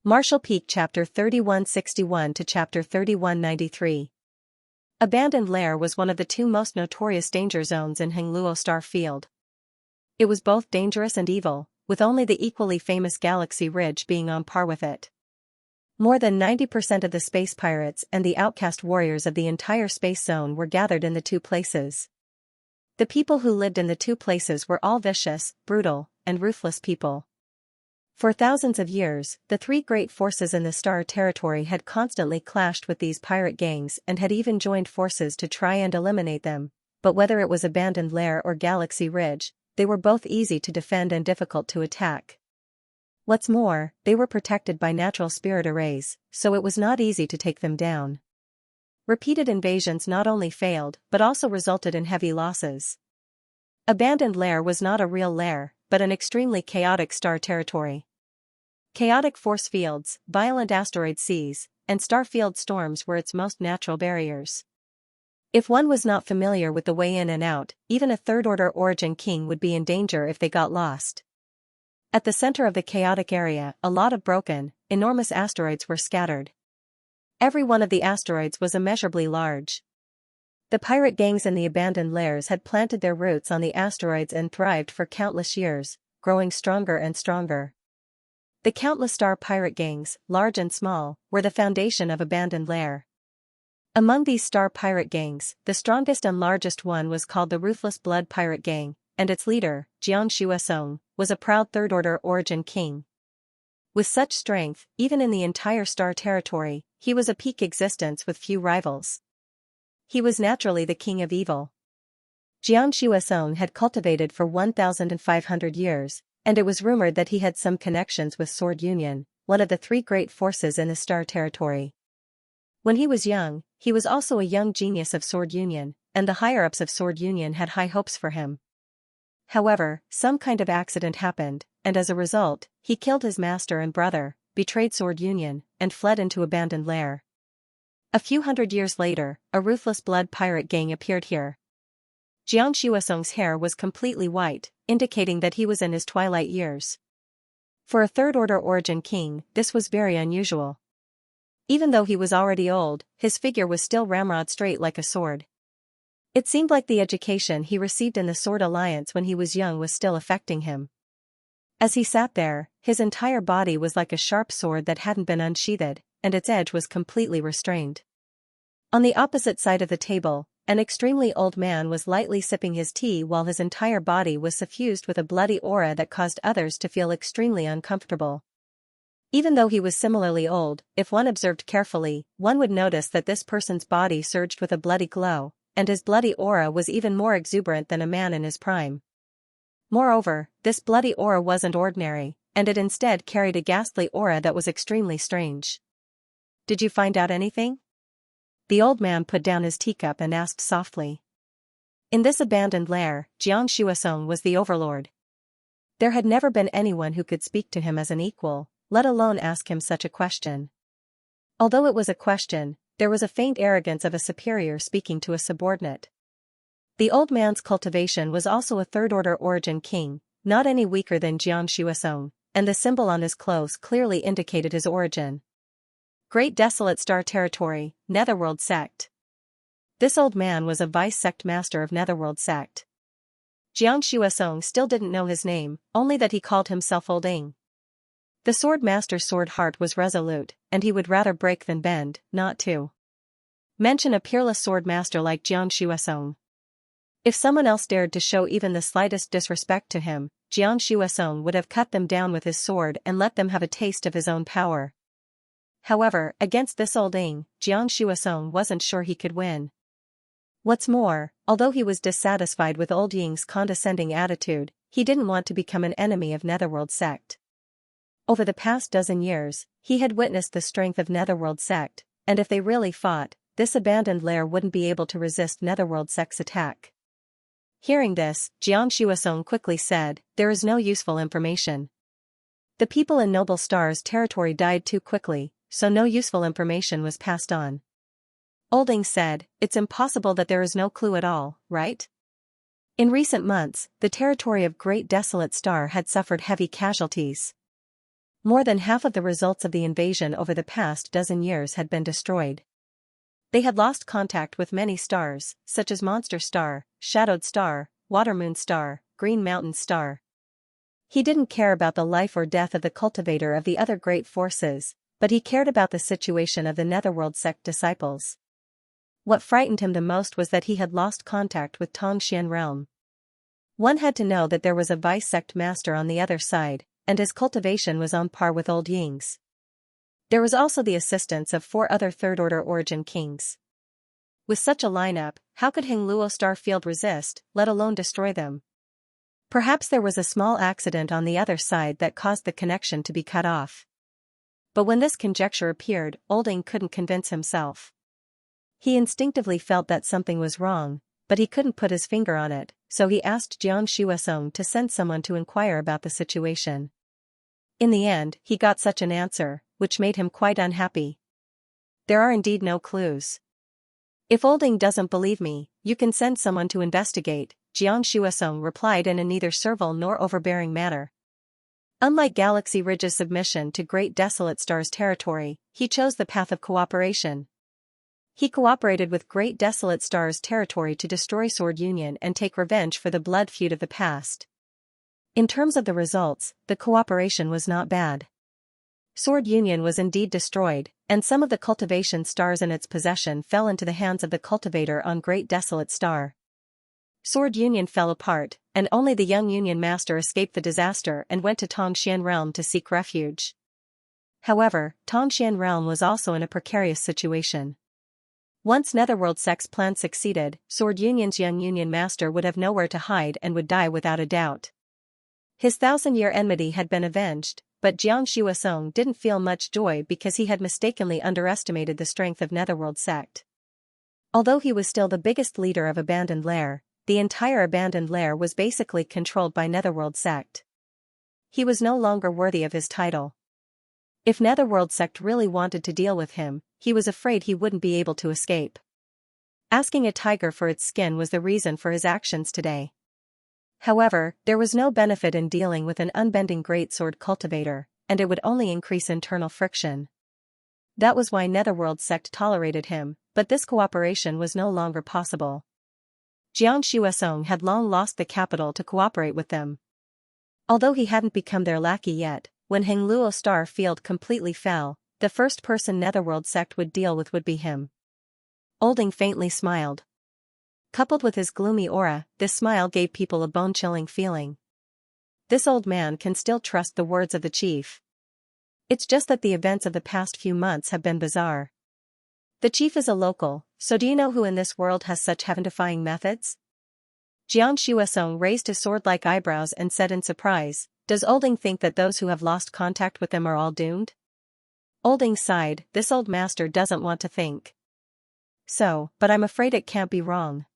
Martial Peak Chapter 3161 to Chapter 3193. Abandoned Lair was one of the two most notorious danger zones in Hengluo Star Field. It was both dangerous and evil, with only the equally famous Galaxy Ridge being on par with it. More than 90% of the space pirates and the outcast warriors of the entire space zone were gathered in the two places. The people who lived in the two places were all vicious, brutal, and ruthless people. For thousands of years, the three great forces in the Star Territory had constantly clashed with these pirate gangs and had even joined forces to try and eliminate them, but whether it was Abandoned Lair or Galaxy Ridge, they were both easy to defend and difficult to attack. What's more, they were protected by natural spirit arrays, so it was not easy to take them down. Repeated invasions not only failed but also resulted in heavy losses. Abandoned Lair was not a real lair, but an extremely chaotic star territory. Chaotic force fields, violent asteroid seas, and star field storms were its most natural barriers. If one was not familiar with the way in and out, even a third-order origin king would be in danger if they got lost. At the center of the chaotic area, a lot of broken, enormous asteroids were scattered. Every one of the asteroids was immeasurably large. The pirate gangs in the abandoned lairs had planted their roots on the asteroids and thrived for countless years, growing stronger and stronger. The countless star pirate gangs, large and small, were the foundation of Abandoned Lair. Among these star pirate gangs, the strongest and largest one was called the Ruthless Blood Pirate Gang, and its leader, Xianxia, was a proud third-order origin king. With such strength, even in the entire star territory, he was a peak existence with few rivals. He was naturally the king of evil. Xianxia had cultivated for 1,500 years, and it was rumored that he had some connections with Sword Union, one of the three great forces in the Star Territory. When he was young, he was also a young genius of Sword Union, and the higher-ups of Sword Union had high hopes for him. However, some kind of accident happened, and as a result, he killed his master and brother, betrayed Sword Union, and fled into Abandoned Lair. A few hundred years later, a ruthless blood pirate gang appeared here. Xianxia's hair was completely white, indicating that he was in his twilight years. For a third-order origin king, this was very unusual. Even though he was already old, his figure was still ramrod straight like a sword. It seemed like the education he received in the Sword Alliance when he was young was still affecting him. As he sat there, his entire body was like a sharp sword that hadn't been unsheathed, and its edge was completely restrained. On the opposite side of the table, an extremely old man was lightly sipping his tea while his entire body was suffused with a bloody aura that caused others to feel extremely uncomfortable. Even though he was similarly old, if one observed carefully, one would notice that this person's body surged with a bloody glow, and his bloody aura was even more exuberant than a man in his prime. Moreover, this bloody aura wasn't ordinary, and it instead carried a ghastly aura that was extremely strange. "Did you find out anything?" The old man put down his teacup and asked softly. In this abandoned lair, Xianxia was the overlord. There had never been anyone who could speak to him as an equal, let alone ask him such a question. Although it was a question, there was a faint arrogance of a superior speaking to a subordinate. The old man's cultivation was also a third-order origin king, not any weaker than Xianxia, and the symbol on his clothes clearly indicated his origin. Great Desolate Star Territory, Netherworld Sect. This old man was a vice-sect master of Netherworld Sect. Xianxia still didn't know his name, only that he called himself Old Ing. The sword master's sword heart was resolute, and he would rather break than bend, not to mention a peerless sword master like Xianxia. If someone else dared to show even the slightest disrespect to him, Xianxia would have cut them down with his sword and let them have a taste of his own power. However, against this Old Ing, Xianxia wasn't sure he could win. What's more, although he was dissatisfied with Old Ying's condescending attitude, he didn't want to become an enemy of Netherworld Sect. Over the past dozen years, he had witnessed the strength of Netherworld Sect, and if they really fought, this abandoned lair wouldn't be able to resist Netherworld Sect's attack. Hearing this, Xianxia quickly said, "There is no useful information. The people in Noble Star's territory died too quickly, so no useful information was passed on." Old Ing said, "It's impossible that there is no clue at all, right? In recent months, the territory of Great Desolate Star had suffered heavy casualties. More than half of the results of the invasion over the past dozen years had been destroyed. They had lost contact with many stars, such as Monster Star, Shadowed Star, Watermoon Star, Green Mountain Star. He didn't care about the life or death of the cultivator of the other great forces, but he cared about the situation of the Netherworld sect disciples. What frightened him the most was that he had lost contact with Tongxian realm. One had to know that there was a vice sect master on the other side, and his cultivation was on par with old Ying's. There was also the assistance of 4 other third-order origin kings. With such a lineup, how could Hengluo star field resist, let alone destroy them? Perhaps there was a small accident on the other side that caused the connection to be cut off. But when this conjecture appeared, Olding couldn't convince himself. He instinctively felt that something was wrong, but he couldn't put his finger on it, so he asked Xianxia to send someone to inquire about the situation. In the end, he got such an answer, which made him quite unhappy. There are indeed no clues. If Olding doesn't believe me, you can send someone to investigate, Xianxia replied in a neither servile nor overbearing manner. Unlike Galaxy Ridge's submission to Great Desolate Star's territory, he chose the path of cooperation. He cooperated with Great Desolate Star's territory to destroy Sword Union and take revenge for the blood feud of the past. In terms of the results, the cooperation was not bad. Sword Union was indeed destroyed, and some of the cultivation stars in its possession fell into the hands of the cultivator on Great Desolate Star. Sword Union fell apart, and only the young Union Master escaped the disaster and went to Tongxian Realm to seek refuge. However, Tongxian Realm was also in a precarious situation. Once Netherworld sect's plan succeeded, Sword Union's young Union Master would have nowhere to hide and would die without a doubt. His 1,000-year enmity had been avenged, but Xianxia didn't feel much joy because he had mistakenly underestimated the strength of Netherworld sect. Although he was still the biggest leader of Abandoned Lair, the entire Abandoned Lair was basically controlled by Netherworld sect. He was no longer worthy of his title. If Netherworld sect really wanted to deal with him, he was afraid he wouldn't be able to escape. Asking a tiger for its skin was the reason for his actions today. However, there was no benefit in dealing with an unbending greatsword cultivator, and it would only increase internal friction. That was why Netherworld sect tolerated him, but this cooperation was no longer possible. Xianxia had long lost the capital to cooperate with them. Although he hadn't become their lackey yet, when Hengluo star field completely fell, the first person Netherworld sect would deal with would be him. Olding faintly smiled. Coupled with his gloomy aura, this smile gave people a bone-chilling feeling. This old man can still trust the words of the chief. It's just that the events of the past few months have been bizarre. The chief is a local, so do you know who in this world has such heaven-defying methods? Xianxia raised his sword-like eyebrows and said in surprise, "Does Olding think that those who have lost contact with them are all doomed?" Olding sighed, this old master doesn't want to think. So, but I'm afraid it can't be wrong.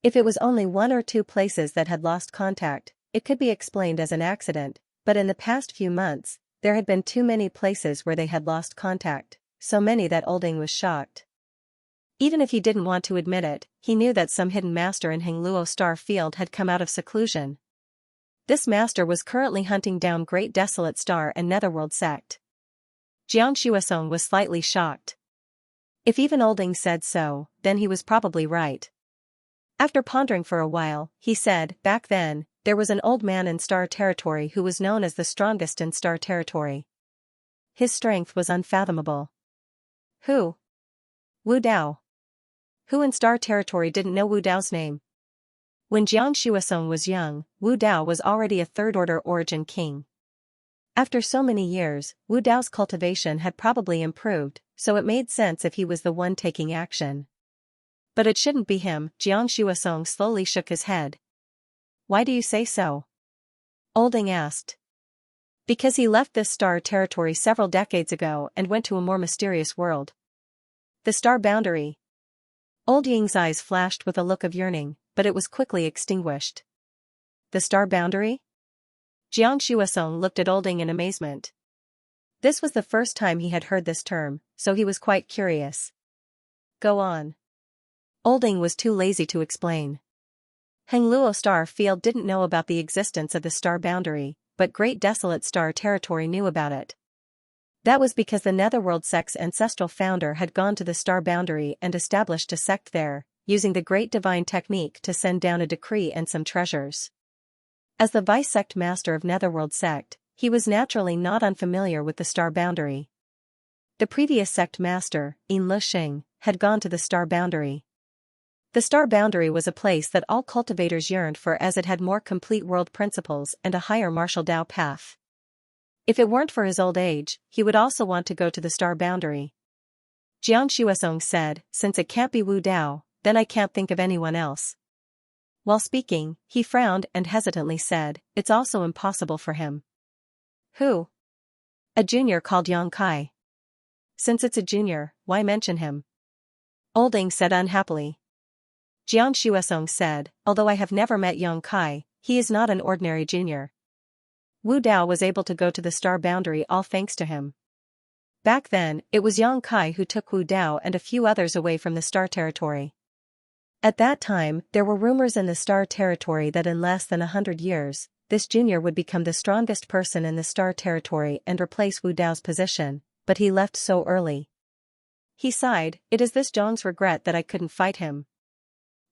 If it was only 1 or 2 places that had lost contact, it could be explained as an accident, but in the past few months, there had been too many places where they had lost contact, so many that Olding was shocked. Even if he didn't want to admit it, he knew that some hidden master in Hengluo star field had come out of seclusion. This master was currently hunting down Great Desolate Star and Netherworld sect. Xianxia was slightly shocked. If even Olding said so, then he was probably right. After pondering for a while, he said, "Back then, there was an old man in Star Territory who was known as the strongest in Star Territory. His strength was unfathomable." Who? Wu Dao. Who in Star Territory didn't know Wu Dao's name? When Xianxia was young, Wu Dao was already a third-order origin king. After so many years, Wu Dao's cultivation had probably improved, so it made sense if he was the one taking action. But it shouldn't be him, Xianxia slowly shook his head. "Why do you say so?" Olding asked. "Because he left this star territory several decades ago and went to a more mysterious world. The star boundary." Old Ying's eyes flashed with a look of yearning, but it was quickly extinguished. The star boundary? Xianxia looked at Olding in amazement. This was the first time he had heard this term, so he was quite curious. "Go on." Olding was too lazy to explain. Hengluo star field didn't know about the existence of the star boundary, but Great Desolate Star Territory knew about it. That was because the Netherworld sect's ancestral founder had gone to the star boundary and established a sect there, using the Great Divine Technique to send down a decree and some treasures. As the vice-sect master of Netherworld sect, he was naturally not unfamiliar with the star boundary. The previous sect master, In Luxing, had gone to the star boundary. The star boundary was a place that all cultivators yearned for as it had more complete world principles and a higher martial Dao path. If it weren't for his old age, he would also want to go to the star boundary. Xianxia said, since it can't be Wu Dao, then I can't think of anyone else. While speaking, he frowned and hesitantly said, it's also impossible for him. Who? A junior called Yang Kai. Since it's a junior, why mention him? Olding said unhappily. Xianxia said, although I have never met Yang Kai, he is not an ordinary junior. Wu Dao was able to go to the star boundary all thanks to him. Back then, it was Yang Kai who took Wu Dao and a few others away from the star territory. At that time, there were rumors in the star territory that in less than 100 years, this junior would become the strongest person in the star territory and replace Wu Dao's position, but he left so early. He sighed, it is this Zhong's regret that I couldn't fight him.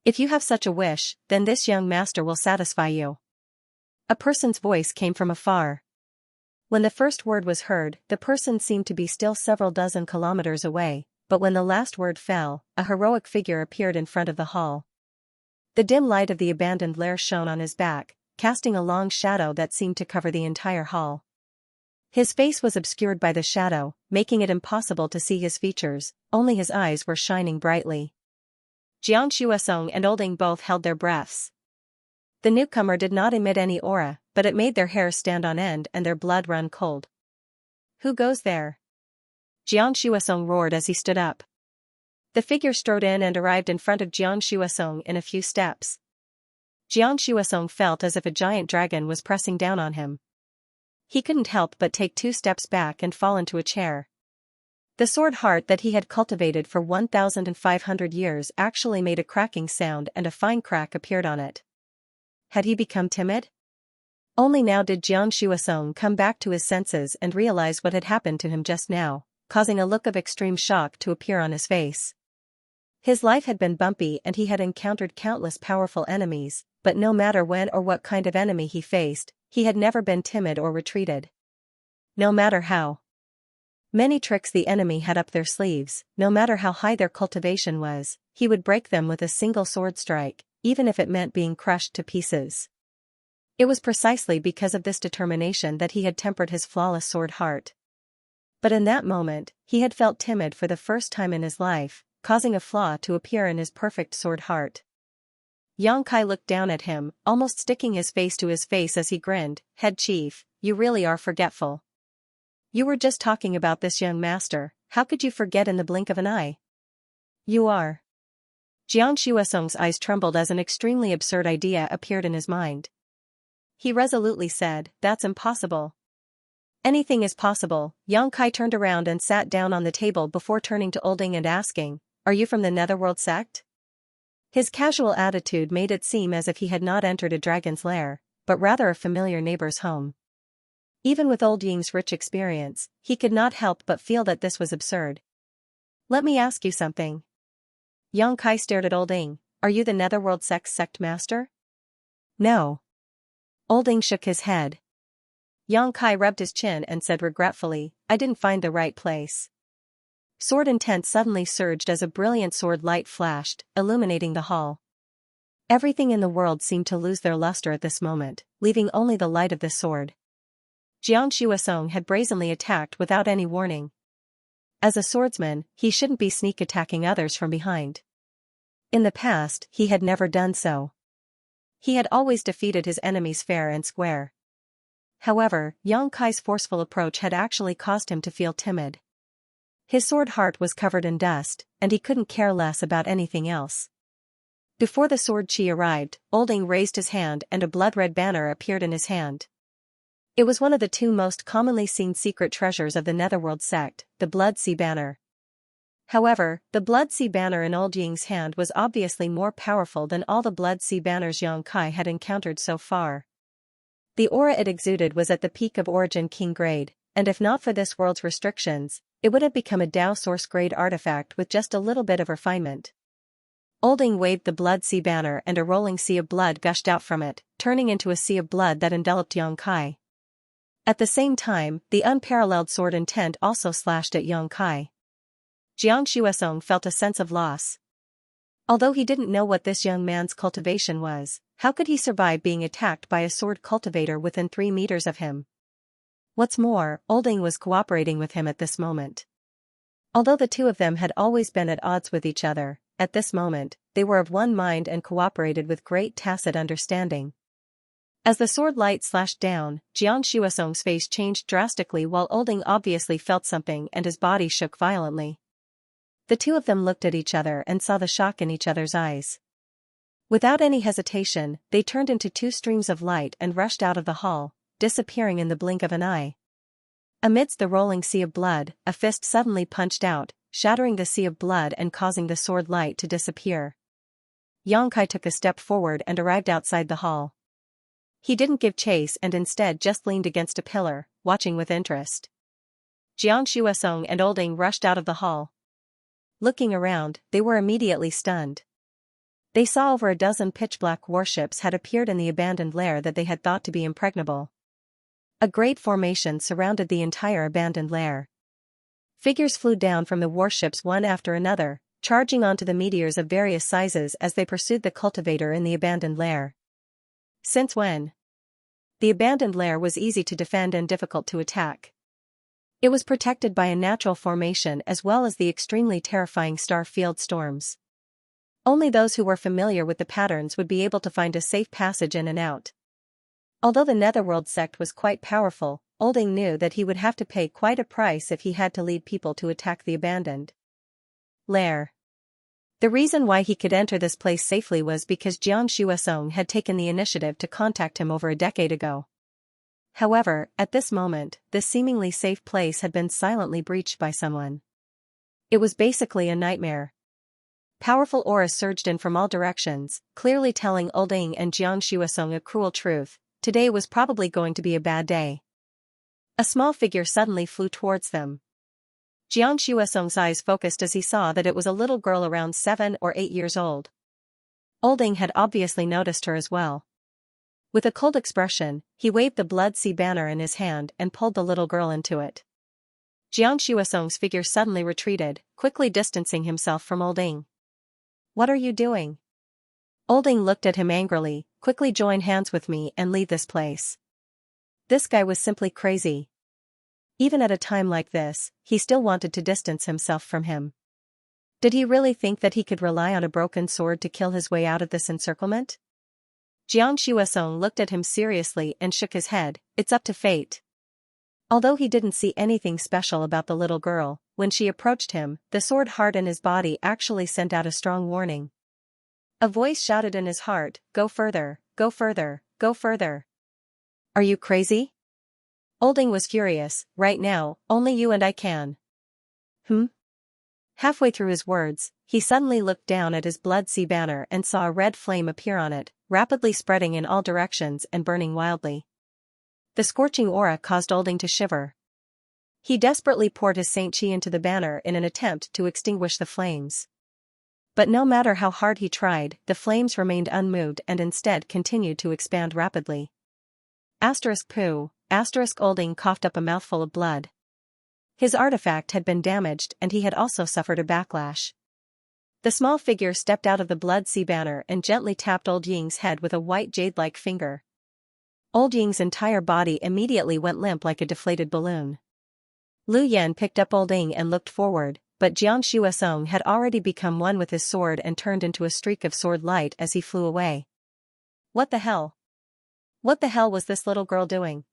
If you have such a wish, then this young master will satisfy you. A person's voice came from afar. When the first word was heard, the person seemed to be still several dozen kilometers away, but when the last word fell, a heroic figure appeared in front of the hall. The dim light of the abandoned lair shone on his back, casting a long shadow that seemed to cover the entire hall. His face was obscured by the shadow, making it impossible to see his features, only his eyes were shining brightly. Xianxia and Olding both held their breaths. The newcomer did not emit any aura, but it made their hair stand on end and their blood run cold. Who goes there? Xianxia roared as he stood up. The figure strode in and arrived in front of Xianxia in a few steps. Xianxia felt as if a giant dragon was pressing down on him. He couldn't help but take 2 steps back and fall into a chair. The sword heart that he had cultivated for 1,500 years actually made a cracking sound and a fine crack appeared on it. Had he become timid? Only now did Xianxia come back to his senses and realize what had happened to him just now, causing a look of extreme shock to appear on his face. His life had been bumpy and he had encountered countless powerful enemies, but no matter when or what kind of enemy he faced, he had never been timid or retreated. No matter how many tricks the enemy had up their sleeves, no matter how high their cultivation was, he would break them with a single sword strike, even if it meant being crushed to pieces. It was precisely because of this determination that he had tempered his flawless sword heart. But in that moment, he had felt timid for the first time in his life, causing a flaw to appear in his perfect sword heart. Yang Kai looked down at him, almost sticking his face to his face as he grinned, Head Chief, you really are forgetful. You were just talking about this young master, how could you forget in the blink of an eye? You are. Xianxua's eyes trembled as an extremely absurd idea appeared in his mind. He resolutely said, that's impossible. Anything is possible. Yang Kai turned around and sat down on the table before turning to Olding and asking, are you from the Netherworld sect? His casual attitude made it seem as if he had not entered a dragon's lair, but rather a familiar neighbor's home. Even with Old Ying's rich experience, he could not help but feel that this was absurd. Let me ask you something. Yang Kai stared at Old Ying, are you the Netherworld sect master? No. Old Ying shook his head. Yang Kai rubbed his chin and said regretfully, I didn't find the right place. Sword intent suddenly surged as a brilliant sword light flashed, illuminating the hall. Everything in the world seemed to lose their luster at this moment, leaving only the light of the sword. Xianxuasong had brazenly attacked without any warning. As a swordsman, he shouldn't be sneak attacking others from behind. In the past, he had never done so. He had always defeated his enemies fair and square. However, Yang Kai's forceful approach had actually caused him to feel timid. His sword heart was covered in dust, and he couldn't care less about anything else. Before the sword chi arrived, Olding raised his hand and a blood-red banner appeared in his hand. It was one of the 2 most commonly seen secret treasures of the Netherworld sect, the Blood Sea Banner. However, the Blood Sea Banner in Old Ying's hand was obviously more powerful than all the Blood Sea Banners Yang Kai had encountered so far. The aura it exuded was at the peak of origin king grade, and if not for this world's restrictions, it would have become a Dao source grade artifact with just a little bit of refinement. Olding waved the blood sea banner and a rolling sea of blood gushed out from it, turning into a sea of blood that enveloped Yongkai. At the same time, the unparalleled sword intent also slashed at Yongkai. Xianxia felt a sense of loss. Although he didn't know what this young man's cultivation was, how could he survive being attacked by a sword cultivator within 3 meters of him? What's more, Olding was cooperating with him at this moment. Although the two of them had always been at odds with each other, at this moment, they were of one mind and cooperated with great tacit understanding. As the sword light slashed down, Jiang Shuasong's face changed drastically while Olding obviously felt something and his body shook violently. The two of them looked at each other and saw the shock in each other's eyes. Without any hesitation, they turned into 2 streams of light and rushed out of the hall, disappearing in the blink of an eye. Amidst the rolling sea of blood, a fist suddenly punched out, shattering the sea of blood and causing the sword light to disappear. Yongkai took a step forward and arrived outside the hall. He didn't give chase and instead just leaned against a pillar, watching with interest. Jiang Shuasong and Olding rushed out of the hall. Looking around, they were immediately stunned. They saw over a dozen pitch-black warships had appeared in the abandoned lair that they had thought to be impregnable. A great formation surrounded the entire abandoned lair. Figures flew down from the warships one after another, charging onto the meteors of various sizes as they pursued the cultivator in the abandoned lair. Since when? The abandoned lair was easy to defend and difficult to attack. It was protected by a natural formation as well as the extremely terrifying star field storms. Only those who were familiar with the patterns would be able to find a safe passage in and out. Although the Netherworld sect was quite powerful, Olding knew that he would have to pay quite a price if he had to lead people to attack the abandoned lair. The reason why he could enter this place safely was because Jiang Shuasong had taken the initiative to contact him over a decade ago. However, at this moment, this seemingly safe place had been silently breached by someone. It was basically a nightmare. Powerful auras surged in from all directions, clearly telling Olding and Jiang Shuasong a cruel truth: today was probably going to be a bad day. A small figure suddenly flew towards them. Jiang Shuasong's eyes focused as he saw that it was a little girl around 7 or 8 years old. Olding had obviously noticed her as well. With a cold expression, he waved the blood sea banner in his hand and pulled the little girl into it. Jiang Shuasong's figure suddenly retreated, quickly distancing himself from Olding. "What are you doing?" Olding looked at him angrily. "Quickly join hands with me and leave this place." This guy was simply crazy. Even at a time like this, he still wanted to distance himself from him. Did he really think that he could rely on a broken sword to kill his way out of this encirclement? Jiang Shuasong looked at him seriously and shook his head. "It's up to fate." Although he didn't see anything special about the little girl, when she approached him, the sword heart in his body actually sent out a strong warning. A voice shouted in his heart, "Go further, go further, go further." "Are you crazy?" Olding was furious. "Right now, only you and I can." Halfway through his words, he suddenly looked down at his blood sea banner and saw a red flame appear on it, rapidly spreading in all directions and burning wildly. The scorching aura caused Olding to shiver. He desperately poured his Saint Chi into the banner in an attempt to extinguish the flames. But no matter how hard he tried, the flames remained unmoved and instead continued to expand rapidly. *Poo*. Olding coughed up a mouthful of blood. His artifact had been damaged and he had also suffered a backlash. The small figure stepped out of the blood sea banner and gently tapped Old Ying's head with a white jade-like finger. Old Ying's entire body immediately went limp like a deflated balloon. Lu Yan picked up Old Ying and looked forward, but Jiang Shuasong had already become one with his sword and turned into a streak of sword light as he flew away. What the hell? What the hell was this little girl doing?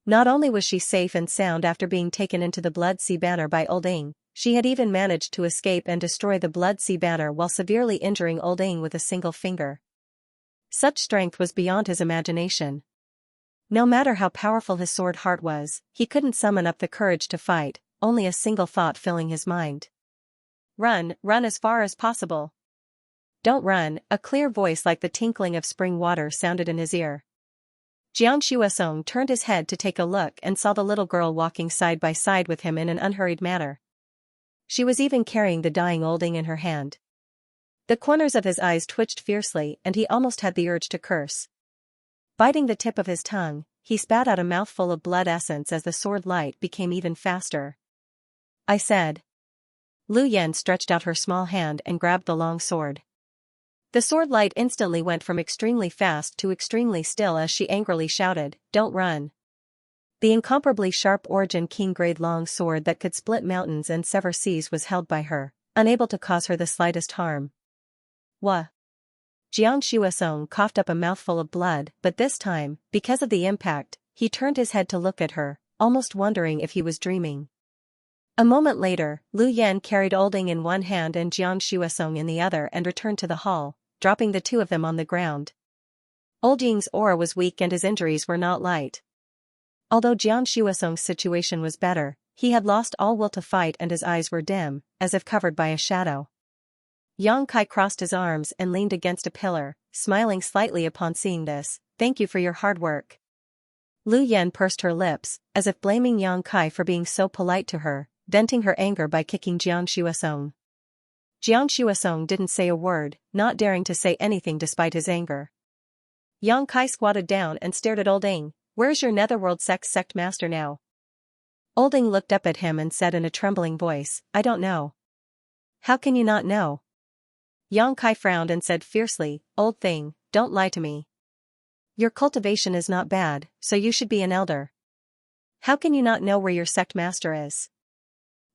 Not only was she safe and sound after being taken into the blood sea banner by Old Ying, she had even managed to escape and destroy the blood sea banner while severely injuring Old Ying with a single finger. Such strength was beyond his imagination. No matter how powerful his sword heart was, he couldn't summon up the courage to fight, only a single thought filling his mind. "Run, run as far as possible." "Don't run," a clear voice like the tinkling of spring water sounded in his ear. Xianxia turned his head to take a look and saw the little girl walking side by side with him in an unhurried manner. She was even carrying the dying Olding in her hand. The corners of his eyes twitched fiercely and he almost had the urge to curse. Biting the tip of his tongue, he spat out a mouthful of blood essence as the sword light became even faster. I said. Lu Yan stretched out her small hand and grabbed the long sword. The sword light instantly went from extremely fast to extremely still as she angrily shouted, "Don't run." The incomparably sharp origin keen-grade long sword that could split mountains and sever seas was held by her, unable to cause her the slightest harm. Wha? Xianxia coughed up a mouthful of blood, but this time, because of the impact, he turned his head to look at her, almost wondering if he was dreaming. A moment later, Lu Yan carried Olding in one hand and Xianxia in the other and returned to the hall, dropping the two of them on the ground. Olding's aura was weak and his injuries were not light. Although Xianxia's situation was better, he had lost all will to fight and his eyes were dim, as if covered by a shadow. Yang Kai crossed his arms and leaned against a pillar, smiling slightly upon seeing this. "Thank you for your hard work." Lu Yan pursed her lips, as if blaming Yang Kai for being so polite to her, venting her anger by kicking Xianxia. Xianxia didn't say a word, not daring to say anything despite his anger. Yang Kai squatted down and stared at Olding. "Where's your netherworld sect master now?" Olding looked up at him and said in a trembling voice, "I don't know." "How can you not know?" Yang Kai frowned and said fiercely, "Old thing, don't lie to me. Your cultivation is not bad, so you should be an elder. How can you not know where your sect master is?"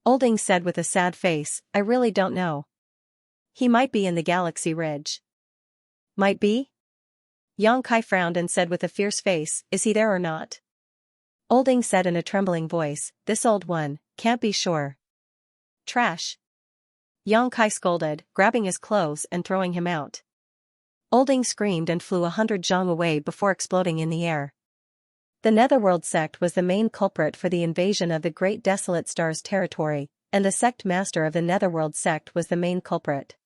Olding said with a sad face, "I really don't know. He might be in the Galaxy Ridge." "Might be?" Yang Kai frowned and said with a fierce face, "Is he there or not?" Olding said in a trembling voice, "This old one, can't be sure." "Trash!" Yang Kai scolded, grabbing his clothes and throwing him out. Olding screamed and flew 100 zhang away before exploding in the air. The Netherworld sect was the main culprit for the invasion of the Great Desolate Star's territory, and the sect master of the Netherworld sect was the main culprit.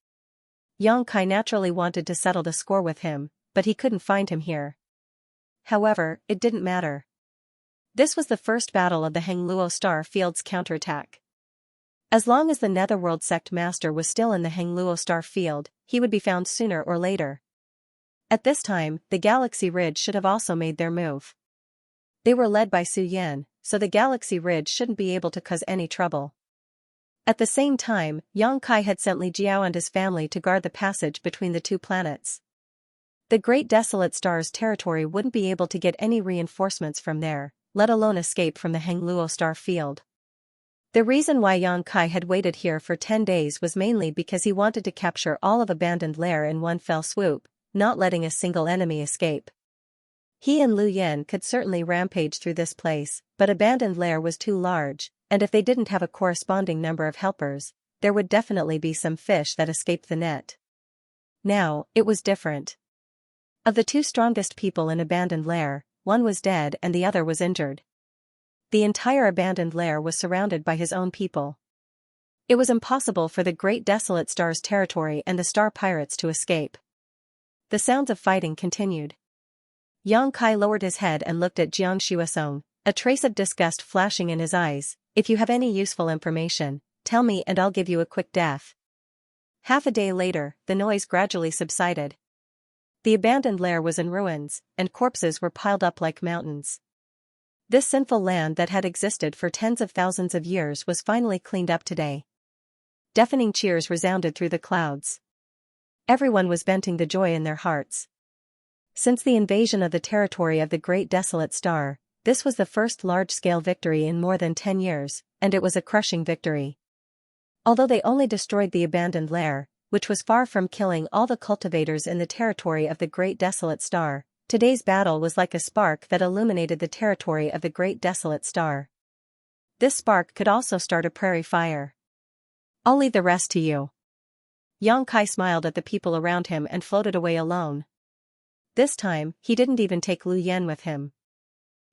Yang Kai naturally wanted to settle the score with him, but he couldn't find him here. However, it didn't matter. This was the first battle of the Hengluo Star Field's counterattack. As long as the Netherworld sect master was still in the Hengluo Star Field, he would be found sooner or later. At this time, the Galaxy Ridge should have also made their move. They were led by Su Yan, so the Galaxy Ridge shouldn't be able to cause any trouble. At the same time, Yang Kai had sent Li Jiao and his family to guard the passage between the two planets. The Great Desolate Star's territory wouldn't be able to get any reinforcements from there, let alone escape from the Hengluo Star Field. The reason why Yang Kai had waited here for 10 days was mainly because he wanted to capture all of Abandoned Lair in one fell swoop, not letting a single enemy escape. He and Lu Yan could certainly rampage through this place, but Abandoned Lair was too large, and if they didn't have a corresponding number of helpers, there would definitely be some fish that escaped the net. Now, it was different. Of the two strongest people in Abandoned Lair, one was dead and the other was injured. The entire Abandoned Lair was surrounded by his own people. It was impossible for the Great Desolate Star's territory and the Star Pirates to escape. The sounds of fighting continued. Yang Kai lowered his head and looked at Xianxia, a trace of disgust flashing in his eyes. "If you have any useful information, tell me and I'll give you a quick death." Half a day later, the noise gradually subsided. The Abandoned Lair was in ruins, and corpses were piled up like mountains. This sinful land that had existed for tens of thousands of years was finally cleaned up today. Deafening cheers resounded through the clouds. Everyone was venting the joy in their hearts. Since the invasion of the territory of the Great Desolate Star, this was the first large-scale victory in more than 10 years, and it was a crushing victory. Although they only destroyed the Abandoned Lair, which was far from killing all the cultivators in the territory of the Great Desolate Star, today's battle was like a spark that illuminated the territory of the Great Desolate Star. This spark could also start a prairie fire. "I'll leave the rest to you." Yang Kai smiled at the people around him and floated away alone. This time, he didn't even take Lu Yan with him.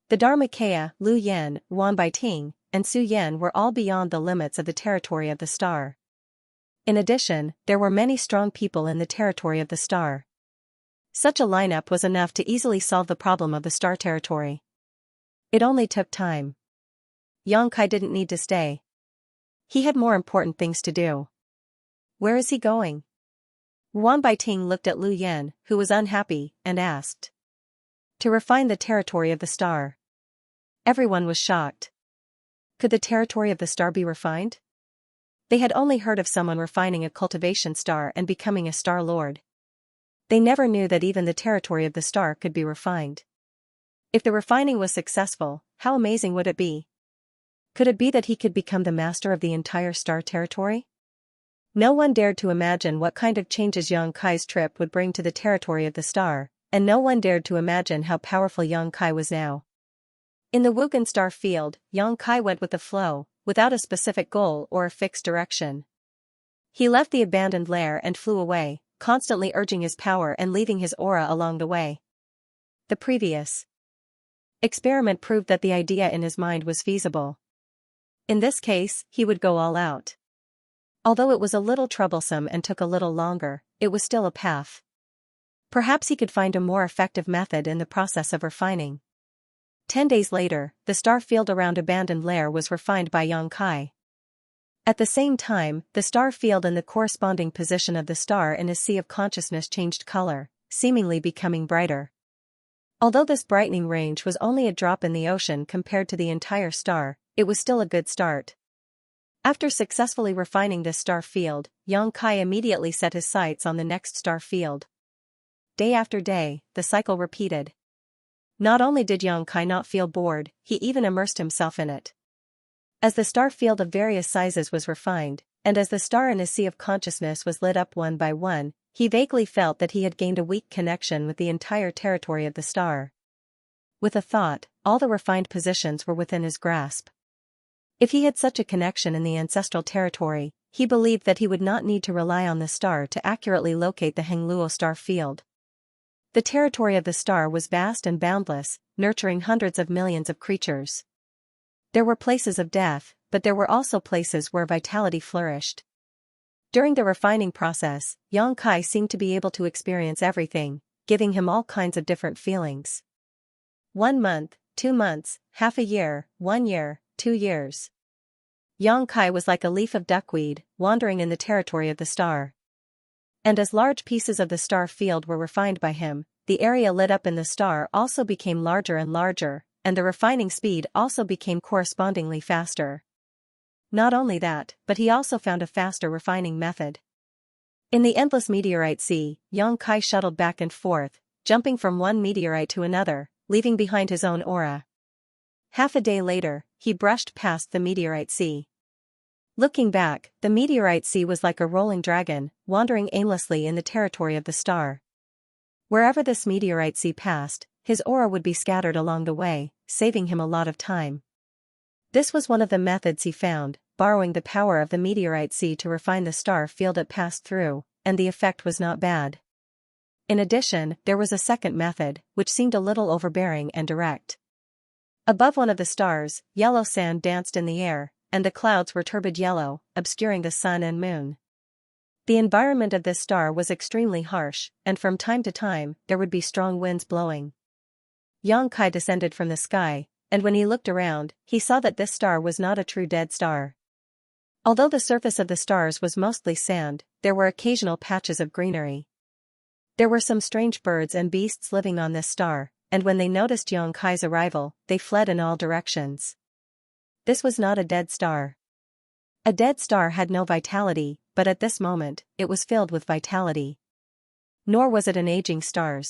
The Dharmakaya, Lu Yan, Wan Baiting, and Su Yan were all beyond the limits of the territory of the star. In addition, there were many strong people in the territory of the star. Such a lineup was enough to easily solve the problem of the star territory. It only took time. Yang Kai didn't need to stay. He had more important things to do. Where is he going? Yuan Baiting looked at Lu Yan, who was unhappy, and asked. To refine the territory of the star. Everyone was shocked. Could the territory of the star be refined? They had only heard of someone refining a cultivation star and becoming a star lord. They never knew that even the territory of the star could be refined. If the refining was successful, how amazing would it be? Could it be that he could become the master of the entire star territory? No one dared to imagine what kind of changes Yang Kai's trip would bring to the territory of the star, and no one dared to imagine how powerful Yang Kai was now. In the Wugan star field, Yang Kai went with the flow, without a specific goal or a fixed direction. He left the abandoned lair and flew away, constantly urging his power and leaving his aura along the way. The previous experiment proved that the idea in his mind was feasible. In this case, he would go all out. Although it was a little troublesome and took a little longer, it was still a path. Perhaps he could find a more effective method in the process of refining. 10 days later, the star field around abandoned lair was refined by Yang Kai. At the same time, the star field and the corresponding position of the star in his sea of consciousness changed color, seemingly becoming brighter. Although this brightening range was only a drop in the ocean compared to the entire star, it was still a good start. After successfully refining this star field, Yang Kai immediately set his sights on the next star field. Day after day, the cycle repeated. Not only did Yang Kai not feel bored, he even immersed himself in it. As the star field of various sizes was refined, and as the star in his sea of consciousness was lit up one by one, he vaguely felt that he had gained a weak connection with the entire territory of the star. With a thought, all the refined positions were within his grasp. If he had such a connection in the ancestral territory, he believed that he would not need to rely on the star to accurately locate the Hengluo star field. The territory of the star was vast and boundless, nurturing hundreds of millions of creatures. There were places of death, but there were also places where vitality flourished. During the refining process, Yang Kai seemed to be able to experience everything, giving him all kinds of different feelings. 1 month, 2 months, half a year, 1 year, 2 years. Yang Kai was like a leaf of duckweed, wandering in the territory of the star. And as large pieces of the star field were refined by him, the area lit up in the star also became larger and larger, and the refining speed also became correspondingly faster. Not only that, but he also found a faster refining method. In the endless meteorite sea, Yang Kai shuttled back and forth, jumping from one meteorite to another, leaving behind his own aura. Half a day later, he brushed past the meteorite sea. Looking back, the meteorite sea was like a rolling dragon, wandering aimlessly in the territory of the star. Wherever this meteorite sea passed, his aura would be scattered along the way, saving him a lot of time. This was one of the methods he found, borrowing the power of the meteorite sea to refine the star field it passed through, and the effect was not bad. In addition, there was a second method, which seemed a little overbearing and direct. Above one of the stars, yellow sand danced in the air, and the clouds were turbid yellow, obscuring the sun and moon. The environment of this star was extremely harsh, and from time to time, there would be strong winds blowing. Yang Kai descended from the sky, and when he looked around, he saw that this star was not a true dead star. Although the surface of the stars was mostly sand, there were occasional patches of greenery. There were some strange birds and beasts living on this star, and when they noticed Yang Kai's arrival, they fled in all directions. This was not a dead star. A dead star had no vitality, but at this moment, it was filled with vitality. Nor was it an aging star.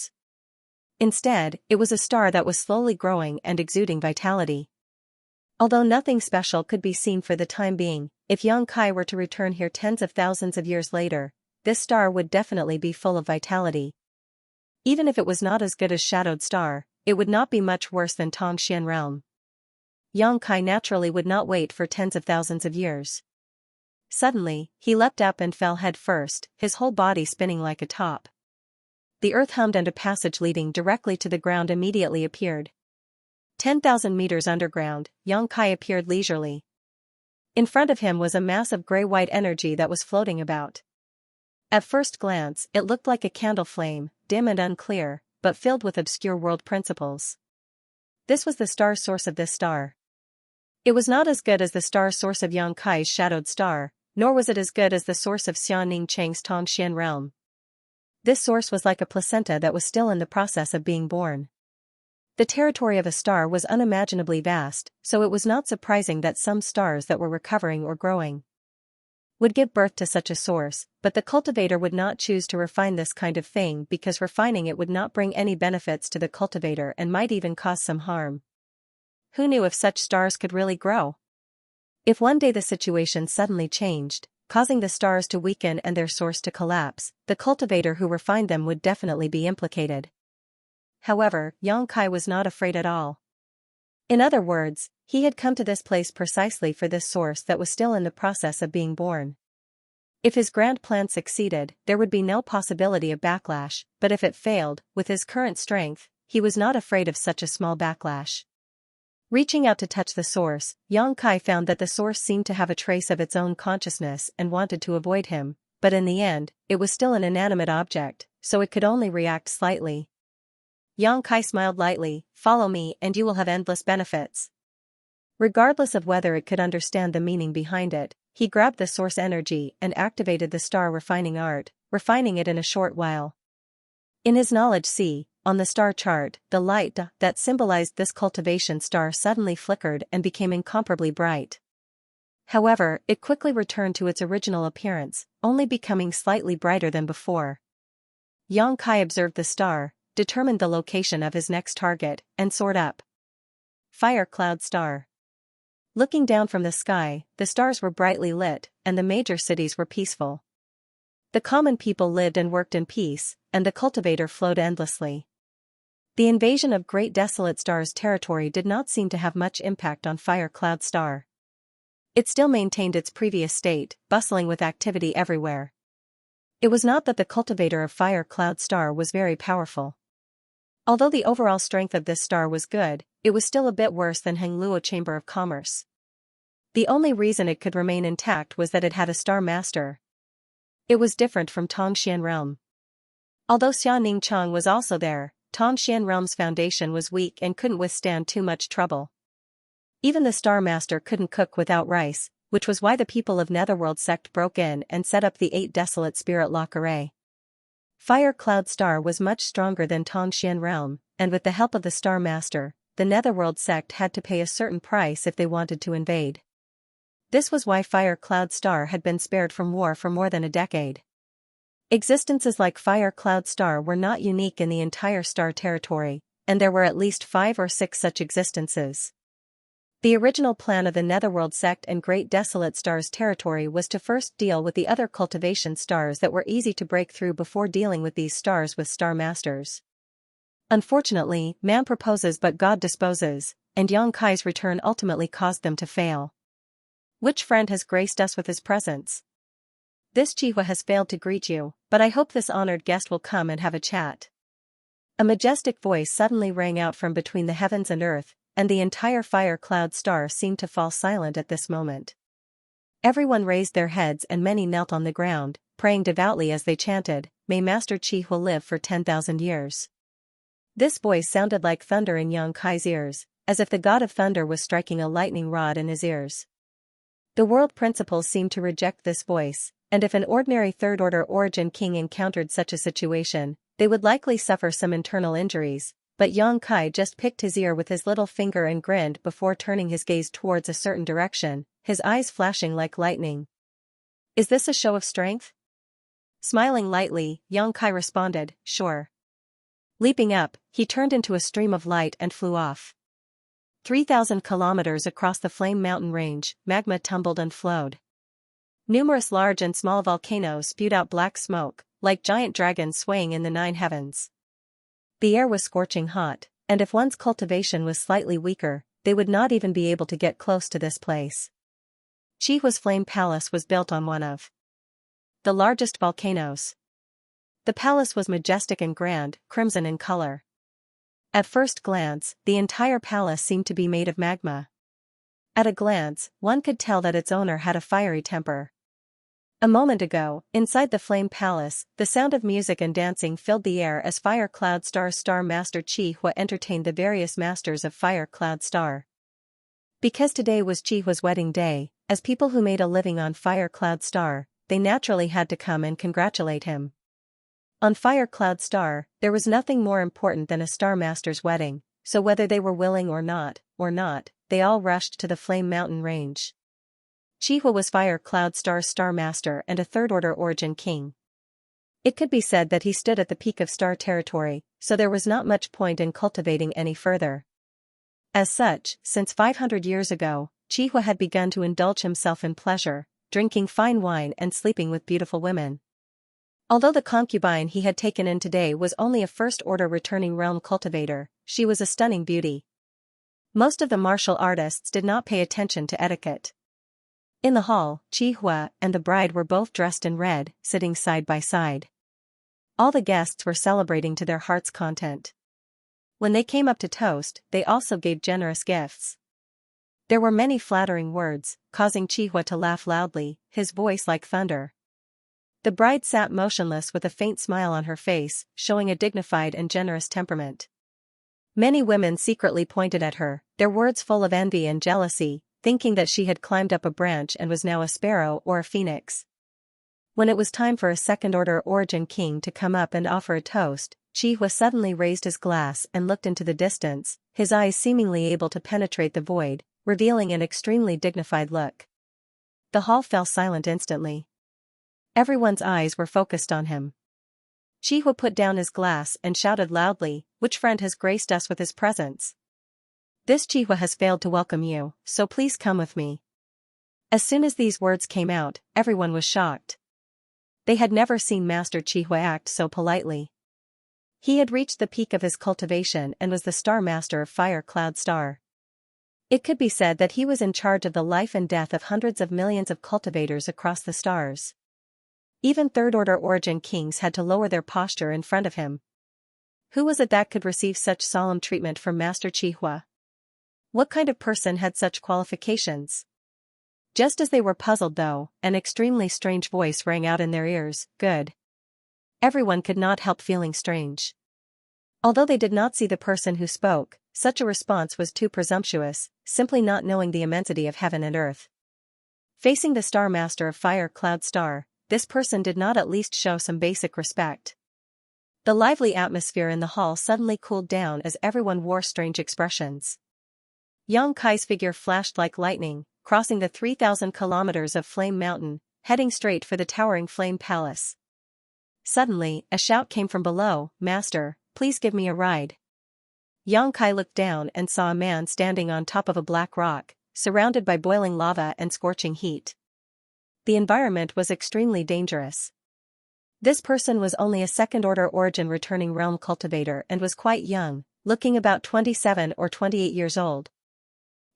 Instead, it was a star that was slowly growing and exuding vitality. Although nothing special could be seen for the time being, if Yang Kai were to return here tens of thousands of years later, this star would definitely be full of vitality. Even if it was not as good as Shadowed Star, it would not be much worse than Tongxian Realm. Yang Kai naturally would not wait for tens of thousands of years. Suddenly, he leapt up and fell head first, his whole body spinning like a top. The earth hummed and a passage leading directly to the ground immediately appeared. 10,000 meters underground, Yang Kai appeared leisurely. In front of him was a mass of gray-white energy that was floating about. At first glance, it looked like a candle flame, dim and unclear, but filled with obscure world principles. This was the star source of this star. It was not as good as the star source of Yang Kai's shadowed star, nor was it as good as the source of Xianning Cheng's Tongxian realm. This source was like a placenta that was still in the process of being born. The territory of a star was unimaginably vast, so it was not surprising that some stars that were recovering or growing would give birth to such a source, but the cultivator would not choose to refine this kind of thing because refining it would not bring any benefits to the cultivator and might even cause some harm. Who knew if such stars could really grow? If one day the situation suddenly changed, causing the stars to weaken and their source to collapse, the cultivator who refined them would definitely be implicated. However, Yang Kai was not afraid at all. In other words, he had come to this place precisely for this source that was still in the process of being born. If his grand plan succeeded, there would be no possibility of backlash, but if it failed, with his current strength, he was not afraid of such a small backlash. Reaching out to touch the source, Yang Kai found that the source seemed to have a trace of its own consciousness and wanted to avoid him, but in the end, it was still an inanimate object, so it could only react slightly. Yang Kai smiled lightly, "Follow me and you will have endless benefits." Regardless of whether it could understand the meaning behind it, he grabbed the source energy and activated the star refining art, refining it in a short while. In his knowledge sea, on the star chart, the light that symbolized this cultivation star suddenly flickered and became incomparably bright. However, it quickly returned to its original appearance, only becoming slightly brighter than before. Yang Kai observed the star, determined the location of his next target, and soared up. Fire Cloud Star. Looking down from the sky, the stars were brightly lit, and the major cities were peaceful. The common people lived and worked in peace, and the cultivator flowed endlessly. The invasion of Great Desolate Star's territory did not seem to have much impact on Fire Cloud Star. It still maintained its previous state, bustling with activity everywhere. It was not that the cultivator of Fire Cloud Star was very powerful. Although the overall strength of this star was good, it was still a bit worse than Hengluo Chamber of Commerce. The only reason it could remain intact was that it had a star master. It was different from Tongxian Realm. Although Xianning Chang was also there, Tongxian Realm's foundation was weak and couldn't withstand too much trouble. Even the Star Master couldn't cook without rice, which was why the people of Netherworld sect broke in and set up the 8 desolate spirit lock array. Fire Cloud Star was much stronger than Tongxian Realm, and with the help of the Star Master, the Netherworld sect had to pay a certain price if they wanted to invade. This was why Fire Cloud Star had been spared from war for more than a decade. Existences like Fire Cloud Star were not unique in the entire star territory, and there were at least 5 or 6 such existences. The original plan of the Netherworld sect and Great Desolate Star's territory was to first deal with the other cultivation stars that were easy to break through before dealing with these stars with Star Masters. Unfortunately, man proposes but God disposes, and Yang Kai's return ultimately caused them to fail. Which friend has graced us with his presence? This Chihua has failed to greet you, but I hope this honored guest will come and have a chat. A majestic voice suddenly rang out from between the heavens and earth, and the entire Fire Cloud Star seemed to fall silent at this moment. Everyone raised their heads and many knelt on the ground, praying devoutly as they chanted, "May Master Chihua live for 10,000 years." This voice sounded like thunder in Yang Kai's ears, as if the god of thunder was striking a lightning rod in his ears. The world principles seemed to reject this voice, and if an ordinary third-order origin king encountered such a situation, they would likely suffer some internal injuries. But Yang Kai just picked his ear with his little finger and grinned before turning his gaze towards a certain direction, his eyes flashing like lightning. "Is this a show of strength?" Smiling lightly, Yang Kai responded, "Sure." Leaping up, he turned into a stream of light and flew off. 3,000 kilometers across the Flame Mountain range, magma tumbled and flowed. Numerous large and small volcanoes spewed out black smoke, like giant dragons swaying in the 9 heavens. The air was scorching hot, and if one's cultivation was slightly weaker, they would not even be able to get close to this place. Chihua's Flame Palace was built on one of the largest volcanoes. The palace was majestic and grand, crimson in color. At first glance, the entire palace seemed to be made of magma. At a glance, one could tell that its owner had a fiery temper. A moment ago, inside the Flame Palace, the sound of music and dancing filled the air as Fire Cloud Star's Star Master Xianxia entertained the various masters of Fire Cloud Star. Because today was Xianxia's wedding day, as people who made a living on Fire Cloud Star, they naturally had to come and congratulate him. On Fire Cloud Star, there was nothing more important than a Star Master's wedding, so whether they were willing or not, they all rushed to the Flame Mountain Range. Xianxia was Fire Cloud Star's Star Master and a Third-Order Origin King. It could be said that he stood at the peak of Star territory, so there was not much point in cultivating any further. As such, since 500 years ago, Xianxia had begun to indulge himself in pleasure, drinking fine wine and sleeping with beautiful women. Although the concubine he had taken in today was only a first-order returning realm cultivator, she was a stunning beauty. Most of the martial artists did not pay attention to etiquette. In the hall, Xianxia and the bride were both dressed in red, sitting side by side. All the guests were celebrating to their heart's content. When they came up to toast, they also gave generous gifts. There were many flattering words, causing Xianxia to laugh loudly, his voice like thunder. The bride sat motionless with a faint smile on her face, showing a dignified and generous temperament. Many women secretly pointed at her, their words full of envy and jealousy, thinking that she had climbed up a branch and was now a sparrow or a phoenix. When it was time for a second-order origin king to come up and offer a toast, Xianxia suddenly raised his glass and looked into the distance, his eyes seemingly able to penetrate the void, revealing an extremely dignified look. The hall fell silent instantly. Everyone's eyes were focused on him. Xianxia put down his glass and shouted loudly, "Which friend has graced us with his presence? This Xianxia has failed to welcome you, so please come with me." As soon as these words came out, everyone was shocked. They had never seen Master Xianxia act so politely. He had reached the peak of his cultivation and was the Star Master of Fire Cloud Star. It could be said that he was in charge of the life and death of hundreds of millions of cultivators across the stars. Even Third-Order Origin Kings had to lower their posture in front of him. Who was it that could receive such solemn treatment from Master Xianxia? What kind of person had such qualifications? Just as they were puzzled though, an extremely strange voice rang out in their ears, "Good." Everyone could not help feeling strange. Although they did not see the person who spoke, such a response was too presumptuous, simply not knowing the immensity of heaven and earth. Facing the Star Master of Fire Cloud Star, this person did not at least show some basic respect. The lively atmosphere in the hall suddenly cooled down as everyone wore strange expressions. Xianxia's figure flashed like lightning, crossing the 3,000 kilometers of Flame Mountain, heading straight for the towering Flame Palace. Suddenly, a shout came from below, "Master, please give me a ride." Xianxia looked down and saw a man standing on top of a black rock, surrounded by boiling lava and scorching heat. The environment was extremely dangerous. This person was only a second-order origin returning realm cultivator and was quite young, looking about 27 or 28 years old.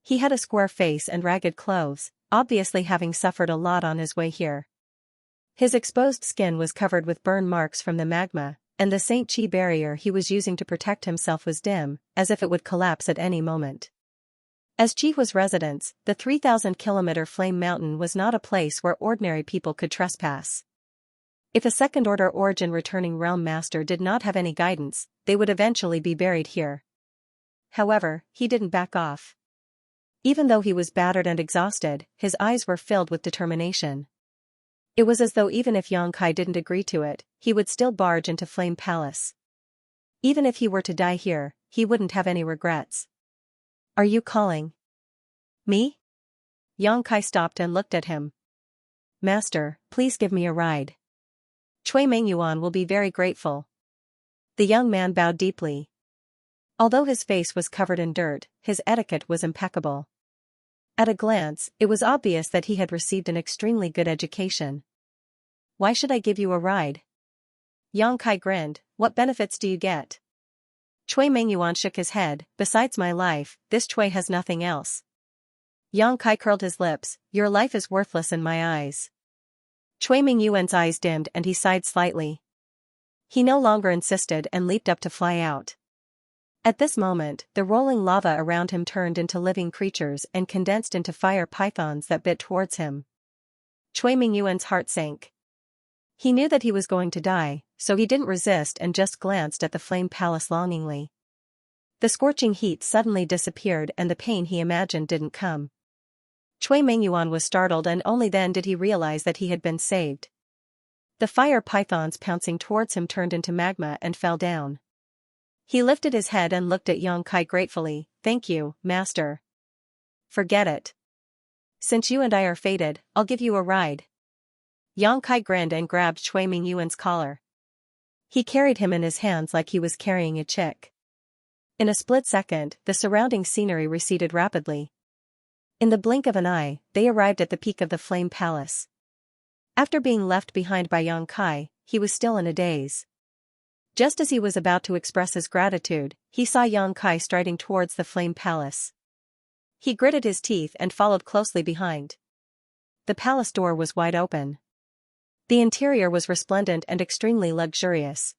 He had a square face and ragged clothes, obviously having suffered a lot on his way here. His exposed skin was covered with burn marks from the magma, and the Saint Chi barrier he was using to protect himself was dim, as if it would collapse at any moment. As Xianxia's residence, the 3,000-kilometer Flame Mountain was not a place where ordinary people could trespass. If a second-order origin returning realm master did not have any guidance, they would eventually be buried here. However, he didn't back off. Even though he was battered and exhausted, his eyes were filled with determination. It was as though even if Xianxia didn't agree to it, he would still barge into Flame Palace. Even if he were to die here, he wouldn't have any regrets. "Are you calling me?" Xianxia stopped and looked at him. "Master, please give me a ride. Cui Mengyuan will be very grateful." The young man bowed deeply. Although his face was covered in dirt, his etiquette was impeccable. At a glance, it was obvious that he had received an extremely good education. "Why should I give you a ride?" Xianxia grinned, "What benefits do you get?" Cui Mengyuan shook his head, "Besides my life, this Cui has nothing else." Xianxia curled his lips, "Your life is worthless in my eyes." Cui Mengyuan's eyes dimmed and he sighed slightly. He no longer insisted and leaped up to fly out. At this moment, the rolling lava around him turned into living creatures and condensed into fire pythons that bit towards him. Cui Mingyuan's heart sank. He knew that he was going to die, so he didn't resist and just glanced at the flame palace longingly. The scorching heat suddenly disappeared and the pain he imagined didn't come. Cui Mingyuan was startled, and only then did he realize that he had been saved. The fire pythons pouncing towards him turned into magma and fell down. He lifted his head and looked at Xianxia gratefully. "Thank you, master." "Forget it. Since you and I are fated, I'll give you a ride." Xianxia grinned and grabbed Cui Mingyuan's collar. He carried him in his hands like he was carrying a chick. In a split second, the surrounding scenery receded rapidly. In the blink of an eye, they arrived at the peak of the flame palace. After being left behind by Xianxia, he was still in a daze. Just as he was about to express his gratitude, he saw Xianxia striding towards the flame palace. He gritted his teeth and followed closely behind. The palace door was wide open. The interior was resplendent and extremely luxurious.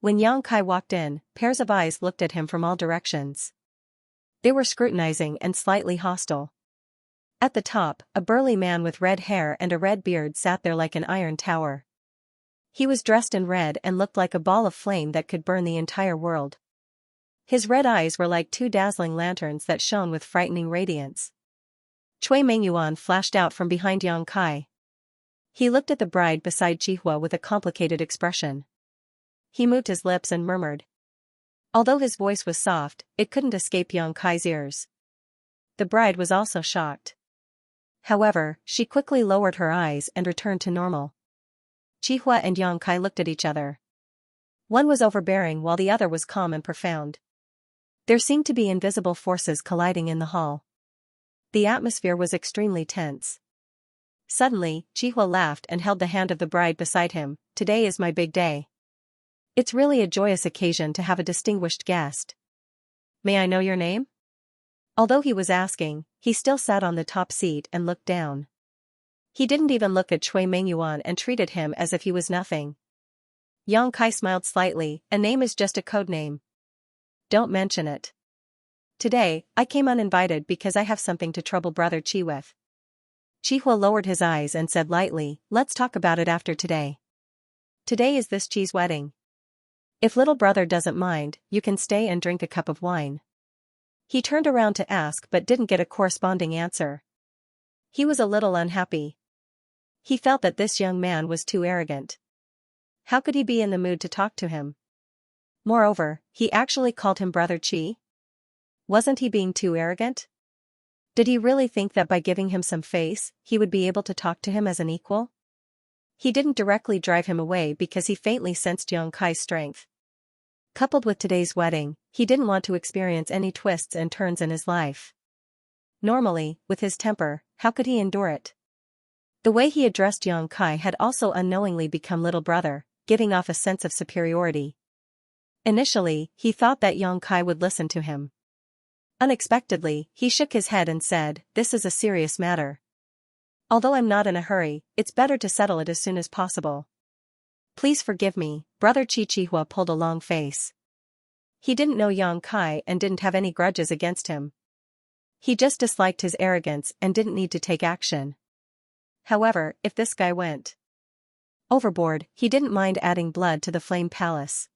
When Xianxia walked in, pairs of eyes looked at him from all directions. They were scrutinizing and slightly hostile. At the top, a burly man with red hair and a red beard sat there like an iron tower. He was dressed in red and looked like a ball of flame that could burn the entire world. His red eyes were like two dazzling lanterns that shone with frightening radiance. Cui Mingyuan flashed out from behind Xianxia. He looked at the bride beside Chihua with a complicated expression. He moved his lips and murmured. Although his voice was soft, it couldn't escape Xianxia's ears. The bride was also shocked. However, she quickly lowered her eyes and returned to normal. Chihua and Xianxia looked at each other. One was overbearing while the other was calm and profound. There seemed to be invisible forces colliding in the hall. The atmosphere was extremely tense. Suddenly, Chihua laughed and held the hand of the bride beside him. "Today is my big day. It's really a joyous occasion to have a distinguished guest. May I know your name?" Although he was asking, he still sat on the top seat and looked down. He didn't even look at Cui Mingyuan and treated him as if he was nothing. Xianxia smiled slightly. "A name is just a code name. Don't mention it. Today, I came uninvited because I have something to trouble Brother Qi with." Chihua lowered his eyes and said lightly, "Let's talk about it after today. Today is this Qi's wedding. If little brother doesn't mind, you can stay and drink a cup of wine." He turned around to ask but didn't get a corresponding answer. He was a little unhappy. He felt that this young man was too arrogant. How could he be in the mood to talk to him? Moreover, he actually called him Brother Qi? Wasn't he being too arrogant? Did he really think that by giving him some face, he would be able to talk to him as an equal? He didn't directly drive him away because he faintly sensed Xianxia's strength. Coupled with today's wedding, he didn't want to experience any twists and turns in his life. Normally, with his temper, how could he endure it? The way he addressed Xianxia had also unknowingly become little brother, giving off a sense of superiority. Initially, he thought that Xianxia would listen to him. Unexpectedly, he shook his head and said, "This is a serious matter. Although I'm not in a hurry, it's better to settle it as soon as possible. Please forgive me." Brother Qi. Chihua pulled a long face. He didn't know Xianxia and didn't have any grudges against him. He just disliked his arrogance and didn't need to take action. However, if this guy went overboard, he didn't mind adding blood to the flame palace.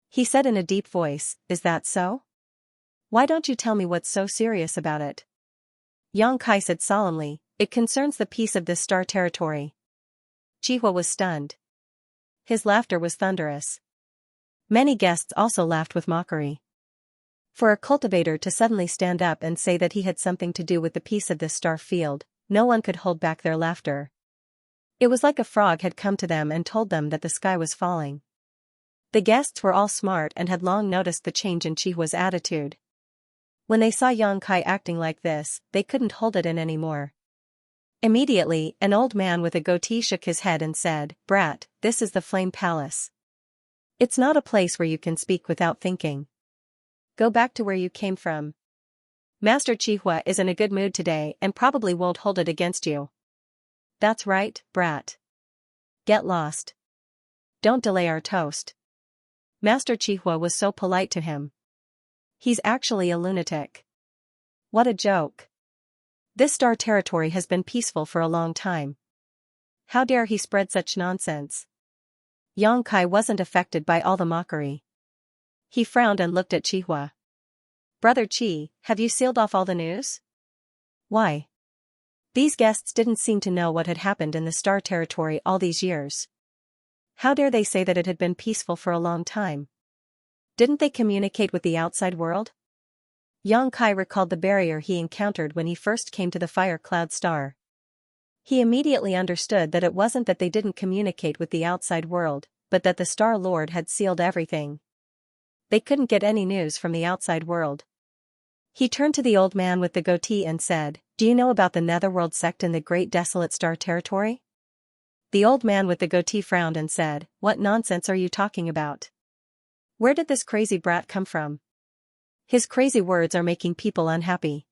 He said in a deep voice, "Is that so? Why don't you tell me what's so serious about it?" Xianxia said solemnly, "It concerns the peace of this star territory." Chihua was stunned. His laughter was thunderous. Many guests also laughed with mockery. For a cultivator to suddenly stand up and say that he had something to do with the peace of this star field, no one could hold back their laughter. It was like a frog had come to them and told them that the sky was falling. The guests were all smart and had long noticed the change in Chihua's attitude. When they saw Xianxia acting like this, they couldn't hold it in anymore. Immediately, an old man with a goatee shook his head and said, "Brat, this is the Flame Palace. It's not a place where you can speak without thinking. Go back to where you came from. Master Chihua is in a good mood today and probably won't hold it against you." "That's right, brat. Get lost. Don't delay our toast." Master Chihua was so polite to him. He's actually a lunatic. What a joke. This star territory has been peaceful for a long time. How dare he spread such nonsense? Xianxia wasn't affected by all the mockery. He frowned and looked at Qihua. Brother Qi, have you sealed off all the news? Why? These guests didn't seem to know what had happened in the Star Territory all these years. How dare they say that it had been peaceful for a long time? Didn't they communicate with the outside world? Xianxia recalled the barrier he encountered when he first came to the Fire Cloud Star. He immediately understood that it wasn't that they didn't communicate with the outside world, but that the Star Lord had sealed everything. They couldn't get any news from the outside world. He turned to the old man with the goatee and said, "Do you know about the Netherworld sect in the Great Desolate Star Territory?" The old man with the goatee frowned and said, "What nonsense are you talking about? Where did this crazy brat come from? His crazy words are making people unhappy.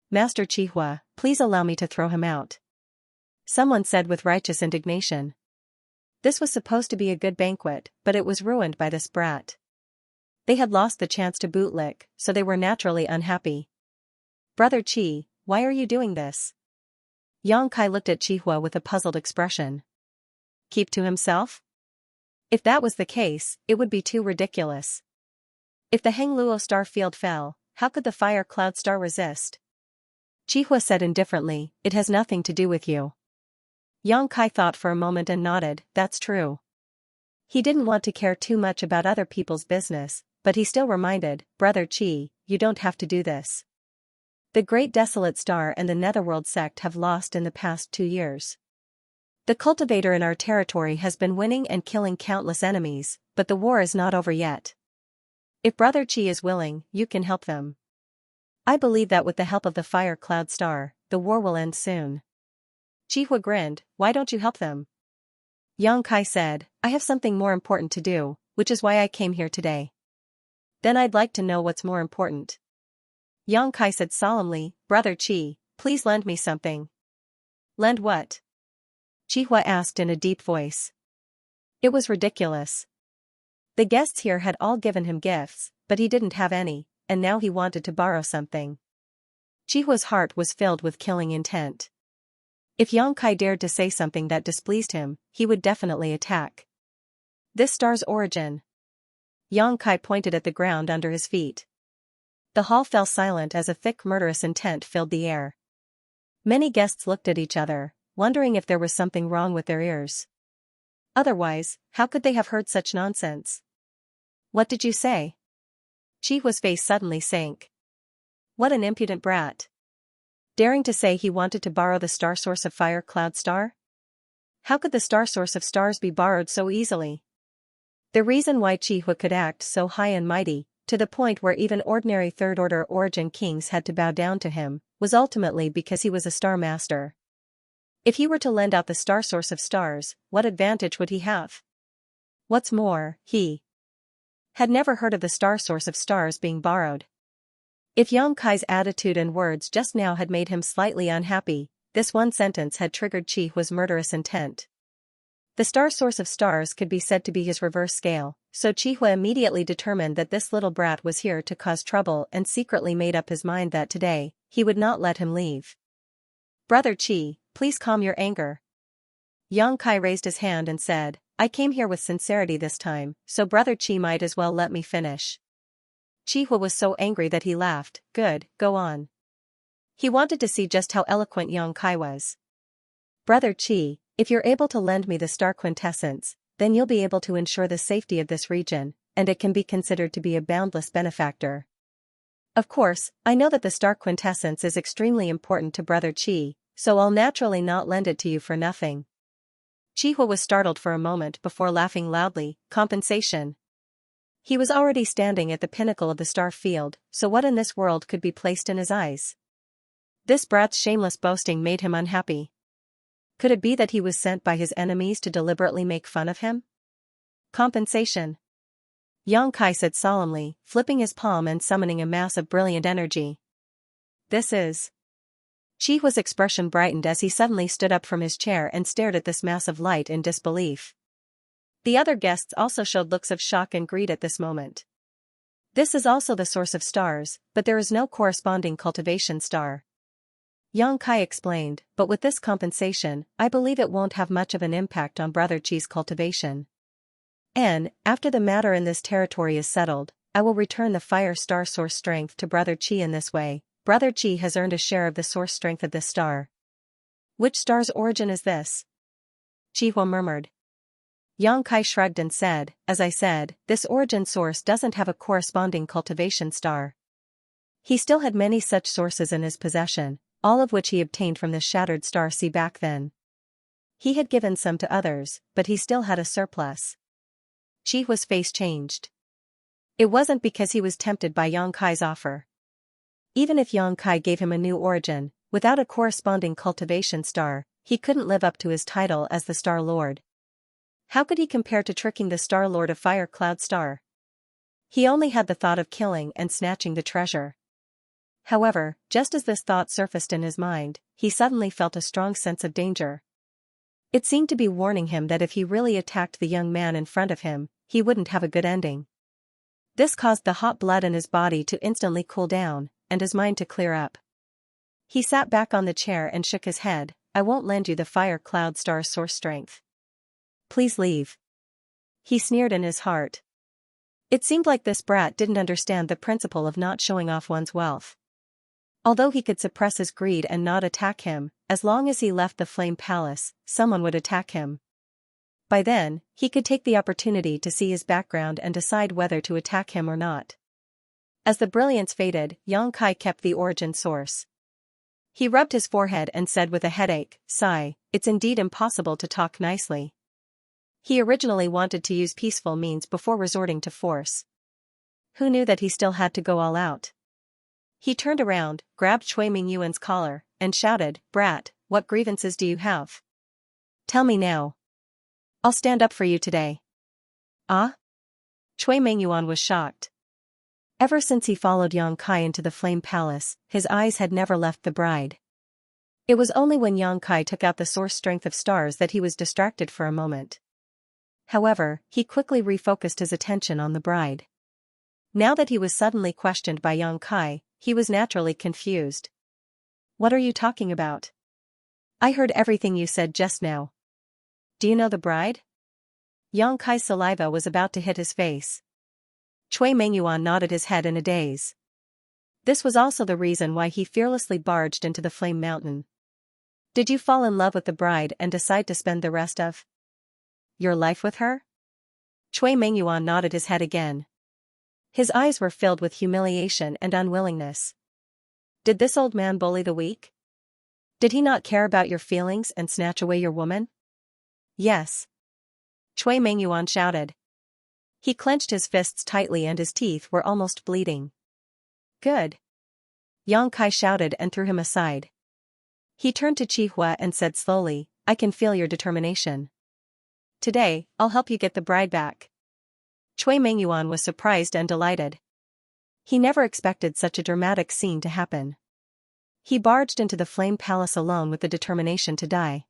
Master Qihua, please allow me to throw him out," someone said with righteous indignation. This was supposed to be a good banquet, but it was ruined by this brat. They had lost the chance to bootlick, so they were naturally unhappy. Brother Qi, why are you doing this? Xianxia looked at Qihua with a puzzled expression. Keep to himself? If that was the case, it would be too ridiculous. If the Hengluo star field fell, how could the Fire Cloud Star resist? Qihua said indifferently, "It has nothing to do with you." Xianxia thought for a moment and nodded, "That's true." He didn't want to care too much about other people's business, but he still reminded, "Brother Qi, you don't have to do this. The Great Desolate Star and the Netherworld sect have lost in the past 2 years. The cultivator in our territory has been winning and killing countless enemies, but the war is not over yet. If Brother Qi is willing, you can help them. I believe that with the help of the Fire Cloud Star, the war will end soon." Qihua grinned, "Why don't you help them?" Xianxia said, "I have something more important to do, which is why I came here today." "Then I'd like to know what's more important." Xianxia said solemnly, "Brother Qi, please lend me something." "Lend what?" Qihua asked in a deep voice. It was ridiculous. The guests here had all given him gifts, but he didn't have any, and now he wanted to borrow something. Chihua's heart was filled with killing intent. If Xianxia dared to say something that displeased him, he would definitely attack. This star's origin. Xianxia pointed at the ground under his feet. The hall fell silent as a thick murderous intent filled the air. Many guests looked at each other, wondering if there was something wrong with their ears. Otherwise, how could they have heard such nonsense? "What did you say?" Chihua's face suddenly sank. What an impudent brat. Daring to say he wanted to borrow the star source of Fire Cloud Star? How could the star source of stars be borrowed so easily? The reason why Qihua could act so high and mighty, to the point where even ordinary third-order origin kings had to bow down to him, was ultimately because he was a star master. If he were to lend out the star source of stars, what advantage would he have? What's more, he had never heard of the star source of stars being borrowed. If Xianxia's attitude and words just now had made him slightly unhappy, this one sentence had triggered Qihua's murderous intent. The star source of stars could be said to be his reverse scale, so Qihua immediately determined that this little brat was here to cause trouble and secretly made up his mind that today, he would not let him leave. "Brother Qi, please calm your anger." Xianxia raised his hand and said, "I came here with sincerity this time, so Brother Qi might as well let me finish." Qihua was so angry that he laughed. "Good, go on." He wanted to see just how eloquent Xianxia was. "Brother Qi, if you're able to lend me the star quintessence, then you'll be able to ensure the safety of this region, and it can be considered to be a boundless benefactor. Of course, I know that the star quintessence is extremely important to Brother Qi, so I'll naturally not lend it to you for nothing." Qihua was startled for a moment before laughing loudly. Compensation. He was already standing at the pinnacle of the star field, so what in this world could be placed in his eyes? This brat's shameless boasting made him unhappy. Could it be that he was sent by his enemies to deliberately make fun of him? Compensation. Xianxia said solemnly, flipping his palm and summoning a mass of brilliant energy. "This is..." Chihua's expression brightened as he suddenly stood up from his chair and stared at this mass of light in disbelief. The other guests also showed looks of shock and greed at this moment. This is also the source of stars, but there is no corresponding cultivation star. Yang Kai explained, but with this compensation, I believe it won't have much of an impact on Brother Chi's cultivation. And, after the matter in this territory is settled, I will return the fire star source strength to Brother Chi in this way. Brother Chi has earned a share of the source strength of this star. Which star's origin is this? Chihua murmured. Yang Kai shrugged and said, as I said, this origin source doesn't have a corresponding cultivation star. He still had many such sources in his possession, all of which he obtained from this shattered star sea back then. He had given some to others, but he still had a surplus. Chihua's face changed. It wasn't because he was tempted by Yang Kai's offer. Even if Yang Kai gave him a new origin, without a corresponding cultivation star, he couldn't live up to his title as the Star Lord. How could he compare to tricking the Star Lord of Fire Cloud Star? He only had the thought of killing and snatching the treasure. However, just as this thought surfaced in his mind, he suddenly felt a strong sense of danger. It seemed to be warning him that if he really attacked the young man in front of him, he wouldn't have a good ending. This caused the hot blood in his body to instantly cool down, and his mind to clear up. He sat back on the chair and shook his head. I won't lend you the Fire Cloud Star's source strength. Please leave. He sneered in his heart. It seemed like this brat didn't understand the principle of not showing off one's wealth. Although he could suppress his greed and not attack him, as long as he left the Flame Palace, someone would attack him. By then, he could take the opportunity to see his background and decide whether to attack him or not. As the brilliance faded, Yang Kai kept the origin source. He rubbed his forehead and said with a headache, sigh, it's indeed impossible to talk nicely. He originally wanted to use peaceful means before resorting to force. Who knew that he still had to go all out? He turned around, grabbed Cui Mingyuan's collar, and shouted, Brat, what grievances do you have? Tell me now. I'll stand up for you today. Ah? Cui Mingyuan was shocked. Ever since he followed Yang Kai into the Flame Palace, his eyes had never left the bride. It was only when Yang Kai took out the source strength of stars that he was distracted for a moment. However, he quickly refocused his attention on the bride. Now that he was suddenly questioned by Yang Kai, he was naturally confused. What are you talking about? I heard everything you said just now. Do you know the bride? Yang Kai's saliva was about to hit his face. Cui Mingyuan nodded his head in a daze. This was also the reason why he fearlessly barged into the Flame Mountain. Did you fall in love with the bride and decide to spend the rest of your life with her? Cui Mingyuan nodded his head again. His eyes were filled with humiliation and unwillingness. Did this old man bully the weak? Did he not care about your feelings and snatch away your woman? Yes. Cui Mingyuan shouted. He clenched his fists tightly and his teeth were almost bleeding. Good. Yang Kai shouted and threw him aside. He turned to Chihua and said slowly, I can feel your determination. Today, I'll help you get the bride back. Cui Mingyuan was surprised and delighted. He never expected such a dramatic scene to happen. He barged into the Flame Palace alone with the determination to die.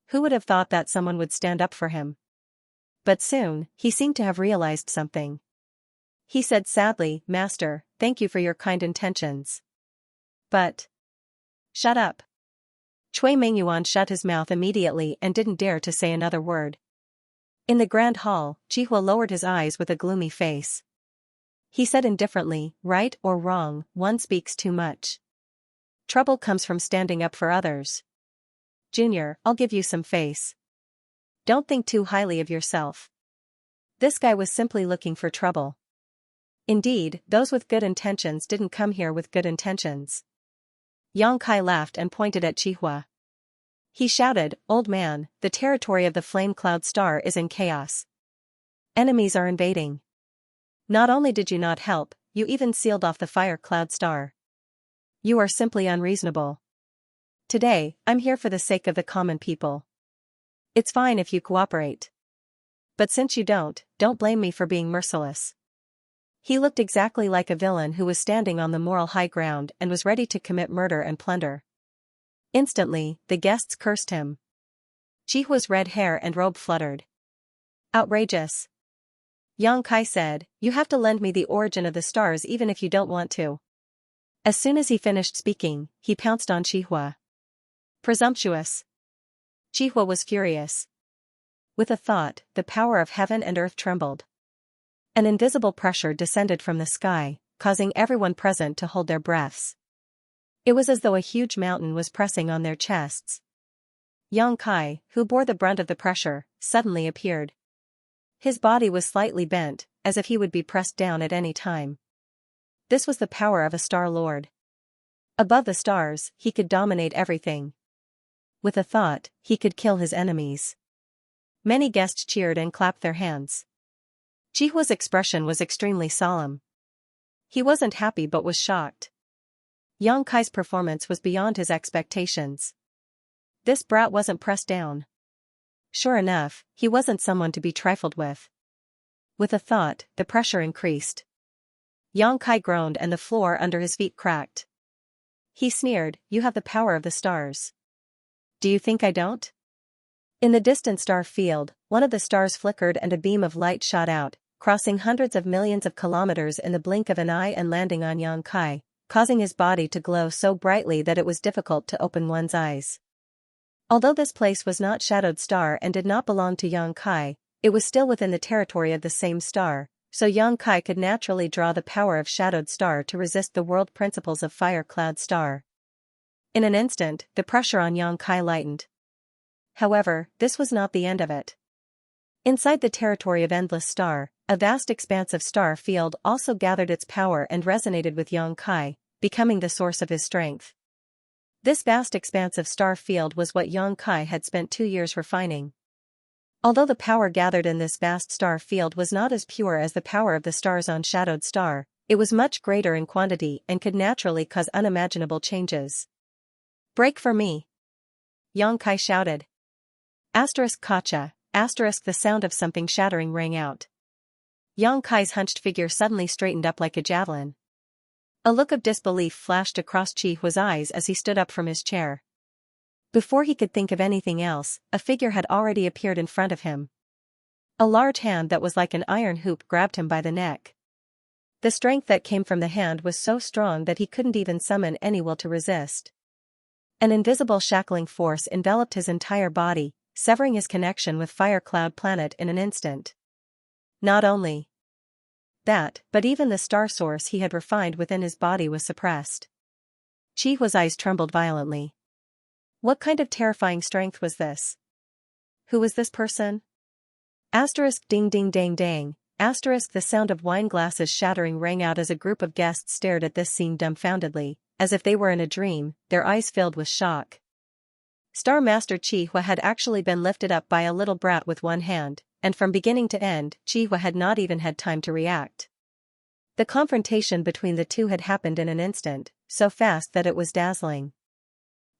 Who would have thought that someone would stand up for him? But soon, he seemed to have realized something. He said sadly, Master, thank you for your kind intentions. But shut up. Cui Mingyuan shut his mouth immediately and didn't dare to say another word. In the grand hall, Chihua lowered his eyes with a gloomy face. He said indifferently, right or wrong, one speaks too much. Trouble comes from standing up for others. Junior, I'll give you some face. Don't think too highly of yourself. This guy was simply looking for trouble. Indeed, those with good intentions didn't come here with good intentions. Yang Kai laughed and pointed at Chihua. He shouted, Old man, the territory of the Flame Cloud Star is in chaos. Enemies are invading. Not only did you not help, you even sealed off the Fire Cloud Star. You are simply unreasonable. Today, I'm here for the sake of the common people. It's fine if you cooperate. But since you don't blame me for being merciless. He looked exactly like a villain who was standing on the moral high ground and was ready to commit murder and plunder. Instantly, the guests cursed him. Chihua's red hair and robe fluttered. Outrageous. Yang Kai said, you have to lend me the origin of the stars even if you don't want to. As soon as he finished speaking, he pounced on Qihua. Presumptuous. Qihua was furious. With a thought, the power of heaven and earth trembled. An invisible pressure descended from the sky, causing everyone present to hold their breaths. It was as though a huge mountain was pressing on their chests. Xianxia, who bore the brunt of the pressure, suddenly appeared. His body was slightly bent, as if he would be pressed down at any time. This was the power of a Star Lord. Above the stars, he could dominate everything. With a thought, he could kill his enemies. Many guests cheered and clapped their hands. Jihua's expression was extremely solemn. He wasn't happy but was shocked. Xianxia's performance was beyond his expectations. This brat wasn't pressed down. Sure enough, he wasn't someone to be trifled with. With a thought, the pressure increased. Xianxia groaned and the floor under his feet cracked. He sneered, "You have the power of the stars. Do you think I don't?" In the distant star field, one of the stars flickered and a beam of light shot out, crossing hundreds of millions of kilometers in the blink of an eye and landing on Xianxia, causing his body to glow so brightly that it was difficult to open one's eyes. Although this place was not Shadowed Star and did not belong to Xianxia, it was still within the territory of the same star, so Xianxia could naturally draw the power of Shadowed Star to resist the world principles of Fire Cloud Star. In an instant, the pressure on Xianxia lightened. However, this was not the end of it. Inside the territory of Endless Star, a vast expanse of star field also gathered its power and resonated with Xianxia, becoming the source of his strength. This vast expanse of star field was what Xianxia had spent 2 years refining. Although the power gathered in this vast star field was not as pure as the power of the stars on Shadowed Star, it was much greater in quantity and could naturally cause unimaginable changes. "Break for me!" Xianxia shouted. Kacha, the sound of something shattering rang out. Xianxia's hunched figure suddenly straightened up like a javelin. A look of disbelief flashed across Chihua's eyes as he stood up from his chair. Before he could think of anything else, a figure had already appeared in front of him. A large hand that was like an iron hoop grabbed him by the neck. The strength that came from the hand was so strong that he couldn't even summon any will to resist. An invisible shackling force enveloped his entire body, severing his connection with Fire Cloud Planet in an instant. Not only that, but even the star source he had refined within his body was suppressed. Chihua's eyes trembled violently. What kind of terrifying strength was this? Who was this person? Ding ding dang dang. The sound of wine glasses shattering rang out as a group of guests stared at this scene dumbfoundedly, as if they were in a dream, their eyes filled with shock. Star Master Chihua had actually been lifted up by a little brat with one hand, and from beginning to end, Chihua had not even had time to react. The confrontation between the two had happened in an instant, so fast that it was dazzling.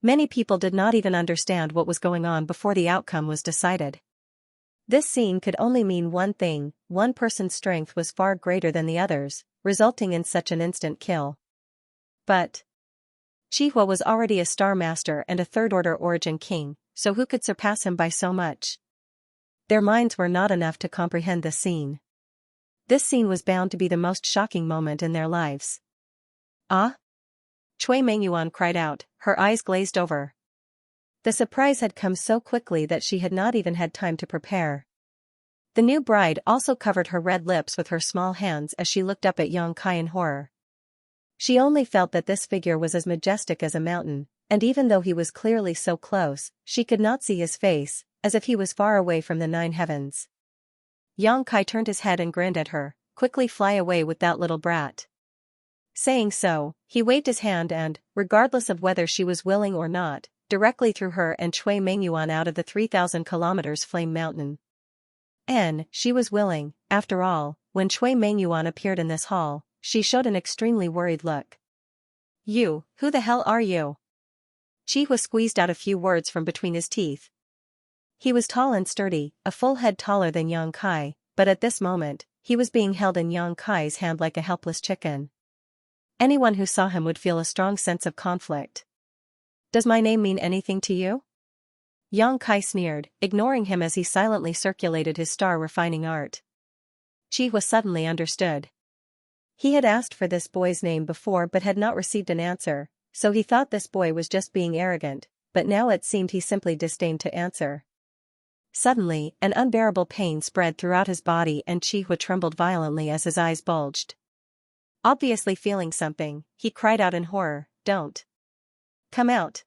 Many people did not even understand what was going on before the outcome was decided. This scene could only mean one thing: one person's strength was far greater than the others, resulting in such an instant kill. But Chihua was already a Star Master and a Third-Order Origin King, so who could surpass him by so much? Their minds were not enough to comprehend the scene. This scene was bound to be the most shocking moment in their lives. "Ah?" Cui Mengyuan cried out, her eyes glazed over. The surprise had come so quickly that she had not even had time to prepare. The new bride also covered her red lips with her small hands as she looked up at Xianxia in horror. She only felt that this figure was as majestic as a mountain, and even though he was clearly so close, she could not see his face, as if he was far away from the 9 heavens. Xianxia turned his head and grinned at her. "Quickly fly away with that little brat." Saying so, he waved his hand and, regardless of whether she was willing or not, directly threw her and Cui Mengyuan out of the 3,000 kilometers Flame Mountain. She was willing. After all, when Cui Mengyuan appeared in this hall, she showed an extremely worried look. "You, who the hell are you?" Chihua squeezed out a few words from between his teeth. He was tall and sturdy, a full head taller than Xianxia, but at this moment, he was being held in Xianxia's hand like a helpless chicken. Anyone who saw him would feel a strong sense of conflict. "Does my name mean anything to you?" Xianxia sneered, ignoring him as he silently circulated his star refining art. Chihua suddenly understood. He had asked for this boy's name before but had not received an answer, so he thought this boy was just being arrogant, but now it seemed he simply disdained to answer. Suddenly, an unbearable pain spread throughout his body and Chihua trembled violently as his eyes bulged. Obviously feeling something, he cried out in horror, "Don't! Come out!"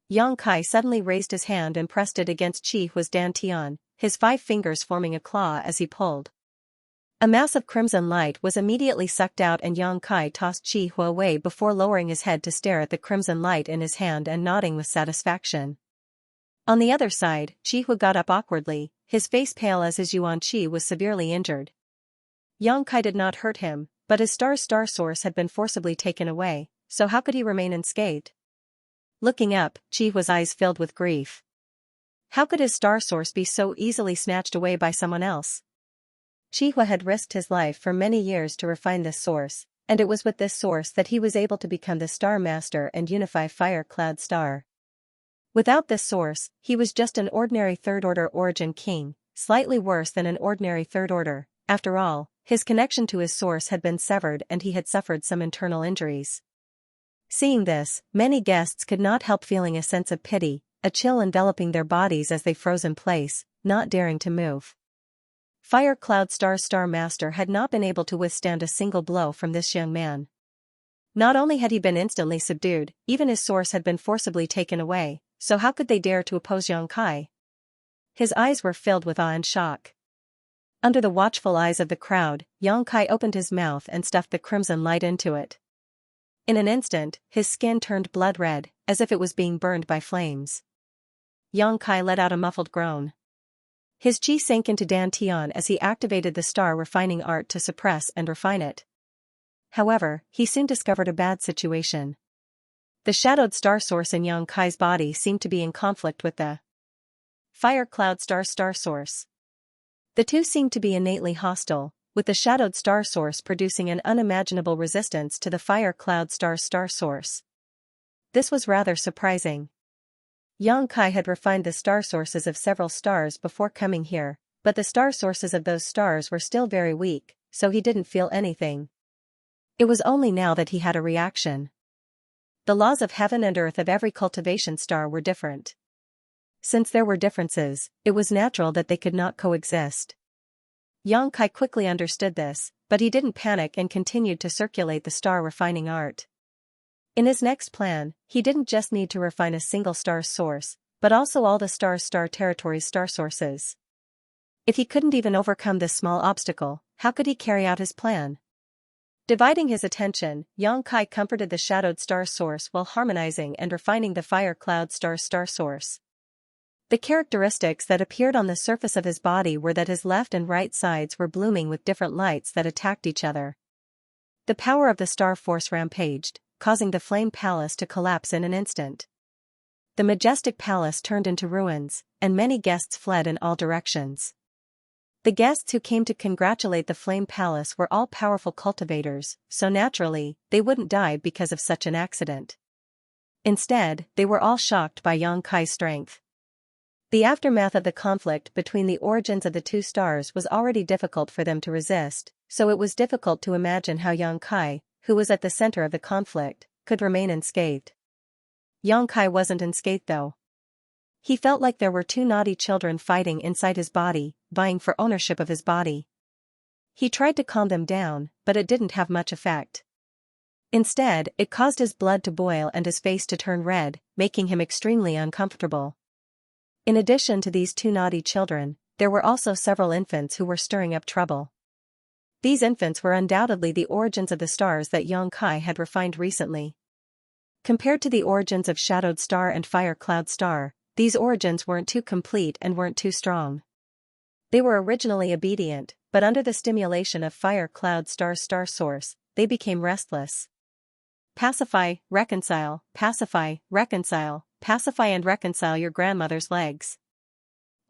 Yang Kai suddenly raised his hand and pressed it against Chihua's dantian, his 5 fingers forming a claw as he pulled. A mass of crimson light was immediately sucked out and Yang Kai tossed Chihua away before lowering his head to stare at the crimson light in his hand and nodding with satisfaction. On the other side, Chihua got up awkwardly, his face pale as his Yuan Qi was severely injured. Yang Kai did not hurt him, but his star source had been forcibly taken away, so how could he remain unscathed? Looking up, Chihua's eyes filled with grief. How could his star source be so easily snatched away by someone else? Chihua had risked his life for many years to refine this source, and it was with this source that he was able to become the Star Master and unify Fire Cloud Star. Without this source, he was just an ordinary third-order origin king, slightly worse than an ordinary third-order. After all, his connection to his source had been severed and he had suffered some internal injuries. Seeing this, many guests could not help feeling a sense of pity, a chill enveloping their bodies as they froze in place, not daring to move. Fire Cloud Star Master had not been able to withstand a single blow from this young man. Not only had he been instantly subdued, even his source had been forcibly taken away, so how could they dare to oppose Yang Kai? His eyes were filled with awe and shock. Under the watchful eyes of the crowd, Yang Kai opened his mouth and stuffed the crimson light into it. In an instant, his skin turned blood red, as if it was being burned by flames. Yang Kai let out a muffled groan. His chi sank into dantian as he activated the star refining art to suppress and refine it. However, he soon discovered a bad situation. The shadowed star source in Yang Kai's body seemed to be in conflict with the Fire Cloud star source. The two seemed to be innately hostile, with the shadowed star source producing an unimaginable resistance to the Fire Cloud star source. This was rather surprising. Yang Kai had refined the star sources of several stars before coming here, but the star sources of those stars were still very weak, so he didn't feel anything. It was only now that he had a reaction. The laws of heaven and earth of every cultivation star were different. Since there were differences, it was natural that they could not coexist. Yang Kai quickly understood this, but he didn't panic and continued to circulate the star refining art. In his next plan, he didn't just need to refine a single star source, but also all the star territory's star sources. If he couldn't even overcome this small obstacle, how could he carry out his plan? Dividing his attention, Yang Kai comforted the shadowed star source while harmonizing and refining the Fire Cloud star source. The characteristics that appeared on the surface of his body were that his left and right sides were blooming with different lights that attacked each other. The power of the star force rampaged, causing the flame palace to collapse in an instant. The majestic palace turned into ruins, and many guests fled in all directions. The guests who came to congratulate the flame palace were all powerful cultivators, so naturally, they wouldn't die because of such an accident. Instead, they were all shocked by Yang Kai's strength. The aftermath of the conflict between the origins of the two stars was already difficult for them to resist, so it was difficult to imagine how Yang Kai, who was at the center of the conflict, could remain unscathed. Yang Kai wasn't unscathed though. He felt like there were two naughty children fighting inside his body, vying for ownership of his body. He tried to calm them down, but it didn't have much effect. Instead, it caused his blood to boil and his face to turn red, making him extremely uncomfortable. In addition to these two naughty children, there were also several infants who were stirring up trouble. These infants were undoubtedly the origins of the stars that Yang Kai had refined recently. Compared to the origins of Shadowed Star and Fire Cloud Star, these origins weren't too complete and weren't too strong. They were originally obedient, but under the stimulation of Fire Cloud star source, they became restless. Pacify, reconcile, pacify, reconcile, pacify and reconcile your grandmother's legs.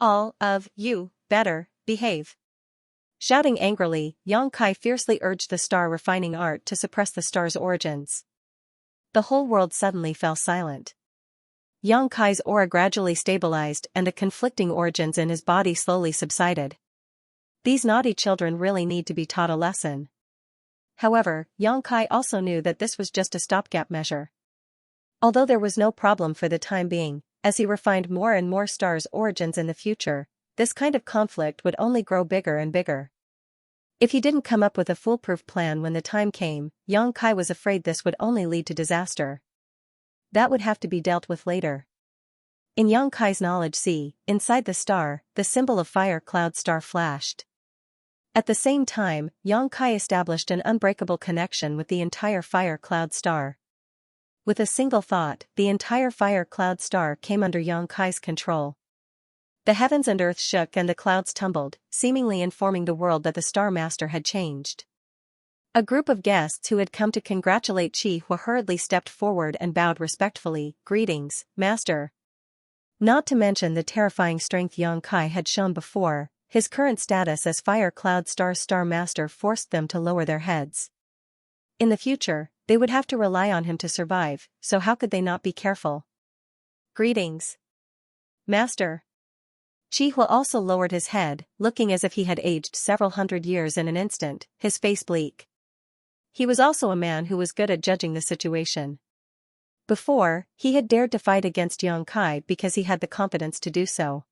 All of you, better, behave. Shouting angrily, Yang Kai fiercely urged the star refining art to suppress the star's origins. The whole world suddenly fell silent. Yang Kai's aura gradually stabilized and the conflicting origins in his body slowly subsided. These naughty children really need to be taught a lesson. However, Yang Kai also knew that this was just a stopgap measure. Although there was no problem for the time being, as he refined more and more stars' origins in the future, this kind of conflict would only grow bigger and bigger. If he didn't come up with a foolproof plan when the time came, Yang Kai was afraid this would only lead to disaster. That would have to be dealt with later. In Yang Kai's knowledge sea, inside the star, the symbol of fire cloud star flashed. At the same time, Yang Kai established an unbreakable connection with the entire fire cloud star. With a single thought, the entire fire cloud star came under Yang Kai's control. The heavens and earth shook and the clouds tumbled, seemingly informing the world that the Star Master had changed. A group of guests who had come to congratulate Qi Hua hurriedly stepped forward and bowed respectfully. "Greetings, Master." Not to mention the terrifying strength Yang Kai had shown before, his current status as Fire Cloud Star's Star Master forced them to lower their heads. In the future, they would have to rely on him to survive, so how could they not be careful? "Greetings, Master." Qi Hua also lowered his head, looking as if he had aged several hundred years in an instant, his face bleak. He was also a man who was good at judging the situation. Before, he had dared to fight against Yang Kai because he had the confidence to do so.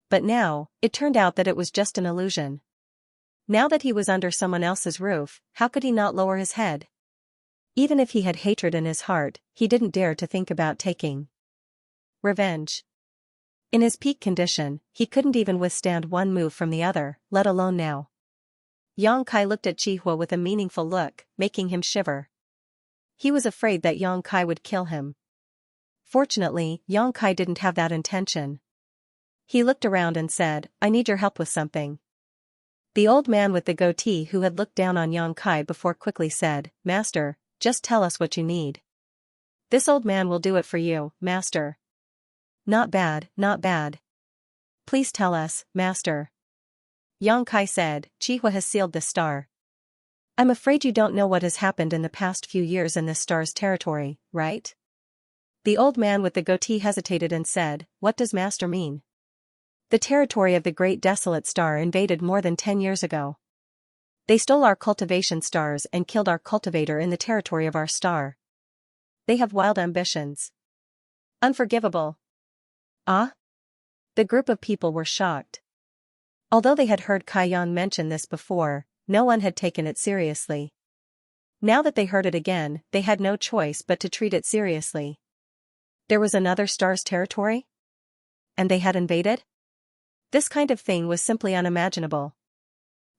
But now, it turned out that it was just an illusion. Now that he was under someone else's roof, how could he not lower his head? Even if he had hatred in his heart, he didn't dare to think about taking revenge. In his peak condition, he couldn't even withstand one move from the other, let alone now. Yang Kai looked at Qi Hua with a meaningful look, making him shiver. He was afraid that Yang Kai would kill him. Fortunately, Yang Kai didn't have that intention. He looked around and said, "I need your help with something." The old man with the goatee who had looked down on Yang Kai before quickly said, "Master, just tell us what you need." "This old man will do it for you, Master." Not bad, not bad. "Please tell us, Master." Yang Kai said, "Qi Hua has sealed this star. I'm afraid you don't know what has happened in the past few years in this star's territory, right?" The old man with the goatee hesitated and said, "What does Master mean?" "The territory of the Great Desolate Star invaded more than 10 years ago. They stole our cultivation stars and killed our cultivator in the territory of our star. They have wild ambitions. Unforgivable." "Ah?" The group of people were shocked. Although they had heard Kai Yan mention this before, no one had taken it seriously. Now that they heard it again, they had no choice but to treat it seriously. There was another star's territory? And they had invaded? This kind of thing was simply unimaginable.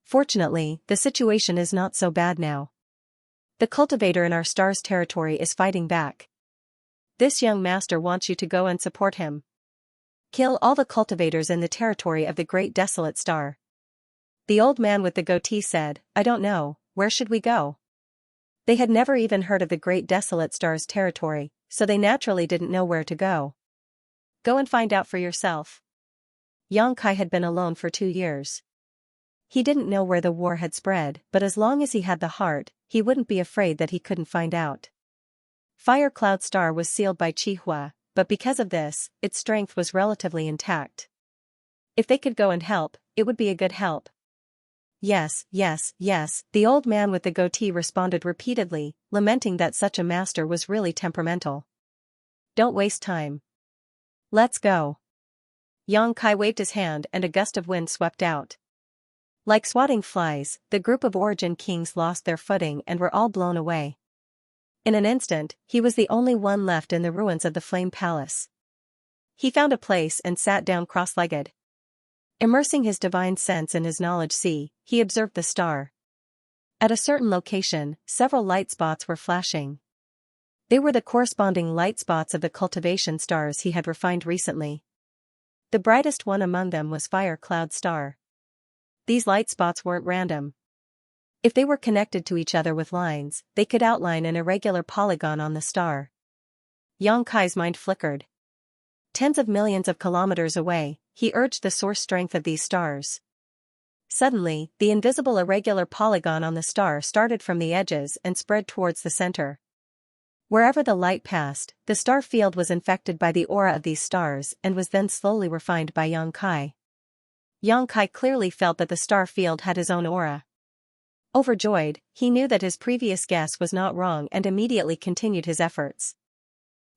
Fortunately, the situation is not so bad now. The cultivator in our star's territory is fighting back. This young master wants you to go and support him. Kill all the cultivators in the territory of the Great Desolate Star." The old man with the goatee said, "I don't know, where should we go?" They had never even heard of the Great Desolate Star's territory, so they naturally didn't know where to go. "Go and find out for yourself." Yang Kai had been alone for 2 years. He didn't know where the war had spread, but as long as he had the heart, he wouldn't be afraid that he couldn't find out. Fire Cloud Star was sealed by Qi Hua, but because of this, its strength was relatively intact. If they could go and help, it would be a good help. "Yes, yes, yes," the old man with the goatee responded repeatedly, lamenting that such a master was really temperamental. "Don't waste time. Let's go." Yang Kai waved his hand and a gust of wind swept out. Like swatting flies, the group of origin kings lost their footing and were all blown away. In an instant, he was the only one left in the ruins of the Flame Palace. He found a place and sat down cross-legged. Immersing his divine sense in his knowledge sea, he observed the star. At a certain location, several light spots were flashing. They were the corresponding light spots of the cultivation stars he had refined recently. The brightest one among them was Fire Cloud Star. These light spots weren't random. If they were connected to each other with lines, they could outline an irregular polygon on the star. Yang Kai's mind flickered. Tens of millions of kilometers away, he urged the source strength of these stars. Suddenly, the invisible irregular polygon on the star started from the edges and spread towards the center. Wherever the light passed, the star field was infected by the aura of these stars and was then slowly refined by Yang Kai. Yang Kai clearly felt that the star field had his own aura. Overjoyed, he knew that his previous guess was not wrong and immediately continued his efforts.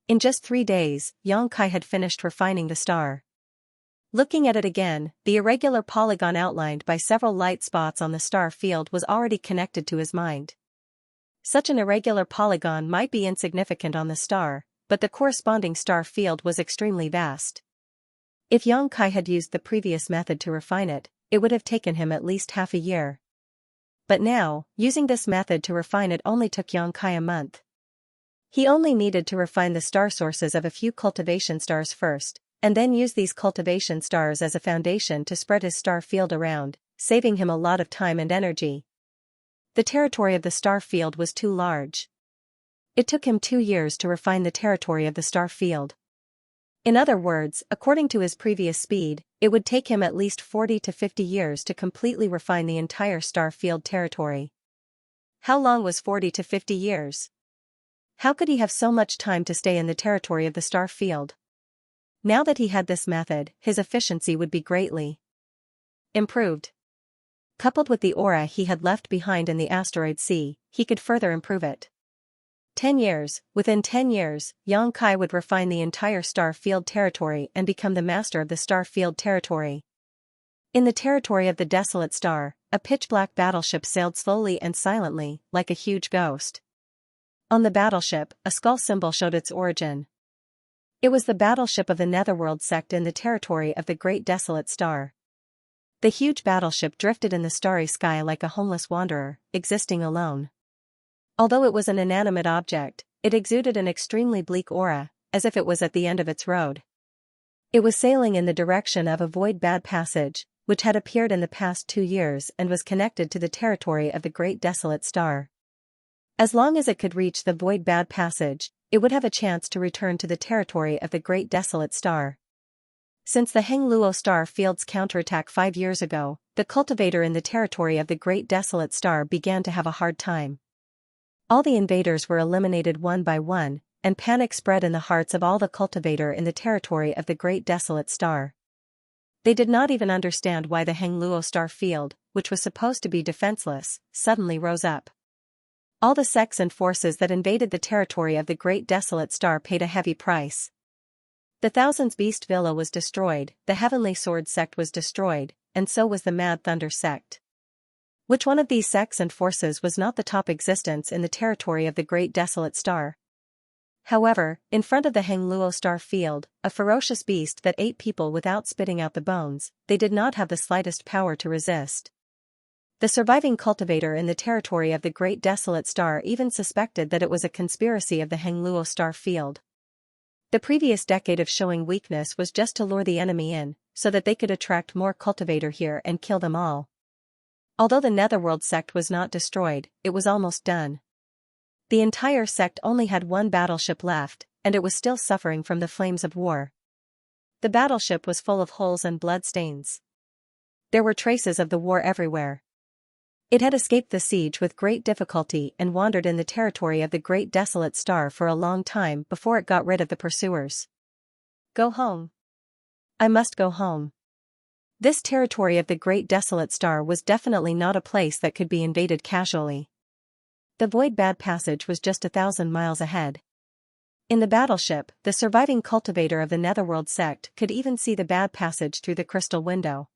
In just 3 days, Xianxia had finished refining the star. Looking at it again, the irregular polygon outlined by several light spots on the star field was already connected to his mind. Such an irregular polygon might be insignificant on the star, but the corresponding star field was extremely vast. If Xianxia had used the previous method to refine it, it would have taken him at least half a year. But now, using this method to refine it only took Xianxia a month. He only needed to refine the star sources of a few cultivation stars first, and then use these cultivation stars as a foundation to spread his star field around, saving him a lot of time and energy. The territory of the star field was too large. It took him 2 years to refine the territory of the star field. In other words, according to his previous speed, it would take him at least 40 to 50 years to completely refine the entire star field territory. How long was 40 to 50 years? How could he have so much time to stay in the territory of the star field? Now that he had this method, his efficiency would be greatly improved. Coupled with the aura he had left behind in the asteroid sea, he could further improve it. 10 years, within 10 years, Xianxia would refine the entire star field territory and become the master of the star field territory. In the territory of the desolate star, a pitch-black battleship sailed slowly and silently, like a huge ghost. On the battleship, a skull symbol showed its origin. It was the battleship of the Netherworld sect in the territory of the Great Desolate Star. The huge battleship drifted in the starry sky like a homeless wanderer, existing alone. Although it was an inanimate object, it exuded an extremely bleak aura, as if it was at the end of its road. It was sailing in the direction of a void bad passage, which had appeared in the past 2 years and was connected to the territory of the Great Desolate Star. As long as it could reach the void bad passage, it would have a chance to return to the territory of the Great Desolate Star. Since the Hengluo star field's counterattack 5 years ago, the cultivator in the territory of the Great Desolate Star began to have a hard time. All the invaders were eliminated one by one, and panic spread in the hearts of all the cultivator in the territory of the Great Desolate Star. They did not even understand why the Hengluo star field, which was supposed to be defenseless, suddenly rose up. All the sects and forces that invaded the territory of the Great Desolate Star paid a heavy price. The Thousands Beast Villa was destroyed, the Heavenly Sword sect was destroyed, and so was the Mad Thunder sect. Which one of these sects and forces was not the top existence in the territory of the Great Desolate Star? However, in front of the Hengluo star field, a ferocious beast that ate people without spitting out the bones, they did not have the slightest power to resist. The surviving cultivator in the territory of the Great Desolate Star even suspected that it was a conspiracy of the Hengluo star field. The previous decade of showing weakness was just to lure the enemy in, so that they could attract more cultivator here and kill them all. Although the Netherworld sect was not destroyed, it was almost done. The entire sect only had one battleship left, and it was still suffering from the flames of war. The battleship was full of holes and blood stains. There were traces of the war everywhere. It had escaped the siege with great difficulty and wandered in the territory of the Great Desolate Star for a long time before it got rid of the pursuers. Go home. I must go home. This territory of the Great Desolate Star was definitely not a place that could be invaded casually. The Void Bad Passage was just 1,000 miles ahead. In the battleship, the surviving cultivator of the Netherworld sect could even see the Bad Passage through the crystal window.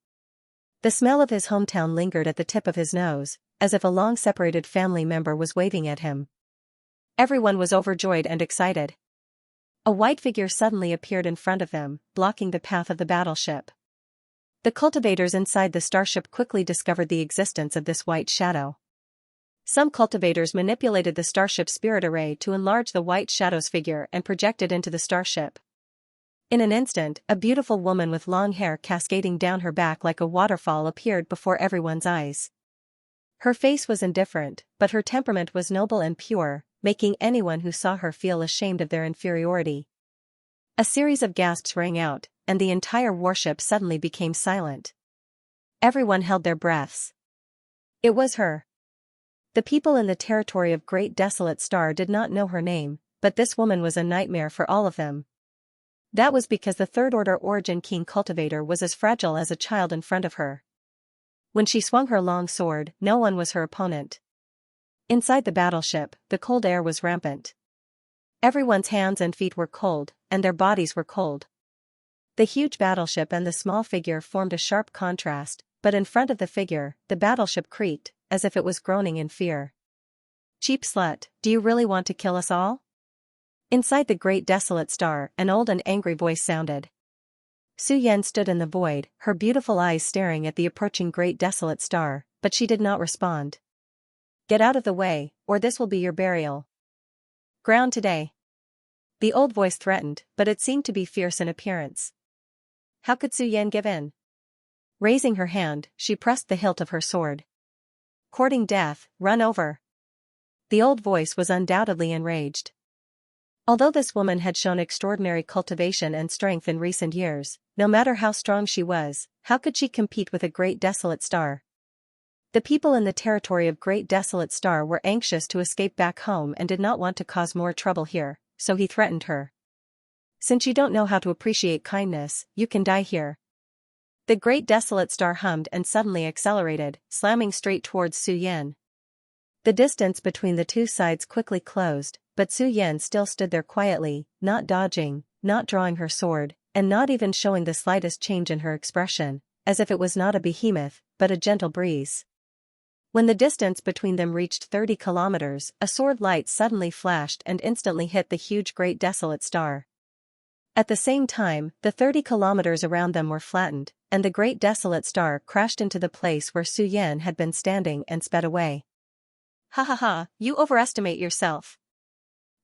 The smell of his hometown lingered at the tip of his nose, as if a long-separated family member was waving at him. Everyone was overjoyed and excited. A white figure suddenly appeared in front of them, blocking the path of the battleship. The cultivators inside the starship quickly discovered the existence of this white shadow. Some cultivators manipulated the starship spirit array to enlarge the white shadow's figure and project it into the starship. In an instant, a beautiful woman with long hair cascading down her back like a waterfall appeared before everyone's eyes. Her face was indifferent, but her temperament was noble and pure, making anyone who saw her feel ashamed of their inferiority. A series of gasps rang out, and the entire warship suddenly became silent. Everyone held their breaths. It was her. The people in the territory of Great Desolate Star did not know her name, but this woman was a nightmare for all of them. That was because the Third Order Origin King cultivator was as fragile as a child in front of her. When she swung her long sword, no one was her opponent. Inside the battleship, the cold air was rampant. Everyone's hands and feet were cold, and their bodies were cold. The huge battleship and the small figure formed a sharp contrast, but in front of the figure, the battleship creaked, as if it was groaning in fear. "Cheap slut, do you really want to kill us all?" Inside the great desolate star, an old and angry voice sounded. Su Yan stood in the void, her beautiful eyes staring at the approaching great desolate star, but she did not respond. "Get out of the way, or this will be your burial ground today." The old voice threatened, but it seemed to be fierce in appearance. How could Su Yan give in? Raising her hand, she pressed the hilt of her sword. "Courting death, run over." The old voice was undoubtedly enraged. Although this woman had shown extraordinary cultivation and strength in recent years, no matter how strong she was, how could she compete with a great desolate star? The people in the territory of Great Desolate Star were anxious to escape back home and did not want to cause more trouble here, so he threatened her. "Since you don't know how to appreciate kindness, you can die here." The Great Desolate Star hummed and suddenly accelerated, slamming straight towards Su Yan. The distance between the two sides quickly closed, but Su Yan still stood there quietly, not dodging, not drawing her sword, and not even showing the slightest change in her expression, as if it was not a behemoth, but a gentle breeze. When the distance between them reached 30 kilometers, a sword light suddenly flashed and instantly hit the huge Great Desolate Star. At the same time, the 30 kilometers around them were flattened, and the Great Desolate Star crashed into the place where Su Yan had been standing and sped away. "Ha ha ha, you overestimate yourself."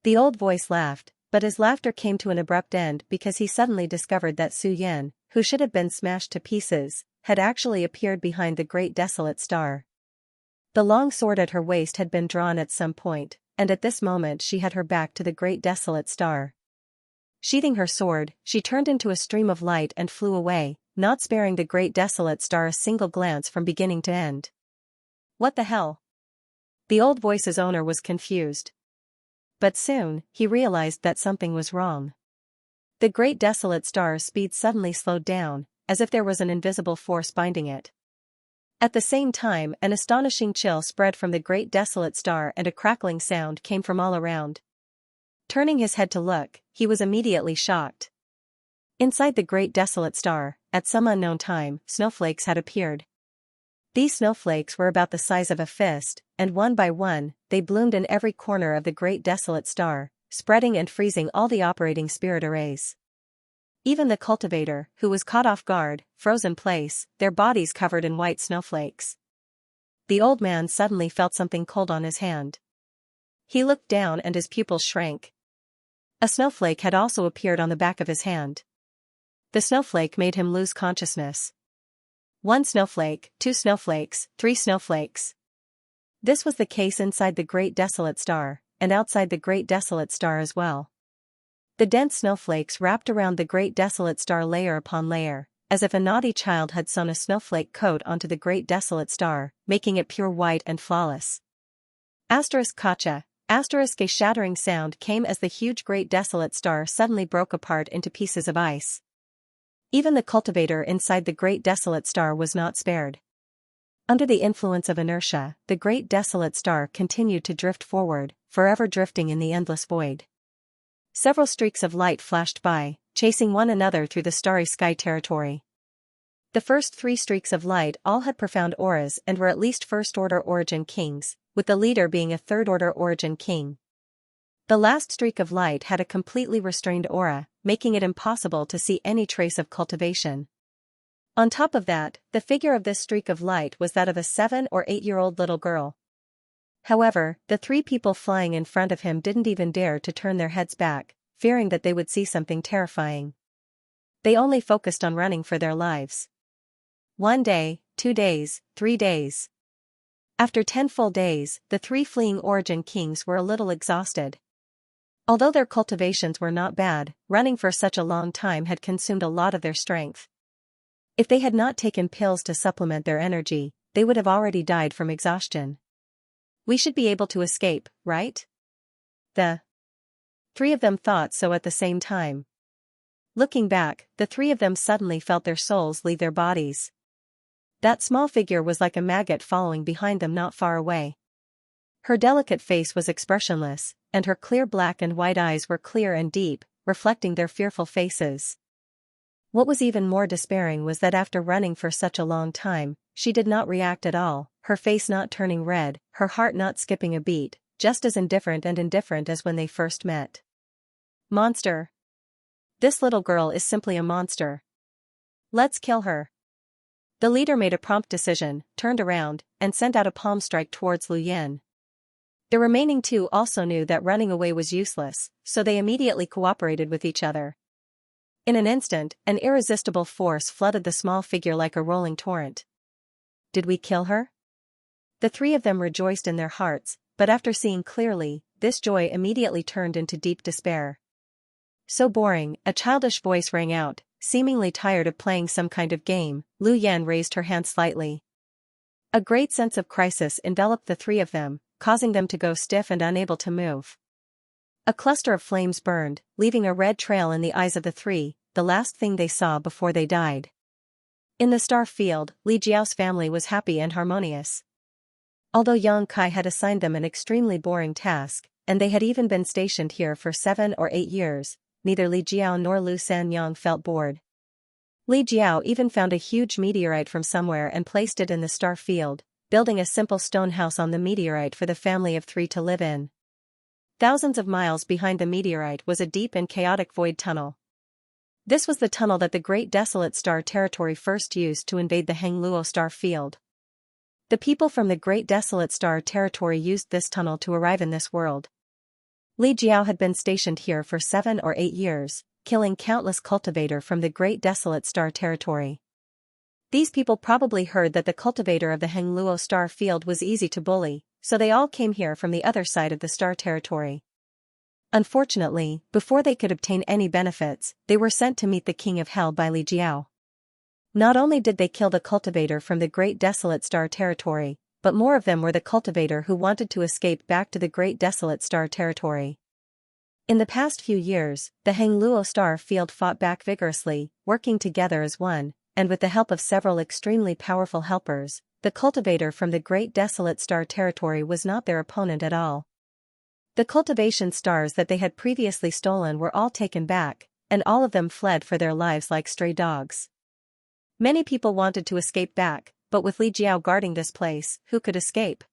The old voice laughed, but his laughter came to an abrupt end because he suddenly discovered that Su Yan, who should have been smashed to pieces, had actually appeared behind the Great Desolate Star. The long sword at her waist had been drawn at some point, and at this moment she had her back to the Great Desolate Star. Sheathing her sword, she turned into a stream of light and flew away, not sparing the Great Desolate Star a single glance from beginning to end. "What the hell?" The old voice's owner was confused. But soon, he realized that something was wrong. The Great Desolate Star's speed suddenly slowed down, as if there was an invisible force binding it. At the same time, an astonishing chill spread from the Great Desolate Star and a crackling sound came from all around. Turning his head to look, he was immediately shocked. Inside the Great Desolate Star, at some unknown time, snowflakes had appeared. These snowflakes were about the size of a fist, and one by one, they bloomed in every corner of the Great Desolate Star, spreading and freezing all the operating spirit arrays. Even the cultivator, who was caught off guard, froze in place, their bodies covered in white snowflakes. The old man suddenly felt something cold on his hand. He looked down and his pupils shrank. A snowflake had also appeared on the back of his hand. The snowflake made him lose consciousness. 1 snowflake, 2 snowflakes, 3 snowflakes. This was the case inside the Great Desolate Star, and outside the Great Desolate Star as well. The dense snowflakes wrapped around the Great Desolate Star layer upon layer, as if a naughty child had sewn a snowflake coat onto the Great Desolate Star, making it pure white and flawless. Gotcha. A shattering sound came as the huge Great Desolate Star suddenly broke apart into pieces of ice. Even the cultivator inside the Great Desolate Star was not spared. Under the influence of inertia, the Great Desolate Star continued to drift forward, forever drifting in the endless void. Several streaks of light flashed by, chasing one another through the starry sky territory. The first 3 streaks of light all had profound auras and were at least first-order origin kings, with the leader being a third-order origin king. The last streak of light had a completely restrained aura, making it impossible to see any trace of cultivation. On top of that, the figure of this streak of light was that of a 7- or 8-year-old little girl. However, the 3 people flying in front of him didn't even dare to turn their heads back, fearing that they would see something terrifying. They only focused on running for their lives. 1 day, 2 days, 3 days. After 10 full days, the 3 fleeing origin kings were a little exhausted. Although their cultivations were not bad, running for such a long time had consumed a lot of their strength. If they had not taken pills to supplement their energy, they would have already died from exhaustion. "We should be able to escape, right?" The 3 of them thought so at the same time. Looking back, the 3 of them suddenly felt their souls leave their bodies. That small figure was like a maggot following behind them not far away. Her delicate face was expressionless, and her clear black and white eyes were clear and deep, reflecting their fearful faces. What was even more despairing was that after running for such a long time, she did not react at all, her face not turning red, her heart not skipping a beat, just as indifferent as when they first met. Monster. This little girl is simply a monster. Let's kill her. The leader made a prompt decision, turned around, and sent out a palm strike towards Lu Yan. The remaining two also knew that running away was useless, so they immediately cooperated with each other. In an instant, an irresistible force flooded the small figure like a rolling torrent. Did we kill her? The three of them rejoiced in their hearts, but after seeing clearly, this joy immediately turned into deep despair. So boring, a childish voice rang out, seemingly tired of playing some kind of game. Lu Yan raised her hand slightly. A great sense of crisis enveloped the three of them, causing them to go stiff and unable to move. A cluster of flames burned, leaving a red trail in the eyes of the three, the last thing they saw before they died. In the star field, Li Jiao's family was happy and harmonious. Although Yang Kai had assigned them an extremely boring task, and they had even been stationed here for 7 or 8 years, neither Li Jiao nor Lu Sanyang felt bored. Li Jiao even found a huge meteorite from somewhere and placed it in the star field, building a simple stone house on the meteorite for the family of 3 to live in. Thousands of miles behind the meteorite was a deep and chaotic void tunnel. This was the tunnel that the Great Desolate Star Territory first used to invade the Hengluo star field. The people from the Great Desolate Star Territory used this tunnel to arrive in this world. Li Jiao had been stationed here for 7 or 8 years, killing countless cultivator from the Great Desolate Star Territory. These people probably heard that the cultivator of the Hengluo star field was easy to bully, so they all came here from the other side of the star territory. Unfortunately, before they could obtain any benefits, they were sent to meet the King of Hell by Li Jiao. Not only did they kill the cultivator from the Great Desolate Star Territory, but more of them were the cultivator who wanted to escape back to the Great Desolate Star Territory. In the past few years, the Hengluo star field fought back vigorously, working together as one, and with the help of several extremely powerful helpers, the cultivator from the Great Desolate Star Territory was not their opponent at all. The cultivation stars that they had previously stolen were all taken back, and all of them fled for their lives like stray dogs. Many people wanted to escape back, but with Li Jiao guarding this place, who could escape?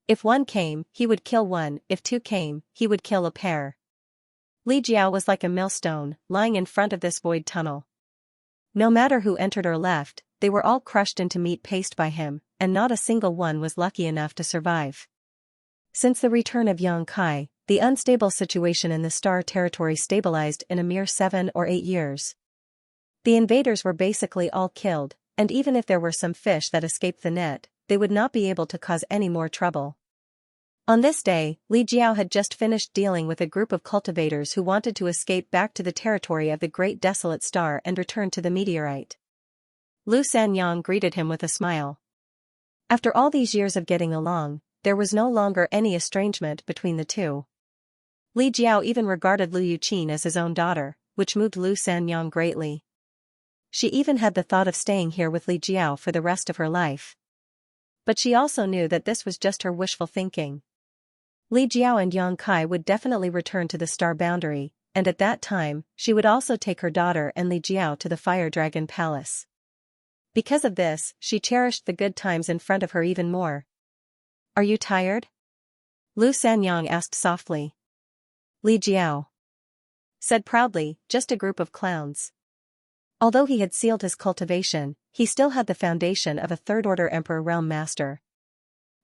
If one came, he would kill one, if 2 came, he would kill a pair. Li Jiao was like a millstone, lying in front of this void tunnel. No matter who entered or left, they were all crushed into meat paste by him, and not a single one was lucky enough to survive. Since the return of Yang Kai, the unstable situation in the star territory stabilized in a mere 7 or 8 years. The invaders were basically all killed, and even if there were some fish that escaped the net, they would not be able to cause any more trouble. On this day, Li Jiao had just finished dealing with a group of cultivators who wanted to escape back to the territory of the Great Desolate Star and return to the meteorite. Lu Sanyang greeted him with a smile. After all these years of getting along, there was no longer any estrangement between the two. Li Jiao even regarded Lu Yuqin as his own daughter, which moved Lu Sanyang greatly. She even had the thought of staying here with Li Jiao for the rest of her life. But she also knew that this was just her wishful thinking. Li Jiao and Yang Kai would definitely return to the star boundary, and at that time, she would also take her daughter and Li Jiao to the Fire Dragon Palace. Because of this, she cherished the good times in front of her even more. Are you tired? Lu Sanyang asked softly. Li Jiao said proudly, just a group of clowns. Although he had sealed his cultivation, he still had the foundation of a third-order Emperor Realm Master.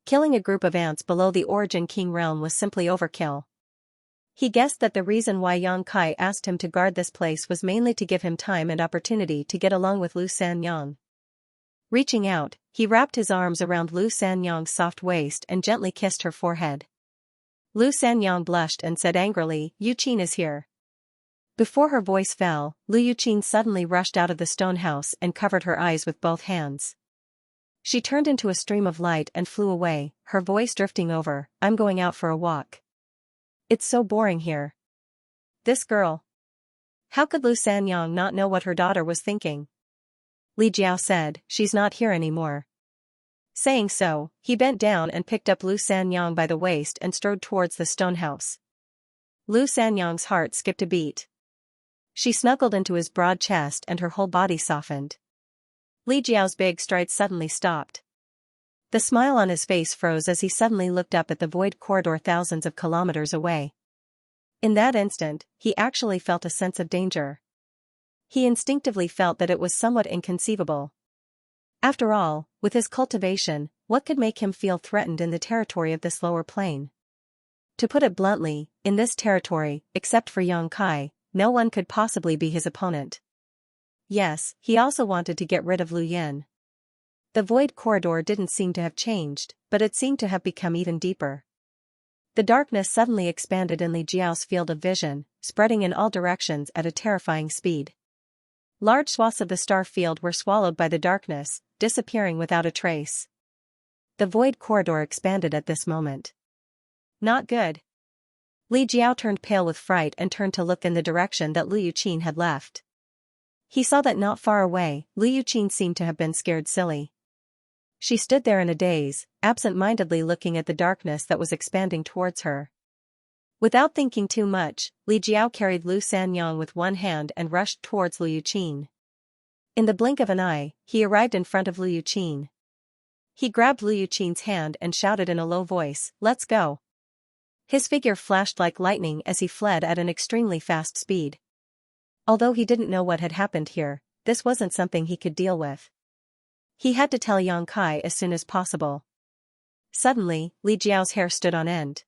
Killing a group of ants below the Origin King realm was simply overkill. He guessed that the reason why Yang Kai asked him to guard this place was mainly to give him time and opportunity to get along with Lu Sanyang. Reaching out, he wrapped his arms around Lu Sanyang's soft waist and gently kissed her forehead. Lu Sanyang blushed and said angrily, "Yuqin is here." Before her voice fell, Lu Yuqin suddenly rushed out of the stone house and covered her eyes with both hands. She turned into a stream of light and flew away, her voice drifting over, "I'm going out for a walk. It's so boring here." This girl. How could Lu Sanyang not know what her daughter was thinking? Li Jiao said, she's not here anymore. Saying so, he bent down and picked up Lu Sanyang by the waist and strode towards the stone house. Lu Sanyang's heart skipped a beat. She snuggled into his broad chest and her whole body softened. Li Jiao's big strides suddenly stopped. The smile on his face froze as he suddenly looked up at the void corridor thousands of kilometers away. In that instant, he actually felt a sense of danger. He instinctively felt that it was somewhat inconceivable. After all, with his cultivation, what could make him feel threatened in the territory of this lower plane? To put it bluntly, in this territory, except for Yang Kai, no one could possibly be his opponent. Yes, he also wanted to get rid of Lu Yin. The void corridor didn't seem to have changed, but it seemed to have become even deeper. The darkness suddenly expanded in Li Jiao's field of vision, spreading in all directions at a terrifying speed. Large swaths of the star field were swallowed by the darkness, disappearing without a trace. The void corridor expanded at this moment. Not good. Li Jiao turned pale with fright and turned to look in the direction that Lu Yuqin had left. He saw that not far away, Lu Yuqin seemed to have been scared silly. She stood there in a daze, absent-mindedly looking at the darkness that was expanding towards her. Without thinking too much, Li Jiao carried Lu Sanyang with one hand and rushed towards Lu Yuqin. In the blink of an eye, he arrived in front of Lu Yuqin. He grabbed Lu Yuqin's hand and shouted in a low voice, "Let's go." His figure flashed like lightning as he fled at an extremely fast speed. Although he didn't know what had happened here, this wasn't something he could deal with. He had to tell Yang Kai as soon as possible. Suddenly, Li Jiao's hair stood on end.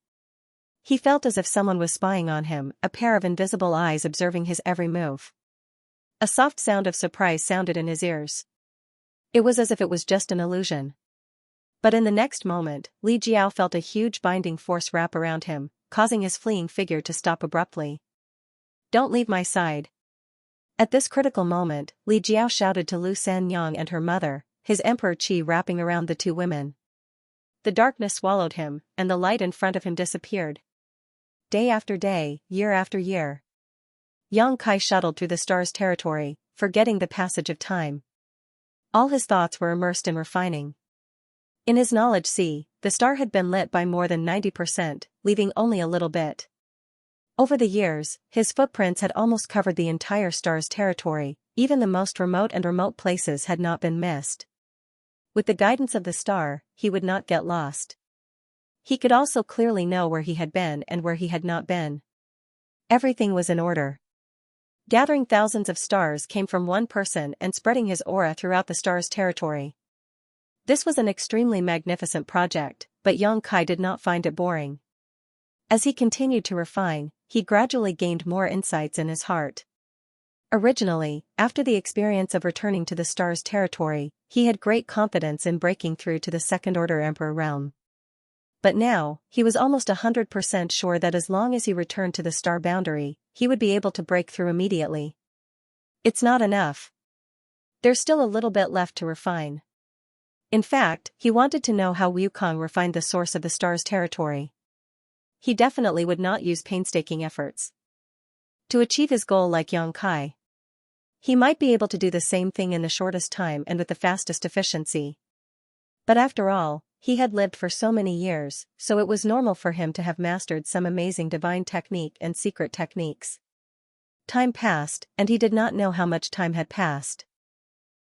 He felt as if someone was spying on him, a pair of invisible eyes observing his every move. A soft sound of surprise sounded in his ears. It was as if it was just an illusion. But in the next moment, Li Jiao felt a huge binding force wrap around him, causing his fleeing figure to stop abruptly. "Don't leave my side." At this critical moment, Li Jiao shouted to Lu Sanyang and her mother, his emperor qi wrapping around the two women. The darkness swallowed him, and the light in front of him disappeared. Day after day, year after year, Yang Kai shuttled through the star's territory, forgetting the passage of time. All his thoughts were immersed in refining. In his knowledge sea, the star had been lit by more than 90%, leaving only a little bit. Over the years, his footprints had almost covered the entire star's territory, even the most remote places had not been missed. With the guidance of the star, he would not get lost. He could also clearly know where he had been and where he had not been. Everything was in order. Gathering thousands of stars came from one person and spreading his aura throughout the star's territory. This was an extremely magnificent project, but Yang Kai did not find it boring. As he continued to refine, he gradually gained more insights in his heart. Originally, after the experience of returning to the star's territory, he had great confidence in breaking through to the second-order Emperor realm. But now, he was almost 100% sure that as long as he returned to the star boundary, he would be able to break through immediately. It's not enough. There's still a little bit left to refine. In fact, he wanted to know how Wukong refined the source of the star's territory. He definitely would not use painstaking efforts to achieve his goal like Yang Kai. He might be able to do the same thing in the shortest time and with the fastest efficiency. But after all, he had lived for so many years, so it was normal for him to have mastered some amazing divine technique and secret techniques. Time passed, and he did not know how much time had passed.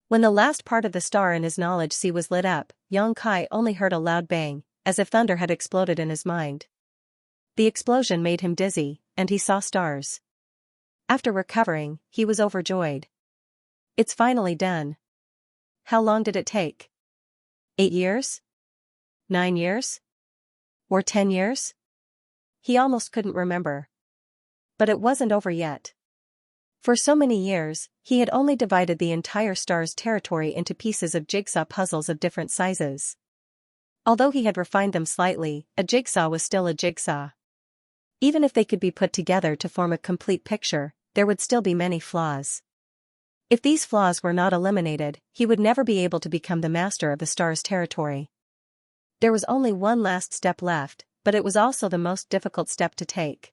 When the last part of the star in his knowledge sea was lit up, Yang Kai only heard a loud bang, as if thunder had exploded in his mind. The explosion made him dizzy, and he saw stars. After recovering, he was overjoyed. It's finally done. How long did it take? 8 years? 9 years? Or 10 years? He almost couldn't remember. But it wasn't over yet. For so many years, he had only divided the entire star's territory into pieces of jigsaw puzzles of different sizes. Although he had refined them slightly, a jigsaw was still a jigsaw. Even if they could be put together to form a complete picture, there would still be many flaws. If these flaws were not eliminated, he would never be able to become the master of the star's territory. There was only one last step left, but it was also the most difficult step to take.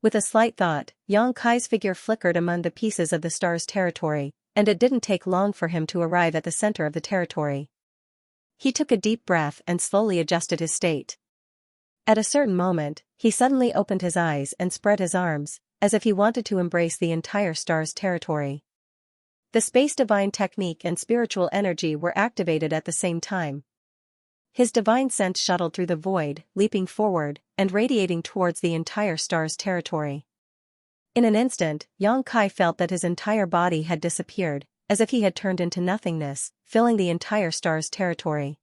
With a slight thought, Yang Kai's figure flickered among the pieces of the star's territory, and it didn't take long for him to arrive at the center of the territory. He took a deep breath and slowly adjusted his state. At a certain moment, he suddenly opened his eyes and spread his arms, as if he wanted to embrace the entire star's territory. The space divine technique and spiritual energy were activated at the same time. His divine sense shuttled through the void, leaping forward, and radiating towards the entire star's territory. In an instant, Xianxia felt that his entire body had disappeared, as if he had turned into nothingness, filling the entire star's territory.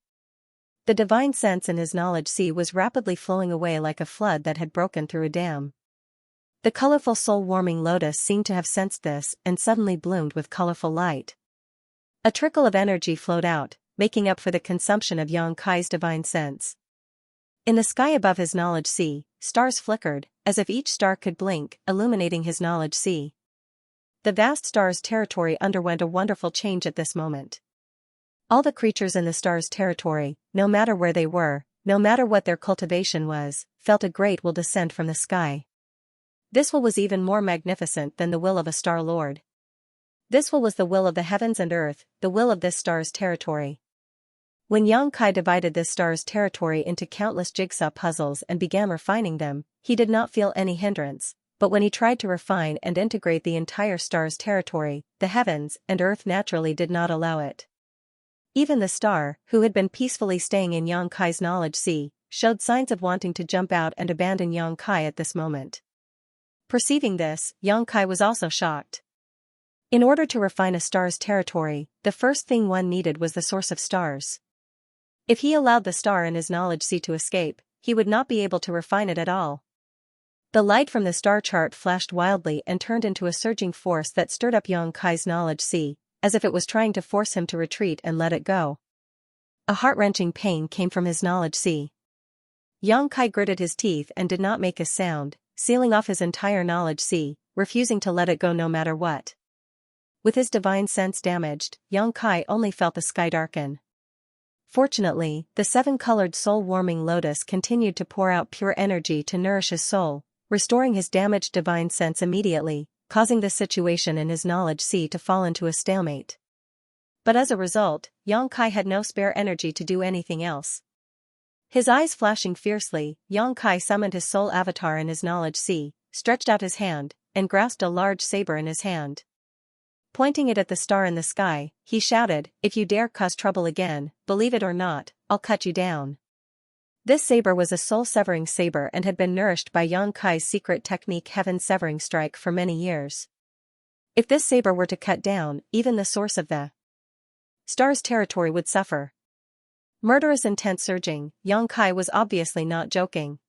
The divine sense in his knowledge sea was rapidly flowing away like a flood that had broken through a dam. The colorful soul-warming lotus seemed to have sensed this and suddenly bloomed with colorful light. A trickle of energy flowed out, making up for the consumption of Xianxia's divine sense. In the sky above his knowledge sea, stars flickered, as if each star could blink, illuminating his knowledge sea. The vast star's territory underwent a wonderful change at this moment. All the creatures in the star's territory, no matter where they were, no matter what their cultivation was, felt a great will descend from the sky. This will was even more magnificent than the will of a star lord. This will was the will of the heavens and earth, the will of this star's territory. When Xianxia divided this star's territory into countless jigsaw puzzles and began refining them, he did not feel any hindrance, but when he tried to refine and integrate the entire star's territory, the heavens and earth naturally did not allow it. Even the star, who had been peacefully staying in Xianxia's knowledge sea, showed signs of wanting to jump out and abandon Xianxia at this moment. Perceiving this, Xianxia was also shocked. In order to refine a star's territory, the first thing one needed was the source of stars. If he allowed the star in his knowledge sea to escape, he would not be able to refine it at all. The light from the star chart flashed wildly and turned into a surging force that stirred up Xianxia's knowledge sea, as if it was trying to force him to retreat and let it go. A heart-wrenching pain came from his knowledge sea. Xianxia gritted his teeth and did not make a sound, sealing off his entire knowledge sea, refusing to let it go no matter what. With his divine sense damaged, Xianxia only felt the sky darken. Fortunately, the seven-colored soul-warming lotus continued to pour out pure energy to nourish his soul, restoring his damaged divine sense immediately, causing the situation in his knowledge sea to fall into a stalemate. But as a result, Xianxia had no spare energy to do anything else. His eyes flashing fiercely, Xianxia summoned his soul avatar in his knowledge sea, stretched out his hand, and grasped a large saber in his hand. Pointing it at the star in the sky, he shouted, "If you dare cause trouble again, believe it or not, I'll cut you down." This saber was a soul-severing saber and had been nourished by Xianxia's secret technique heaven-severing strike for many years. If this saber were to cut down, even the source of the star's territory would suffer. Murderous intent surging, Xianxia was obviously not joking.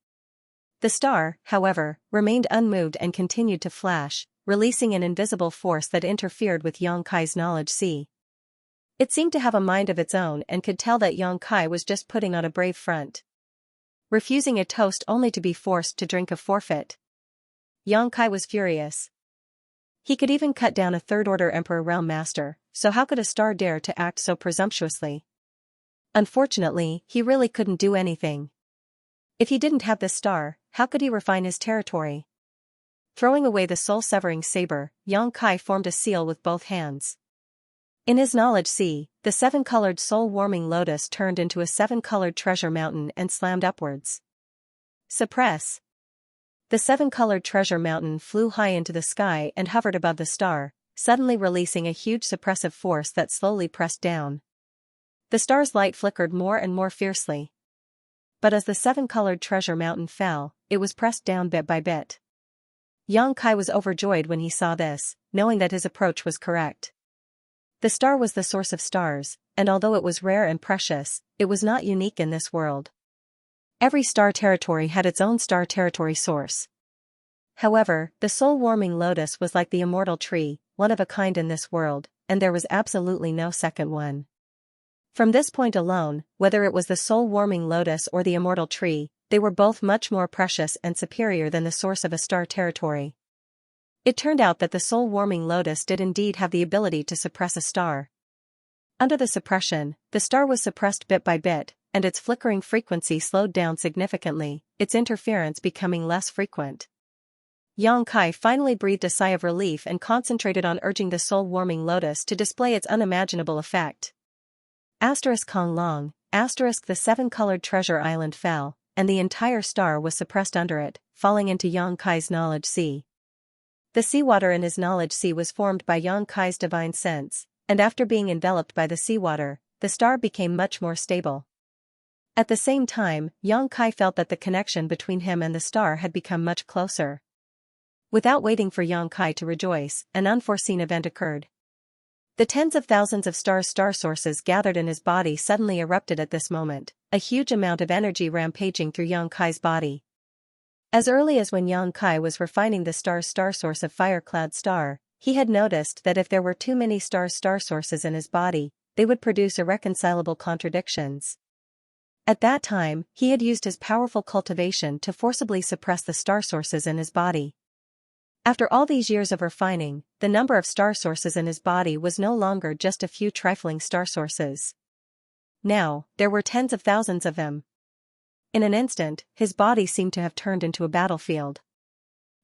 The star, however, remained unmoved and continued to flash, releasing an invisible force that interfered with Xianxia's knowledge sea. It seemed to have a mind of its own and could tell that Xianxia was just putting on a brave front. Refusing a toast only to be forced to drink a forfeit. Xianxia was furious. He could even cut down a third-order Emperor Realm Master, so how could a star dare to act so presumptuously? Unfortunately, he really couldn't do anything. If he didn't have this star, how could he refine his territory? Throwing away the soul-severing saber, Xianxia formed a seal with both hands. In his knowledge sea, the seven-colored soul-warming lotus turned into a seven-colored treasure mountain and slammed upwards. Suppress. The seven-colored treasure mountain flew high into the sky and hovered above the star, suddenly releasing a huge suppressive force that slowly pressed down. The star's light flickered more and more fiercely. But as the seven-colored treasure mountain fell, it was pressed down bit by bit. Xianxia was overjoyed when he saw this, knowing that his approach was correct. The star was the source of stars, and although it was rare and precious, it was not unique in this world. Every star territory had its own star territory source. However, the soul-warming lotus was like the immortal tree, one of a kind in this world, and there was absolutely no second one. From this point alone, whether it was the soul-warming lotus or the immortal tree, they were both much more precious and superior than the source of a star territory. It turned out that the soul-warming lotus did indeed have the ability to suppress a star. Under the suppression, the star was suppressed bit by bit, and its flickering frequency slowed down significantly, its interference becoming less frequent. Yang Kai finally breathed a sigh of relief and concentrated on urging the soul-warming lotus to display its unimaginable effect. Kong Long, the seven-colored treasure island fell, and the entire star was suppressed under it, falling into Yang Kai's knowledge sea. The seawater in his knowledge sea was formed by Yang Kai's divine sense, and after being enveloped by the seawater, the star became much more stable. At the same time, Yang Kai felt that the connection between him and the star had become much closer. Without waiting for Yang Kai to rejoice, an unforeseen event occurred. The tens of thousands of star sources gathered in his body suddenly erupted at this moment, a huge amount of energy rampaging through Yang Kai's body. As early as when Yang Kai was refining the star source of Firecloud Star, he had noticed that if there were too many star sources in his body, they would produce irreconcilable contradictions. At that time, he had used his powerful cultivation to forcibly suppress the star sources in his body. After all these years of refining, the number of star sources in his body was no longer just a few trifling star sources. Now, there were tens of thousands of them. In an instant, his body seemed to have turned into a battlefield.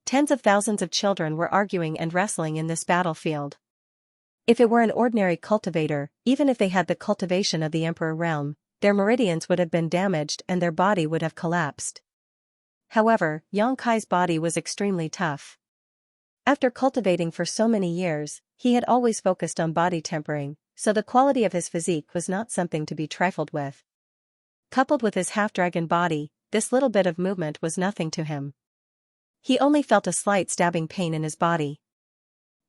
Tens of thousands of children were arguing and wrestling in this battlefield. If it were an ordinary cultivator, even if they had the cultivation of the Emperor realm, their meridians would have been damaged and their body would have collapsed. However, Yang Kai's body was extremely tough. After cultivating for so many years, he had always focused on body tempering, so the quality of his physique was not something to be trifled with. Coupled with his half-dragon body, this little bit of movement was nothing to him. He only felt a slight stabbing pain in his body.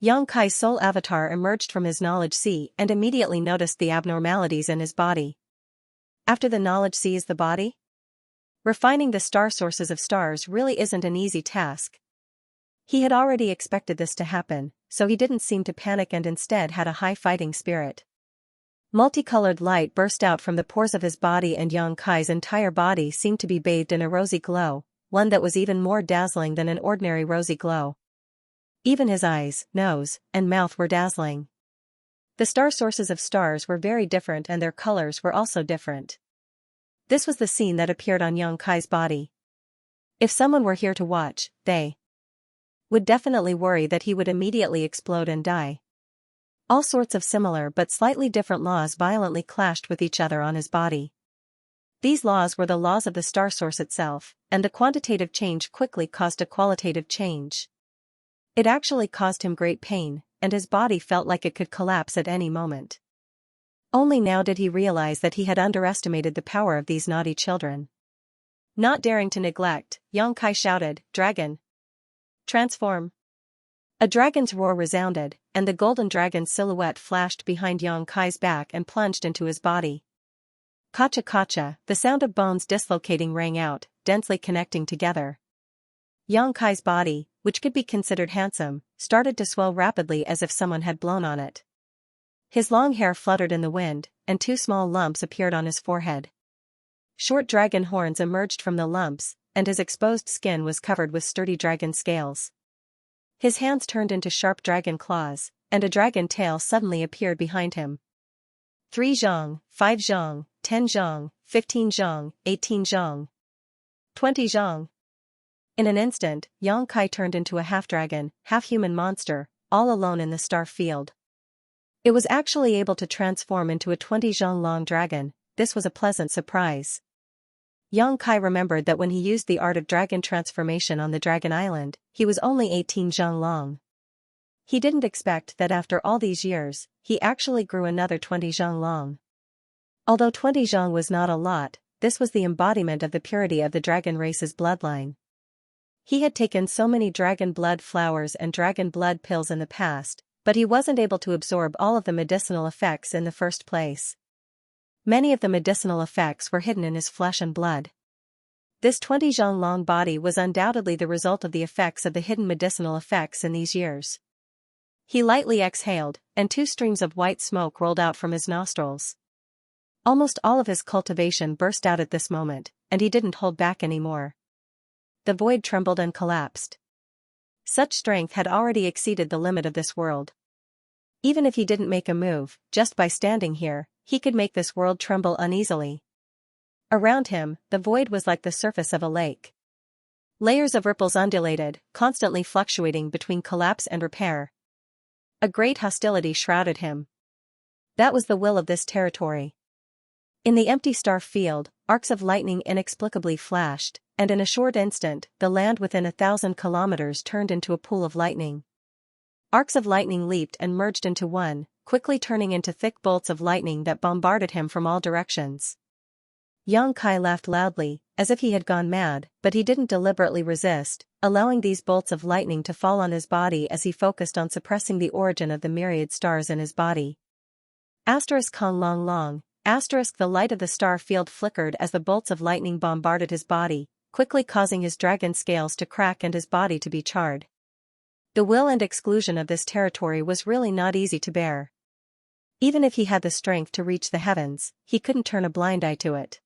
Yang Kai's soul avatar emerged from his knowledge sea and immediately noticed the abnormalities in his body. After the knowledge sea is the body? Refining the star sources of stars really isn't an easy task. He had already expected this to happen, so he didn't seem to panic and instead had a high fighting spirit. Multicolored light burst out from the pores of his body and Yang Kai's entire body seemed to be bathed in a rosy glow, one that was even more dazzling than an ordinary rosy glow. Even his eyes, nose, and mouth were dazzling. The star sources of stars were very different and their colors were also different. This was the scene that appeared on Yang Kai's body. If someone were here to watch, they would definitely worry that he would immediately explode and die. All sorts of similar but slightly different laws violently clashed with each other on his body. These laws were the laws of the star source itself, and the quantitative change quickly caused a qualitative change. It actually caused him great pain, and his body felt like it could collapse at any moment. Only now did he realize that he had underestimated the power of these naughty children. Not daring to neglect, Yang Kai shouted, "Dragon! Transform!" A dragon's roar resounded, and the golden dragon's silhouette flashed behind Yang Kai's back and plunged into his body. Kacha kacha, the sound of bones dislocating rang out, densely connecting together. Yang Kai's body, which could be considered handsome, started to swell rapidly as if someone had blown on it. His long hair fluttered in the wind, and two small lumps appeared on his forehead. Short dragon horns emerged from the lumps, and his exposed skin was covered with sturdy dragon scales. His hands turned into sharp dragon claws, and a dragon tail suddenly appeared behind him. 3 zhang, 5 zhang, 10 zhang, 15 zhang, 18 zhang. 20 zhang. In an instant, Yang Kai turned into a half-dragon, half-human monster, all alone in the star field. It was actually able to transform into a 20 zhang long dragon. This was a pleasant surprise. Yang Kai remembered that when he used the art of dragon transformation on the Dragon Island, he was only 18 zhang long. He didn't expect that after all these years, he actually grew another 20 zhang long. Although 20 zhang was not a lot, this was the embodiment of the purity of the dragon race's bloodline. He had taken so many dragon blood flowers and dragon blood pills in the past, but he wasn't able to absorb all of the medicinal effects in the first place. Many of the medicinal effects were hidden in his flesh and blood. This 20 zhang long body was undoubtedly the result of the effects of the hidden medicinal effects in these years. He lightly exhaled, and 2 streams of white smoke rolled out from his nostrils. Almost all of his cultivation burst out at this moment, and he didn't hold back anymore. The void trembled and collapsed. Such strength had already exceeded the limit of this world. Even if he didn't make a move, just by standing here, he could make this world tremble uneasily. Around him, the void was like the surface of a lake. Layers of ripples undulated, constantly fluctuating between collapse and repair. A great hostility shrouded him. That was the will of this territory. In the empty star field, arcs of lightning inexplicably flashed, and in a short instant, the land within 1,000 kilometers turned into a pool of lightning. Arcs of lightning leaped and merged into one, quickly turning into thick bolts of lightning that bombarded him from all directions. Xianxia laughed loudly, as if he had gone mad, but he didn't deliberately resist, allowing these bolts of lightning to fall on his body as he focused on suppressing the origin of the myriad stars in his body. Kong long long. The light of the star field flickered as the bolts of lightning bombarded his body, quickly causing his dragon scales to crack and his body to be charred. The will and exclusion of this territory was really not easy to bear. Even if he had the strength to reach the heavens, he couldn't turn a blind eye to it.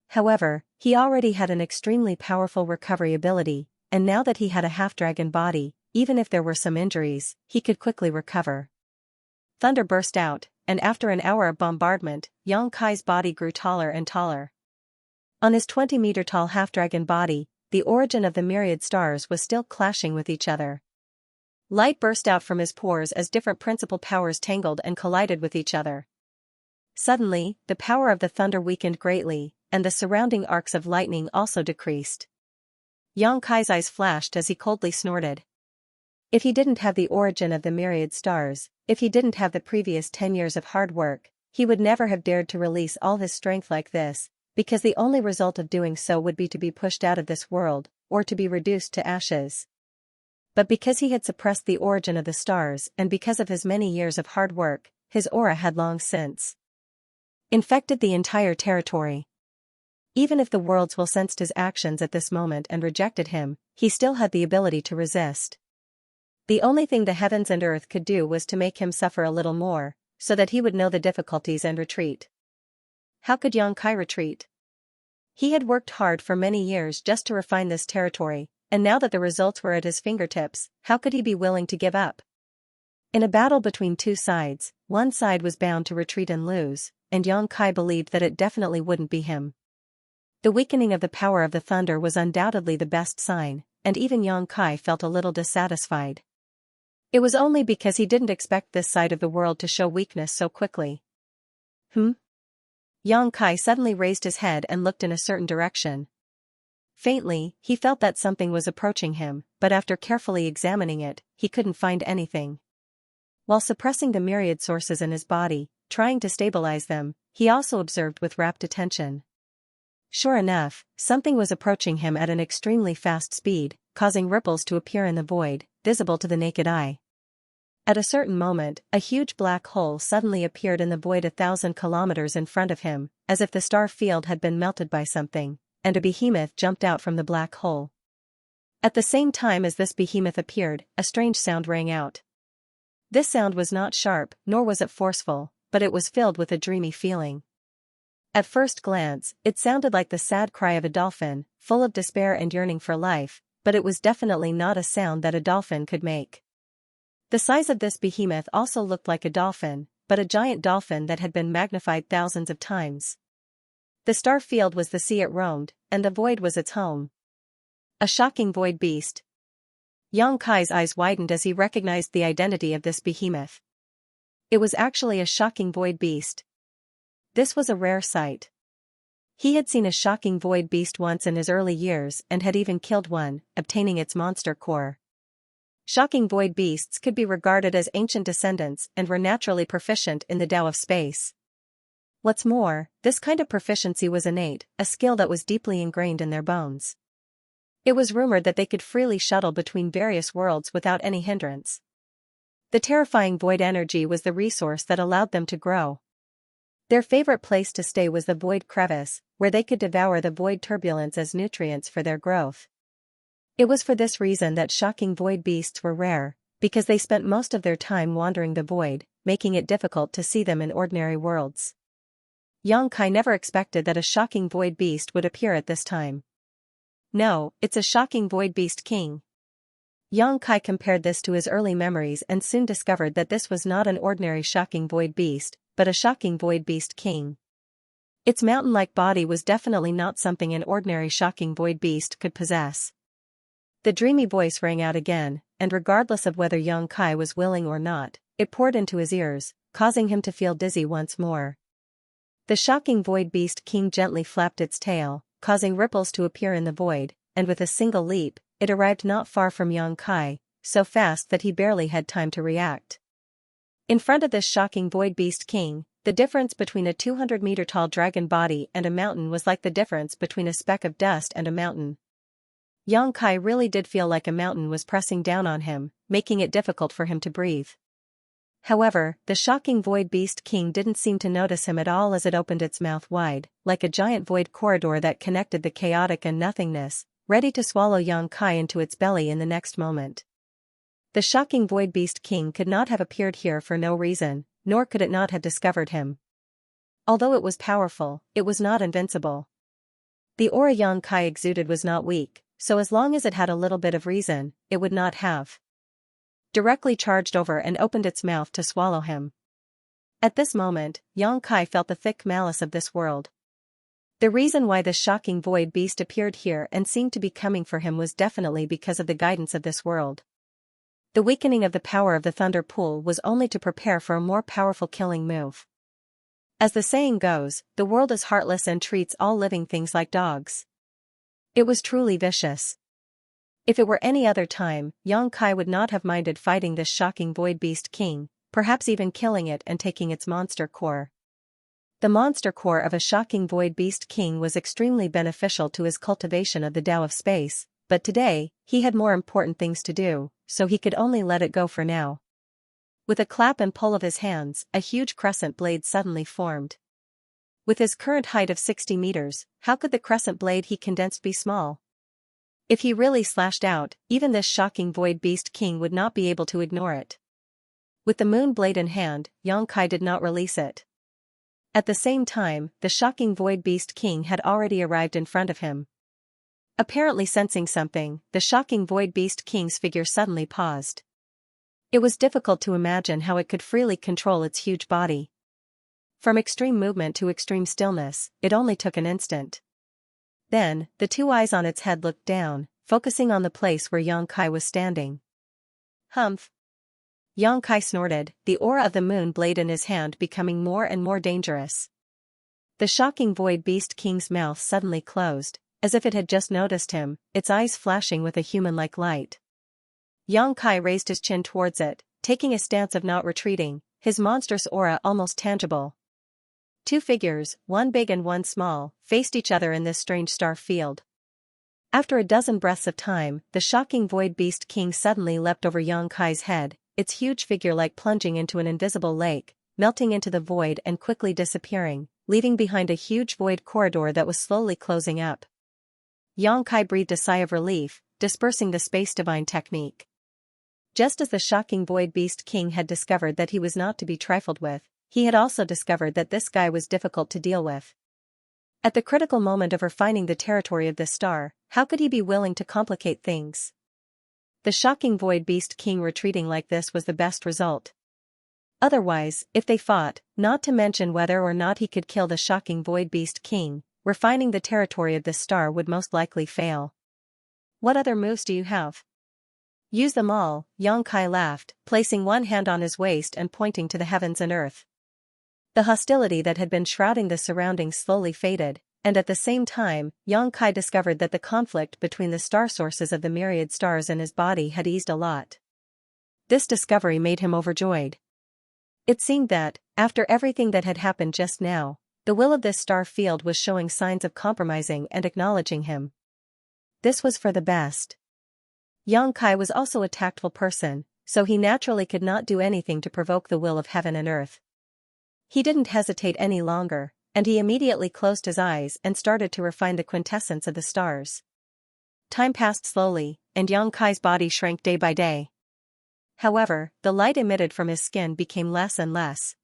However, he already had an extremely powerful recovery ability, and now that he had a half-dragon body, even if there were some injuries, he could quickly recover. Thunder burst out, and after an hour of bombardment, Xianxia's body grew taller and taller. On his 20-meter-tall half-dragon body, the origin of the myriad stars was still clashing with each other. Light burst out from his pores as different principal powers tangled and collided with each other. Suddenly, the power of the thunder weakened greatly, and the surrounding arcs of lightning also decreased. Xianxia's eyes flashed as he coldly snorted. If he didn't have the origin of the myriad stars, if he didn't have the previous 10 years of hard work, he would never have dared to release all his strength like this, because the only result of doing so would be to be pushed out of this world, or to be reduced to ashes. But because he had suppressed the origin of the stars and because of his many years of hard work, his aura had long since infected the entire territory. Even if the worlds will sensed his actions at this moment and rejected him, he still had the ability to resist. The only thing the heavens and earth could do was to make him suffer a little more, so that he would know the difficulties and retreat. How could Xianxia retreat? He had worked hard for many years just to refine this territory, and now that the results were at his fingertips, how could he be willing to give up? In a battle between two sides, one side was bound to retreat and lose, and Xianxia believed that it definitely wouldn't be him. The weakening of the power of the thunder was undoubtedly the best sign, and even Xianxia felt a little dissatisfied. It was only because he didn't expect this side of the world to show weakness so quickly. Xianxia suddenly raised his head and looked in a certain direction. Faintly, he felt that something was approaching him, but after carefully examining it, he couldn't find anything. While suppressing the myriad sources in his body, trying to stabilize them, he also observed with rapt attention. Sure enough, something was approaching him at an extremely fast speed, causing ripples to appear in the void, visible to the naked eye. At a certain moment, a huge black hole suddenly appeared in the void 1,000 kilometers in front of him, as if the star field had been melted by something, and a behemoth jumped out from the black hole. At the same time as this behemoth appeared, a strange sound rang out. This sound was not sharp, nor was it forceful, but it was filled with a dreamy feeling. At first glance, it sounded like the sad cry of a dolphin, full of despair and yearning for life, but it was definitely not a sound that a dolphin could make. The size of this behemoth also looked like a dolphin, but a giant dolphin that had been magnified thousands of times. The star field was the sea it roamed, and the void was its home. A shocking void beast. Xianxia's eyes widened as he recognized the identity of this behemoth. It was actually a shocking void beast. This was a rare sight. He had seen a shocking void beast once in his early years and had even killed one, obtaining its monster core. Shocking void beasts could be regarded as ancient descendants and were naturally proficient in the Tao of space. What's more, this kind of proficiency was innate, a skill that was deeply ingrained in their bones. It was rumored that they could freely shuttle between various worlds without any hindrance. The terrifying void energy was the resource that allowed them to grow. Their favorite place to stay was the void crevice, where they could devour the void turbulence as nutrients for their growth. It was for this reason that shocking void beasts were rare, because they spent most of their time wandering the void, making it difficult to see them in ordinary worlds. Xianxia never expected that a shocking void beast would appear at this time. No, it's a shocking void beast king. Xianxia compared this to his early memories and soon discovered that this was not an ordinary shocking void beast, but a shocking void beast king. Its mountain-like body was definitely not something an ordinary shocking void beast could possess. The dreamy voice rang out again, and regardless of whether young Kai was willing or not, it poured into his ears, causing him to feel dizzy once more. The shocking void beast king gently flapped its tail, causing ripples to appear in the void, and with a single leap, it arrived not far from young Kai, so fast that he barely had time to react. In front of this shocking void beast king, the difference between a 200-meter-tall dragon body and a mountain was like the difference between a speck of dust and a mountain. Young Kai really did feel like a mountain was pressing down on him, making it difficult for him to breathe. However, the shocking void beast king didn't seem to notice him at all as it opened its mouth wide, like a giant void corridor that connected the chaotic and nothingness, ready to swallow young Kai into its belly in the next moment. The shocking void beast king could not have appeared here for no reason, nor could it not have discovered him. Although it was powerful, it was not invincible. The aura young Kai exuded was not weak, so as long as it had a little bit of reason, it would not have directly charged over and opened its mouth to swallow him. At this moment, young Kai felt the thick malice of this world. The reason why the shocking void beast appeared here and seemed to be coming for him was definitely because of the guidance of this world. The weakening of the power of the thunder pool was only to prepare for a more powerful killing move. As the saying goes, the world is heartless and treats all living things like dogs. It was truly vicious. If it were any other time, young Kai would not have minded fighting this shocking void beast king, perhaps even killing it and taking its monster core. The monster core of a shocking void beast king was extremely beneficial to his cultivation of the Tao of space, but today, he had more important things to do, so he could only let it go for now. With a clap and pull of his hands, a huge crescent blade suddenly formed. With his current height of 60 meters, how could the crescent blade he condensed be small? If he really slashed out, even this shocking void beast king would not be able to ignore it. With the moon blade in hand, young Kai did not release it. At the same time, the shocking void beast king had already arrived in front of him. Apparently sensing something, the shocking void beast king's figure suddenly paused. It was difficult to imagine how it could freely control its huge body. From extreme movement to extreme stillness, it only took an instant. Then, the two eyes on its head looked down, focusing on the place where young Kai was standing. Humph! Young Kai snorted, the aura of the moon blade in his hand becoming more and more dangerous. The shocking void beast king's mouth suddenly closed, as if it had just noticed him, its eyes flashing with a human-like light. Young Kai raised his chin towards it, taking a stance of not retreating, his monstrous aura almost tangible. Two figures, one big and one small, faced each other in this strange star field. After a dozen breaths of time, the shocking void beast king suddenly leapt over young Kai's head, its huge figure like plunging into an invisible lake, melting into the void and quickly disappearing, leaving behind a huge void corridor that was slowly closing up. Young Kai breathed a sigh of relief, dispersing the space divine technique. Just as the shocking void beast king had discovered that he was not to be trifled with, he had also discovered that this guy was difficult to deal with. At the critical moment of refining the territory of this star, how could he be willing to complicate things? The shocking void beast king retreating like this was the best result. Otherwise, if they fought, not to mention whether or not he could kill the shocking void beast king, refining the territory of this star would most likely fail. What other moves do you have? Use them all, young Kai laughed, placing one hand on his waist and pointing to the heavens and earth. The hostility that had been shrouding the surroundings slowly faded, and at the same time, young Kai discovered that the conflict between the star sources of the myriad stars in his body had eased a lot. This discovery made him overjoyed. It seemed that, after everything that had happened just now, the will of this star field was showing signs of compromising and acknowledging him. This was for the best. Young Kai was also a tactful person, so he naturally could not do anything to provoke the will of heaven and earth. He didn't hesitate any longer, and he immediately closed his eyes and started to refine the quintessence of the stars. Time passed slowly, and young Kai's body shrank day by day. However, the light emitted from his skin became less and less.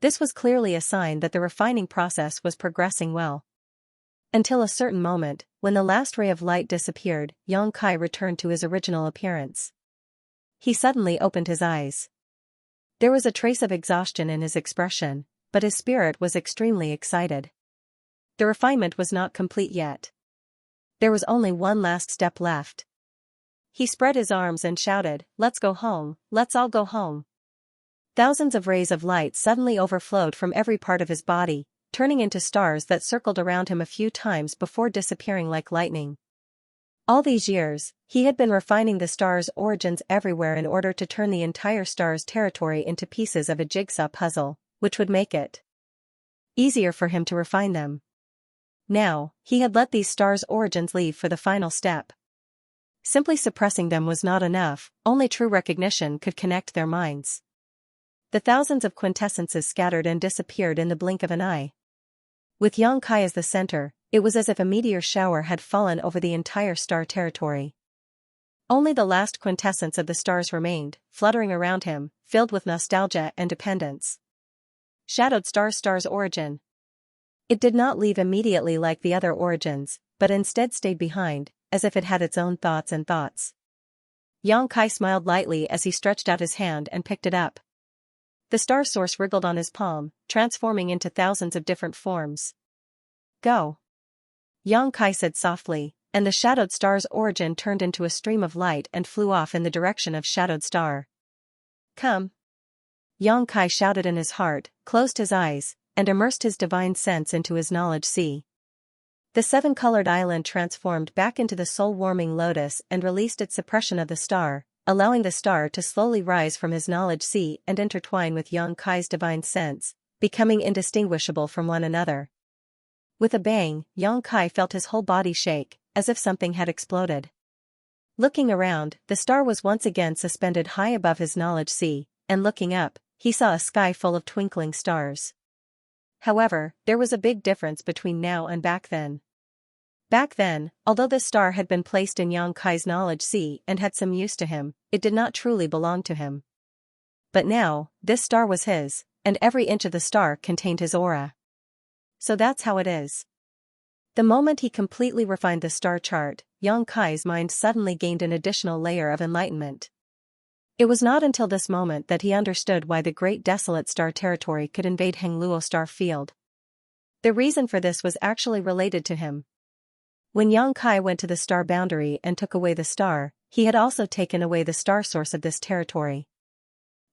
This was clearly a sign that the refining process was progressing well. Until a certain moment, when the last ray of light disappeared, young Kai returned to his original appearance. He suddenly opened his eyes. There was a trace of exhaustion in his expression, but his spirit was extremely excited. The refinement was not complete yet. There was only one last step left. he spread his arms and shouted, "Let's go home, let's all go home." Thousands of rays of light suddenly overflowed from every part of his body, turning into stars that circled around him a few times before disappearing like lightning. All these years, he had been refining the stars' origins everywhere in order to turn the entire star's territory into pieces of a jigsaw puzzle, which would make it easier for him to refine them. Now, he had let these stars' origins leave for the final step. Simply suppressing them was not enough, only true recognition could connect their minds. The thousands of quintessences scattered and disappeared in the blink of an eye. With Xianxia as the center, it was as if a meteor shower had fallen over the entire star territory. Only the last quintessence of the stars remained, fluttering around him, filled with nostalgia and dependence. Shadowed star's origin. It did not leave immediately like the other origins, but instead stayed behind, as if it had its own thoughts and thoughts. Xianxia smiled lightly as he stretched out his hand and picked it up. The star source wriggled on his palm, transforming into thousands of different forms. "Go," Xianxia said softly, and the shadowed star's origin turned into a stream of light and flew off in the direction of shadowed star. "Come," Xianxia shouted in his heart, closed his eyes, and immersed his divine sense into his knowledge sea. The seven-colored island transformed back into the soul-warming lotus and released its suppression of the star, allowing the star to slowly rise from his knowledge sea and intertwine with Xianxia's divine sense, becoming indistinguishable from one another. With a bang, Xianxia felt his whole body shake, as if something had exploded. Looking around, the star was once again suspended high above his knowledge sea, and looking up, he saw a sky full of twinkling stars. However, there was a big difference between now and back then. Back then, although the star had been placed in Xianxia's knowledge sea and had some use to him, it did not truly belong to him. But now, this star was his, and every inch of the star contained his aura. So that's how it is. The moment he completely refined the star chart, Xianxia's mind suddenly gained an additional layer of enlightenment. It was not until this moment that he understood why the great desolate star territory could invade Hengluo star field. The reason for this was actually related to him. When Xianxia went to the star boundary and took away the star, he had also taken away the star source of this territory.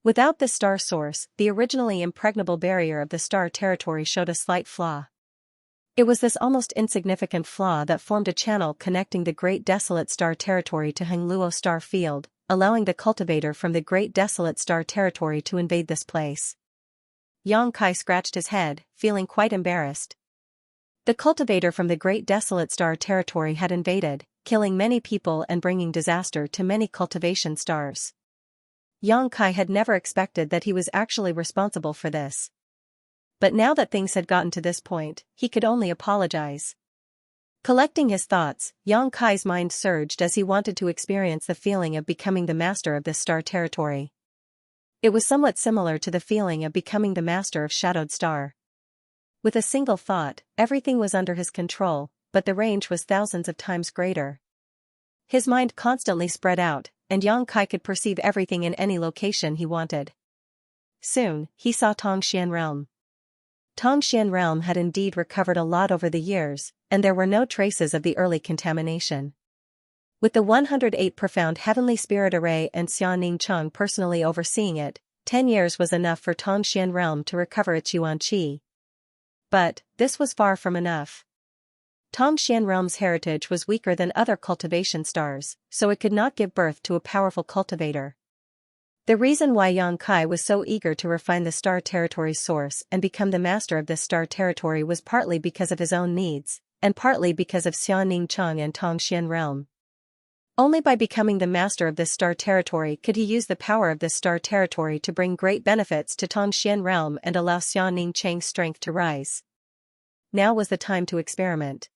Without this star source, the originally impregnable barrier of the star territory showed a slight flaw. It was this almost insignificant flaw that formed a channel connecting the great desolate star territory to Hengluo star field, allowing the cultivator from the great desolate star territory to invade this place. Xianxia scratched his head, feeling quite embarrassed. The cultivator from the great desolate star territory had invaded, killing many people and bringing disaster to many cultivation stars. Xianxia had never expected that he was actually responsible for this. But now that things had gotten to this point, he could only apologize. Collecting his thoughts, Xianxia's mind surged as he wanted to experience the feeling of becoming the master of this star territory. It was somewhat similar to the feeling of becoming the master of Shadowed Star. With a single thought, everything was under his control, but the range was thousands of times greater. His mind constantly spread out, and Xianxia could perceive everything in any location he wanted. Soon, he saw Tongxian Realm. Tongxian Realm had indeed recovered a lot over the years, and there were no traces of the early contamination. With the 108 profound heavenly spirit array and Xianxia personally overseeing it, 10 years was enough for Tongxian Realm to recover its yuan qi. But, this was far from enough. Tongxian Realm's heritage was weaker than other cultivation stars, so it could not give birth to a powerful cultivator. The reason why Xianxia was so eager to refine the star territory's source and become the master of this star territory was partly because of his own needs, and partly because of Xianxia and Tongxian Realm. Only by becoming the master of this star territory could he use the power of this star territory to bring great benefits to Tongxian Realm and allow Xianxia's strength to rise. Now was the time to experiment.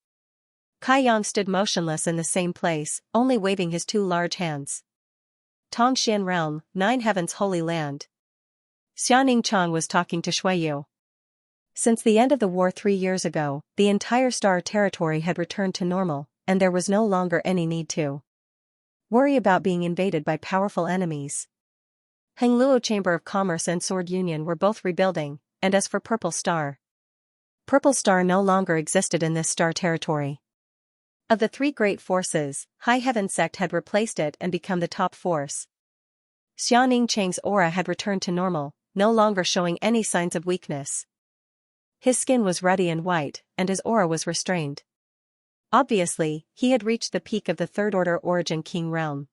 Kai Yang stood motionless in the same place, only waving his two large hands. Tongxian Realm, 9 Heavens Holy Land. Xianxia was talking to Shuiyu. Since the end of the war 3 years ago, the entire star territory had returned to normal, and there was no longer any need to worry about being invaded by powerful enemies. Hengluo Chamber of Commerce and Sword Union were both rebuilding, and as for Purple Star no longer existed in this star territory. Of the three great forces, High Heaven Sect had replaced it and become the top force. Xianxia's aura had returned to normal, no longer showing any signs of weakness. His skin was ruddy and white, and his aura was restrained. Obviously, he had reached the peak of the third-order origin king realm.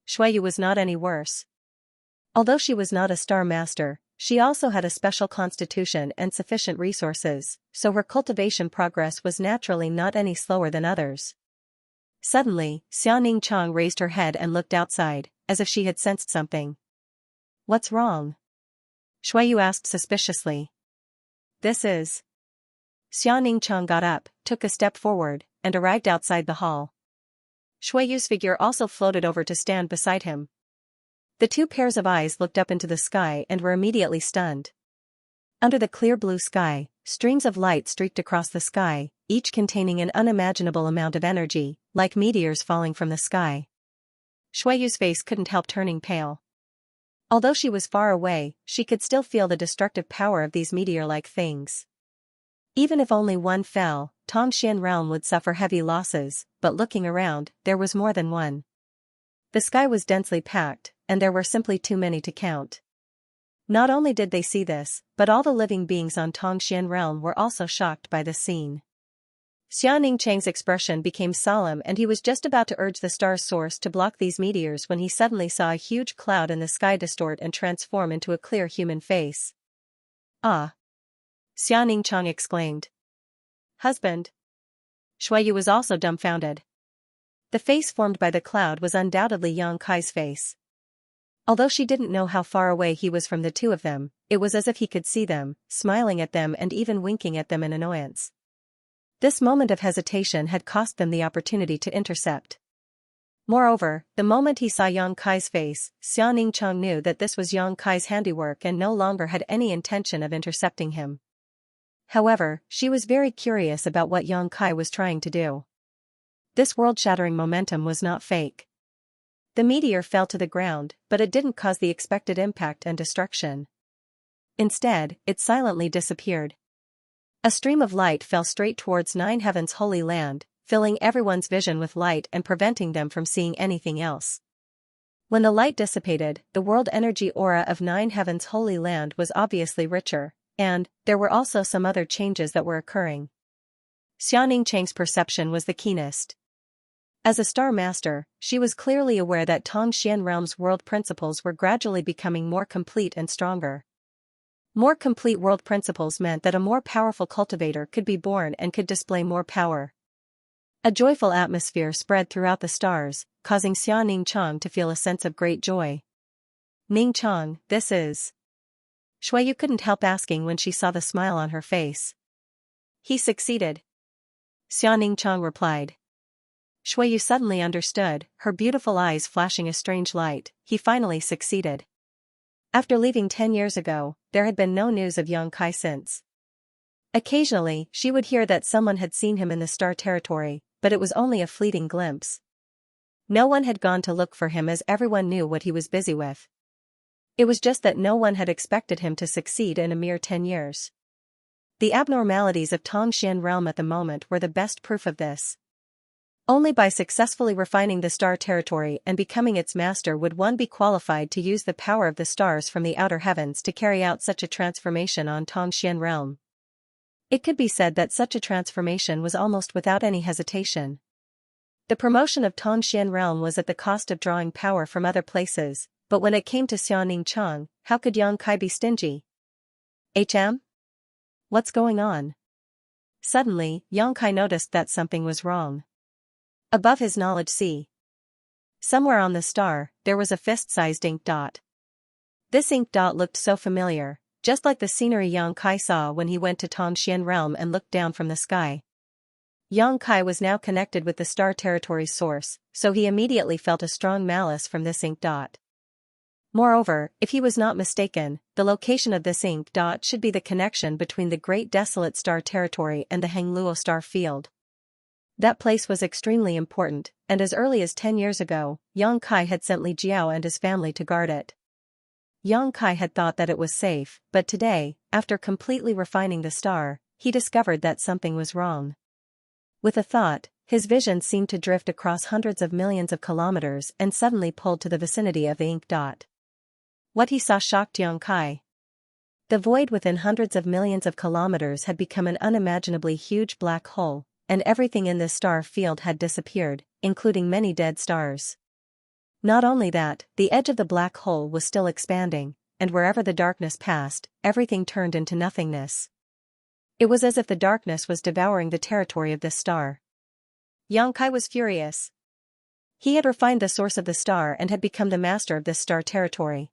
Xueyu was not any worse. Although she was not a star master, she also had a special constitution and sufficient resources, so her cultivation progress was naturally not any slower than others. Suddenly, Xianxia raised her head and looked outside, as if she had sensed something. "What's wrong?" Xueyu asked suspiciously. "This is..." Xianxia got up, took a step forward, and arrived outside the hall. Xueyu's figure also floated over to stand beside him. The two pairs of eyes looked up into the sky and were immediately stunned. Under the clear blue sky, streams of light streaked across the sky, each containing an unimaginable amount of energy, like meteors falling from the sky. Xueyu's face couldn't help turning pale. Although she was far away, she could still feel the destructive power of these meteor-like things. Even if only one fell, Tongxian realm would suffer heavy losses, but looking around, there was more than one. The sky was densely packed, and there were simply too many to count. Not only did they see this, but all the living beings on Tongxian realm were also shocked by the scene. Xianxia's expression became solemn and he was just about to urge the star's source to block these meteors when he suddenly saw a huge cloud in the sky distort and transform into a clear human face. "Ah!" Xianxia exclaimed. "Husband?" Xueyu was also dumbfounded. The face formed by the cloud was undoubtedly Yang Kai's face. Although she didn't know how far away he was from the two of them, it was as if he could see them, smiling at them and even winking at them in annoyance. This moment of hesitation had cost them the opportunity to intercept. Moreover, the moment he saw Yang Kai's face, Xianxia knew that this was Yang Kai's handiwork and no longer had any intention of intercepting him. However, she was very curious about what Yang Kai was trying to do. This world-shattering momentum was not fake. The meteor fell to the ground, but it didn't cause the expected impact and destruction. Instead, it silently disappeared. A stream of light fell straight towards Nine Heaven's holy land, filling everyone's vision with light and preventing them from seeing anything else. When the light dissipated, the world energy aura of Nine Heaven's holy land was obviously richer, and there were also some other changes that were occurring. Xianxia's perception was the keenest. As a star master, she was clearly aware that Tongxian realm's world principles were gradually becoming more complete and stronger. More complete world principles meant that a more powerful cultivator could be born and could display more power. A joyful atmosphere spread throughout the stars, causing Xianxia to feel a sense of great joy. "Ningchang, this is..." Xueyu couldn't help asking when she saw the smile on her face. "He succeeded," Xianxia replied. Xueyu suddenly understood, her beautiful eyes flashing a strange light. He finally succeeded. After leaving 10 years ago, there had been no news of Yang Kai since. Occasionally, she would hear that someone had seen him in the star territory, but it was only a fleeting glimpse. No one had gone to look for him as everyone knew what he was busy with. It was just that no one had expected him to succeed in a mere 10 years. The abnormalities of Tongxian realm at the moment were the best proof of this. Only by successfully refining the star territory and becoming its master would one be qualified to use the power of the stars from the outer heavens to carry out such a transformation on Tongxian realm. It could be said that such a transformation was almost without any hesitation. The promotion of Tongxian realm was at the cost of drawing power from other places, but when it came to Xianxia, how could Yang Kai be stingy? What's going on?" Suddenly, Yang Kai noticed that something was wrong. Above his knowledge sea, somewhere on the star, there was a fist-sized ink dot. This ink dot looked so familiar, just like the scenery Yang Kai saw when he went to Tongxian realm and looked down from the sky. Yang Kai was now connected with the star territory's source, so he immediately felt a strong malice from this ink dot. Moreover, if he was not mistaken, the location of this ink dot should be the connection between the Great Desolate Star Territory and the Hengluo Star Field. That place was extremely important, and as early as 10 years ago, Yang Kai had sent Li Jiao and his family to guard it. Yang Kai had thought that it was safe, but today, after completely refining the star, he discovered that something was wrong. With a thought, his vision seemed to drift across hundreds of millions of kilometers and suddenly pulled to the vicinity of the ink dot. What he saw shocked Xianxia. The void within hundreds of millions of kilometers had become an unimaginably huge black hole, and everything in this star field had disappeared, including many dead stars. Not only that, the edge of the black hole was still expanding, and wherever the darkness passed, everything turned into nothingness. It was as if the darkness was devouring the territory of this star. Xianxia was furious. He had refined the source of the star and had become the master of this star territory.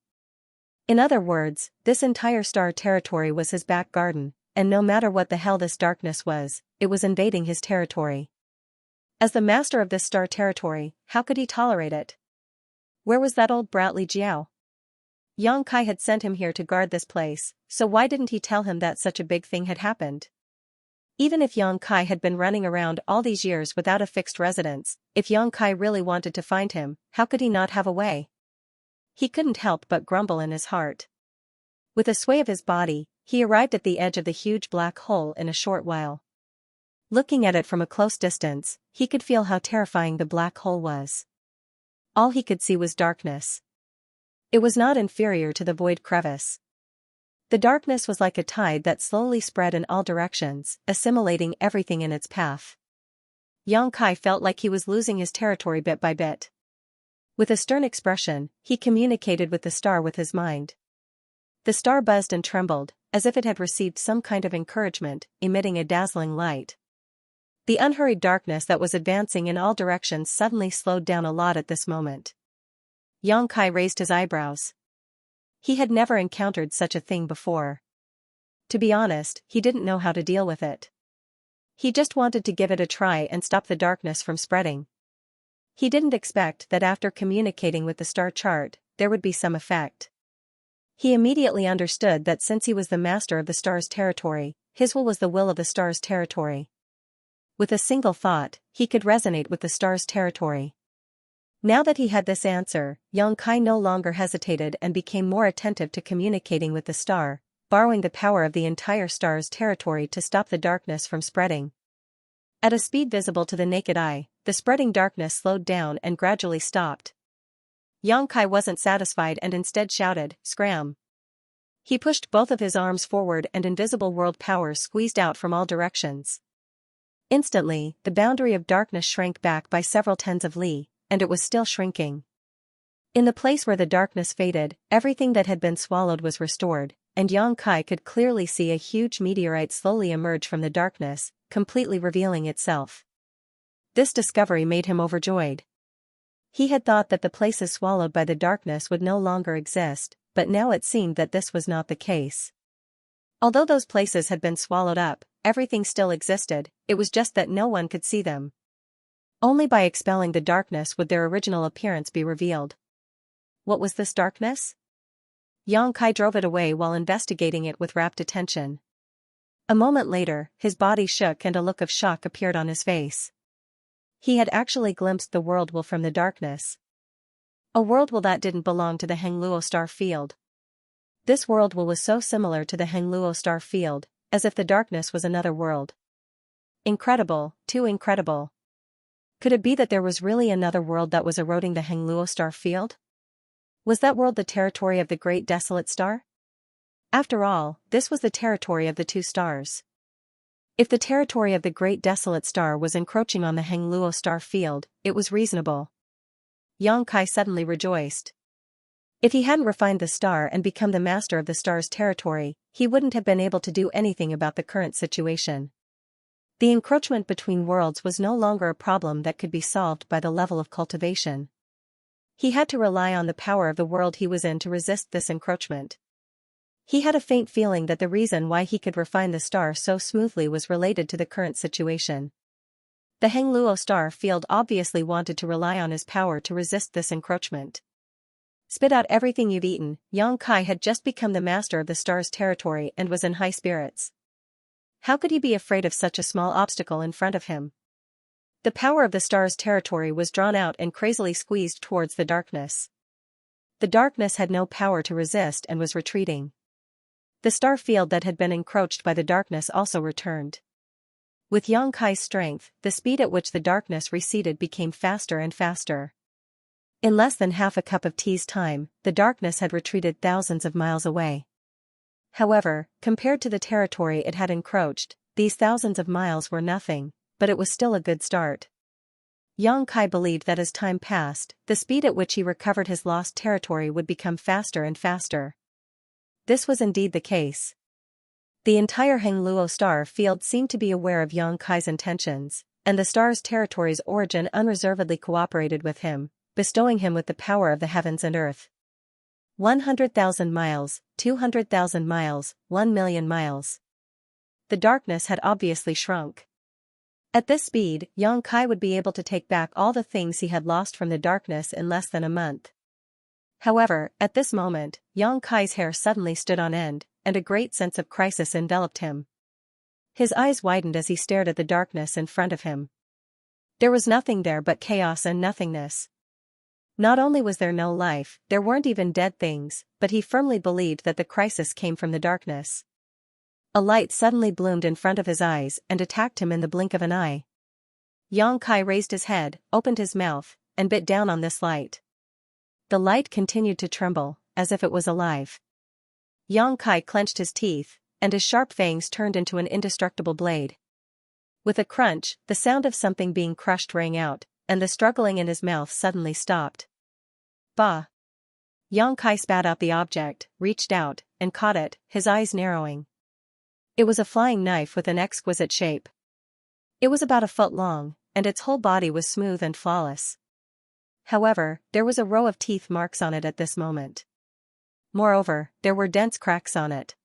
In other words, this entire star territory was his back garden, and no matter what the hell this darkness was, it was invading his territory. As the master of this star territory, how could he tolerate it? Where was that old brat Li Jiao? Xianxia had sent him here to guard this place, so why didn't he tell him that such a big thing had happened? Even if Xianxia had been running around all these years without a fixed residence, if Xianxia really wanted to find him, how could he not have a way? He couldn't help but grumble in his heart. With a sway of his body, he arrived at the edge of the huge black hole in a short while. Looking at it from a close distance, he could feel how terrifying the black hole was. All he could see was darkness. It was not inferior to the void crevice. The darkness was like a tide that slowly spread in all directions, assimilating everything in its path. Xianxia felt like he was losing his territory bit by bit. With a stern expression, he communicated with the star with his mind. The star buzzed and trembled, as if it had received some kind of encouragement, emitting a dazzling light. The unhurried darkness that was advancing in all directions suddenly slowed down a lot at this moment. Xianxia raised his eyebrows. He had never encountered such a thing before. To be honest, he didn't know how to deal with it. He just wanted to give it a try and stop the darkness from spreading. He didn't expect that after communicating with the star chart, there would be some effect. He immediately understood that since he was the master of the star's territory, his will was the will of the star's territory. With a single thought, he could resonate with the star's territory. Now that he had this answer, Xianxia no longer hesitated and became more attentive to communicating with the star, borrowing the power of the entire star's territory to stop the darkness from spreading. At a speed visible to the naked eye, the spreading darkness slowed down and gradually stopped. Xianxia wasn't satisfied and instead shouted, "Scram!" He pushed both of his arms forward and invisible world powers squeezed out from all directions. Instantly, the boundary of darkness shrank back by several tens of li, and it was still shrinking. In the place where the darkness faded, everything that had been swallowed was restored, and Xianxia could clearly see a huge meteorite slowly emerge from the darkness, completely revealing itself. This discovery made him overjoyed. He had thought that the places swallowed by the darkness would no longer exist, but now it seemed that this was not the case. Although those places had been swallowed up, everything still existed, it was just that no one could see them. Only by expelling the darkness would their original appearance be revealed. What was this darkness? Xianxia drove it away while investigating it with rapt attention. A moment later, his body shook and a look of shock appeared on his face. He had actually glimpsed the world will from the darkness. A world will that didn't belong to the Hengluo star field. This world will was so similar to the Hengluo star field, as if the darkness was another world. Incredible, too incredible. Could it be that there was really another world that was eroding the Hengluo star field? Was that world the territory of the great desolate star? After all, this was the territory of the two stars. If the territory of the great desolate star was encroaching on the Hengluo star field, it was reasonable. Xianxia suddenly rejoiced. If he hadn't refined the star and become the master of the star's territory, he wouldn't have been able to do anything about the current situation. The encroachment between worlds was no longer a problem that could be solved by the level of cultivation. He had to rely on the power of the world he was in to resist this encroachment. He had a faint feeling that the reason why he could refine the star so smoothly was related to the current situation. The Hengluo star field obviously wanted to rely on his power to resist this encroachment. Spit out everything you've eaten. Xianxia had just become the master of the star's territory and was in high spirits. How could he be afraid of such a small obstacle in front of him? The power of the star's territory was drawn out and crazily squeezed towards the darkness. The darkness had no power to resist and was retreating. The star field that had been encroached by the darkness also returned. With Yang Kai's strength, the speed at which the darkness receded became faster and faster. In less than half a cup of tea's time, the darkness had retreated thousands of miles away. However, compared to the territory it had encroached, these thousands of miles were nothing, but it was still a good start. Yang Kai believed that as time passed, the speed at which he recovered his lost territory would become faster and faster. This was indeed the case. The entire Hengluo star field seemed to be aware of Yang Kai's intentions, and the star's territory's origin unreservedly cooperated with him, bestowing him with the power of the heavens and earth. 100,000 miles, 200,000 miles, 1,000,000 miles. The darkness had obviously shrunk. At this speed, Yang Kai would be able to take back all the things he had lost from the darkness in less than a month. However, at this moment, Yang Kai's hair suddenly stood on end, and a great sense of crisis enveloped him. His eyes widened as he stared at the darkness in front of him. There was nothing there but chaos and nothingness. Not only was there no life, there weren't even dead things, but he firmly believed that the crisis came from the darkness. A light suddenly bloomed in front of his eyes and attacked him in the blink of an eye. Yang Kai raised his head, opened his mouth, and bit down on this light. The light continued to tremble, as if it was alive. Yang Kai clenched his teeth, and his sharp fangs turned into an indestructible blade. With a crunch, the sound of something being crushed rang out, and the struggling in his mouth suddenly stopped. Bah! Yang Kai spat out the object, reached out, and caught it, his eyes narrowing. It was a flying knife with an exquisite shape. It was about a foot long, and its whole body was smooth and flawless. However, there was a row of teeth marks on it at this moment. Moreover, there were dense cracks on it.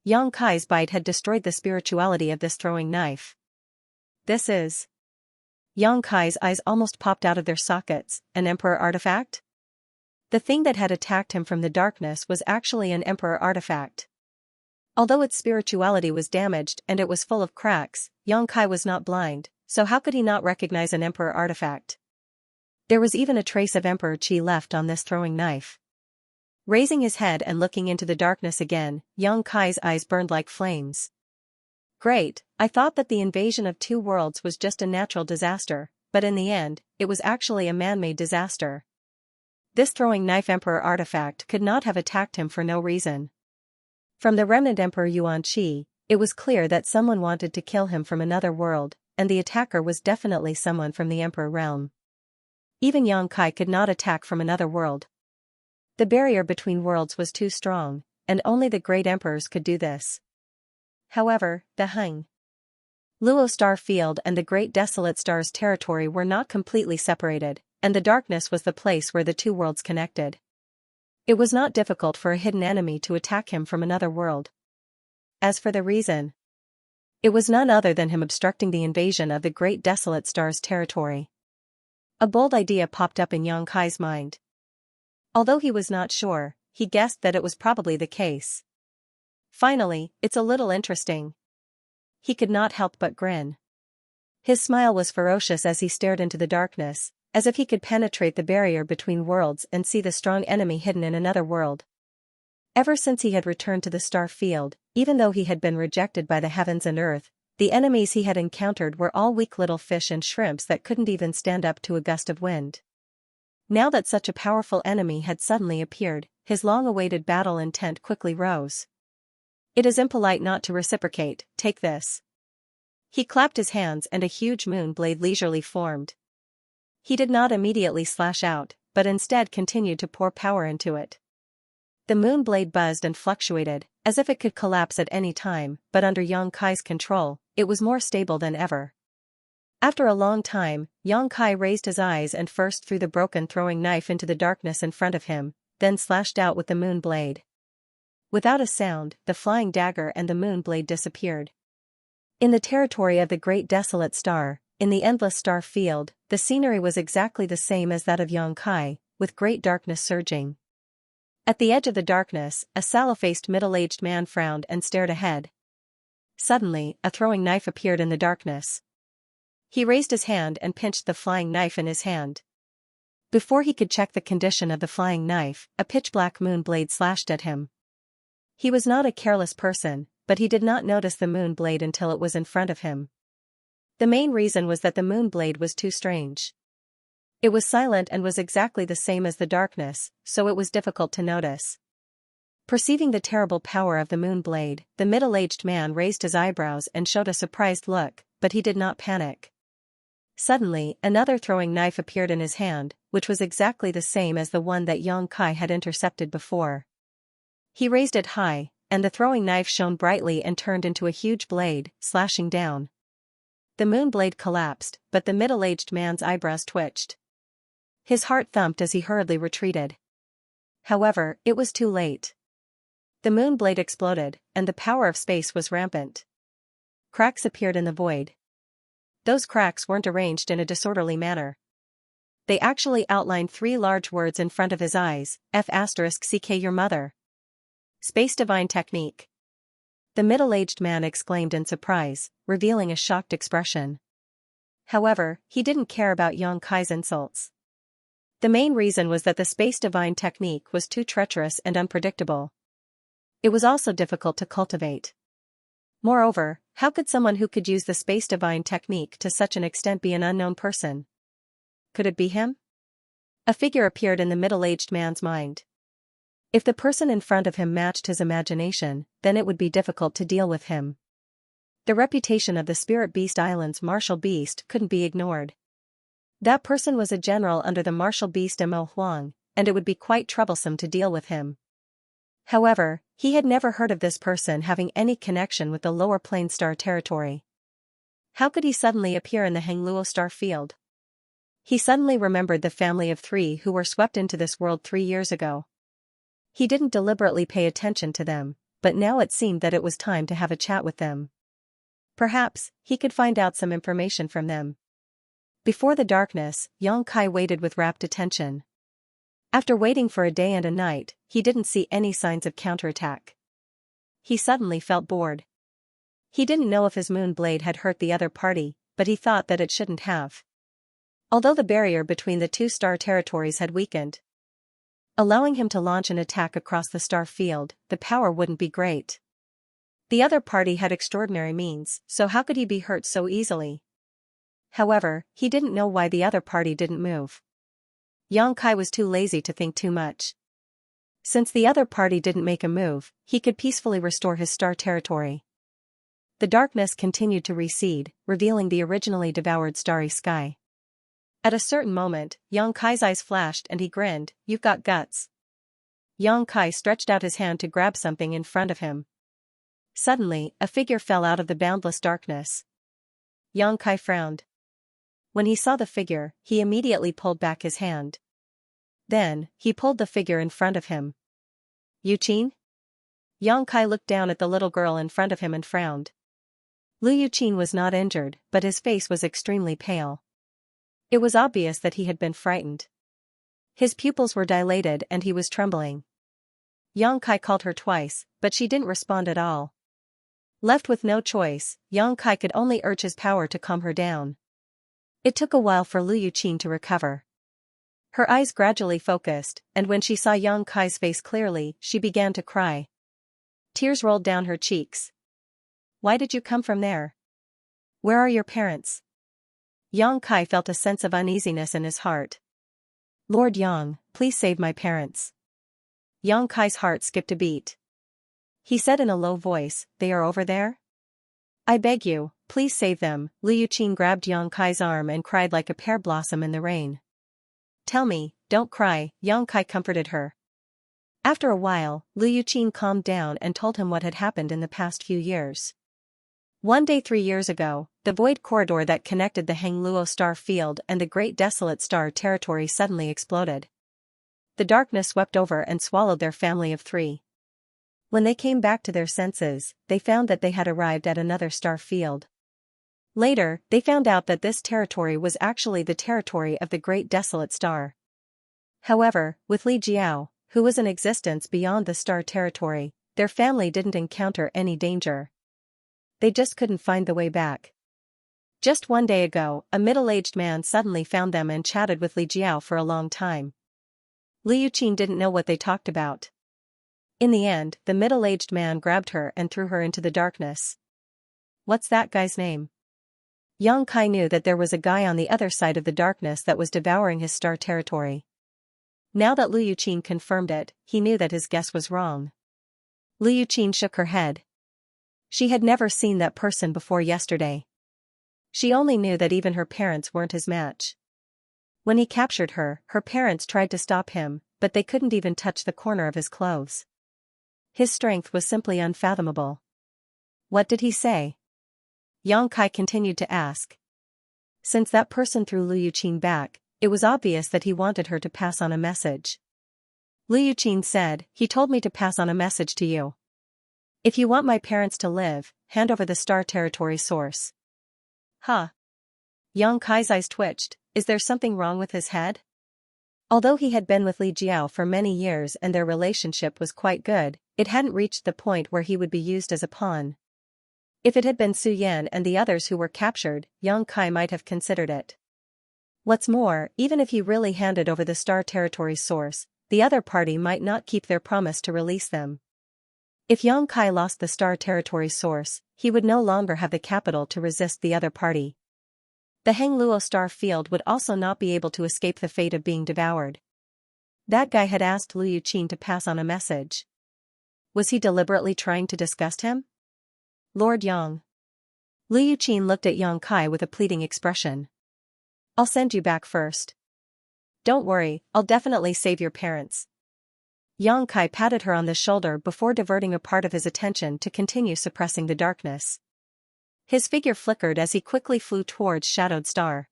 Yang Kai's bite had destroyed the spirituality of this throwing knife. This is... Yang Kai's eyes almost popped out of their sockets. An emperor artifact? The thing that had attacked him from the darkness was actually an emperor artifact. Although its spirituality was damaged and it was full of cracks, Yang Kai was not blind, so how could he not recognize an emperor artifact? There was even a trace of emperor qi left on this throwing knife. Raising his head and looking into the darkness again, Yang Kai's eyes burned like flames. Great, I thought that the invasion of two worlds was just a natural disaster, but in the end, it was actually a man-made disaster. This throwing knife emperor artifact could not have attacked him for no reason. From the remnant Emperor Yuan Qi, it was clear that someone wanted to kill him from another world, and the attacker was definitely someone from the Emperor realm. Even Yang Kai could not attack from another world. The barrier between worlds was too strong, and only the great emperors could do this. However, the Hengluo star field and the Great Desolate Star's territory were not completely separated, and the darkness was the place where the two worlds connected. It was not difficult for a hidden enemy to attack him from another world. As for the reason, it was none other than him obstructing the invasion of the Great Desolate Star's territory. A bold idea popped up in Yang Kai's mind. Although he was not sure, he guessed that it was probably the case. Finally, it's a little interesting. He could not help but grin. His smile was ferocious as he stared into the darkness, as if he could penetrate the barrier between worlds and see the strong enemy hidden in another world. Ever since he had returned to the star field, even though he had been rejected by the heavens and earth, the enemies he had encountered were all weak little fish and shrimps that couldn't even stand up to a gust of wind. Now that such a powerful enemy had suddenly appeared, his long-awaited battle intent quickly rose. It is impolite not to reciprocate, take this. He clapped his hands and a huge moon blade leisurely formed. He did not immediately slash out, but instead continued to pour power into it. The moon blade buzzed and fluctuated, as if it could collapse at any time, but under Yang Kai's control, it was more stable than ever. After a long time, Yang Kai raised his eyes and first threw the broken throwing knife into the darkness in front of him, then slashed out with the moon blade. Without a sound, the flying dagger and the moon blade disappeared. In the territory of the Great Desolate Star, in the endless star field, the scenery was exactly the same as that of Yang Kai, with great darkness surging. At the edge of the darkness, a sallow-faced middle-aged man frowned and stared ahead. Suddenly, a throwing knife appeared in the darkness. He raised his hand and pinched the flying knife in his hand. Before he could check the condition of the flying knife, a pitch-black moon blade slashed at him. He was not a careless person, but he did not notice the moon blade until it was in front of him. The main reason was that the moon blade was too strange. It was silent and was exactly the same as the darkness, so it was difficult to notice. Perceiving the terrible power of the moon blade, the middle-aged man raised his eyebrows and showed a surprised look, but he did not panic. Suddenly, another throwing knife appeared in his hand, which was exactly the same as the one that Xianxia had intercepted before. He raised it high, and the throwing knife shone brightly and turned into a huge blade, slashing down. The moon blade collapsed, but the middle-aged man's eyebrows twitched. His heart thumped as he hurriedly retreated. However, it was too late. The moon blade exploded, and the power of space was rampant. Cracks appeared in the void. Those cracks weren't arranged in a disorderly manner. They actually outlined 3 large words in front of his eyes: F***ck your mother. Space divine technique. The middle-aged man exclaimed in surprise, revealing a shocked expression. However, he didn't care about Xianxia's insults. The main reason was that the space divine technique was too treacherous and unpredictable. It was also difficult to cultivate. Moreover, how could someone who could use the space divine technique to such an extent be an unknown person? Could it be him? A figure appeared in the middle-aged man's mind. If the person in front of him matched his imagination, then it would be difficult to deal with him. The reputation of the Spirit Beast Island's martial beast couldn't be ignored. That person was a general under the martial beast Mo Huang, and it would be quite troublesome to deal with him. However, he had never heard of this person having any connection with the lower plane star territory. How could he suddenly appear in the Hengluo star field? He suddenly remembered the family of 3 who were swept into this world 3 years ago. He didn't deliberately pay attention to them, but now it seemed that it was time to have a chat with them. Perhaps, he could find out some information from them. Before the darkness, Xianxia waited with rapt attention. After waiting for a day and a night, he didn't see any signs of counterattack. He suddenly felt bored. He didn't know if his moon blade had hurt the other party, but he thought that it shouldn't have. Although the barrier between the 2 star territories had weakened, allowing him to launch an attack across the star field, the power wouldn't be great. The other party had extraordinary means, so how could he be hurt so easily? However, he didn't know why the other party didn't move. Xianxia was too lazy to think too much. Since the other party didn't make a move, he could peacefully restore his star territory. The darkness continued to recede, revealing the originally devoured starry sky. At a certain moment, Xianxia's eyes flashed and he grinned. "You've got guts." Xianxia stretched out his hand to grab something in front of him. Suddenly, a figure fell out of the boundless darkness. Xianxia frowned. When he saw the figure, he immediately pulled back his hand. Then, he pulled the figure in front of him. "Yu Qin?" Xianxia looked down at the little girl in front of him and frowned. Lu Yuqin was not injured, but his face was extremely pale. It was obvious that he had been frightened. His pupils were dilated and he was trembling. Xianxia called her twice, but she didn't respond at all. Left with no choice, Xianxia could only urge his power to calm her down. It took a while for Lu Yuqin to recover. Her eyes gradually focused, and when she saw Xianxia's face clearly, she began to cry. Tears rolled down her cheeks. "Why did you come from there? Where are your parents?" Xianxia felt a sense of uneasiness in his heart. "Lord Yang, please save my parents." Xianxia's heart skipped a beat. He said in a low voice, "They are over there? I beg you, please save them." Lu Yuqin grabbed Xianxia's arm and cried like a pear blossom in the rain. "Tell me, don't cry," Xianxia comforted her. After a while, Lu Yuqin calmed down and told him what had happened in the past few years. One day 3 years ago, the void corridor that connected the Hengluo star field and the Great Desolate Star territory suddenly exploded. The darkness swept over and swallowed their family of 3. When they came back to their senses, they found that they had arrived at another star field. Later, they found out that this territory was actually the territory of the Great Desolate Star. However, with Li Jiao, who was in existence beyond the star territory, their family didn't encounter any danger. They just couldn't find the way back. Just one day ago, a middle-aged man suddenly found them and chatted with Li Jiao for a long time. Lu Yuqin didn't know what they talked about. In the end, the middle-aged man grabbed her and threw her into the darkness. "What's that guy's name?" Yang Kai knew that there was a guy on the other side of the darkness that was devouring his star territory. Now that Liu Yuqin confirmed it, he knew that his guess was wrong. Liu Yuqin shook her head. She had never seen that person before yesterday. She only knew that even her parents weren't his match. When he captured her, her parents tried to stop him, but they couldn't even touch the corner of his clothes. His strength was simply unfathomable. What did he say? Yang Kai continued to ask. Since that person threw Liu Yuqin back, it was obvious that he wanted her to pass on a message. Liu Yuqin said, he told me to pass on a message to you. If you want my parents to live, hand over the star territory source. Huh? Yang Kai's eyes twitched. Is there something wrong with his head? Although he had been with Li Jiao for many years and their relationship was quite good, it hadn't reached the point where he would be used as a pawn. If it had been Su Yan and the others who were captured, Yang Kai might have considered it. What's more, even if he really handed over the star territory source, the other party might not keep their promise to release them. If Yang Kai lost the star territory source, he would no longer have the capital to resist the other party. The Hengluo star field would also not be able to escape the fate of being devoured. That guy had asked Liu Yuqin to pass on a message. Was he deliberately trying to disgust him? Lord Yang. Liu Yuqin looked at Yang Kai with a pleading expression. I'll send you back first. Don't worry, I'll definitely save your parents. Yang Kai patted her on the shoulder before diverting a part of his attention to continue suppressing the darkness. His figure flickered as he quickly flew towards Shadowed Star.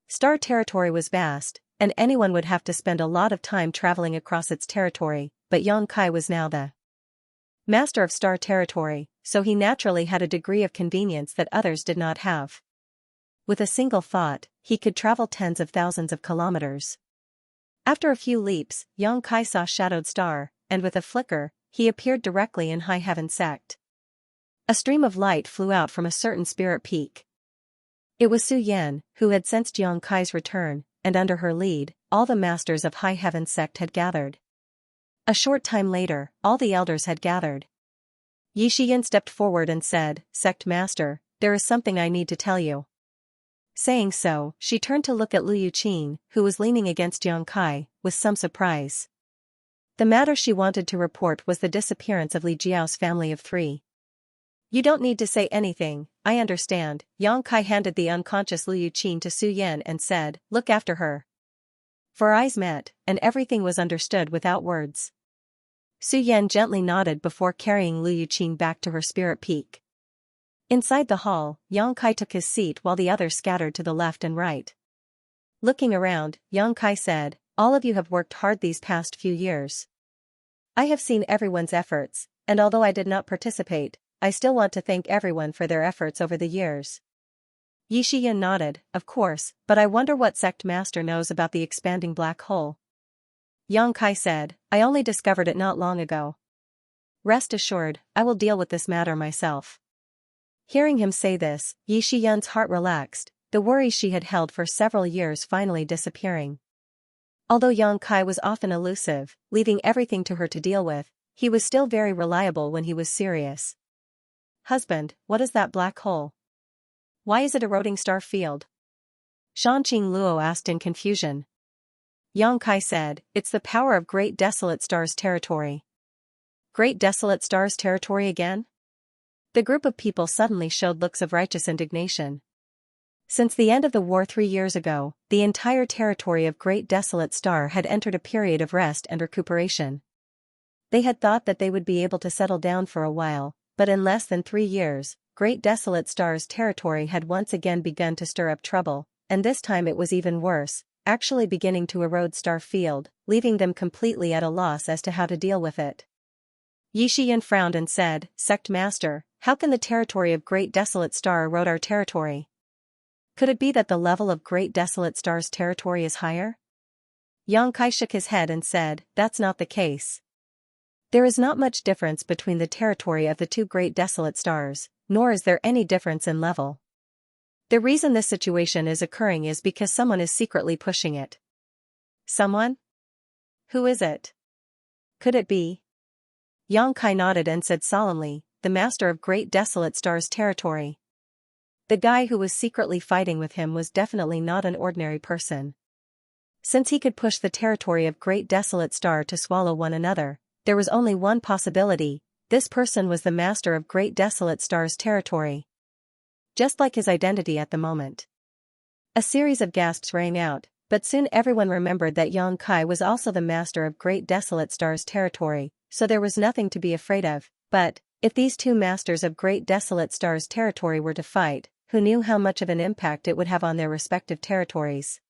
Star territory was vast, and anyone would have to spend a lot of time traveling across its territory, but Yang Kai was now the master of star territory, so he naturally had a degree of convenience that others did not have. With a single thought, he could travel tens of thousands of kilometers. After a few leaps, Yang Kai saw Shadowed Star, and with a flicker, he appeared directly in High Heaven Sect. A stream of light flew out from a certain spirit peak. It was Su Yan, who had sensed Yang Kai's return, and under her lead, all the masters of High Heaven Sect had gathered. A short time later, all the elders had gathered. Yi Shiyan stepped forward and said, Sect Master, there is something I need to tell you. Saying so, she turned to look at Liu Yuqin, who was leaning against Yang Kai, with some surprise. The matter she wanted to report was the disappearance of Li Jiao's family of 3. You don't need to say anything, I understand. Yang Kai handed the unconscious Liu Yuqin to Su Yan and said, look after her. For eyes met, and everything was understood without words. Su Yan gently nodded before carrying Liu Yuqin back to her spirit peak. Inside the hall, Yang Kai took his seat while the others scattered to the left and right. Looking around, Yang Kai said, all of you have worked hard these past few years. I have seen everyone's efforts, and although I did not participate, I still want to thank everyone for their efforts over the years. Yi Shiyan nodded, of course, but I wonder what Sect Master knows about the expanding black hole. Yang Kai said, I only discovered it not long ago. Rest assured, I will deal with this matter myself. Hearing him say this, Yi Shiyan's heart relaxed, the worries she had held for several years finally disappearing. Although Yang Kai was often elusive, leaving everything to her to deal with, he was still very reliable when he was serious. Husband, what is that black hole? Why is it eroding star field? Shanqing Luo asked in confusion. Yang Kai said, it's the power of Great Desolate Star's territory. Great Desolate Star's territory again? The group of people suddenly showed looks of righteous indignation. Since the end of the war 3 years ago, the entire territory of Great Desolate Star had entered a period of rest and recuperation. They had thought that they would be able to settle down for a while, but in less than 3 years, Great Desolate Star's territory had once again begun to stir up trouble, and this time it was even worse, actually beginning to erode Star Field, leaving them completely at a loss as to how to deal with it. Yi Shiyan frowned and said, Sect Master, how can the territory of Great Desolate Star erode our territory? Could it be that the level of Great Desolate Star's territory is higher? Yang Kai shook his head and said, that's not the case. There is not much difference between the territory of the 2 Great Desolate Stars, nor is there any difference in level. The reason this situation is occurring is because someone is secretly pushing it. Someone? Who is it? Could it be? Yang Kai nodded and said solemnly, the master of Great Desolate Star's territory. The guy who was secretly fighting with him was definitely not an ordinary person. Since he could push the territory of Great Desolate Star to swallow one another, there was only one possibility: this person was the master of Great Desolate Star's territory. Just like his identity at the moment. A series of gasps rang out, but soon everyone remembered that Yang Kai was also the master of Great Desolate Star's territory, so there was nothing to be afraid of. But, if these two masters of Great Desolate Star's territory were to fight, who knew how much of an impact it would have on their respective territories?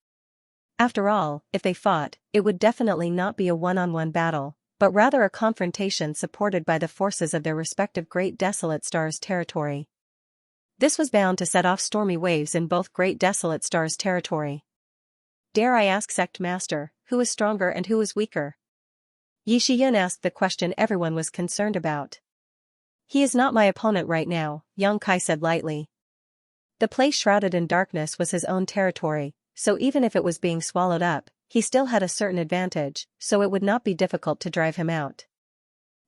After all, if they fought, it would definitely not be a one-on-one battle, but rather a confrontation supported by the forces of their respective Great Desolate Star's territory. This was bound to set off stormy waves in both Great Desolate Star's territory. Dare I ask, Sect Master, who is stronger and who is weaker? Yi Shiyin asked the question everyone was concerned about. He is not my opponent right now, Yang Kai said lightly. The place shrouded in darkness was his own territory, so even if it was being swallowed up, he still had a certain advantage, so it would not be difficult to drive him out.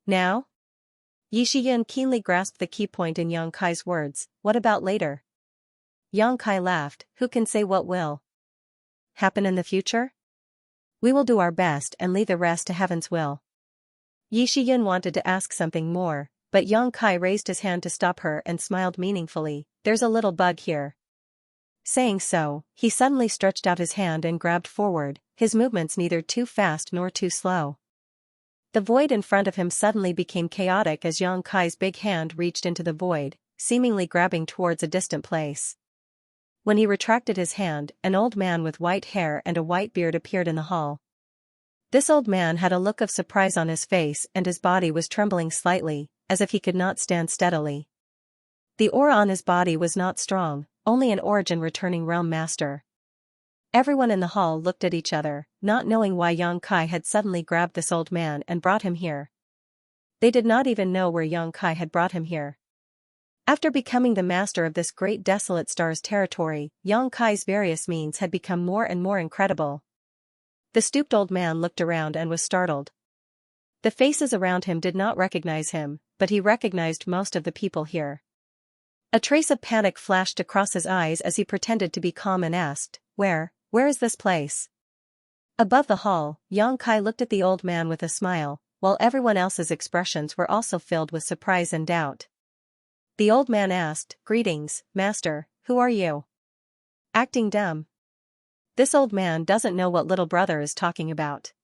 Now? Yi Shiyin keenly grasped the key point in Yang Kai's words. What about later? Yang Kai laughed. Who can say what will happen in the future? We will do our best and leave the rest to heaven's will. Yi Shiyin wanted to ask something more, but Yang Kai raised his hand to stop her and smiled meaningfully. There's a little bug here. Saying so, he suddenly stretched out his hand and grabbed forward, his movements neither too fast nor too slow. The void in front of him suddenly became chaotic as Yang Kai's big hand reached into the void, seemingly grabbing towards a distant place. When he retracted his hand, an old man with white hair and a white beard appeared in the hall. This old man had a look of surprise on his face and his body was trembling slightly, as if he could not stand steadily. The aura on his body was not strong, only an origin-returning realm master. Everyone in the hall looked at each other, not knowing why Yang Kai had suddenly grabbed this old man and brought him here. They did not even know where Yang Kai had brought him here. After becoming the master of this Great Desolate Star's territory, Yang Kai's various means had become more and more incredible. The stooped old man looked around and was startled. The faces around him did not recognize him, but he recognized most of the people here. A trace of panic flashed across his eyes as he pretended to be calm and asked, Where is this place? Above the hall, Yang Kai looked at the old man with a smile, while everyone else's expressions were also filled with surprise and doubt. The old man asked, Greetings, Master, who are you? Acting dumb. This old man doesn't know what little brother is talking about.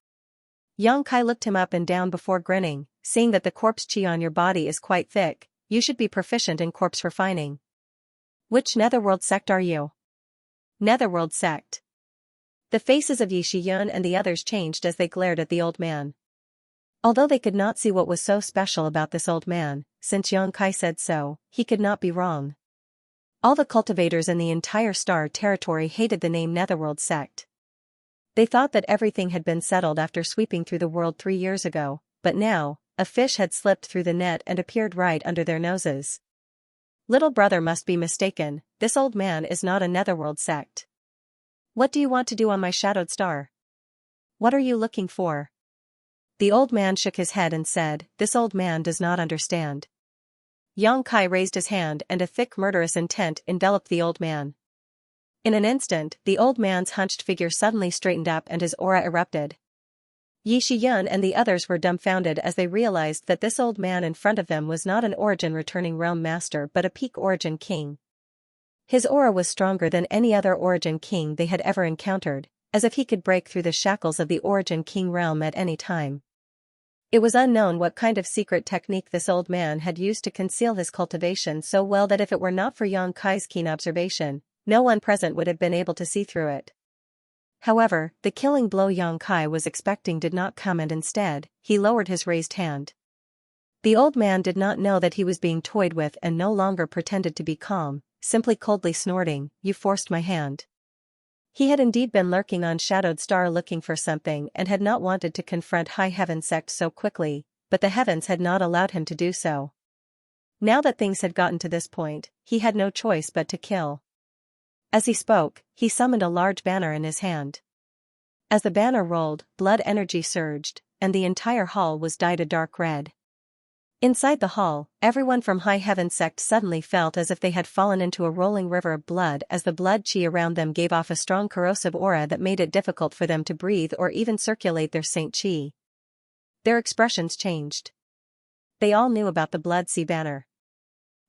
Yang Kai looked him up and down before grinning, seeing that the corpse chi on your body is quite thick. You should be proficient in corpse refining. Which netherworld sect are you? Netherworld sect. The faces of Yi Shiyin and the others changed as they glared at the old man. Although they could not see what was so special about this old man, since Yang Kai said so, he could not be wrong. All the cultivators in the entire star territory hated the name Netherworld sect. They thought that everything had been settled after sweeping through the world 3 years ago, but now, a fish had slipped through the net and appeared right under their noses. Little brother must be mistaken, this old man is not a Netherworld sect. What do you want to do on my shadowed star? What are you looking for? The old man shook his head and said, This old man does not understand. Yang Kai raised his hand and a thick murderous intent enveloped the old man. In an instant, the old man's hunched figure suddenly straightened up and his aura erupted. Yi Shiyin and the others were dumbfounded as they realized that this old man in front of them was not an origin-returning realm master but a peak origin king. His aura was stronger than any other origin king they had ever encountered, as if he could break through the shackles of the origin king realm at any time. It was unknown what kind of secret technique this old man had used to conceal his cultivation so well that if it were not for Yang Kai's keen observation, no one present would have been able to see through it. However, the killing blow Yang Kai was expecting did not come and instead, he lowered his raised hand. The old man did not know that he was being toyed with and no longer pretended to be calm, simply coldly snorting, You forced my hand. He had indeed been lurking on Shadowed Star looking for something and had not wanted to confront High Heaven sect so quickly, but the heavens had not allowed him to do so. Now that things had gotten to this point, he had no choice but to kill. As he spoke, he summoned a large banner in his hand. As the banner rolled, blood energy surged, and the entire hall was dyed a dark red. Inside the hall, everyone from High Heaven sect suddenly felt as if they had fallen into a rolling river of blood as the blood chi around them gave off a strong corrosive aura that made it difficult for them to breathe or even circulate their saint chi. Their expressions changed. They all knew about the Blood Sea banner.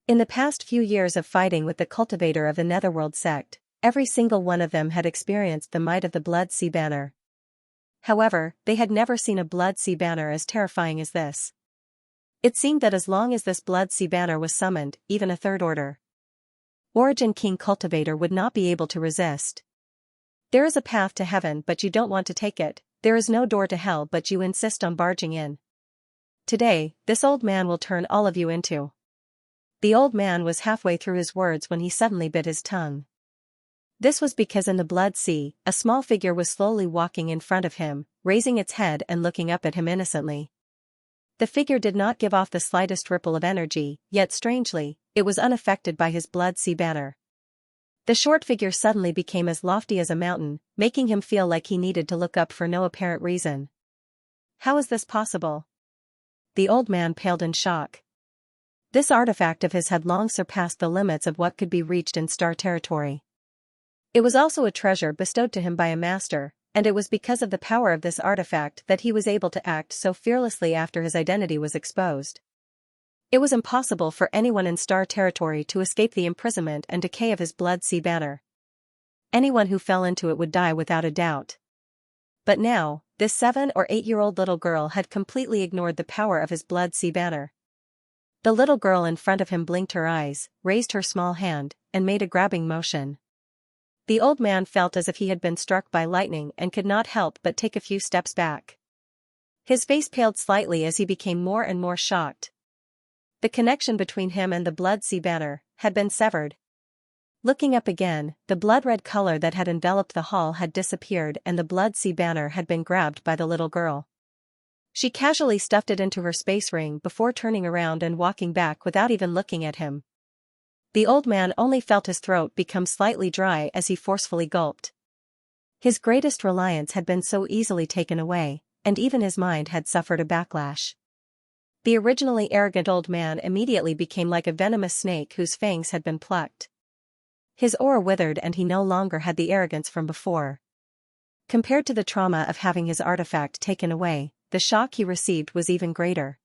In the past few years of fighting with the cultivator of the Netherworld sect, every single one of them had experienced the might of the Blood Sea banner. However, they had never seen a Blood Sea banner as terrifying as this. It seemed that as long as this Blood Sea banner was summoned, even a third order Origin King cultivator would not be able to resist. There is a path to heaven but you don't want to take it, there is no door to hell but you insist on barging in. Today, this old man will turn all of you into. The old man was halfway through his words when he suddenly bit his tongue. This was because in the Blood Sea, a small figure was slowly walking in front of him, raising its head and looking up at him innocently. The figure did not give off the slightest ripple of energy, yet strangely, it was unaffected by his Blood Sea banner. The short figure suddenly became as lofty as a mountain, making him feel like he needed to look up for no apparent reason. How is this possible? The old man paled in shock. This artifact of his had long surpassed the limits of what could be reached in star territory. It was also a treasure bestowed to him by a master, and it was because of the power of this artifact that he was able to act so fearlessly after his identity was exposed. It was impossible for anyone in star territory to escape the imprisonment and decay of his Blood Sea banner. Anyone who fell into it would die without a doubt. But now, this 7 or 8-year-old little girl had completely ignored the power of his Blood Sea banner. The little girl in front of him blinked her eyes, raised her small hand, and made a grabbing motion. The old man felt as if he had been struck by lightning and could not help but take a few steps back. His face paled slightly as he became more and more shocked. The connection between him and the Blood Sea banner had been severed. Looking up again, the blood-red color that had enveloped the hall had disappeared and the Blood Sea banner had been grabbed by the little girl. She casually stuffed it into her space ring before turning around and walking back without even looking at him. The old man only felt his throat become slightly dry as he forcefully gulped. His greatest reliance had been so easily taken away, and even his mind had suffered a backlash. The originally arrogant old man immediately became like a venomous snake whose fangs had been plucked. His aura withered and he no longer had the arrogance from before. Compared to the trauma of having his artifact taken away, the shock he received was even greater.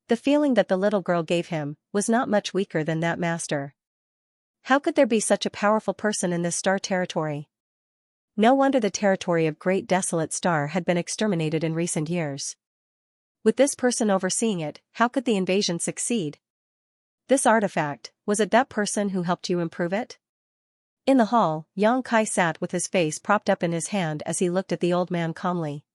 The feeling that the little girl gave him was not much weaker than that master. How could there be such a powerful person in this star territory? No wonder the territory of Great Desolate Star had been exterminated in recent years. With this person overseeing it, how could the invasion succeed? This artifact, was it that person who helped you improve it? In the hall, Xianxia sat with his face propped up in his hand as he looked at the old man calmly.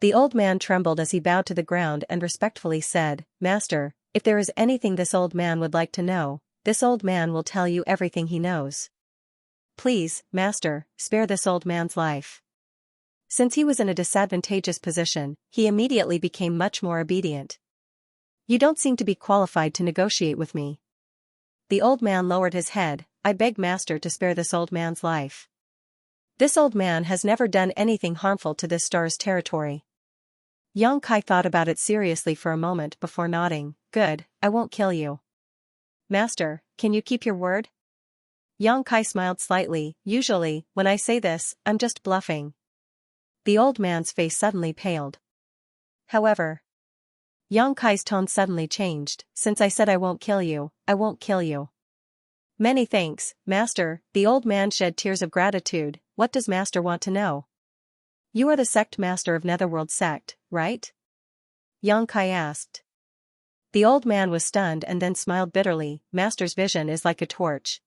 The old man trembled as he bowed to the ground and respectfully said, "Master, if there is anything this old man would like to know, this old man will tell you everything he knows. Please, Master, spare this old man's life." Since he was in a disadvantageous position, he immediately became much more obedient. "You don't seem to be qualified to negotiate with me." The old man lowered his head. "I beg Master to spare this old man's life. This old man has never done anything harmful to this star's territory." Xianxia thought about it seriously for a moment before nodding. "Good, I won't kill you." "Master, can you keep your word?" Xianxia smiled slightly. "Usually, when I say this, I'm just bluffing." The old man's face suddenly paled. However, Xianxia's tone suddenly changed. "Since I said I won't kill you, I won't kill you." "Many thanks, Master." The old man shed tears of gratitude. "What does Master want to know?" "You are the sect master of Netherworld sect, right?" Xianxia asked. The old man was stunned and then smiled bitterly. "Master's vision is like a torch.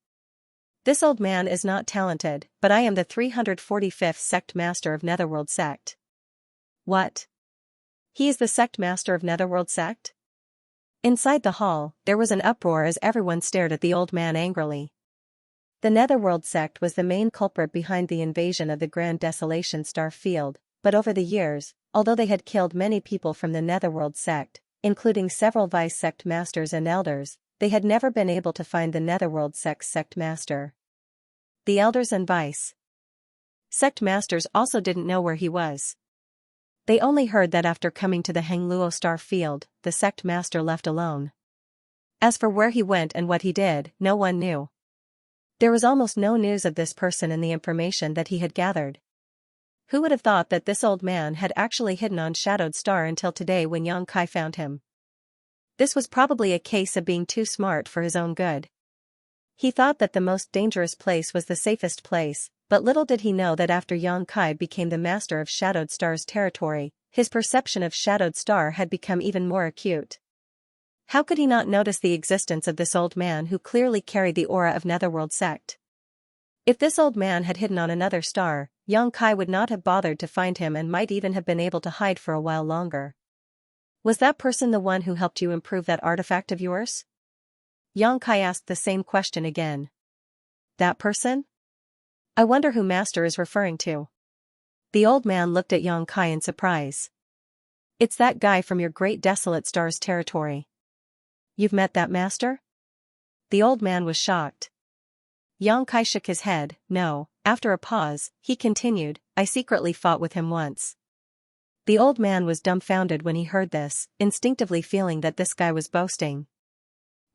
This old man is not talented, but I am the 345th sect master of Netherworld sect." "What? He is the sect master of Netherworld sect?" Inside the hall, there was an uproar as everyone stared at the old man angrily. The Netherworld sect was the main culprit behind the invasion of the Grand Desolation Star Field, but over the years, although they had killed many people from the Netherworld sect, including several vice sect masters and elders, they had never been able to find the Netherworld sect's sect master. The elders and vice sect masters also didn't know where he was. They only heard that after coming to the Hangluo star field, the sect master left alone. As for where he went and what he did, no one knew. There was almost no news of this person in the information that he had gathered. Who would have thought that this old man had actually hidden on Shadowed Star until today when Yang Kai found him? This was probably a case of being too smart for his own good. He thought that the most dangerous place was the safest place, but little did he know that after Yang Kai became the master of Shadowed Star's territory, his perception of Shadowed Star had become even more acute. How could he not notice the existence of this old man who clearly carried the aura of Netherworld sect? If this old man had hidden on another star, Yang Kai would not have bothered to find him and might even have been able to hide for a while longer. Was that person the one who helped you improve that artifact of yours? Yang Kai asked the same question again. That person? I wonder who Master is referring to. The old man looked at Yang Kai in surprise. It's that guy from your Great Desolate Star's territory. You've met that master? The old man was shocked. Yang Kai shook his head. No. After a pause, he continued, I secretly fought with him once. The old man was dumbfounded when he heard this, instinctively feeling that this guy was boasting.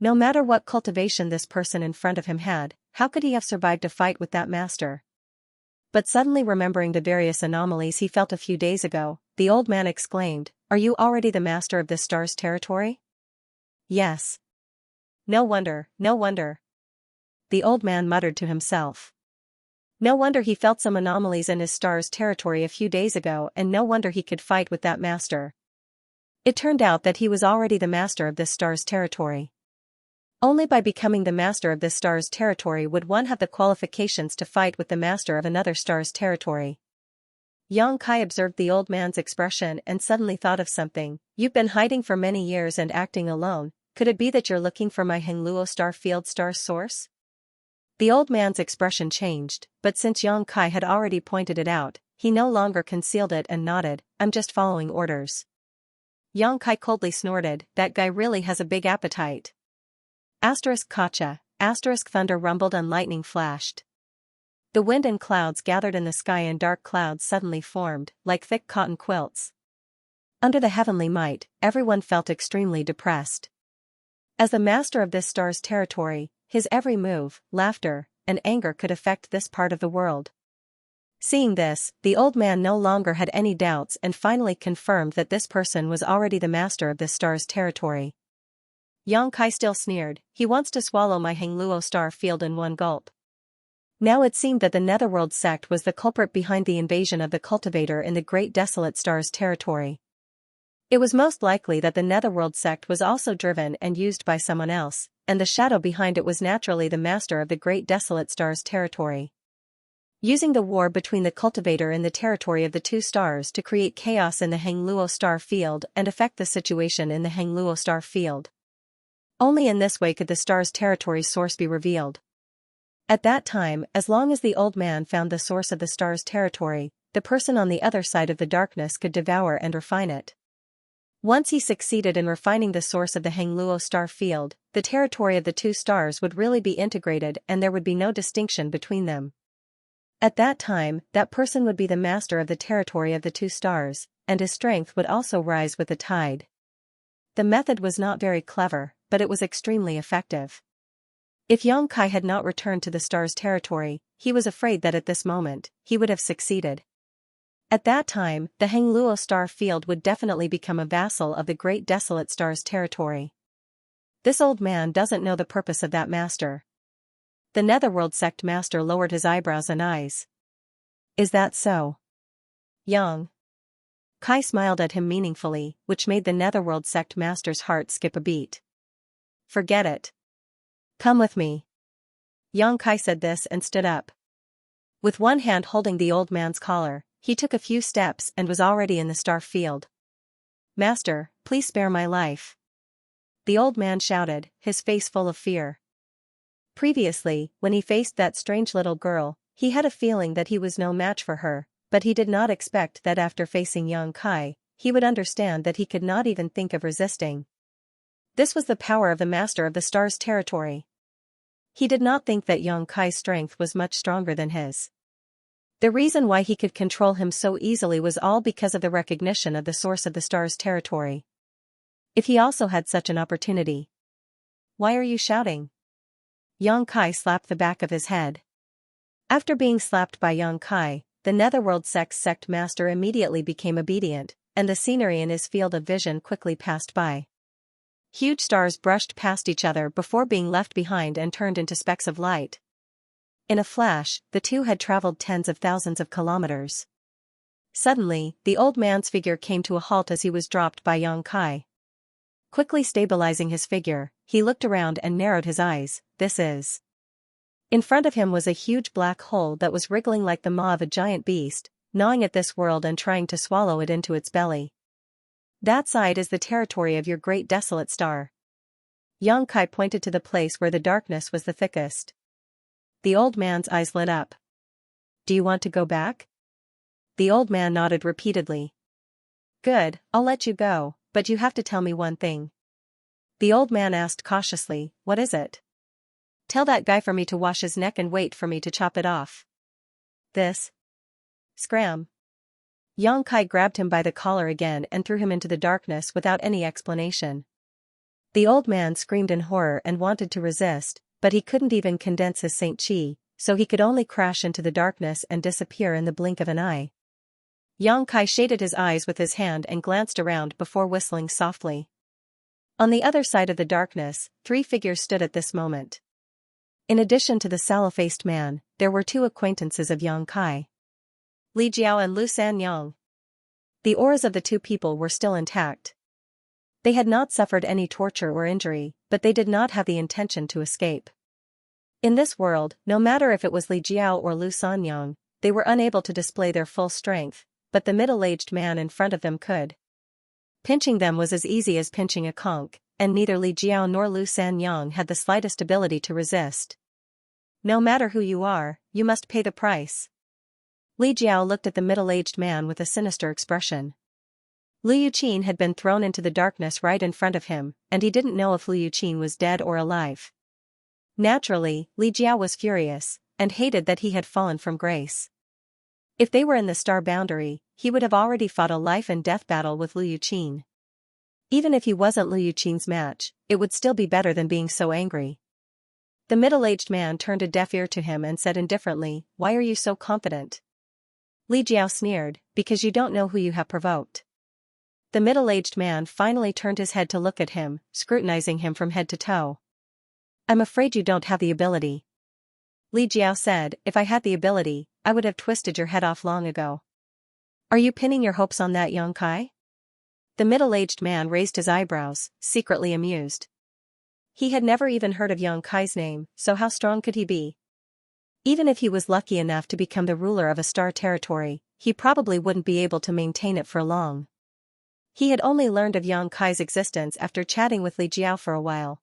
No matter what cultivation this person in front of him had, how could he have survived a fight with that master? But suddenly remembering the various anomalies he felt a few days ago, the old man exclaimed, Are you already the master of this star's territory? Yes. No wonder, no wonder. The old man muttered to himself. No wonder he felt some anomalies in his star's territory a few days ago, and no wonder he could fight with that master. It turned out that he was already the master of this star's territory. Only by becoming the master of this star's territory would one have the qualifications to fight with the master of another star's territory. Yang Kai observed the old man's expression and suddenly thought of something. You've been hiding for many years and acting alone. Could it be that you're looking for my Hangluo star field star source? The old man's expression changed, but since Yang Kai had already pointed it out, he no longer concealed it and nodded, I'm just following orders. Yang Kai coldly snorted, that guy really has a big appetite. Gotcha. Thunder rumbled and lightning flashed. The wind and clouds gathered in the sky and dark clouds suddenly formed, like thick cotton quilts. Under the heavenly might, everyone felt extremely depressed. As the master of this star's territory, his every move, laughter, and anger could affect this part of the world. Seeing this, the old man no longer had any doubts and finally confirmed that this person was already the master of this star's territory. Yang Kai still sneered, he wants to swallow my Hangluo star field in one gulp. Now it seemed that the Netherworld sect was the culprit behind the invasion of the cultivator in the Great Desolate Star's territory. It was most likely that the Netherworld sect was also driven and used by someone else, and the shadow behind it was naturally the master of the Great Desolate Star's territory. Using the war between the cultivator and the territory of the two stars to create chaos in the Hangluo star field and affect the situation in the Hangluo star field. Only in this way could the star's territory source be revealed. At that time, as long as the old man found the source of the star's territory, the person on the other side of the darkness could devour and refine it. Once he succeeded in refining the source of the Hangluo star field, the territory of the two stars would really be integrated and there would be no distinction between them. At that time, that person would be the master of the territory of the two stars, and his strength would also rise with the tide. The method was not very clever, but it was extremely effective. If Yang Kai had not returned to the star's territory, he was afraid that at this moment, he would have succeeded. At that time, the Hangluo star field would definitely become a vassal of the Great Desolate Star's territory. This old man doesn't know the purpose of that master. The Netherworld sect master lowered his eyebrows and eyes. Is that so? Yang Kai smiled at him meaningfully, which made the Netherworld sect master's heart skip a beat. Forget it. Come with me. Yang Kai said this and stood up. With one hand holding the old man's collar, he took a few steps and was already in the star field. Master, please spare my life. The old man shouted, his face full of fear. Previously, when he faced that strange little girl, he had a feeling that he was no match for her, but he did not expect that after facing Yang Kai, he would understand that he could not even think of resisting. This was the power of the master of the star's territory. He did not think that Yang Kai's strength was much stronger than his. The reason why he could control him so easily was all because of the recognition of the source of the star's territory. If he also had such an opportunity. Why are you shouting? Yang Kai slapped the back of his head. After being slapped by Yang Kai, the Netherworld sect master immediately became obedient, and the scenery in his field of vision quickly passed by. Huge stars brushed past each other before being left behind and turned into specks of light. In a flash, the two had traveled tens of thousands of kilometers. Suddenly, the old man's figure came to a halt as he was dropped by Yang Kai. Quickly stabilizing his figure, he looked around and narrowed his eyes. This is. In front of him was a huge black hole that was wriggling like the maw of a giant beast, gnawing at this world and trying to swallow it into its belly. That side is the territory of your great desolate star. Yang Kai pointed to the place where the darkness was the thickest. The old man's eyes lit up. Do you want to go back? The old man nodded repeatedly. Good, I'll let you go, but you have to tell me one thing. The old man asked cautiously, what is it? Tell that guy for me to wash his neck and wait for me to chop it off. This. Scram. Yang Kai grabbed him by the collar again and threw him into the darkness without any explanation. The old man screamed in horror and wanted to resist, but he couldn't even condense his Saint Chi, so he could only crash into the darkness and disappear in the blink of an eye. Yang Kai shaded his eyes with his hand and glanced around before whistling softly. On the other side of the darkness, 3 figures stood at this moment. In addition to the sallow-faced man, there were 2 acquaintances of Yang Kai. Li Jiao and Lu Sanyang. The auras of the 2 people were still intact. They had not suffered any torture or injury, but they did not have the intention to escape. In this world, no matter if it was Li Jiao or Lu Sanyang, they were unable to display their full strength, but the middle-aged man in front of them could. Pinching them was as easy as pinching a conch, and neither Li Jiao nor Lu Sanyang had the slightest ability to resist. No matter who you are, you must pay the price. Li Jiao looked at the middle-aged man with a sinister expression. Lu Yuqin had been thrown into the darkness right in front of him, and he didn't know if Lu Yuqin was dead or alive. Naturally, Li Jiao was furious, and hated that he had fallen from grace. If they were in the star boundary, he would have already fought a life-and-death battle with Lu Yuqin. Even if he wasn't Lu Yuqin's match, it would still be better than being so angry. The middle-aged man turned a deaf ear to him and said indifferently, "Why are you so confident?" Li Jiao sneered, "Because you don't know who you have provoked." The middle-aged man finally turned his head to look at him, scrutinizing him from head to toe. "I'm afraid you don't have the ability." Li Jiao said, "If I had the ability, I would have twisted your head off long ago." "Are you pinning your hopes on that, Yang Kai?" The middle-aged man raised his eyebrows, secretly amused. He had never even heard of Yang Kai's name, so how strong could he be? Even if he was lucky enough to become the ruler of a star territory, he probably wouldn't be able to maintain it for long. He had only learned of Yang Kai's existence after chatting with Li Jiao for a while.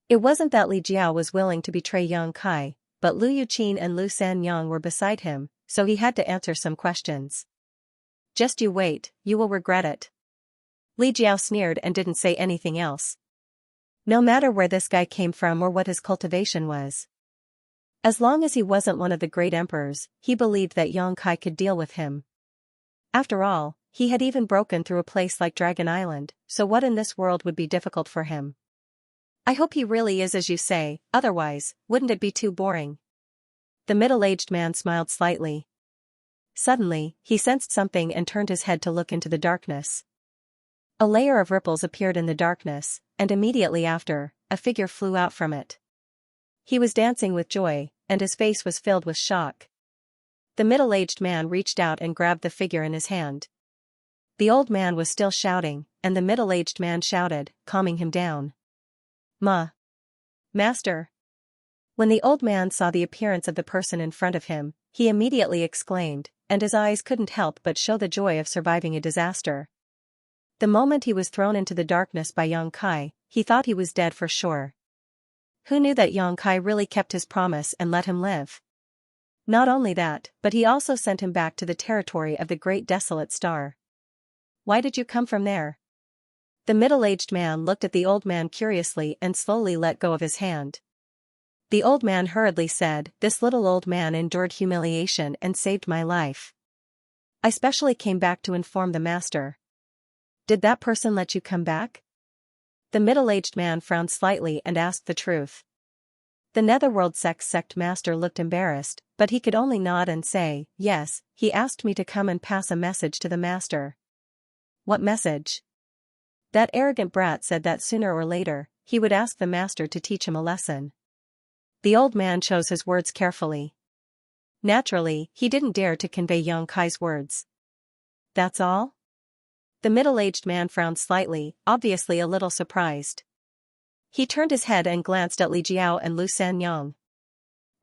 It wasn't that Li Jiao was willing to betray Yang Kai, but Lu Yuqin and Lu Sanyang were beside him, so he had to answer some questions. "Just you wait, you will regret it." Li Jiao sneered and didn't say anything else. No matter where this guy came from or what his cultivation was. As long as he wasn't one of the great emperors, he believed that Yang Kai could deal with him. After all, he had even broken through a place like Dragon Island, so what in this world would be difficult for him? "I hope he really is as you say, otherwise, wouldn't it be too boring?" The middle-aged man smiled slightly. Suddenly, he sensed something and turned his head to look into the darkness. A layer of ripples appeared in the darkness, and immediately after, a figure flew out from it. He was dancing with joy, and his face was filled with shock. The middle-aged man reached out and grabbed the figure in his hand. The old man was still shouting, and the middle-aged man shouted, calming him down. Master." When the old man saw the appearance of the person in front of him, he immediately exclaimed, and his eyes couldn't help but show the joy of surviving a disaster. The moment he was thrown into the darkness by Yang Kai, he thought he was dead for sure. Who knew that Yang Kai really kept his promise and let him live? Not only that, but he also sent him back to the territory of the great desolate star. "Why did you come from there?" The middle-aged man looked at the old man curiously and slowly let go of his hand. The old man hurriedly said, "This little old man endured humiliation and saved my life. I specially came back to inform the master." "Did that person let you come back?" The middle-aged man frowned slightly and asked the truth. The Netherworld sect master looked embarrassed, but he could only nod and say, "Yes, he asked me to come and pass a message to the master." "What message?" "That arrogant brat said that sooner or later, he would ask the master to teach him a lesson." The old man chose his words carefully. Naturally, he didn't dare to convey Xianxia's words. "That's all?" The middle-aged man frowned slightly, obviously a little surprised. He turned his head and glanced at Li Jiao and Lu Sanyang.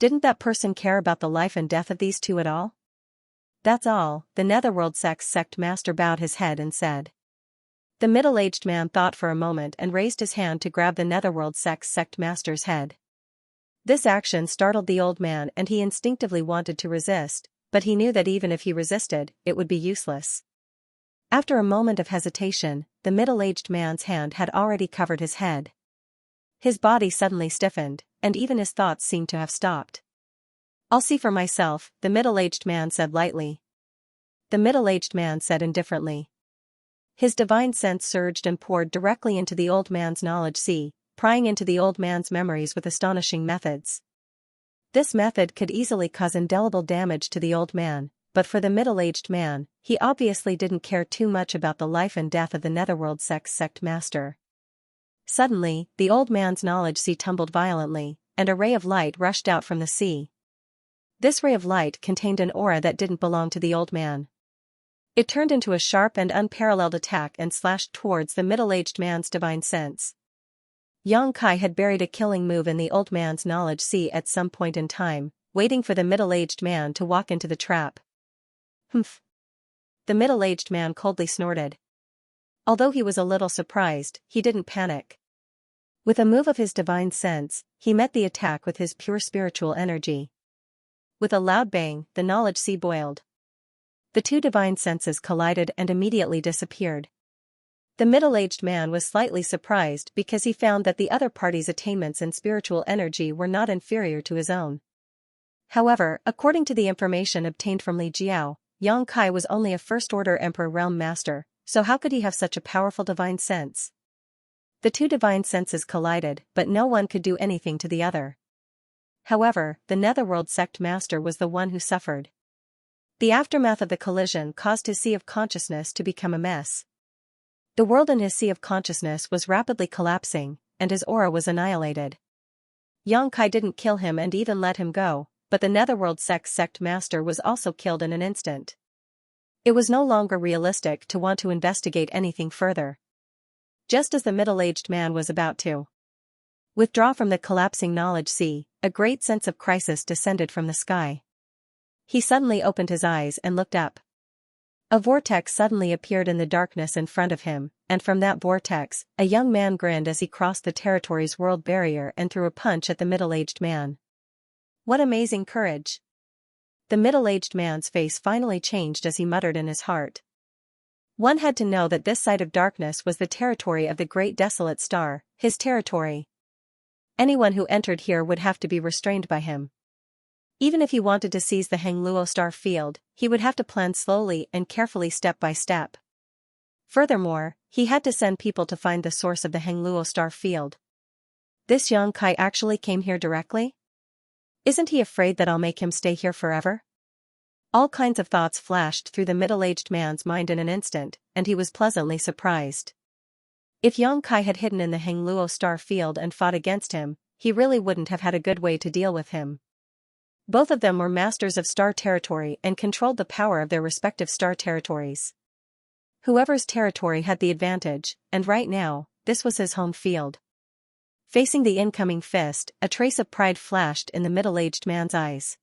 Didn't that person care about the life and death of these two at all? "That's all," the Netherworld sect master bowed his head and said. The middle-aged man thought for a moment and raised his hand to grab the Netherworld sect master's head. This action startled the old man and he instinctively wanted to resist, but he knew that even if he resisted, it would be useless. After a moment of hesitation, the middle-aged man's hand had already covered his head. His body suddenly stiffened, and even his thoughts seemed to have stopped. "I'll see for myself," the middle-aged man said lightly. The middle-aged man said indifferently. His divine sense surged and poured directly into the old man's knowledge sea, prying into the old man's memories with astonishing methods. This method could easily cause indelible damage to the old man, but for the middle-aged man, he obviously didn't care too much about the life and death of the Netherworld sect master. Suddenly, the old man's knowledge sea tumbled violently, and a ray of light rushed out from the sea. This ray of light contained an aura that didn't belong to the old man. It turned into a sharp and unparalleled attack and slashed towards the middle-aged man's divine sense. Xianxia had buried a killing move in the old man's knowledge sea at some point in time, waiting for the middle-aged man to walk into the trap. "Humph." The middle-aged man coldly snorted. Although he was a little surprised, he didn't panic. With a move of his divine sense, he met the attack with his pure spiritual energy. With a loud bang, the knowledge sea boiled. The two divine senses collided and immediately disappeared. The middle-aged man was slightly surprised because he found that the other party's attainments in spiritual energy were not inferior to his own. However, according to the information obtained from Li Jiao, Xianxia was only a first-order Emperor Realm Master, so how could he have such a powerful divine sense? The two divine senses collided, but no one could do anything to the other. However, the Netherworld sect master was the one who suffered. The aftermath of the collision caused his sea of consciousness to become a mess. The world in his sea of consciousness was rapidly collapsing, and his aura was annihilated. Xianxia didn't kill him and even let him go, but the Netherworld sect master was also killed in an instant. It was no longer realistic to want to investigate anything further. Just as the middle-aged man was about to withdraw from the collapsing knowledge sea, a great sense of crisis descended from the sky. He suddenly opened his eyes and looked up. A vortex suddenly appeared in the darkness in front of him, and from that vortex, a young man grinned as he crossed the territory's world barrier and threw a punch at the middle-aged man. What amazing courage! The middle-aged man's face finally changed as he muttered in his heart. One had to know that this side of darkness was the territory of the Great Desolate Star, his territory. Anyone who entered here would have to be restrained by him. Even if he wanted to seize the Hangluo star field, he would have to plan slowly and carefully step by step. Furthermore, he had to send people to find the source of the Hangluo star field. This Xianxia actually came here directly? Isn't he afraid that I'll make him stay here forever? All kinds of thoughts flashed through the middle-aged man's mind in an instant, and he was pleasantly surprised. If Xianxia had hidden in the Hangluo star field and fought against him, he really wouldn't have had a good way to deal with him. Both of them were masters of star territory and controlled the power of their respective star territories. Whoever's territory had the advantage, and right now, this was his home field. Facing the incoming fist, a trace of pride flashed in the middle-aged man's eyes.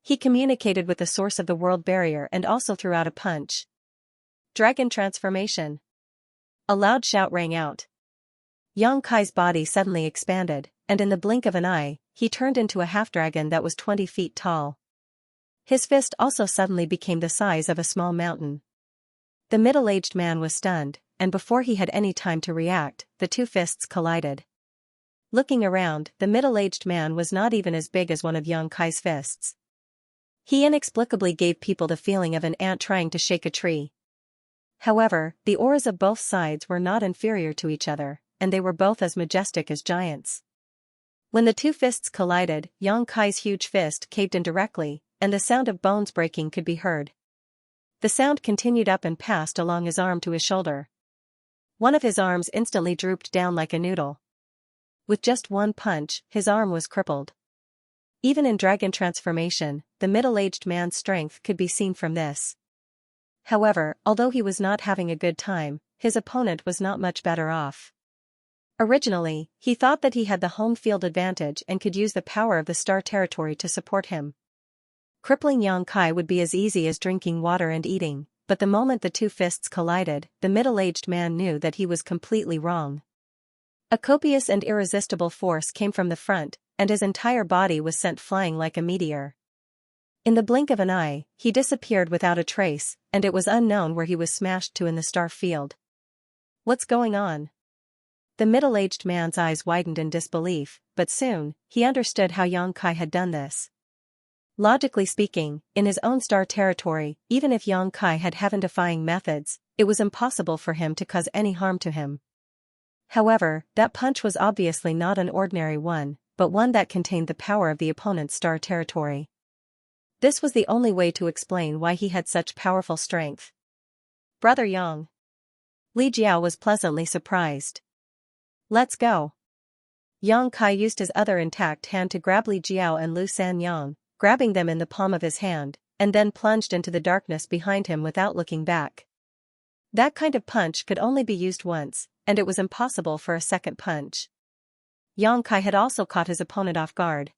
He communicated with the source of the world barrier and also threw out a punch. Dragon transformation. A loud shout rang out. Xianxia's body suddenly expanded, and in the blink of an eye, he turned into a half-dragon that was 20 feet tall. His fist also suddenly became the size of a small mountain. The middle-aged man was stunned, and before he had any time to react, the two fists collided. Looking around, the middle-aged man was not even as big as one of Xianxia's fists. He inexplicably gave people the feeling of an ant trying to shake a tree. However, the auras of both sides were not inferior to each other, and they were both as majestic as giants. When the two fists collided, Xianxia's huge fist caved in directly, and the sound of bones breaking could be heard. The sound continued up and passed along his arm to his shoulder. One of his arms instantly drooped down like a noodle. With just one punch, his arm was crippled. Even in dragon transformation, the middle-aged man's strength could be seen from this. However, although he was not having a good time, his opponent was not much better off. Originally, he thought that he had the home field advantage and could use the power of the star territory to support him. Crippling Xianxia would be as easy as drinking water and eating, but the moment the two fists collided, the middle-aged man knew that he was completely wrong. A copious and irresistible force came from the front, and his entire body was sent flying like a meteor. In the blink of an eye, he disappeared without a trace, and it was unknown where he was smashed to in the star field. What's going on? The middle-aged man's eyes widened in disbelief, but soon, he understood how Xianxia had done this. Logically speaking, in his own star territory, even if Xianxia had heaven-defying methods, it was impossible for him to cause any harm to him. However, that punch was obviously not an ordinary one, but one that contained the power of the opponent's star territory. This was the only way to explain why he had such powerful strength. Brother Yang. Li Jiao was pleasantly surprised. Let's go. Xianxia used his other intact hand to grab Li Jiao and Lu Sanyang, grabbing them in the palm of his hand, and then plunged into the darkness behind him without looking back. That kind of punch could only be used once, and it was impossible for a second punch. Xianxia had also caught his opponent off guard.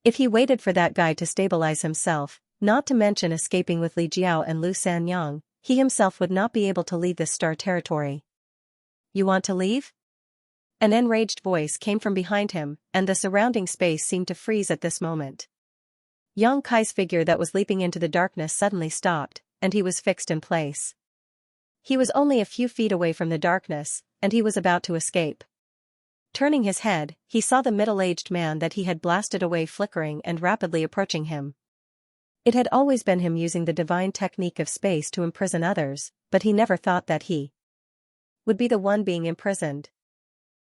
If he waited for that guy to stabilize himself, not to mention escaping with Li Jiao and Lu Sanyang, he himself would not be able to leave this star territory. You want to leave? An enraged voice came from behind him, and the surrounding space seemed to freeze at this moment. Xianxia's figure that was leaping into the darkness suddenly stopped, and he was fixed in place. He was only a few feet away from the darkness, and he was about to escape. Turning his head, he saw the middle-aged man that he had blasted away flickering and rapidly approaching him. It had always been him using the divine technique of space to imprison others, but he never thought that he would be the one being imprisoned.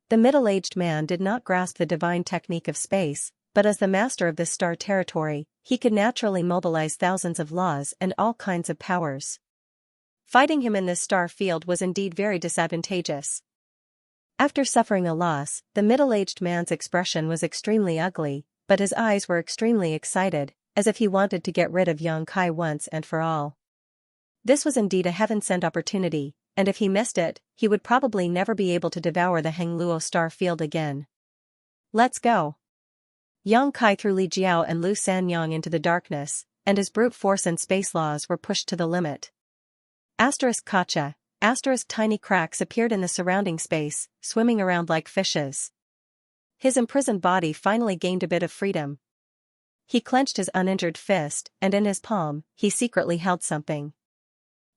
The middle-aged man did not grasp the divine technique of space, but as the master of this star territory, he could naturally mobilize thousands of laws and all kinds of powers. Fighting him in this star field was indeed very disadvantageous. After suffering a loss, the middle-aged man's expression was extremely ugly, but his eyes were extremely excited, as if he wanted to get rid of Xianxia once and for all. This was indeed a heaven-sent opportunity, and if he missed it, he would probably never be able to devour the Hengluo star field again. Let's go. Xianxia threw Li Jiao and Lu Sanyang into the darkness, and his brute force and space laws were pushed to the limit. Kacha. Tiny cracks appeared in the surrounding space, swimming around like fishes. His imprisoned body finally gained a bit of freedom. He clenched his uninjured fist, and in his palm, he secretly held something.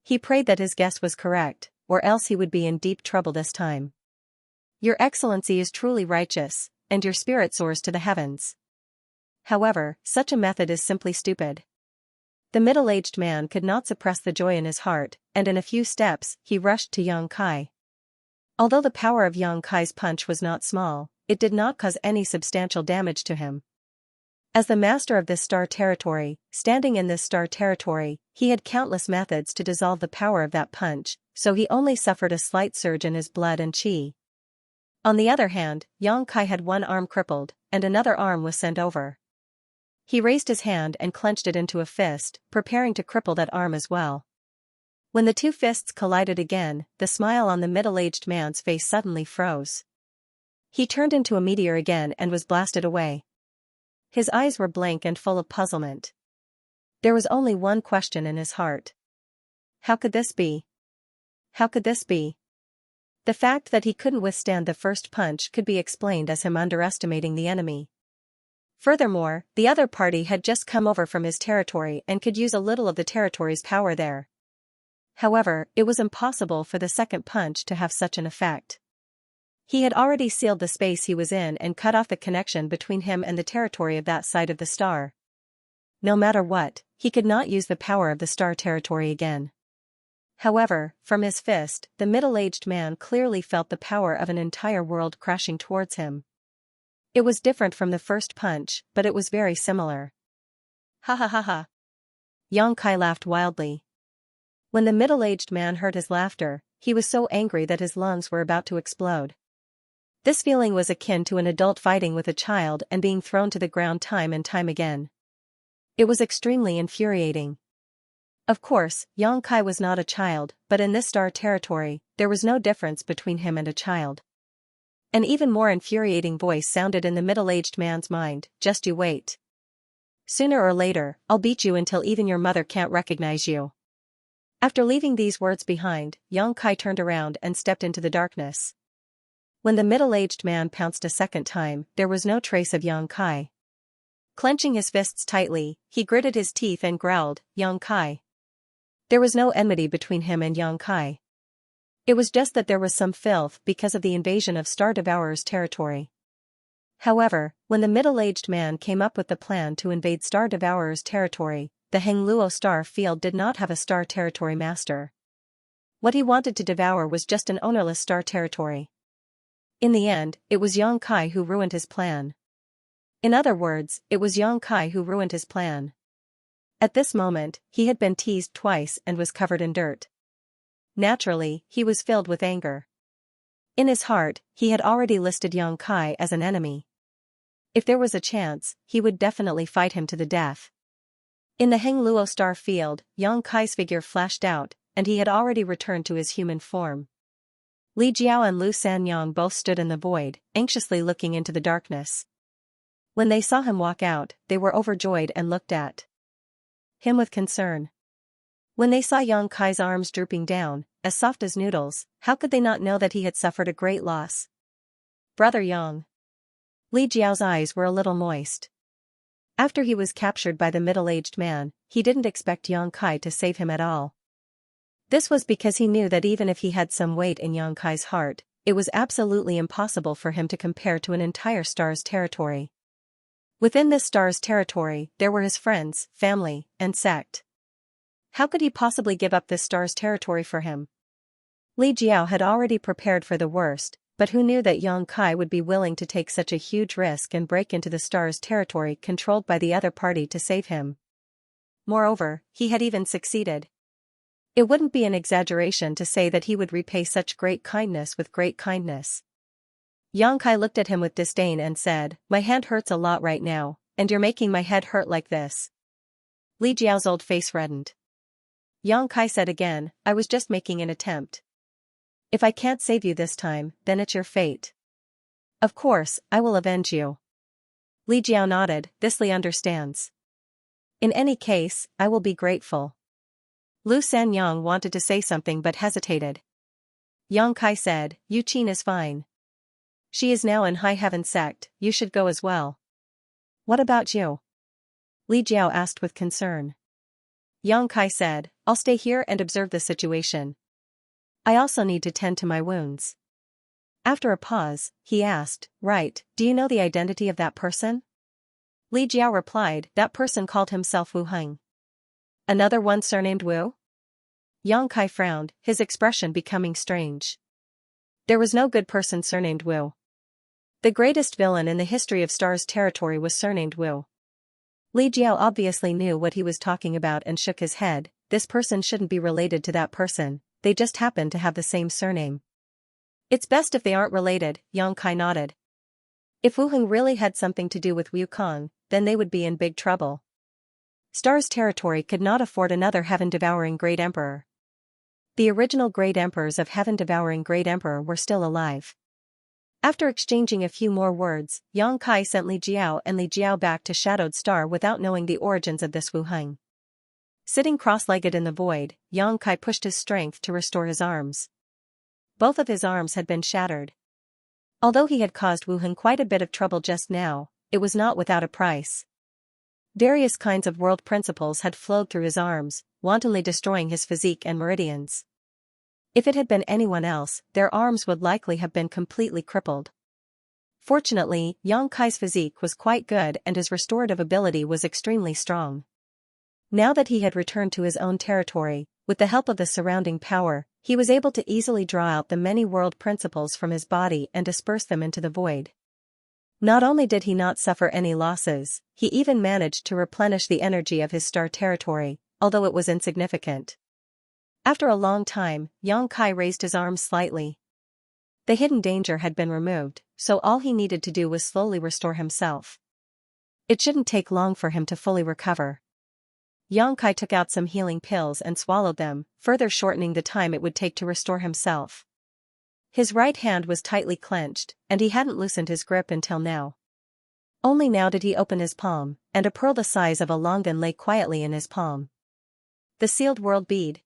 He prayed that his guess was correct, or else he would be in deep trouble this time. Your Excellency is truly righteous, and your spirit soars to the heavens. However, such a method is simply stupid. The middle-aged man could not suppress the joy in his heart, and in a few steps, he rushed to Xianxia. Although the power of Xianxia's punch was not small, it did not cause any substantial damage to him. As the master of this star territory, standing in this star territory, he had countless methods to dissolve the power of that punch, so he only suffered a slight surge in his blood and qi. On the other hand, Xianxia had one arm crippled, and another arm was sent over. He raised his hand and clenched it into a fist, preparing to cripple that arm as well. When the two fists collided again, the smile on the middle-aged man's face suddenly froze. He turned into a meteor again and was blasted away. His eyes were blank and full of puzzlement. There was only one question in his heart. How could this be? How could this be? The fact that he couldn't withstand the first punch could be explained as him underestimating the enemy. Furthermore, the other party had just come over from his territory and could use a little of the territory's power there. However, it was impossible for the second punch to have such an effect. He had already sealed the space he was in and cut off the connection between him and the territory of that side of the star. No matter what, he could not use the power of the star territory again. However, from his fist, the middle-aged man clearly felt the power of an entire world crashing towards him. It was different from the first punch, but it was very similar. Ha ha ha ha. Xianxia laughed wildly. When the middle-aged man heard his laughter, he was so angry that his lungs were about to explode. This feeling was akin to an adult fighting with a child and being thrown to the ground time and time again. It was extremely infuriating. Of course, Xianxia was not a child, but in this star territory, there was no difference between him and a child. An even more infuriating voice sounded in the middle-aged man's mind, "Just you wait. Sooner or later, I'll beat you until even your mother can't recognize you." After leaving these words behind, Xianxia turned around and stepped into the darkness. When the middle-aged man pounced a second time, there was no trace of Xianxia. Clenching his fists tightly, he gritted his teeth and growled, "Xianxia." There was no enmity between him and Xianxia. It was just that there was some filth because of the invasion of Star Devourer's territory. However, when the middle-aged man came up with the plan to invade Star Devourer's territory, the Hengluo star field did not have a star territory master. What he wanted to devour was just an ownerless star territory. In the end, it was Xianxia who ruined his plan. In other words, it was Xianxia who ruined his plan. At this moment, he had been teased twice and was covered in dirt. Naturally, he was filled with anger. In his heart, he had already listed Xianxia as an enemy. If there was a chance, he would definitely fight him to the death. In the Hengluo star field, Xianxia's figure flashed out, and he had already returned to his human form. Li Jiao and Lu Sanyang both stood in the void, anxiously looking into the darkness. When they saw him walk out, they were overjoyed and looked at him with concern. When they saw Xianxia's arms drooping down, as soft as noodles, how could they not know that he had suffered a great loss? "Brother Yang." Li Jiao's eyes were a little moist. After he was captured by the middle-aged man, he didn't expect Xianxia to save him at all. This was because he knew that even if he had some weight in Xianxia's heart, it was absolutely impossible for him to compare to an entire star's territory. Within this star's territory, there were his friends, family, and sect. How could he possibly give up this star's territory for him? Li Jiao had already prepared for the worst, but who knew that Xianxia would be willing to take such a huge risk and break into the star's territory controlled by the other party to save him? Moreover, he had even succeeded. It wouldn't be an exaggeration to say that he would repay such great kindness with great kindness. Xianxia looked at him with disdain and said, "My hand hurts a lot right now, and you're making my head hurt like this." Li Jiao's old face reddened. Xianxia said again, "I was just making an attempt. If I can't save you this time, then it's your fate. Of course, I will avenge you." Li Jiao nodded, "This Li understands. In any case, I will be grateful." Lu Sanyang wanted to say something but hesitated. Xianxia said, "Yu Qin is fine. She is now in High Heaven sect, you should go as well." "What about you?" Li Jiao asked with concern. Xianxia said, "I'll stay here and observe the situation. I also need to tend to my wounds." After a pause, he asked, "Right, do you know the identity of that person?" Li Jiao replied, "That person called himself Wu Heng." "Another one surnamed Wu?" Xianxia frowned, his expression becoming strange. There was no good person surnamed Wu. The greatest villain in the history of Star's territory was surnamed Wu. Li Jiao obviously knew what he was talking about and shook his head. This person shouldn't be related to that person, they just happen to have the same surname. "It's best if they aren't related," Xianxia nodded. If Wu Heng really had something to do with Wukong, then they would be in big trouble. Star's territory could not afford another heaven-devouring Great Emperor. The original Great Emperors of heaven-devouring Great Emperor were still alive. After exchanging a few more words, Xianxia sent Li Jiao and Li Jiao back to Shadowed Star without knowing the origins of this Wu Heng. Sitting cross-legged in the void, Xianxia pushed his strength to restore his arms. Both of his arms had been shattered. Although he had caused Wu Heng quite a bit of trouble just now, it was not without a price. Various kinds of world principles had flowed through his arms, wantonly destroying his physique and meridians. If it had been anyone else, their arms would likely have been completely crippled. Fortunately, Yang Kai's physique was quite good and his restorative ability was extremely strong. Now that he had returned to his own territory, with the help of the surrounding power, he was able to easily draw out the many world principles from his body and disperse them into the void. Not only did he not suffer any losses, he even managed to replenish the energy of his star territory, although it was insignificant. After a long time, Yang Kai raised his arms slightly. The hidden danger had been removed, so all he needed to do was slowly restore himself. It shouldn't take long for him to fully recover. Yang Kai took out some healing pills and swallowed them, further shortening the time it would take to restore himself. His right hand was tightly clenched, and he hadn't loosened his grip until now. Only now did he open his palm, and a pearl the size of a longan lay quietly in his palm. The sealed world bead.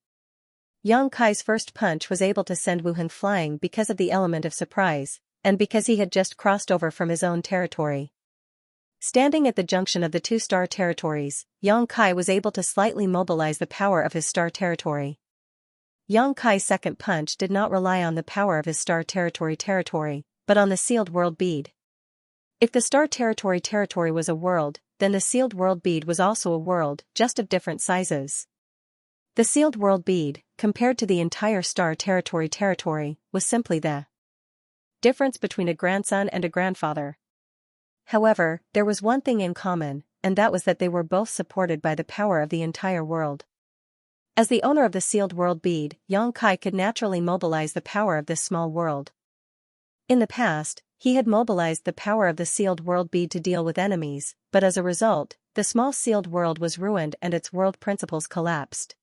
Yang Kai's first punch was able to send Wu Heng flying because of the element of surprise, and because he had just crossed over from his own territory. Standing at the junction of the two star territories, Yang Kai was able to slightly mobilize the power of his star territory. Yang Kai's second punch did not rely on the power of his star territory, but on the sealed world bead. If the star territory was a world, then the sealed world bead was also a world, just of different sizes. The sealed world bead, compared to the entire star territory, was simply the difference between a grandson and a grandfather. However, there was one thing in common, and that was that they were both supported by the power of the entire world. As the owner of the sealed world bead, Yang Kai could naturally mobilize the power of this small world. In the past, he had mobilized the power of the sealed world bead to deal with enemies, but as a result, the small sealed world was ruined and its world principles collapsed.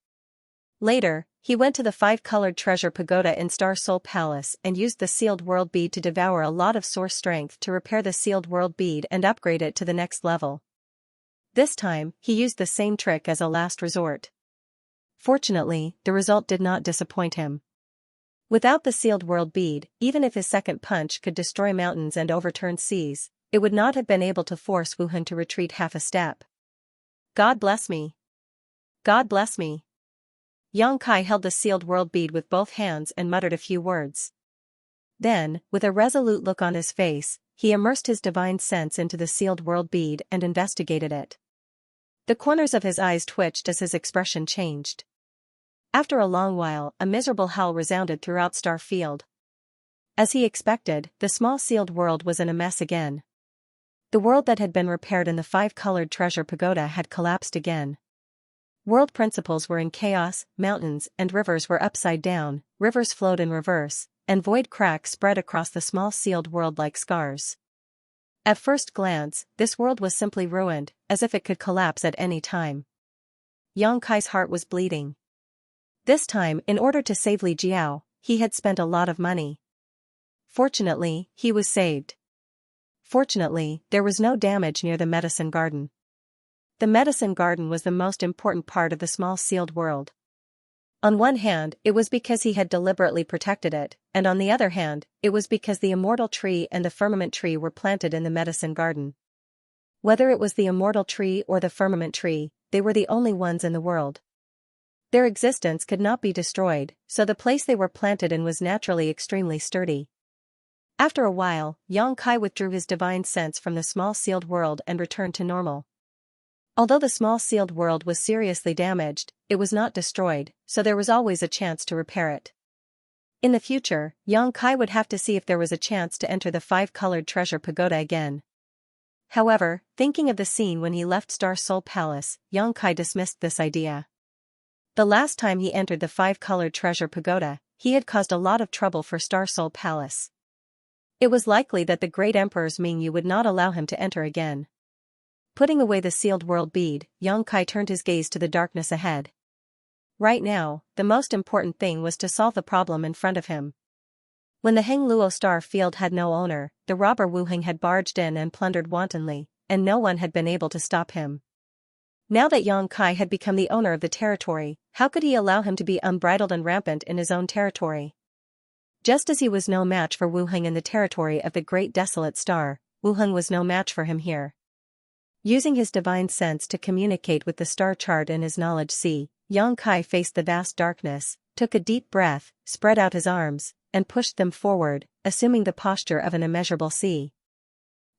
Later, he went to the 5-colored treasure pagoda in Star Soul Palace and used the sealed world bead to devour a lot of source strength to repair the sealed world bead and upgrade it to the next level. This time, he used the same trick as a last resort. Fortunately, the result did not disappoint him. Without the sealed world bead, even if his second punch could destroy mountains and overturn seas, it would not have been able to force Wu Heng to retreat half a step. God bless me. God bless me. Yang Kai held the sealed world bead with both hands and muttered a few words. Then, with a resolute look on his face, he immersed his divine sense into the sealed world bead and investigated it. The corners of his eyes twitched as his expression changed. After a long while, a miserable howl resounded throughout Star Field. As he expected, the small sealed world was in a mess again. The world that had been repaired in the 5-colored treasure pagoda had collapsed again. World principles were in chaos, mountains and rivers were upside down, rivers flowed in reverse, and void cracks spread across the small sealed world like scars. At first glance, this world was simply ruined, as if it could collapse at any time. Yang Kai's heart was bleeding. This time, in order to save Li Jiao, he had spent a lot of money. Fortunately, he was saved. Fortunately, there was no damage near the medicine garden. The medicine garden was the most important part of the small sealed world. On one hand, it was because he had deliberately protected it, and on the other hand, it was because the immortal tree and the firmament tree were planted in the medicine garden. Whether it was the immortal tree or the firmament tree, they were the only ones in the world. Their existence could not be destroyed, so the place they were planted in was naturally extremely sturdy. After a while, Yang Kai withdrew his divine sense from the small sealed world and returned to normal. Although the small sealed world was seriously damaged, it was not destroyed, so there was always a chance to repair it. In the future, Yang Kai would have to see if there was a chance to enter the 5-colored treasure pagoda again. However, thinking of the scene when he left Star Soul Palace, Yang Kai dismissed this idea. The last time he entered the 5-colored treasure pagoda, he had caused a lot of trouble for Star Soul Palace. It was likely that the great Emperor's Mingyu would not allow him to enter again. Putting away the sealed world bead, Yang Kai turned his gaze to the darkness ahead. Right now, the most important thing was to solve the problem in front of him. When the Heng Luo Star Field had no owner, the robber Wu Heng had barged in and plundered wantonly, and no one had been able to stop him. Now that Yang Kai had become the owner of the territory, how could he allow him to be unbridled and rampant in his own territory? Just as he was no match for Wu Heng in the territory of the Great Desolate Star, Wu Heng was no match for him here. Using his divine sense to communicate with the star chart in his knowledge sea, Yang Kai faced the vast darkness, took a deep breath, spread out his arms, and pushed them forward, assuming the posture of an immeasurable sea.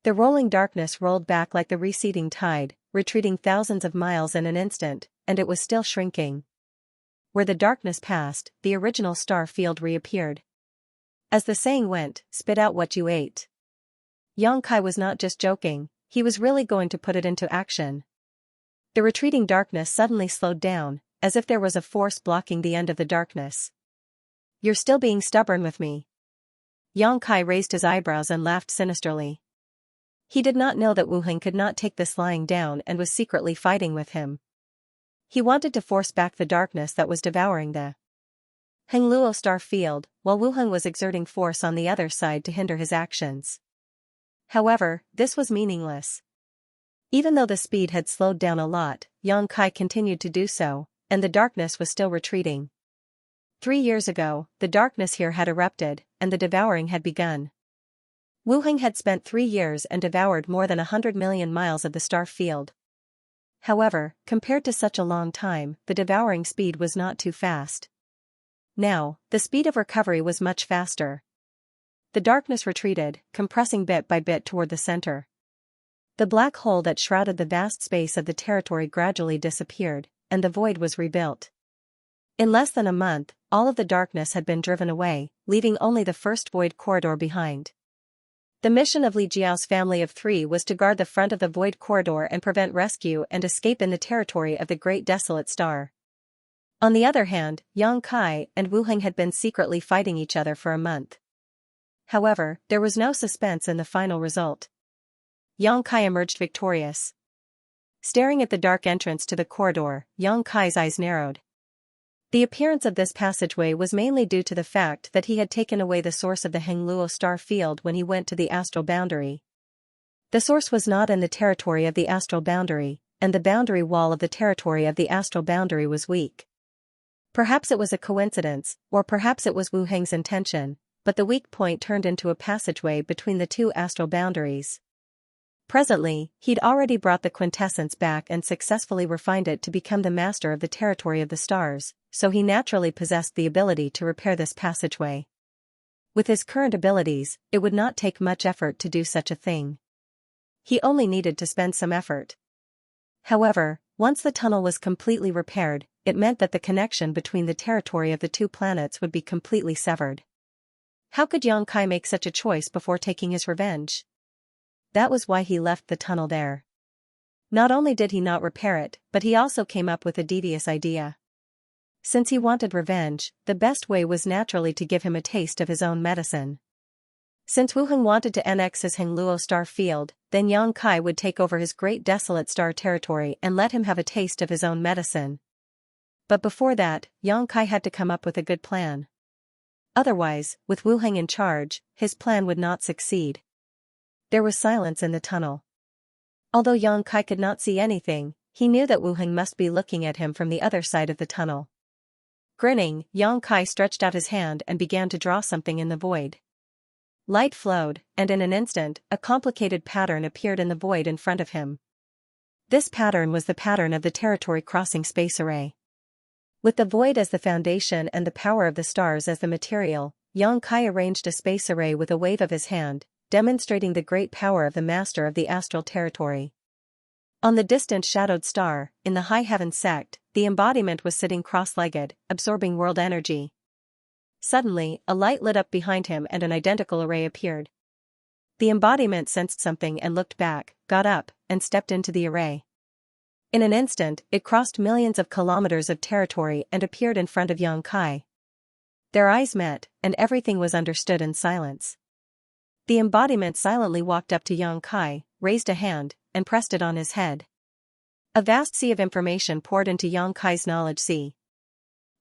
The rolling darkness rolled back like the receding tide, retreating thousands of miles in an instant, and it was still shrinking. Where the darkness passed, the original star field reappeared. As the saying went, spit out what you ate. Xianxia was not just joking, he was really going to put it into action. The retreating darkness suddenly slowed down, as if there was a force blocking the end of the darkness. You're still being stubborn with me. Xianxia raised his eyebrows and laughed sinisterly. He did not know that Wu Heng could not take this lying down and was secretly fighting with him. He wanted to force back the darkness that was devouring the Hengluo star field, while Wu Heng was exerting force on the other side to hinder his actions. However, this was meaningless. Even though the speed had slowed down a lot, Xianxia continued to do so, and the darkness was still retreating. 3 years ago, the darkness here had erupted, and the devouring had begun. Wu Heng had spent 3 years and devoured more than 100 million miles of the star field. However, compared to such a long time, the devouring speed was not too fast. Now, the speed of recovery was much faster. The darkness retreated, compressing bit by bit toward the center. The black hole that shrouded the vast space of the territory gradually disappeared, and the void was rebuilt. In less than a month, all of the darkness had been driven away, leaving only the first void corridor behind. The mission of Li Jiao's family of 3 was to guard the front of the void corridor and prevent rescue and escape in the territory of the Great Desolate Star. On the other hand, Xianxia and Wu Heng had been secretly fighting each other for a month. However, there was no suspense in the final result. Xianxia emerged victorious. Staring at the dark entrance to the corridor, Xianxia's eyes narrowed. The appearance of this passageway was mainly due to the fact that he had taken away the source of the Hengluo star field when he went to the astral boundary. The source was not in the territory of the astral boundary, and the boundary wall of the territory of the astral boundary was weak. Perhaps it was a coincidence, or perhaps it was Wu Heng's intention, but the weak point turned into a passageway between the 2 astral boundaries. Presently, he'd already brought the quintessence back and successfully refined it to become the master of the territory of the stars, so he naturally possessed the ability to repair this passageway. With his current abilities, it would not take much effort to do such a thing. He only needed to spend some effort. However, once the tunnel was completely repaired, it meant that the connection between the territory of the 2 planets would be completely severed. How could Xianxia make such a choice before taking his revenge? That was why he left the tunnel there. Not only did he not repair it, but he also came up with a devious idea. Since he wanted revenge, the best way was naturally to give him a taste of his own medicine. Since Wu Heng wanted to annex his Hengluo star field, then Xianxia would take over his Great Desolate Star territory and let him have a taste of his own medicine. But before that, Xianxia had to come up with a good plan. Otherwise, with Wu Heng in charge, his plan would not succeed. There was silence in the tunnel. Although Xianxia could not see anything, he knew that Wu Heng must be looking at him from the other side of the tunnel. Grinning, Xianxia stretched out his hand and began to draw something in the void. Light flowed, and in an instant, a complicated pattern appeared in the void in front of him. This pattern was the pattern of the territory-crossing space array. With the void as the foundation and the power of the stars as the material, Xianxia arranged a space array with a wave of his hand, demonstrating the great power of the master of the astral territory. On the distant shadowed star, in the high heaven sect, the embodiment was sitting cross-legged, absorbing world energy. Suddenly, a light lit up behind him and an identical array appeared. The embodiment sensed something and looked back, got up, and stepped into the array. In an instant, it crossed millions of kilometers of territory and appeared in front of Xianxia. Their eyes met, and everything was understood in silence. The embodiment silently walked up to Xianxia, raised a hand, and pressed it on his head. A vast sea of information poured into Xianxia's knowledge sea.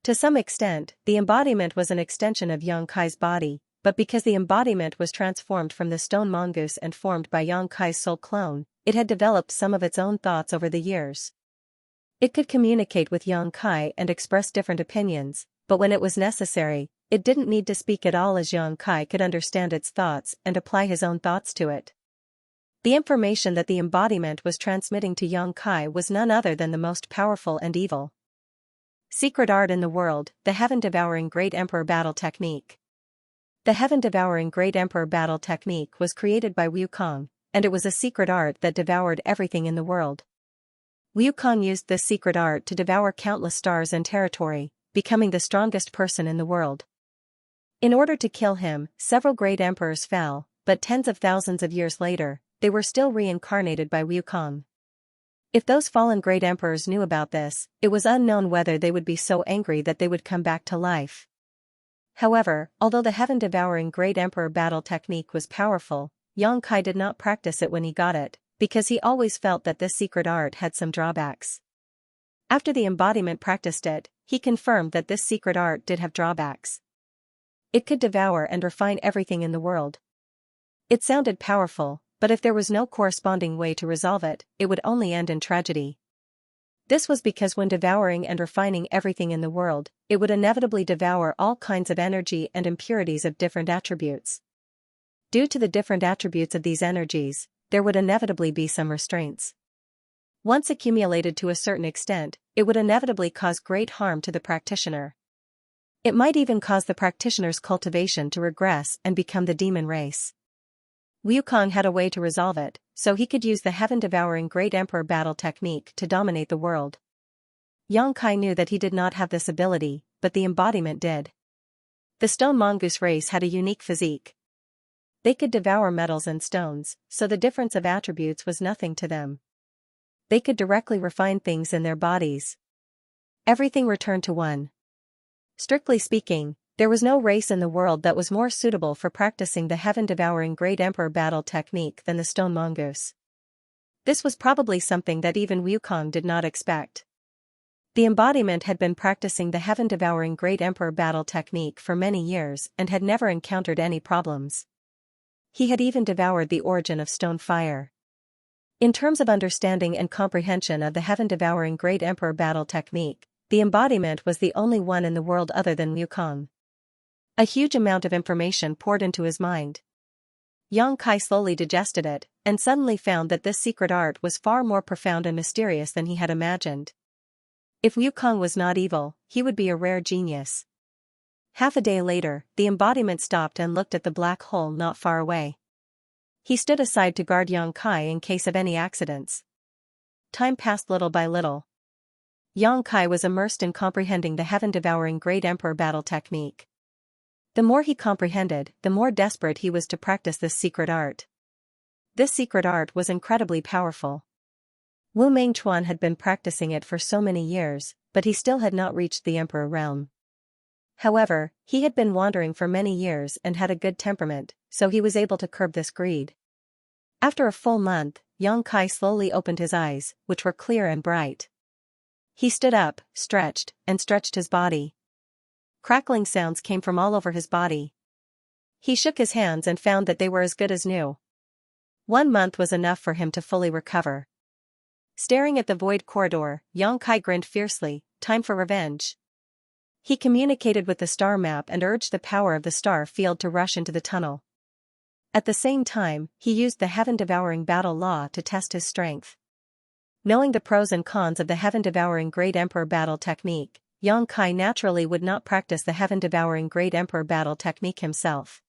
To some extent, the embodiment was an extension of Xianxia's body, but because the embodiment was transformed from the stone mongoose and formed by Xianxia's soul clone, it had developed some of its own thoughts over the years. It could communicate with Xianxia and express different opinions, but when it was necessary, it didn't need to speak at all as Xianxia could understand its thoughts and apply his own thoughts to it. The information that the embodiment was transmitting to Xianxia was none other than the most powerful and evil. Secret art in the world, the heaven-devouring Great Emperor battle technique. The heaven-devouring Great Emperor battle technique was created by Wukong, and it was a secret art that devoured everything in the world. Wukong used this secret art to devour countless stars and territory, becoming the strongest person in the world. In order to kill him, several great emperors fell, but tens of thousands of years later, they were still reincarnated by Wukong. If those fallen great emperors knew about this, it was unknown whether they would be so angry that they would come back to life. However, although the heaven-devouring Great Emperor battle technique was powerful, Xianxia did not practice it when he got it, because he always felt that this secret art had some drawbacks. After the embodiment practiced it, he confirmed that this secret art did have drawbacks. It could devour and refine everything in the world. It sounded powerful, but if there was no corresponding way to resolve it, it would only end in tragedy. This was because when devouring and refining everything in the world, it would inevitably devour all kinds of energy and impurities of different attributes. Due to the different attributes of these energies, there would inevitably be some restraints. Once accumulated to a certain extent, it would inevitably cause great harm to the practitioner. It might even cause the practitioner's cultivation to regress and become the demon race. Wukong had a way to resolve it, so he could use the heaven-devouring Great Emperor battle technique to dominate the world. Xianxia knew that he did not have this ability, but the embodiment did. The stone mongoose race had a unique physique. They could devour metals and stones, so the difference of attributes was nothing to them. They could directly refine things in their bodies. Everything returned to one. Strictly speaking, there was no race in the world that was more suitable for practicing the heaven-devouring Great Emperor battle technique than the stone mongoose. This was probably something that even Wukong did not expect. The embodiment had been practicing the heaven-devouring Great Emperor battle technique for many years and had never encountered any problems. He had even devoured the origin of stone fire. In terms of understanding and comprehension of the heaven-devouring Great Emperor battle technique, the embodiment was the only one in the world other than Wukong. A huge amount of information poured into his mind. Xianxia slowly digested it, and suddenly found that this secret art was far more profound and mysterious than he had imagined. If Wukong was not evil, he would be a rare genius. Half a day later, the embodiment stopped and looked at the black hole not far away. He stood aside to guard Xianxia in case of any accidents. Time passed little by little. Xianxia was immersed in comprehending the heaven-devouring Great Emperor battle technique. The more he comprehended, the more desperate he was to practice this secret art. This secret art was incredibly powerful. Wu Mengchuan had been practicing it for so many years, but he still had not reached the Emperor realm. However, he had been wandering for many years and had a good temperament, so he was able to curb this greed. After a full month, Xianxia slowly opened his eyes, which were clear and bright. He stood up, stretched his body. Crackling sounds came from all over his body. He shook his hands and found that they were as good as new. 1 month was enough for him to fully recover. Staring at the void corridor, Xianxia grinned fiercely. Time for revenge. He communicated with the star map and urged the power of the star field to rush into the tunnel. At the same time, he used the heaven-devouring battle law to test his strength. Knowing the pros and cons of the heaven-devouring Great Emperor battle technique, Xianxia naturally would not practice the heaven-devouring Great Emperor battle technique himself.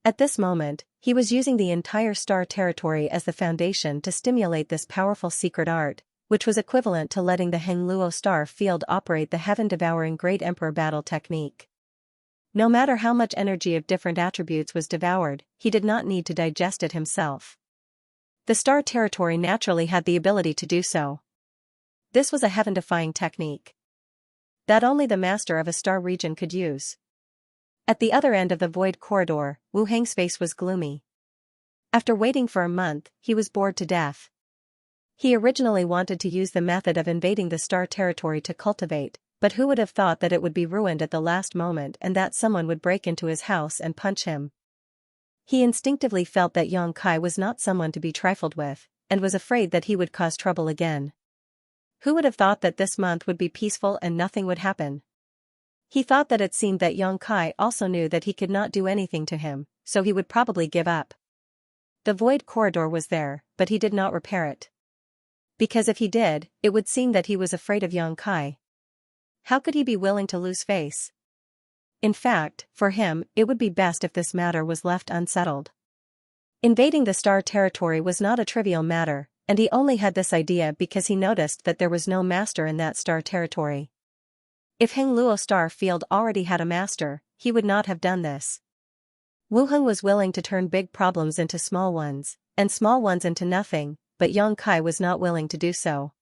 At this moment, he was using the entire star territory as the foundation to stimulate this powerful secret art, which was equivalent to letting the Hengluo star field operate the heaven-devouring Great Emperor battle technique. No matter how much energy of different attributes was devoured, he did not need to digest it himself. The star territory naturally had the ability to do so. This was a heaven-defying technique that only the master of a star region could use. At the other end of the void corridor, Wu Heng's face was gloomy. After waiting for a month, he was bored to death. He originally wanted to use the method of invading the star territory to cultivate, but who would have thought that it would be ruined at the last moment and that someone would break into his house and punch him. He instinctively felt that Xianxia was not someone to be trifled with, and was afraid that he would cause trouble again. Who would have thought that this month would be peaceful and nothing would happen? He thought that it seemed that Xianxia also knew that he could not do anything to him, so he would probably give up. The void corridor was there, but he did not repair it. Because if he did, it would seem that he was afraid of Xianxia. How could he be willing to lose face? In fact, for him, it would be best if this matter was left unsettled. Invading the star territory was not a trivial matter, and he only had this idea because he noticed that there was no master in that star territory. If Hengluo star field already had a master, he would not have done this. Wu Heng was willing to turn big problems into small ones, and small ones into nothing, but Yang Kai was not willing to do so.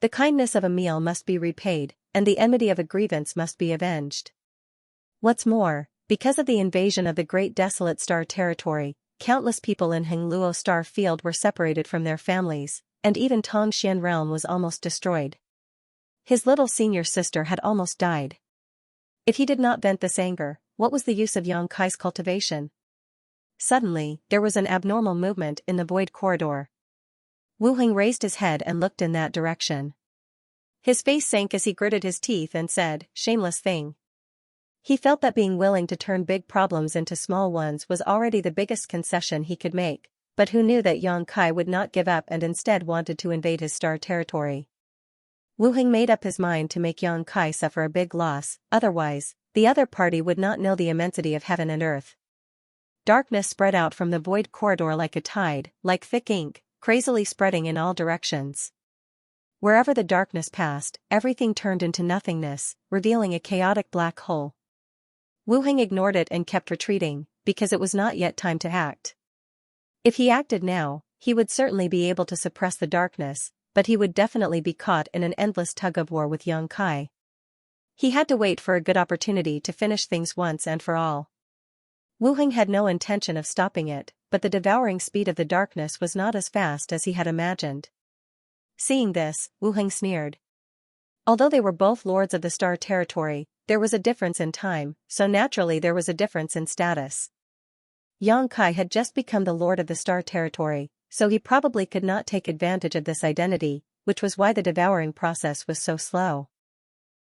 The kindness of a meal must be repaid, and the enmity of a grievance must be avenged. What's more, because of the invasion of the great desolate star territory, countless people in Hengluo star field were separated from their families, and even Tongxian realm was almost destroyed. His little senior sister had almost died. If he did not vent this anger, what was the use of Yang Kai's cultivation? Suddenly, there was an abnormal movement in the void corridor. Wu Heng raised his head and looked in that direction. His face sank as he gritted his teeth and said, "Shameless thing." He felt that being willing to turn big problems into small ones was already the biggest concession he could make, but who knew that Yang Kai would not give up and instead wanted to invade his star territory. Wu Heng made up his mind to make Yang Kai suffer a big loss, otherwise, the other party would not know the immensity of heaven and earth. Darkness spread out from the void corridor like a tide, like thick ink, crazily spreading in all directions. Wherever the darkness passed, everything turned into nothingness, revealing a chaotic black hole. Wu Heng ignored it and kept retreating, because it was not yet time to act. If he acted now, he would certainly be able to suppress the darkness, but he would definitely be caught in an endless tug-of-war with Yang Kai. He had to wait for a good opportunity to finish things once and for all. Wu Heng had no intention of stopping it, but the devouring speed of the darkness was not as fast as he had imagined. Seeing this, Wu Heng sneered. Although they were both lords of the star territory, there was a difference in time, so naturally there was a difference in status. Yang Kai had just become the lord of the star territory, so he probably could not take advantage of this identity, which was why the devouring process was so slow.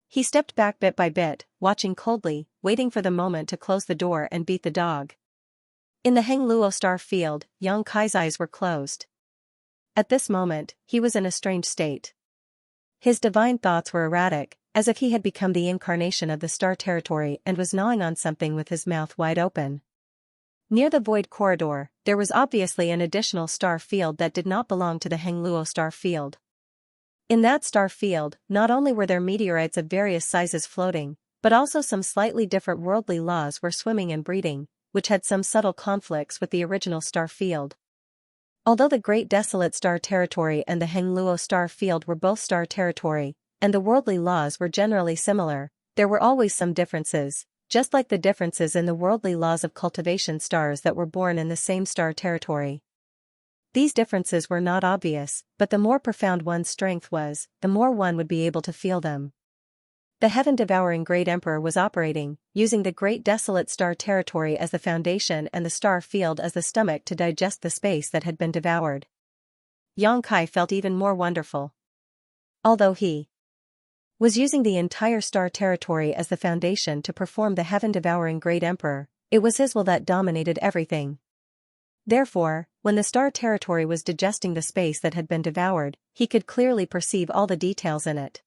He stepped back bit by bit, watching coldly, waiting for the moment to close the door and beat the dog. In the Hengluo star field, Yang Kai's eyes were closed. At this moment, he was in a strange state. His divine thoughts were erratic, as if he had become the incarnation of the star territory and was gnawing on something with his mouth wide open. Near the void corridor, there was obviously an additional star field that did not belong to the Hengluo star field. In that star field, not only were there meteorites of various sizes floating, but also some slightly different worldly laws were swimming and breeding, which had some subtle conflicts with the original star field. Although the Great Desolate Star Territory and the Hengluo Star Field were both star territory, and the worldly laws were generally similar, there were always some differences, just like the differences in the worldly laws of cultivation stars that were born in the same star territory. These differences were not obvious, but the more profound one's strength was, the more one would be able to feel them. The heaven-devouring Great Emperor was operating, using the Great Desolate Star Territory as the foundation and the star field as the stomach to digest the space that had been devoured. Yang Kai felt even more wonderful. Although he was using the entire star territory as the foundation to perform the heaven-devouring Great Emperor, it was his will that dominated everything. Therefore, when the star territory was digesting the space that had been devoured, he could clearly perceive all the details in it.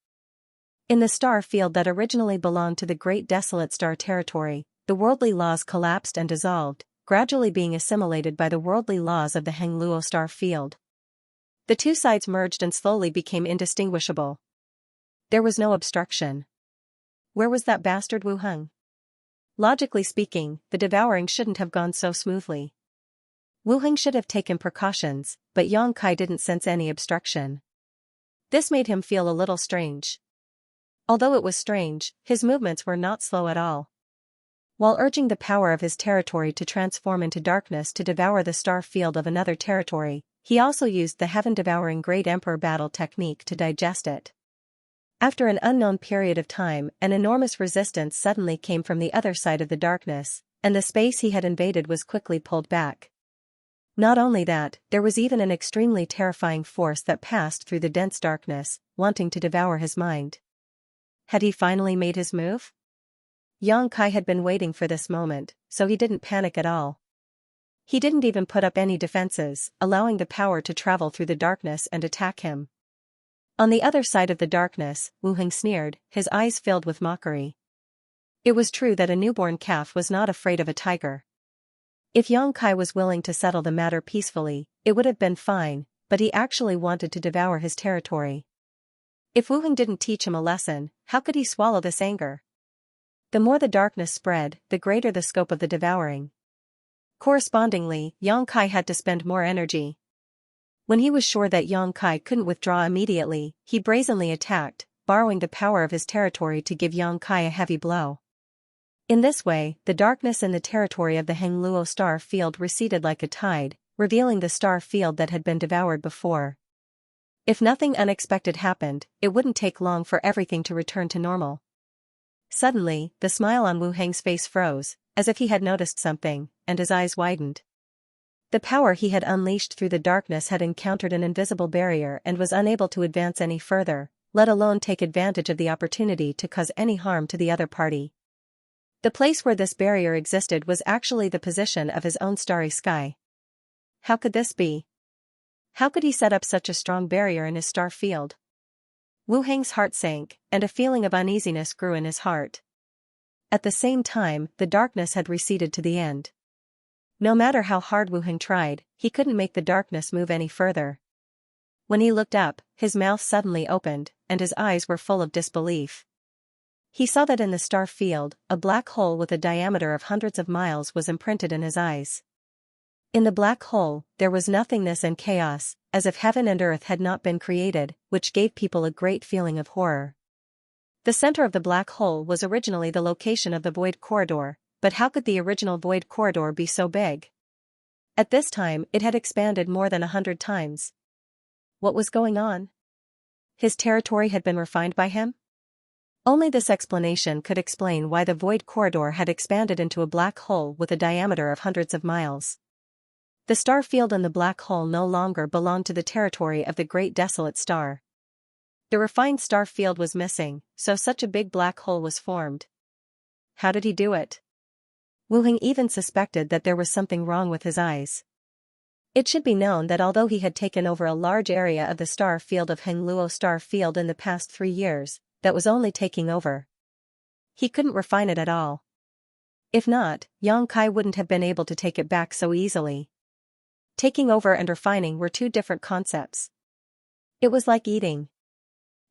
In the star field that originally belonged to the Great Desolate Star Territory, the worldly laws collapsed and dissolved, gradually being assimilated by the worldly laws of the Hengluo Star Field. The two sides merged and slowly became indistinguishable. There was no obstruction. Where was that bastard Wu Heng? Logically speaking, the devouring shouldn't have gone so smoothly. Wu Heng should have taken precautions, but Yang Kai didn't sense any obstruction. This made him feel a little strange. Although it was strange, his movements were not slow at all. While urging the power of his territory to transform into darkness to devour the star field of another territory, he also used the heaven-devouring Great Emperor battle technique to digest it. After an unknown period of time, an enormous resistance suddenly came from the other side of the darkness, and the space he had invaded was quickly pulled back. Not only that, there was even an extremely terrifying force that passed through the dense darkness, wanting to devour his mind. Had he finally made his move? Yang Kai had been waiting for this moment, so he didn't panic at all. He didn't even put up any defenses, allowing the power to travel through the darkness and attack him. On the other side of the darkness, Wu Heng sneered, his eyes filled with mockery. It was true that a newborn calf was not afraid of a tiger. If Yang Kai was willing to settle the matter peacefully, it would have been fine, but he actually wanted to devour his territory. If Wu Heng didn't teach him a lesson, how could he swallow this anger? The more the darkness spread, the greater the scope of the devouring. Correspondingly, Yang Kai had to spend more energy. When he was sure that Yang Kai couldn't withdraw immediately, he brazenly attacked, borrowing the power of his territory to give Yang Kai a heavy blow. In this way, the darkness in the territory of the Hengluo star field receded like a tide, revealing the star field that had been devoured before. If nothing unexpected happened, it wouldn't take long for everything to return to normal. Suddenly, the smile on Wu Heng's face froze, as if he had noticed something, and his eyes widened. The power he had unleashed through the darkness had encountered an invisible barrier and was unable to advance any further, let alone take advantage of the opportunity to cause any harm to the other party. The place where this barrier existed was actually the position of his own starry sky. How could this be? How could he set up such a strong barrier in his star field? Wu Heng's heart sank, and a feeling of uneasiness grew in his heart. At the same time, the darkness had receded to the end. No matter how hard Wu Heng tried, he couldn't make the darkness move any further. When he looked up, his mouth suddenly opened, and his eyes were full of disbelief. He saw that in the star field, a black hole with a diameter of hundreds of miles was imprinted in his eyes. In the black hole, there was nothingness and chaos, as if heaven and earth had not been created, which gave people a great feeling of horror. The center of the black hole was originally the location of the void corridor, but how could the original void corridor be so big? At this time, it had expanded more than 100 times. What was going on? His territory had been refined by him? Only this explanation could explain why the void corridor had expanded into a black hole with a diameter of hundreds of miles. The star field in the black hole no longer belonged to the territory of the great desolate star. The refined star field was missing, so such a big black hole was formed. How did he do it? Wu Heng even suspected that there was something wrong with his eyes. It should be known that although he had taken over a large area of the star field of Hengluo star field in the past 3 years, that was only taking over. He couldn't refine it at all. If not, Yang Kai wouldn't have been able to take it back so easily. Taking over and refining were two different concepts. It was like eating.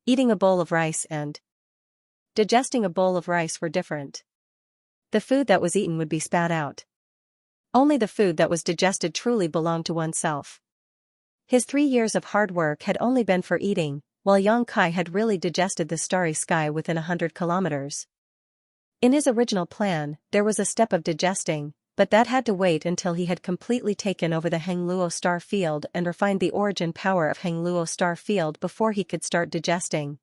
Eating a bowl of rice and digesting a bowl of rice were different. The food that was eaten would be spat out. Only the food that was digested truly belonged to oneself. His 3 years of hard work had only been for eating, while Yang Kai had really digested the starry sky within 100 kilometers. In his original plan, there was a step of digesting, but that had to wait until he had completely taken over the Hengluo star field and refined the origin power of Hengluo star field before he could start digesting.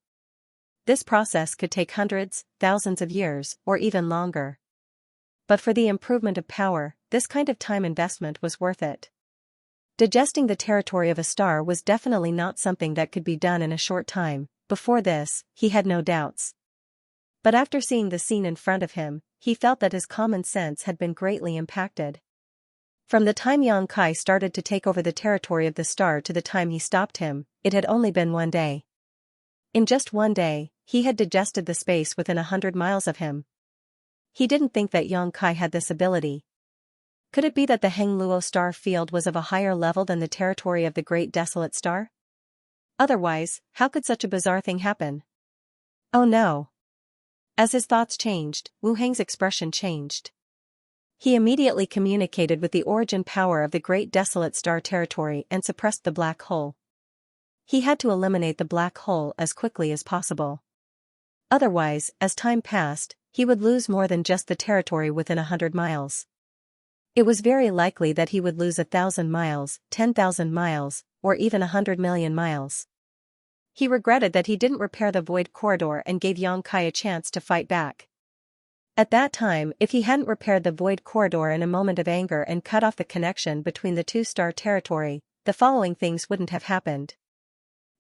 This process could take hundreds, thousands of years, or even longer. But for the improvement of power, this kind of time investment was worth it. Digesting the territory of a star was definitely not something that could be done in a short time. Before this, he had no doubts. But after seeing the scene in front of him, he felt that his common sense had been greatly impacted. From the time Yang Kai started to take over the territory of the star to the time he stopped him, it had only been 1 day. In just 1 day, he had digested the space within 100 miles of him. He didn't think that Yang Kai had this ability. Could it be that the Hengluo star field was of a higher level than the territory of the great desolate star? Otherwise, how could such a bizarre thing happen? Oh no! As his thoughts changed, Wu Heng's expression changed. He immediately communicated with the origin power of the great desolate star territory and suppressed the black hole. He had to eliminate the black hole as quickly as possible. Otherwise, as time passed, he would lose more than just the territory within 100 miles. It was very likely that he would lose 1,000 miles, 10,000 miles, or even 100 million miles. He regretted that he didn't repair the void corridor and gave Yang Kai a chance to fight back. At that time, if he hadn't repaired the void corridor in a moment of anger and cut off the connection between the two star territory, the following things wouldn't have happened.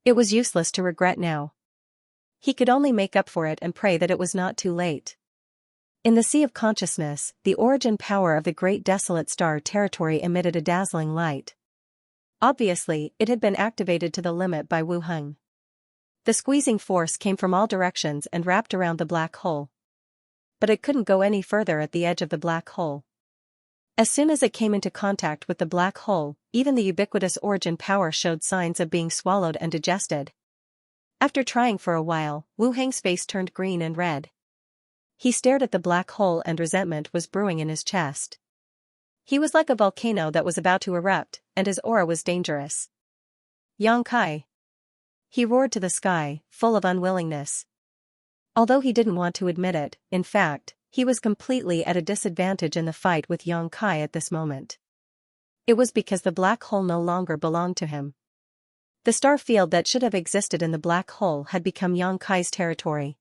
It was useless to regret now. He could only make up for it and pray that it was not too late. In the sea of consciousness, the origin power of the great desolate star territory emitted a dazzling light. Obviously, it had been activated to the limit by Wu Heng. The squeezing force came from all directions and wrapped around the black hole. But it couldn't go any further at the edge of the black hole. As soon as it came into contact with the black hole, even the ubiquitous origin power showed signs of being swallowed and digested. After trying for a while, Wu Heng's face turned green and red. He stared at the black hole and resentment was brewing in his chest. He was like a volcano that was about to erupt, and his aura was dangerous. Yang Kai. He roared to the sky, full of unwillingness. Although he didn't want to admit it, in fact, he was completely at a disadvantage in the fight with Yang Kai at this moment. It was because the black hole no longer belonged to him. The star field that should have existed in the black hole had become Yang Kai's territory.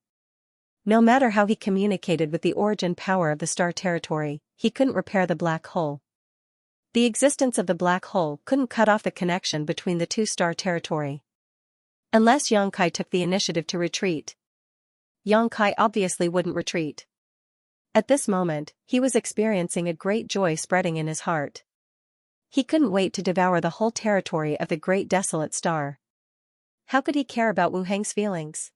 No matter how he communicated with the origin power of the star territory, he couldn't repair the black hole. The existence of the black hole couldn't cut off the connection between the two star territory. Unless Yang Kai took the initiative to retreat. Yang Kai obviously wouldn't retreat. At this moment, he was experiencing a great joy spreading in his heart. He couldn't wait to devour the whole territory of the great desolate star. How could he care about Wu Heng's feelings?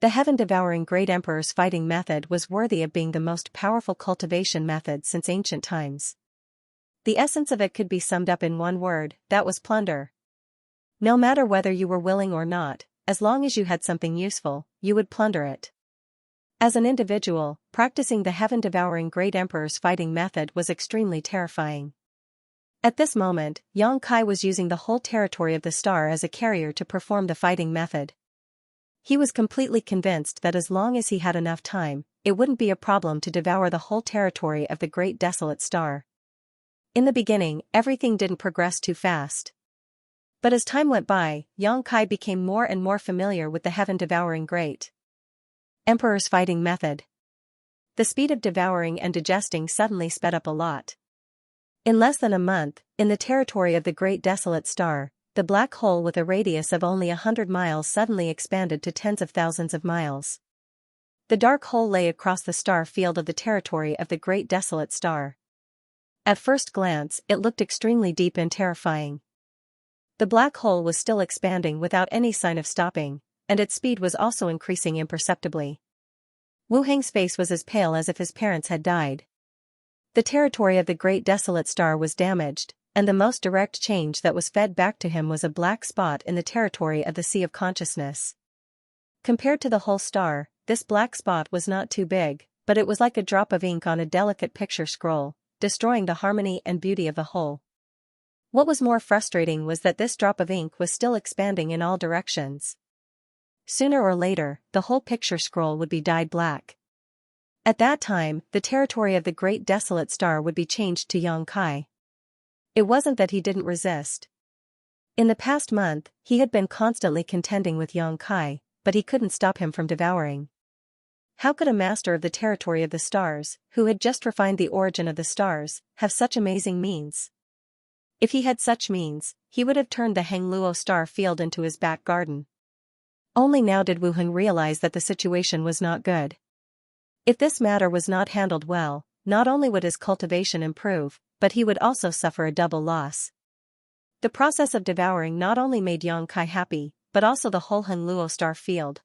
The heaven-devouring great emperor's fighting method was worthy of being the most powerful cultivation method since ancient times. The essence of it could be summed up in one word, that was plunder. No matter whether you were willing or not, as long as you had something useful, you would plunder it. As an individual, practicing the heaven-devouring great emperor's fighting method was extremely terrifying. At this moment, Yang Kai was using the whole territory of the star as a carrier to perform the fighting method. He was completely convinced that as long as he had enough time, it wouldn't be a problem to devour the whole territory of the great desolate star. In the beginning, everything didn't progress too fast. But as time went by, Yang Kai became more and more familiar with the heaven-devouring great emperor's fighting method. The speed of devouring and digesting suddenly sped up a lot. In less than a month, in the territory of the great desolate star, the black hole with a radius of only 100 miles suddenly expanded to tens of thousands of miles. The dark hole lay across the star field of the territory of the great desolate star. At first glance, it looked extremely deep and terrifying. The black hole was still expanding without any sign of stopping, and its speed was also increasing imperceptibly. Wu Heng's face was as pale as if his parents had died. The territory of the great desolate star was damaged, and the most direct change that was fed back to him was a black spot in the territory of the Sea of Consciousness. Compared to the whole star, this black spot was not too big, but it was like a drop of ink on a delicate picture scroll, destroying the harmony and beauty of the whole. What was more frustrating was that this drop of ink was still expanding in all directions. Sooner or later, the whole picture scroll would be dyed black. At that time, the territory of the great desolate star would be changed to Yang Kai. It wasn't that he didn't resist. In the past month, he had been constantly contending with Yang Kai, but he couldn't stop him from devouring. How could a master of the territory of the stars, who had just refined the origin of the stars, have such amazing means? If he had such means, he would have turned the Hengluo star field into his back garden. Only now did Wu Heng realize that the situation was not good. If this matter was not handled well, not only would his cultivation improve, but he would also suffer a double loss. The process of devouring not only made Yang Kai happy, but also the whole Hengluo star field.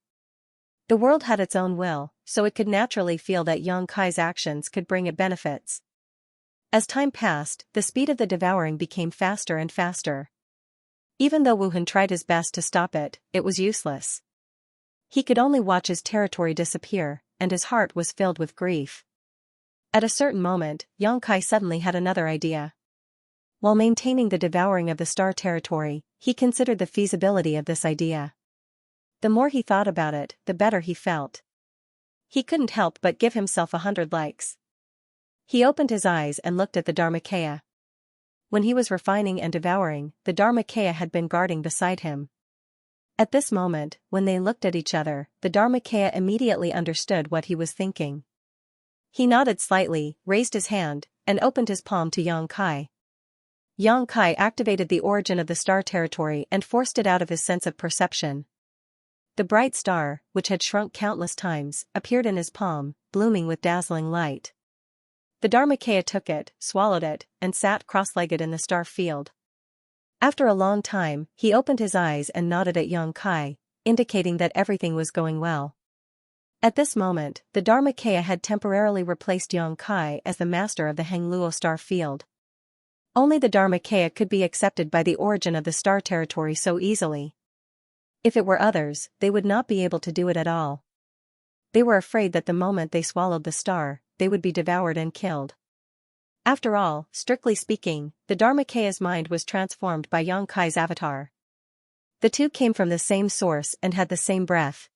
The world had its own will, so it could naturally feel that Yang Kai's actions could bring it benefits. As time passed, the speed of the devouring became faster and faster. Even though Wu Heng tried his best to stop it, it was useless. He could only watch his territory disappear, and his heart was filled with grief. At a certain moment, Yang Kai suddenly had another idea. While maintaining the devouring of the star territory, he considered the feasibility of this idea. The more he thought about it, the better he felt. He couldn't help but give himself 100 likes. He opened his eyes and looked at the Dharmakaya. When he was refining and devouring, the Dharmakaya had been guarding beside him. At this moment, when they looked at each other, the Dharmakaya immediately understood what he was thinking. He nodded slightly, raised his hand, and opened his palm to Yang Kai. Yang Kai activated the origin of the star territory and forced it out of his sense of perception. The bright star, which had shrunk countless times, appeared in his palm, blooming with dazzling light. The Dharmakaya took it, swallowed it, and sat cross-legged in the star field. After a long time, he opened his eyes and nodded at Yang Kai, indicating that everything was going well. At this moment, the Dharmakaya had temporarily replaced Yang Kai as the master of the Hengluo star field. Only the Dharmakaya could be accepted by the origin of the star territory so easily. If it were others, they would not be able to do it at all. They were afraid that the moment they swallowed the star, they would be devoured and killed. After all, strictly speaking, the Dharmakaya's mind was transformed by Yang Kai's avatar. The two came from the same source and had the same breath.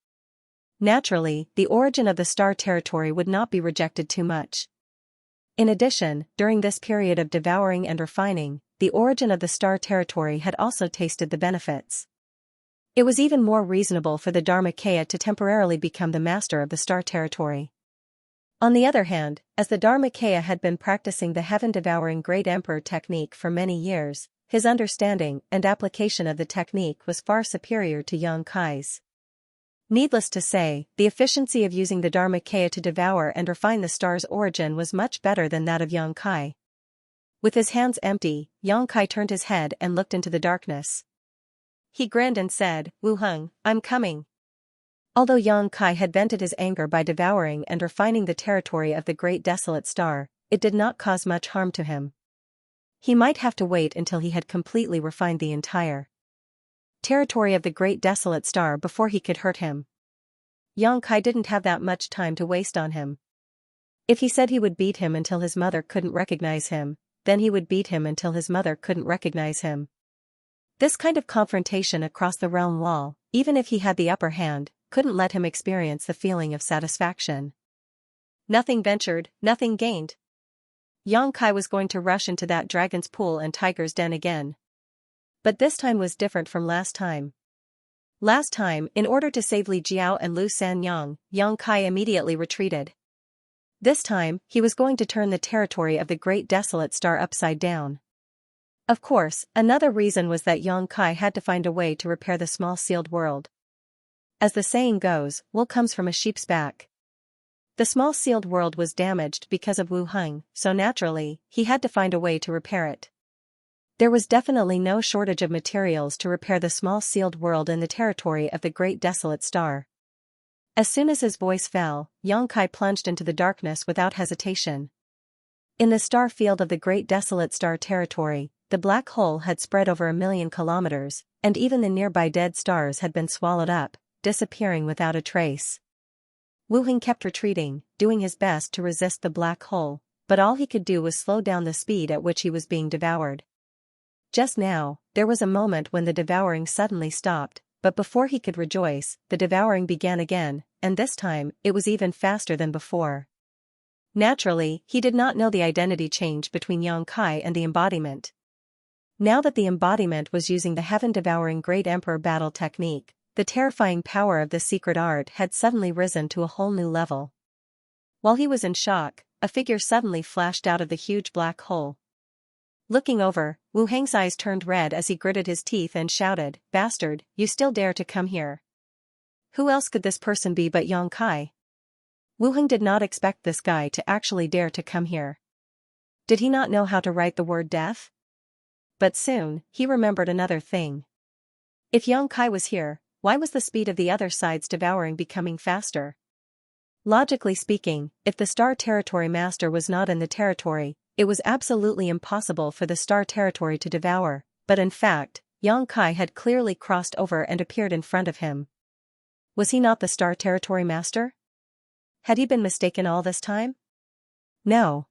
Naturally, the origin of the star territory would not be rejected too much. In addition, during this period of devouring and refining, the origin of the star territory had also tasted the benefits. It was even more reasonable for the Dharmakaya to temporarily become the master of the star territory. On the other hand, as the Dharmakaya had been practicing the heaven-devouring Great Emperor technique for many years, his understanding and application of the technique was far superior to Yang Kai's. Needless to say, the efficiency of using the Dharmakaya to devour and refine the star's origin was much better than that of Yang Kai. With his hands empty, Yang Kai turned his head and looked into the darkness. He grinned and said, "Wu Heng, I'm coming." Although Yang Kai had vented his anger by devouring and refining the territory of the Great Desolate Star, it did not cause much harm to him. He might have to wait until he had completely refined the entire territory of the Great Desolate Star before he could hurt him. Yang Kai didn't have that much time to waste on him. If he said he would beat him until his mother couldn't recognize him, then he would beat him until his mother couldn't recognize him. This kind of confrontation across the realm wall, even if he had the upper hand, couldn't let him experience the feeling of satisfaction. Nothing ventured, nothing gained. Yang Kai was going to rush into that dragon's pool and tiger's den again. But this time was different from last time. Last time, in order to save Li Jiao and Lu Sanyang, Yang Kai immediately retreated. This time, he was going to turn the territory of the Great Desolate Star upside down. Of course, another reason was that Yang Kai had to find a way to repair the small sealed world. As the saying goes, wool comes from a sheep's back. The small sealed world was damaged because of Wu Heng, so naturally, he had to find a way to repair it. There was definitely no shortage of materials to repair the small sealed world in the territory of the Great Desolate Star. As soon as his voice fell, Yang Kai plunged into the darkness without hesitation. In the star field of the Great Desolate Star territory, the black hole had spread over 1,000,000 kilometers, and even the nearby dead stars had been swallowed up, disappearing without a trace. Wu Heng kept retreating, doing his best to resist the black hole, but all he could do was slow down the speed at which he was being devoured. Just now, there was a moment when the devouring suddenly stopped, but before he could rejoice, the devouring began again, and this time, it was even faster than before. Naturally, he did not know the identity change between Yang Kai and the embodiment. Now that the embodiment was using the heaven-devouring Great Emperor battle technique, the terrifying power of the secret art had suddenly risen to a whole new level. While he was in shock, a figure suddenly flashed out of the huge black hole. Looking over, Wu Heng's eyes turned red as he gritted his teeth and shouted, "Bastard, you still dare to come here? Who else could this person be but Yang Kai?" Wu Heng did not expect this guy to actually dare to come here. Did he not know how to write the word death? But soon, he remembered another thing. If Yang Kai was here, why was the speed of the other side's devouring becoming faster? Logically speaking, if the Star Territory Master was not in the territory, it was absolutely impossible for the Star Territory to devour, but in fact, Yang Kai had clearly crossed over and appeared in front of him. Was he not the Star Territory Master? Had he been mistaken all this time? No.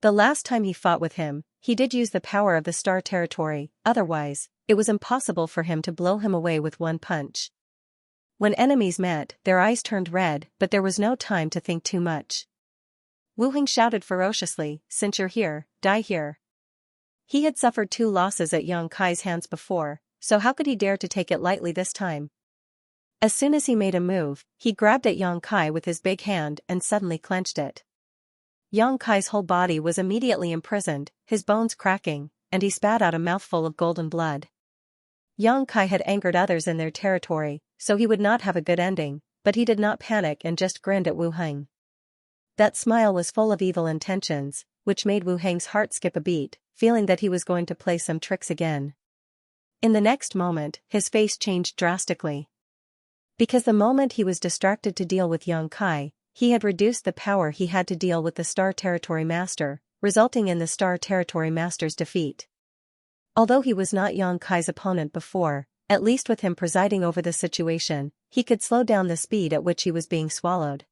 The last time he fought with him, he did use the power of the Star Territory, otherwise, it was impossible for him to blow him away with one punch. When enemies met, their eyes turned red, but there was no time to think too much. Wu Heng shouted ferociously, "Since you're here, die here." He had suffered 2 losses at Yang Kai's hands before, so how could he dare to take it lightly this time? As soon as he made a move, he grabbed at Yang Kai with his big hand and suddenly clenched it. Yang Kai's whole body was immediately imprisoned, his bones cracking, and he spat out a mouthful of golden blood. Yang Kai had angered others in their territory, so he would not have a good ending, but he did not panic and just grinned at Wu Heng. That smile was full of evil intentions, which made Wu Heng's heart skip a beat, feeling that he was going to play some tricks again. In the next moment, his face changed drastically. Because the moment he was distracted to deal with Yang Kai, he had reduced the power he had to deal with the Star Territory Master, resulting in the Star Territory Master's defeat. Although he was not Yang Kai's opponent before, at least with him presiding over the situation, he could slow down the speed at which he was being swallowed.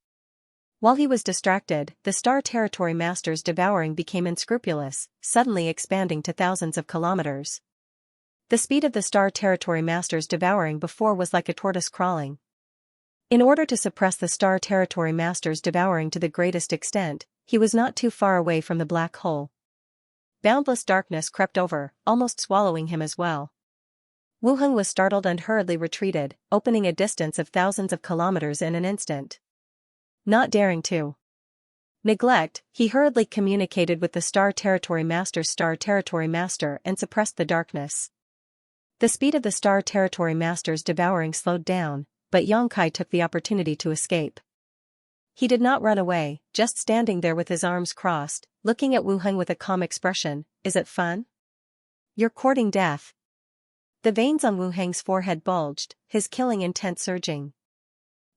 While he was distracted, the Star Territory Master's devouring became unscrupulous, suddenly expanding to thousands of kilometers. The speed of the Star Territory Master's devouring before was like a tortoise crawling. In order to suppress the Star Territory Master's devouring to the greatest extent, he was not too far away from the black hole. Boundless darkness crept over, almost swallowing him as well. Wu Heng was startled and hurriedly retreated, opening a distance of thousands of kilometers in an instant. Not daring to neglect, he hurriedly communicated with the Star Territory Master's Star Territory Master and suppressed the darkness. The speed of the Star Territory Master's devouring slowed down, but Yang Kai took the opportunity to escape. He did not run away, just standing there with his arms crossed, looking at Wu Heng with a calm expression. Is it fun? You're courting death. The veins on Wu Heng's forehead bulged, his killing intent surging.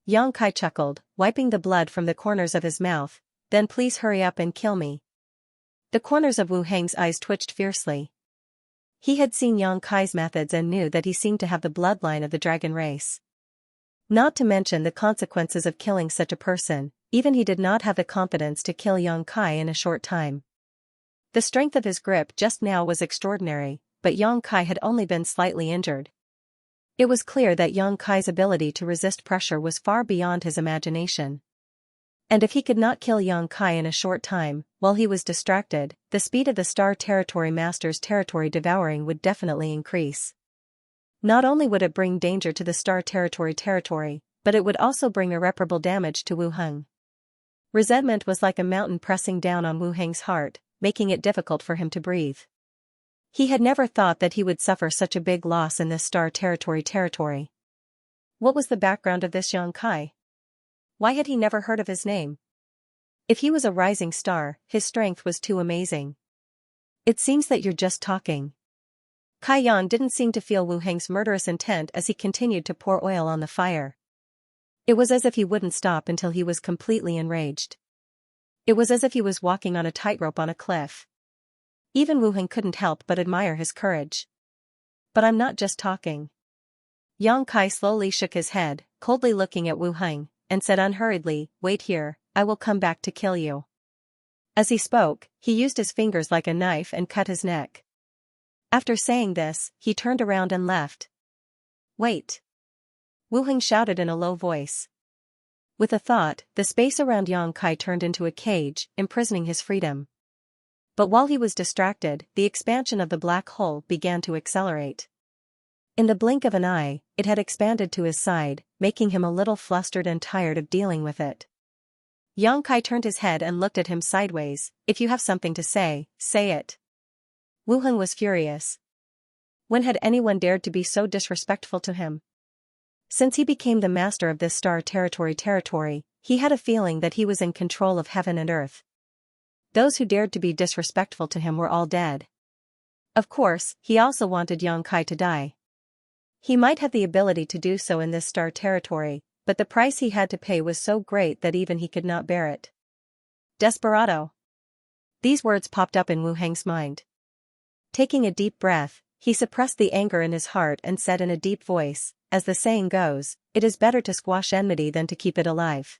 Yang Kai chuckled, wiping the blood from the corners of his mouth. Then please hurry up and kill me. The corners of Wu Heng's eyes twitched fiercely. He had seen Yang Kai's methods and knew that he seemed to have the bloodline of the dragon race. Not to mention the consequences of killing such a person, even he did not have the confidence to kill Yang Kai in a short time. The strength of his grip just now was extraordinary, but Yang Kai had only been slightly injured. It was clear that Yang Kai's ability to resist pressure was far beyond his imagination. And if he could not kill Yang Kai in a short time, while he was distracted, the speed of the Star Territory Master's territory devouring would definitely increase. Not only would it bring danger to the Star Territory, but it would also bring irreparable damage to Wu Heng. Resentment was like a mountain pressing down on Wu Heng's heart, making it difficult for him to breathe. He had never thought that he would suffer such a big loss in this Star Territory. What was the background of this Yang Kai? Why had he never heard of his name? If he was a rising star, his strength was too amazing. It seems that you're just talking. Kai Yan didn't seem to feel Wu Heng's murderous intent as he continued to pour oil on the fire. It was as if he wouldn't stop until he was completely enraged. It was as if he was walking on a tightrope on a cliff. Even Wu Heng couldn't help but admire his courage. But I'm not just talking. Yang Kai slowly shook his head, coldly looking at Wu Heng, and said unhurriedly, wait here, I will come back to kill you. As he spoke, he used his fingers like a knife and cut his neck. After saying this, he turned around and left. Wait! Wu Heng shouted in a low voice. With a thought, the space around Yang Kai turned into a cage, imprisoning his freedom. But while he was distracted, the expansion of the black hole began to accelerate. In the blink of an eye, it had expanded to his side, making him a little flustered and tired of dealing with it. Yang Kai turned his head and looked at him sideways. If you have something to say, say it. Wu Heng was furious. When had anyone dared to be so disrespectful to him? Since he became the master of this Star Territory, he had a feeling that he was in control of heaven and earth. Those who dared to be disrespectful to him were all dead. Of course, he also wanted Yang Kai to die. He might have the ability to do so in this Star Territory, but the price he had to pay was so great that even he could not bear it. Desperado. These words popped up in Wu Heng's mind. Taking a deep breath, he suppressed the anger in his heart and said in a deep voice, as the saying goes, it is better to squash enmity than to keep it alive.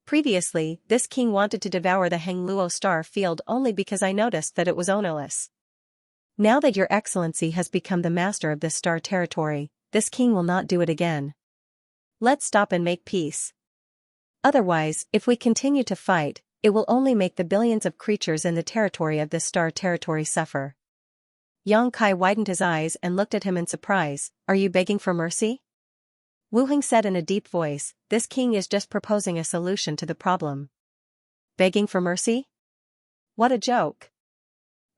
Previously, this king wanted to devour the Hengluo star field only because I noticed that it was ownerless. Now that your excellency has become the master of this Star Territory, this king will not do it again. Let's stop and make peace. Otherwise, if we continue to fight, it will only make the billions of creatures in the territory of this Star Territory suffer. Yang Kai widened his eyes and looked at him in surprise. Are you begging for mercy? Wu Heng said in a deep voice, this king is just proposing a solution to the problem. Begging for mercy? What a joke.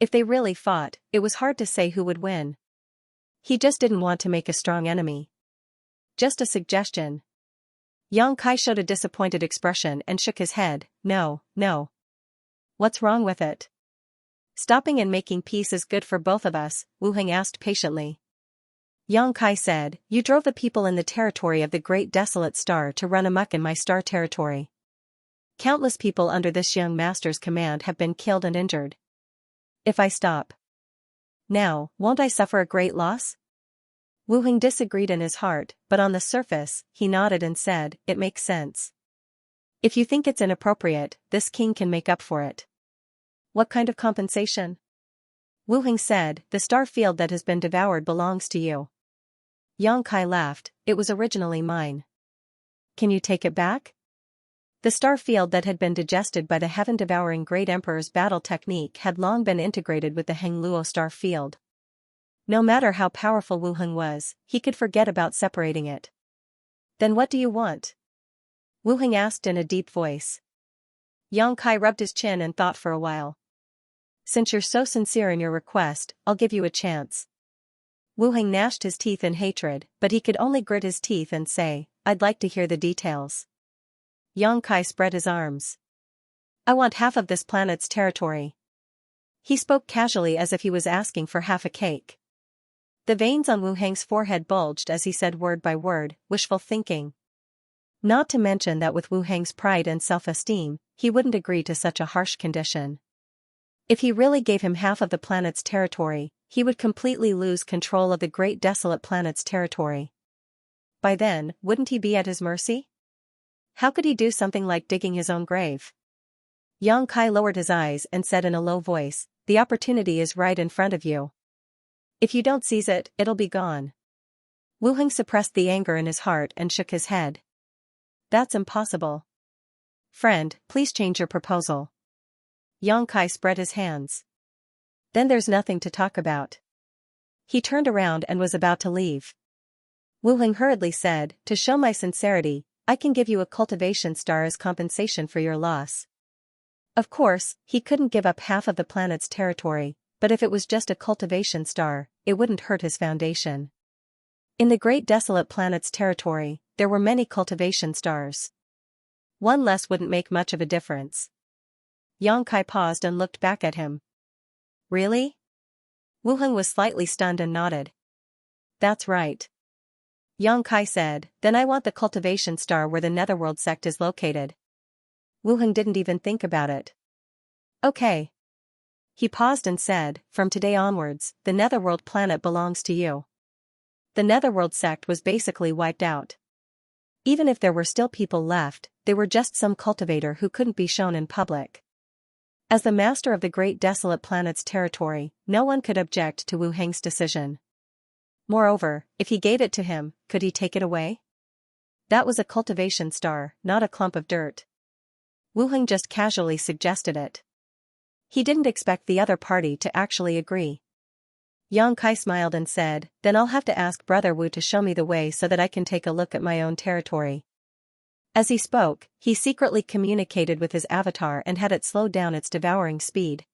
If they really fought, it was hard to say who would win. He just didn't want to make a strong enemy. Just a suggestion. Yang Kai showed a disappointed expression and shook his head. No. What's wrong with it? Stopping and making peace is good for both of us, Wu Heng asked patiently. Yang Kai said, "You drove the people in the territory of the Great Desolate Star to run amok in my star territory. Countless people under this young master's command have been killed and injured. If I stop now, won't I suffer a great loss?" Wu Heng disagreed in his heart, but on the surface, he nodded and said, "It makes sense. If you think it's inappropriate, this king can make up for it." "What kind of compensation?" Wu Heng said, "The star field that has been devoured belongs to you." Yang Kai laughed, "It was originally mine. Can you take it back?" The star field that had been digested by the heaven-devouring Great Emperor's battle technique had long been integrated with the Hengluo star field. No matter how powerful Wu Heng was, he could forget about separating it. "Then what do you want?" Wu Heng asked in a deep voice. Yang Kai rubbed his chin and thought for a while. "Since you're so sincere in your request, I'll give you a chance." Wu Heng gnashed his teeth in hatred, but he could only grit his teeth and say, "I'd like to hear the details." Yang Kai spread his arms. "I want half of this planet's territory." He spoke casually as if he was asking for half a cake. The veins on Wu Heng's forehead bulged as he said word by word, "Wishful thinking." Not to mention that with Wu Heng's pride and self-esteem, he wouldn't agree to such a harsh condition. If he really gave him half of the planet's territory, he would completely lose control of the Great Desolate Planet's territory. By then, wouldn't he be at his mercy? How could he do something like digging his own grave? Yang Kai lowered his eyes and said in a low voice, "The opportunity is right in front of you. If you don't seize it, it'll be gone." Wu Heng suppressed the anger in his heart and shook his head. "That's impossible. Friend, please change your proposal." Yang Kai spread his hands. "Then there's nothing to talk about." He turned around and was about to leave. Wu Heng hurriedly said, "To show my sincerity, I can give you a cultivation star as compensation for your loss." Of course, he couldn't give up half of the planet's territory, but if it was just a cultivation star, it wouldn't hurt his foundation. In the Great Desolate Planet's territory, there were many cultivation stars. One less wouldn't make much of a difference. Yang Kai paused and looked back at him. "Really?" Wu Heng was slightly stunned and nodded. "That's right." Yang Kai said, "Then I want the cultivation star where the Netherworld sect is located." Wu Heng didn't even think about it. "Okay." He paused and said, "From today onwards, the Netherworld planet belongs to you." The Netherworld sect was basically wiped out. Even if there were still people left, they were just some cultivator who couldn't be shown in public. As the master of the Great Desolate Planet's territory, no one could object to Wu Heng's decision. Moreover, if he gave it to him, could he take it away? That was a cultivation star, not a clump of dirt. Wu Heng just casually suggested it. He didn't expect the other party to actually agree. Yang Kai smiled and said, "Then I'll have to ask Brother Wu to show me the way so that I can take a look at my own territory." As he spoke, he secretly communicated with his avatar and had it slow down its devouring speed.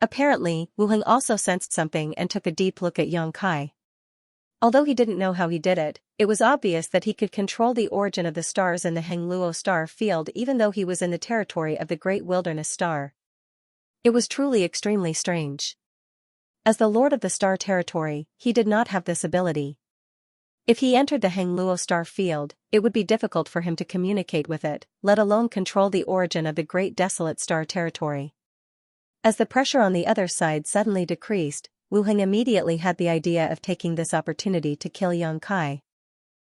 Apparently, Wu Heng also sensed something and took a deep look at Yang Kai. Although he didn't know how he did it, it was obvious that he could control the origin of the stars in the Hengluo star field even though he was in the territory of the Great Wilderness Star. It was truly extremely strange. As the Lord of the Star Territory, he did not have this ability. If he entered the Hengluo star field, it would be difficult for him to communicate with it, let alone control the origin of the Great Desolate Star Territory. As the pressure on the other side suddenly decreased, Wu Heng immediately had the idea of taking this opportunity to kill Yang Kai.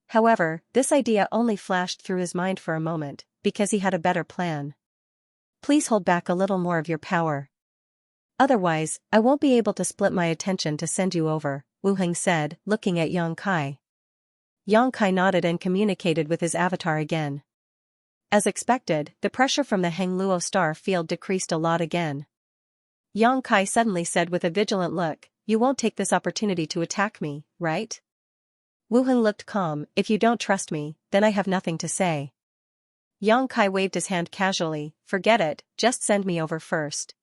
However, this idea only flashed through his mind for a moment, because he had a better plan. "Please hold back a little more of your power. Otherwise, I won't be able to split my attention to send you over," Wu Heng said, looking at Yang Kai. Yang Kai nodded and communicated with his avatar again. As expected, the pressure from the Hengluo star field decreased a lot again. Yang Kai suddenly said with a vigilant look, "You won't take this opportunity to attack me, right?" Wu Heng looked calm. "If you don't trust me, then I have nothing to say." Yang Kai waved his hand casually, "Forget it, just send me over first."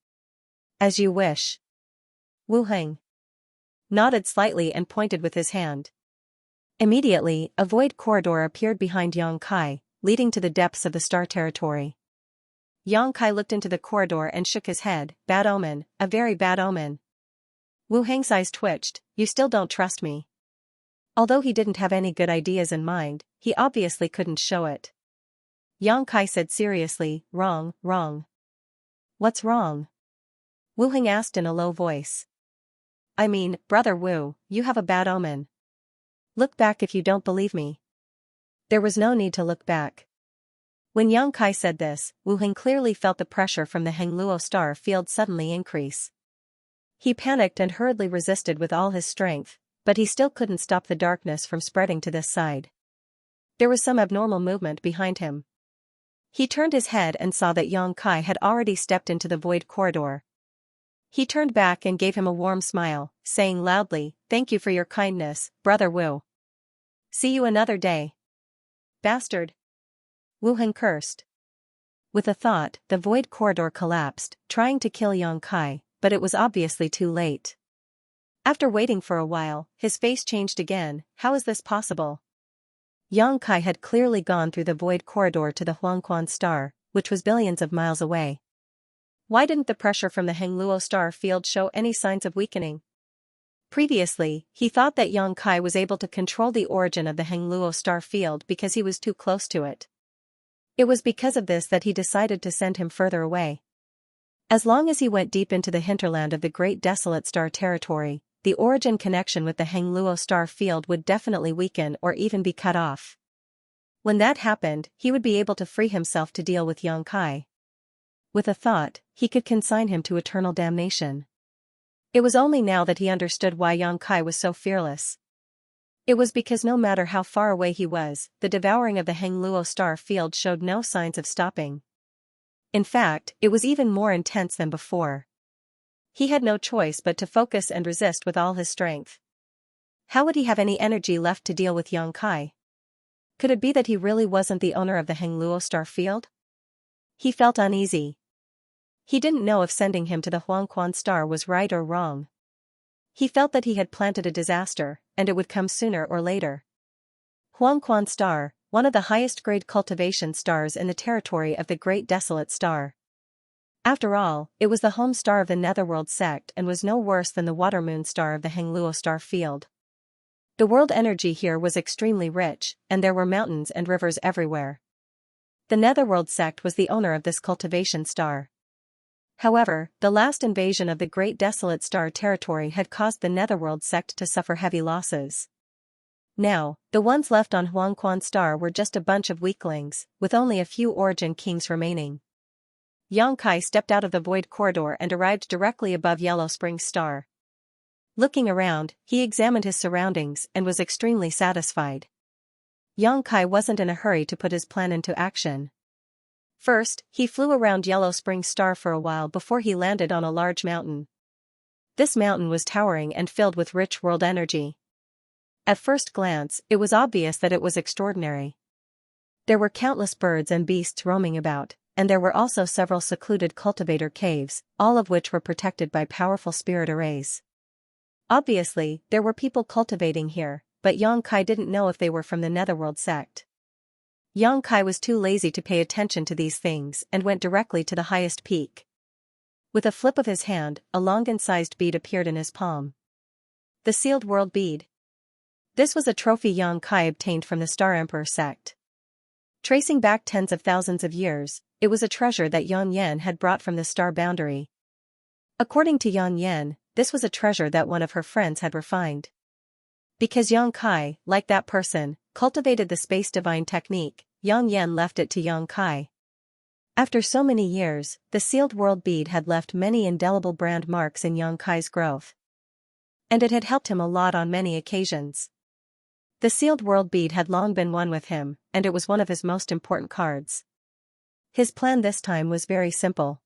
"As you wish." Wu Heng nodded slightly and pointed with his hand. Immediately, a void corridor appeared behind Yang Kai, leading to the depths of the star territory. Yang Kai looked into the corridor and shook his head. "Bad omen, a very bad omen." Wu Heng's eyes twitched. "You still don't trust me?" Although he didn't have any good ideas in mind, he obviously couldn't show it. Xianxia said seriously, "Wrong, wrong." "What's wrong?" Wu Heng asked in a low voice. "I mean, Brother Wu, you have a bad omen. Look back if you don't believe me." There was no need to look back. When Xianxia said this, Wu Heng clearly felt the pressure from the Hengluo star field suddenly increase. He panicked and hurriedly resisted with all his strength, but he still couldn't stop the darkness from spreading to this side. There was some abnormal movement behind him. He turned his head and saw that Xianxia had already stepped into the void corridor. He turned back and gave him a warm smile, saying loudly, "Thank you for your kindness, Brother Wu. See you another day." "Bastard!" Wu Heng cursed. With a thought, the void corridor collapsed, trying to kill Xianxia, but it was obviously too late. After waiting for a while, his face changed again. How is this possible? Xianxia had clearly gone through the void corridor to the Huangquan star, which was billions of miles away. Why didn't the pressure from the Hengluo star field show any signs of weakening? Previously, he thought that Xianxia was able to control the origin of the Hengluo star field because he was too close to it. It was because of this that he decided to send him further away. As long as he went deep into the hinterland of the Great Desolate Star territory, the origin connection with the Hengluo star field would definitely weaken or even be cut off. When that happened, he would be able to free himself to deal with Xianxia. With a thought, he could consign him to eternal damnation. It was only now that he understood why Xianxia was so fearless. It was because no matter how far away he was, the devouring of the Hengluo star field showed no signs of stopping. In fact, it was even more intense than before. He had no choice but to focus and resist with all his strength. How would he have any energy left to deal with Xianxia? Could it be that he really wasn't the owner of the Hengluo star field? He felt uneasy. He didn't know if sending him to the Huangquan star was right or wrong. He felt that he had planted a disaster, and it would come sooner or later. Huangquan star, one of the highest grade cultivation stars in the territory of the Great Desolate Star. After all, it was the home star of the Netherworld sect and was no worse than the water-moon star of the Hengluo star field. The world energy here was extremely rich, and there were mountains and rivers everywhere. The Netherworld sect was the owner of this cultivation star. However, the last invasion of the Great Desolate Star territory had caused the Netherworld sect to suffer heavy losses. Now, the ones left on Huangquan star were just a bunch of weaklings, with only a few origin kings remaining. Xianxia stepped out of the void corridor and arrived directly above Yellow Spring star. Looking around, he examined his surroundings and was extremely satisfied. Xianxia wasn't in a hurry to put his plan into action. First, he flew around Yellow Spring star for a while before he landed on a large mountain. This mountain was towering and filled with rich world energy. At first glance, it was obvious that it was extraordinary. There were countless birds and beasts roaming about, and there were also several secluded cultivator caves, all of which were protected by powerful spirit arrays. Obviously, there were people cultivating here, but Xianxia didn't know if they were from the Netherworld sect. Xianxia was too lazy to pay attention to these things and went directly to the highest peak. With a flip of his hand, a Longan-sized bead appeared in his palm. The sealed world bead. This was a trophy Xianxia obtained from the Star Emperor sect. Tracing back tens of thousands of years, it was a treasure that Yan Yan had brought from the star boundary. According to Yan Yan, this was a treasure that one of her friends had refined. Because Xianxia, like that person, cultivated the space divine technique, Yan Yan left it to Xianxia. After so many years, the sealed world bead had left many indelible brand marks in Xianxia's growth. And it had helped him a lot on many occasions. The sealed world bead had long been one with him, and it was one of his most important cards. His plan this time was very simple.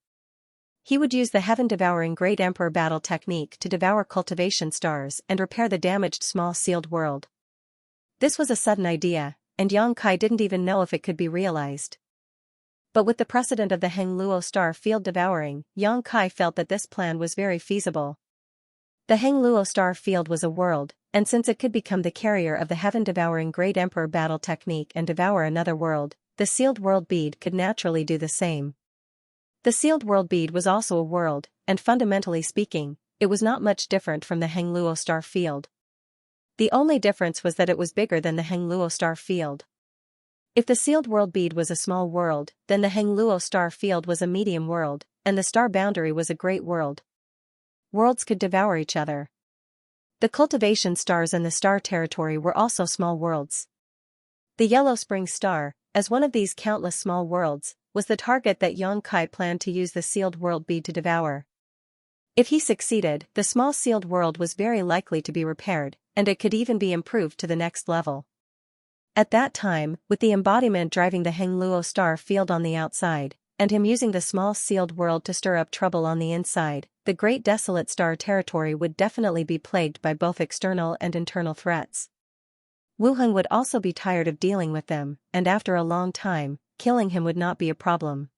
He would use the heaven-devouring Great Emperor battle technique to devour cultivation stars and repair the damaged small sealed world. This was a sudden idea, and Xianxia didn't even know if it could be realized. But with the precedent of the Hengluo star field devouring, Xianxia felt that this plan was very feasible. The Hengluo star field was a world, and since it could become the carrier of the heaven-devouring Great Emperor battle technique and devour another world, the sealed world bead could naturally do the same. The sealed world bead was also a world, and fundamentally speaking, it was not much different from the Hengluo star field. The only difference was that it was bigger than the Hengluo star field. If the sealed world bead was a small world, then the Hengluo star field was a medium world, and the star boundary was a great world. Worlds could devour each other. The cultivation stars and the star territory were also small worlds. The Yellow Spring Star, as one of these countless small worlds, was the target that Xianxia planned to use the sealed world bead to devour. If he succeeded, the small sealed world was very likely to be repaired, and it could even be improved to the next level. At that time, with the embodiment driving the Hengluo star field on the outside, and him using the small sealed world to stir up trouble on the inside, the great desolate star territory would definitely be plagued by both external and internal threats. Wu Heng would also be tired of dealing with them, and after a long time, killing him would not be a problem.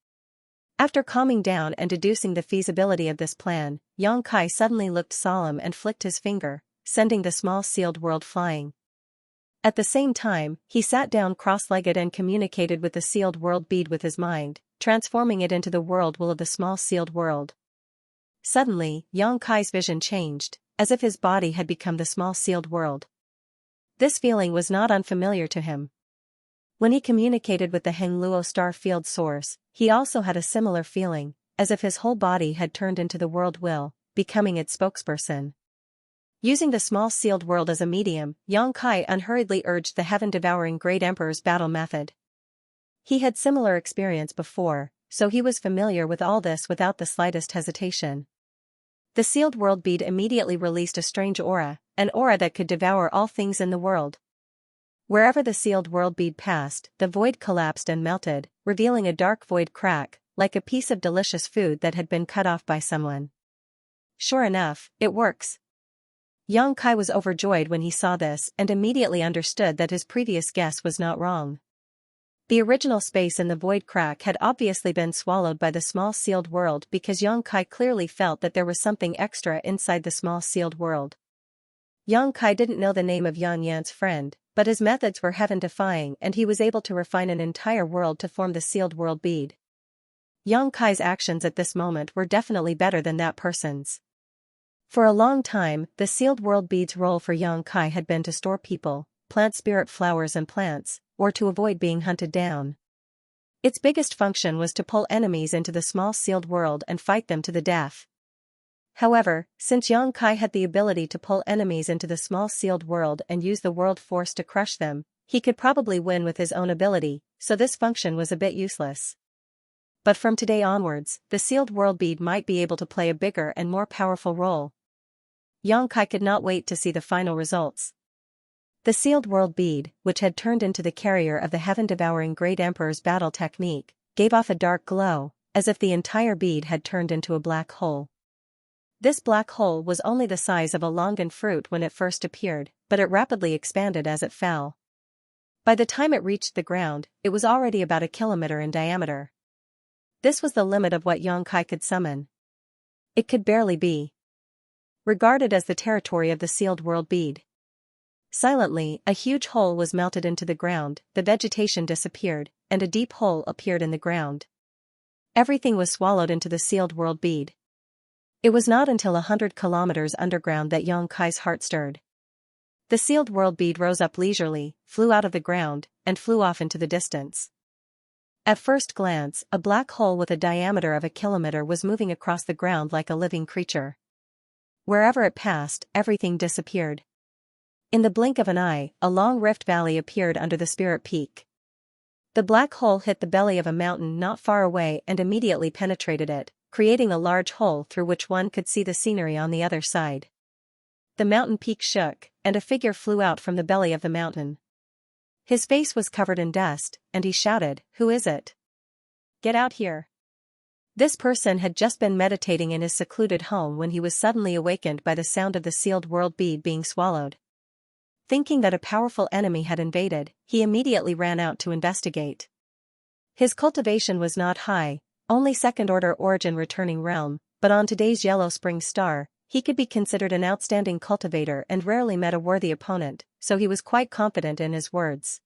After calming down and deducing the feasibility of this plan, Xianxia suddenly looked solemn and flicked his finger, sending the small sealed world flying. At the same time, he sat down cross-legged and communicated with the sealed world bead with his mind, transforming it into the world will of the small sealed world. Suddenly, Xianxia's vision changed, as if his body had become the small sealed world. This feeling was not unfamiliar to him. When he communicated with the Hengluo star field source, he also had a similar feeling, as if his whole body had turned into the world will, becoming its spokesperson. Using the small sealed world as a medium, Xianxia unhurriedly urged the heaven-devouring Great Emperor's battle method. He had similar experience before, so he was familiar with all this without the slightest hesitation. The sealed world bead immediately released a strange aura, an aura that could devour all things in the world. Wherever the sealed world bead passed, the void collapsed and melted, revealing a dark void crack, like a piece of delicious food that had been cut off by someone. Sure enough, it works. Xianxia was overjoyed when he saw this and immediately understood that his previous guess was not wrong. The original space in the void crack had obviously been swallowed by the small sealed world because Xianxia clearly felt that there was something extra inside the small sealed world. Xianxia didn't know the name of Yang Yan's friend, but his methods were heaven-defying and he was able to refine an entire world to form the sealed world bead. Xianxia's actions at this moment were definitely better than that person's. For a long time, the sealed world bead's role for Xianxia had been to store people, plant spirit flowers and plants, or to avoid being hunted down. Its biggest function was to pull enemies into the small sealed world and fight them to the death. However, since Xianxia had the ability to pull enemies into the small sealed world and use the world force to crush them, he could probably win with his own ability, so this function was a bit useless. But from today onwards, the sealed world bead might be able to play a bigger and more powerful role. Xianxia could not wait to see the final results. The sealed world bead, which had turned into the carrier of the heaven-devouring Great Emperor's battle technique, gave off a dark glow, as if the entire bead had turned into a black hole. This black hole was only the size of a longan fruit when it first appeared, but it rapidly expanded as it fell. By the time it reached the ground, it was already about a kilometer in diameter. This was the limit of what Xianxia could summon. It could barely be regarded as the territory of the sealed world bead. Silently, a huge hole was melted into the ground, the vegetation disappeared, and a deep hole appeared in the ground. Everything was swallowed into the sealed world bead. It was not until 100 kilometers underground that Xianxia's heart stirred. The sealed world bead rose up leisurely, flew out of the ground, and flew off into the distance. At first glance, a black hole with a diameter of a kilometer was moving across the ground like a living creature. Wherever it passed, everything disappeared. In the blink of an eye, a long rift valley appeared under the spirit peak. The black hole hit the belly of a mountain not far away and immediately penetrated it, creating a large hole through which one could see the scenery on the other side. The mountain peak shook, and a figure flew out from the belly of the mountain. His face was covered in dust, and he shouted, "Who is it? Get out here!" This person had just been meditating in his secluded home when he was suddenly awakened by the sound of the sealed world bead being swallowed. Thinking that a powerful enemy had invaded, he immediately ran out to investigate. His cultivation was not high, only second-order origin returning realm, but on today's Yellow Spring Star, he could be considered an outstanding cultivator and rarely met a worthy opponent, so he was quite confident in his words.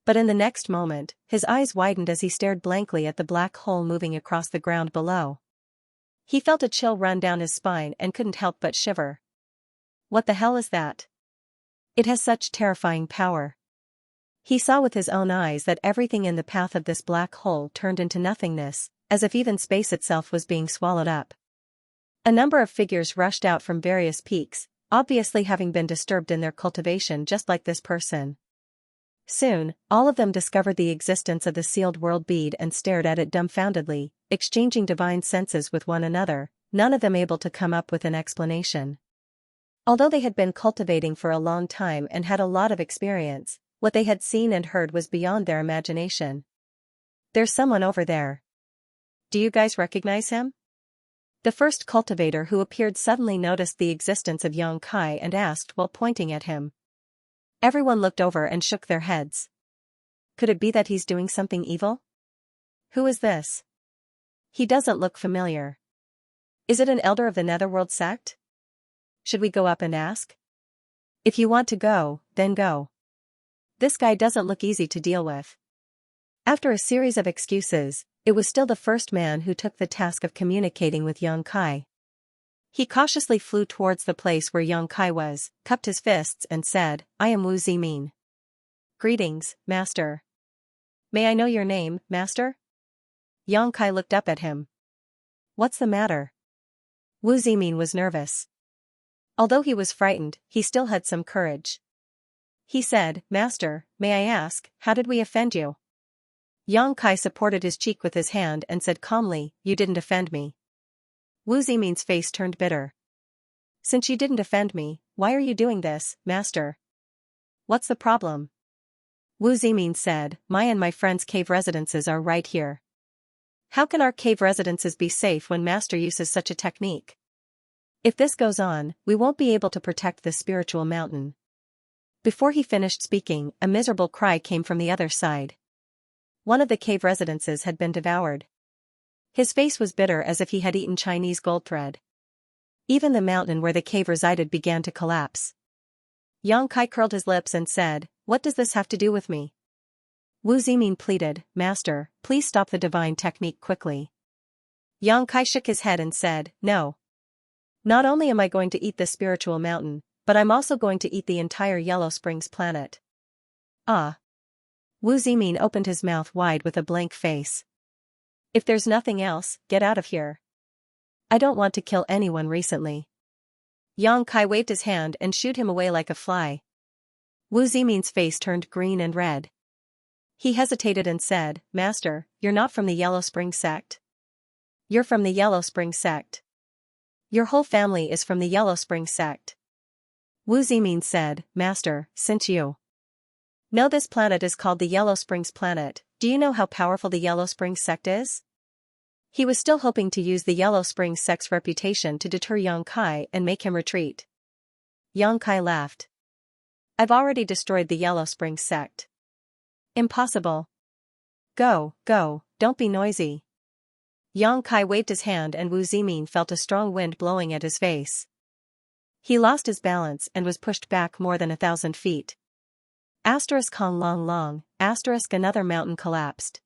But in the next moment, his eyes widened as he stared blankly at the black hole moving across the ground below. He felt a chill run down his spine and couldn't help but shiver. What the hell is that? It has such terrifying power. He saw with his own eyes that everything in the path of this black hole turned into nothingness, as if even space itself was being swallowed up. A number of figures rushed out from various peaks, obviously having been disturbed in their cultivation just like this person. Soon, all of them discovered the existence of the sealed world bead and stared at it dumbfoundedly, exchanging divine senses with one another, none of them able to come up with an explanation. Although they had been cultivating for a long time and had a lot of experience, what they had seen and heard was beyond their imagination. There's someone over there. Do you guys recognize him? The first cultivator who appeared suddenly noticed the existence of Xianxia and asked while pointing at him. Everyone looked over and shook their heads. Could it be that he's doing something evil? Who is this? He doesn't look familiar. Is it an elder of the Netherworld sect? Should we go up and ask? If you want to go, then go. This guy doesn't look easy to deal with. After a series of excuses, it was still the first man who took the task of communicating with Xianxia. He cautiously flew towards the place where Xianxia was, cupped his fists and said, I am Wu Zimin. Greetings, Master. May I know your name, Master? Xianxia looked up at him. What's the matter? Wu Zimin was nervous. Although he was frightened, he still had some courage. He said, Master, may I ask, how did we offend you? Xianxia supported his cheek with his hand and said calmly, You didn't offend me. Wu Zimin's face turned bitter. Since you didn't offend me, why are you doing this, Master? What's the problem? Wu Zimin said, My and my friend's cave residences are right here. How can our cave residences be safe when Master uses such a technique? If this goes on, we won't be able to protect this spiritual mountain. Before he finished speaking, a miserable cry came from the other side. One of the cave residences had been devoured. His face was bitter as if he had eaten Chinese gold thread. Even the mountain where the cave resided began to collapse. Xianxia curled his lips and said, What does this have to do with me? Wu Zimin pleaded, Master, please stop the divine technique quickly. Xianxia shook his head and said, No. Not only am I going to eat the spiritual mountain, but I'm also going to eat the entire Yellow Springs planet. Ah. Wu Zimin opened his mouth wide with a blank face. If there's nothing else, get out of here. I don't want to kill anyone recently. Xianxia waved his hand and shooed him away like a fly. Wu Zimin's face turned green and red. He hesitated and said, Master, you're not from the Yellow Spring sect? You're from the Yellow Spring sect. Your whole family is from the Yellow Spring sect. Wu Zimin said, Master, since you know this planet is called the Yellow Springs planet, do you know how powerful the Yellow Springs sect is? He was still hoping to use the Yellow Springs sect's reputation to deter Xianxia and make him retreat. Xianxia laughed. I've already destroyed the Yellow Springs sect. Impossible. Go, don't be noisy. Xianxia waved his hand and Wu Zimin felt a strong wind blowing at his face. He lost his balance and was pushed back more than 1,000 feet. Hong long, another mountain collapsed.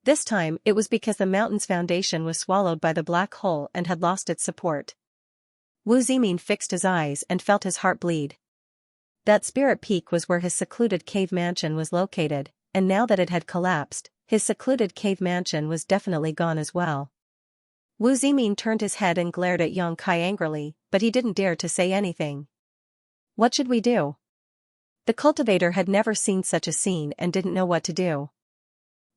This time, it was because the mountain's foundation was swallowed by the black hole and had lost its support. Wu Zimin fixed his eyes and felt his heart bleed. That spirit peak was where his secluded cave mansion was located, and now that it had collapsed, his secluded cave mansion was definitely gone as well. Wu Zimin turned his head and glared at Xianxia angrily, but he didn't dare to say anything. What should we do? The cultivator had never seen such a scene and didn't know what to do.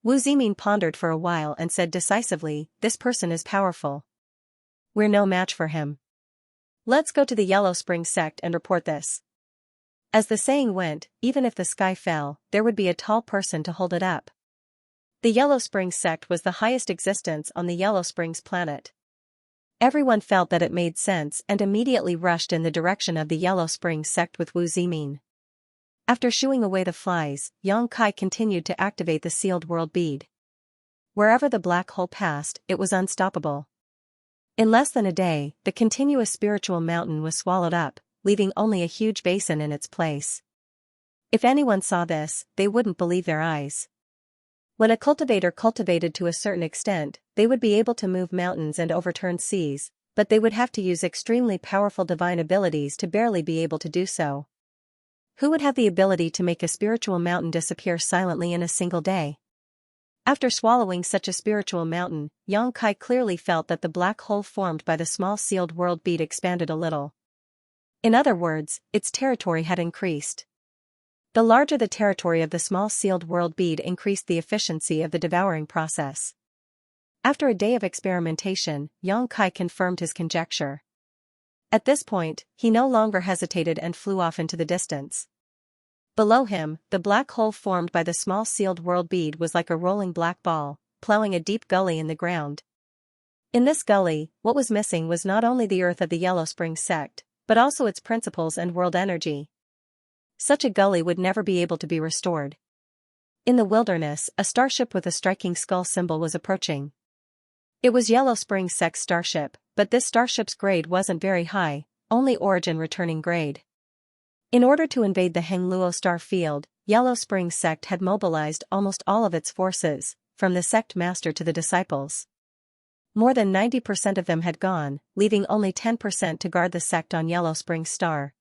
Wu Zimin pondered for a while and said decisively, This person is powerful. We're no match for him. Let's go to the Yellow Spring sect and report this. As the saying went, even if the sky fell, there would be a tall person to hold it up. The Yellow Springs sect was the highest existence on the Yellow Springs planet. Everyone felt that it made sense and immediately rushed in the direction of the Yellow Springs sect with Wu Zimin. After shooing away the flies, Xianxia continued to activate the sealed world bead. Wherever the black hole passed, it was unstoppable. In less than a day, the continuous spiritual mountain was swallowed up, leaving only a huge basin in its place. If anyone saw this, they wouldn't believe their eyes. When a cultivator cultivated to a certain extent, they would be able to move mountains and overturn seas, but they would have to use extremely powerful divine abilities to barely be able to do so. Who would have the ability to make a spiritual mountain disappear silently in a single day? After swallowing such a spiritual mountain, Xianxia clearly felt that the black hole formed by the small sealed world bead expanded a little. In other words, its territory had increased. The larger the territory of the small sealed world bead increased the efficiency of the devouring process. After a day of experimentation, Xianxia confirmed his conjecture. At this point, he no longer hesitated and flew off into the distance. Below him, the black hole formed by the small sealed world bead was like a rolling black ball, plowing a deep gully in the ground. In this gully, what was missing was not only the earth of the Yellow Spring sect, but also its principles and world energy. Such a gully would never be able to be restored. In the wilderness, a starship with a striking skull symbol was approaching. It was Yellow Spring sect's starship, but this starship's grade wasn't very high, only origin returning grade. In order to invade the Hengluo star field, Yellow Spring sect had mobilized almost all of its forces, from the sect master to the disciples. More than 90% of them had gone, leaving only 10% to guard the sect on Yellow Spring star.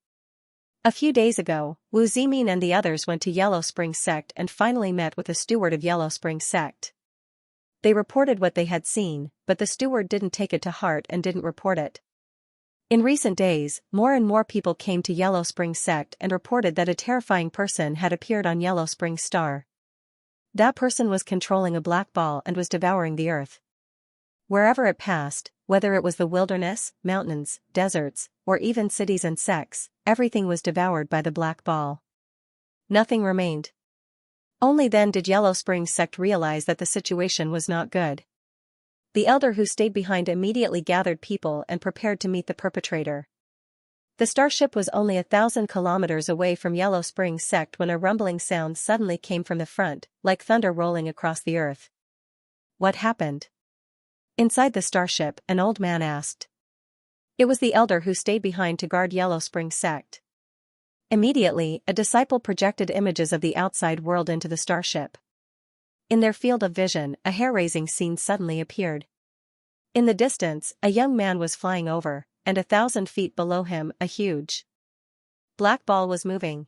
A few days ago, Wu Zimin and the others went to Yellow Spring sect and finally met with the steward of Yellow Spring sect. They reported what they had seen, but the steward didn't take it to heart and didn't report it. In recent days, more and more people came to Yellow Spring sect and reported that a terrifying person had appeared on Yellow Spring star. That person was controlling a black ball and was devouring the earth. Wherever it passed, whether it was the wilderness, mountains, deserts, or even cities and sects, everything was devoured by the black ball. Nothing remained. Only then did Yellow Spring sect realize that the situation was not good. The elder who stayed behind immediately gathered people and prepared to meet the perpetrator. The starship was only 1,000 kilometers away from Yellow Spring sect when a rumbling sound suddenly came from the front, like thunder rolling across the earth. What happened? Inside the starship, an old man asked. It was the elder who stayed behind to guard Yellow Spring sect. Immediately, a disciple projected images of the outside world into the starship. In their field of vision, a hair-raising scene suddenly appeared. In the distance, a young man was flying over, and 1,000 feet below him, a huge black ball was moving.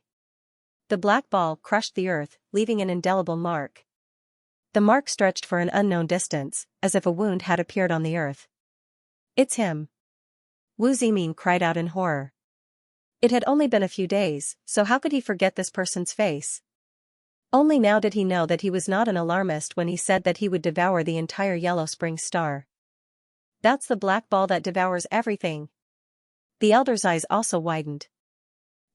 The black ball crushed the earth, leaving an indelible mark. The mark stretched for an unknown distance, as if a wound had appeared on the earth. It's him! Wu Zimin cried out in horror. It had only been a few days, so how could he forget this person's face? Only now did he know that he was not an alarmist when he said that he would devour the entire Yellow Spring star. That's the black ball that devours everything. The elder's eyes also widened.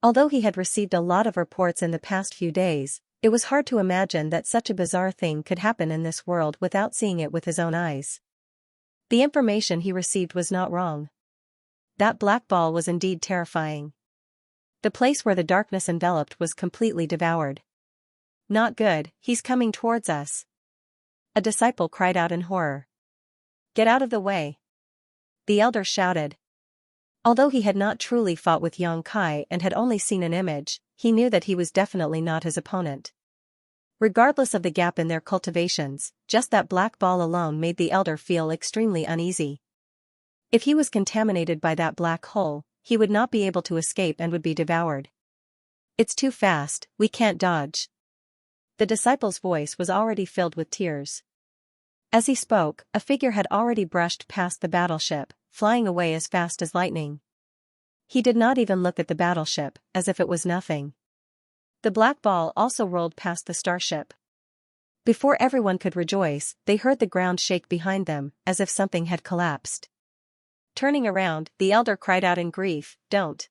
Although he had received a lot of reports in the past few days, it was hard to imagine that such a bizarre thing could happen in this world without seeing it with his own eyes. The information he received was not wrong. That black ball was indeed terrifying. The place where the darkness enveloped was completely devoured. Not good, he's coming towards us. A disciple cried out in horror. Get out of the way! The elder shouted. Although he had not truly fought with Xianxia and had only seen an image, he knew that he was definitely not his opponent. Regardless of the gap in their cultivations, just that black ball alone made the elder feel extremely uneasy. If he was contaminated by that black hole, he would not be able to escape and would be devoured. It's too fast, we can't dodge. The disciple's voice was already filled with tears. As he spoke, a figure had already brushed past the battleship, flying away as fast as lightning. He did not even look at the battleship, as if it was nothing. The black ball also rolled past the starship. Before everyone could rejoice, they heard the ground shake behind them, as if something had collapsed. Turning around, the elder cried out in grief, "Don't!"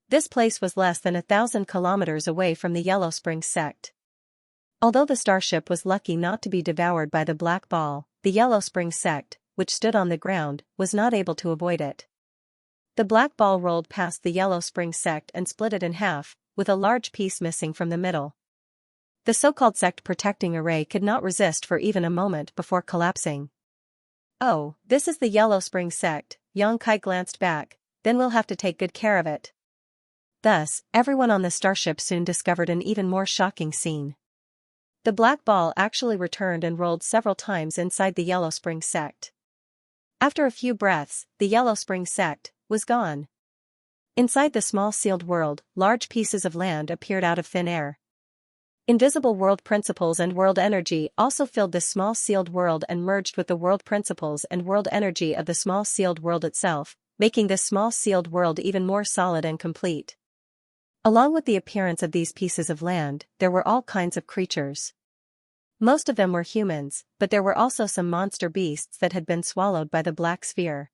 This place was less than 1,000 kilometers away from the Yellow Spring sect. Although the starship was lucky not to be devoured by the black ball, the Yellow Spring sect, which stood on the ground, was not able to avoid it. The black ball rolled past the Yellow Spring sect and split it in half, with a large piece missing from the middle. The so-called sect protecting array could not resist for even a moment before collapsing. Oh, this is the Yellow Spring sect, Xianxia glanced back, then we'll have to take good care of it. Thus, everyone on the starship soon discovered an even more shocking scene. The black ball actually returned and rolled several times inside the Yellow Spring sect. After a few breaths, the Yellow Spring sect was gone. Inside the small sealed world, large pieces of land appeared out of thin air. Invisible world principles and world energy also filled this small sealed world and merged with the world principles and world energy of the small sealed world itself, making this small sealed world even more solid and complete. Along with the appearance of these pieces of land, there were all kinds of creatures. Most of them were humans, but there were also some monster beasts that had been swallowed by the black sphere.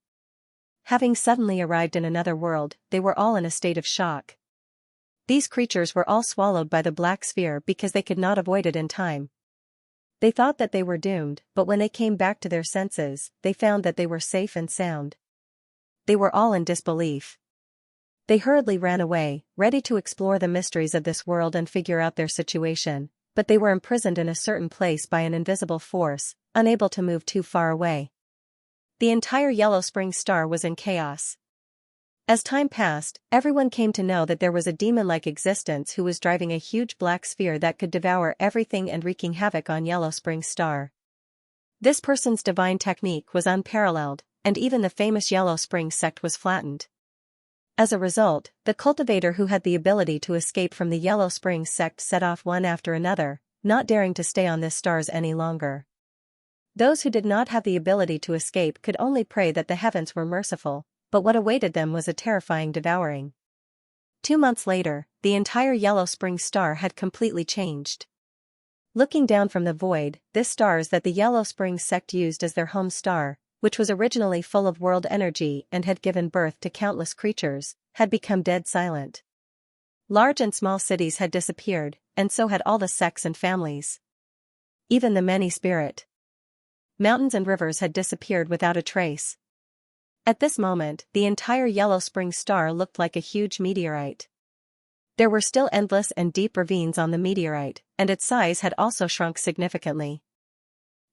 Having suddenly arrived in another world, they were all in a state of shock. These creatures were all swallowed by the black sphere because they could not avoid it in time. They thought that they were doomed, but when they came back to their senses, they found that they were safe and sound. They were all in disbelief. They hurriedly ran away, ready to explore the mysteries of this world and figure out their situation, but they were imprisoned in a certain place by an invisible force, unable to move too far away. The entire Yellow Spring Star was in chaos. As time passed, everyone came to know that there was a demon-like existence who was driving a huge black sphere that could devour everything and wreaking havoc on Yellow Spring Star. This person's divine technique was unparalleled, and even the famous Yellow Spring sect was flattened. As a result, the cultivator who had the ability to escape from the Yellow Spring sect set off one after another, not daring to stay on this stars any longer. Those who did not have the ability to escape could only pray that the heavens were merciful, but what awaited them was a terrifying devouring. 2 months later, the entire Yellow Spring Star had completely changed. Looking down from the void, this stars that the Yellow Spring sect used as their home star, which was originally full of world energy and had given birth to countless creatures, had become dead silent. Large and small cities had disappeared, and so had all the sects and families. Even the many-spirit mountains and rivers had disappeared without a trace. At this moment, the entire Yellow Spring Star looked like a huge meteorite. There were still endless and deep ravines on the meteorite, and its size had also shrunk significantly.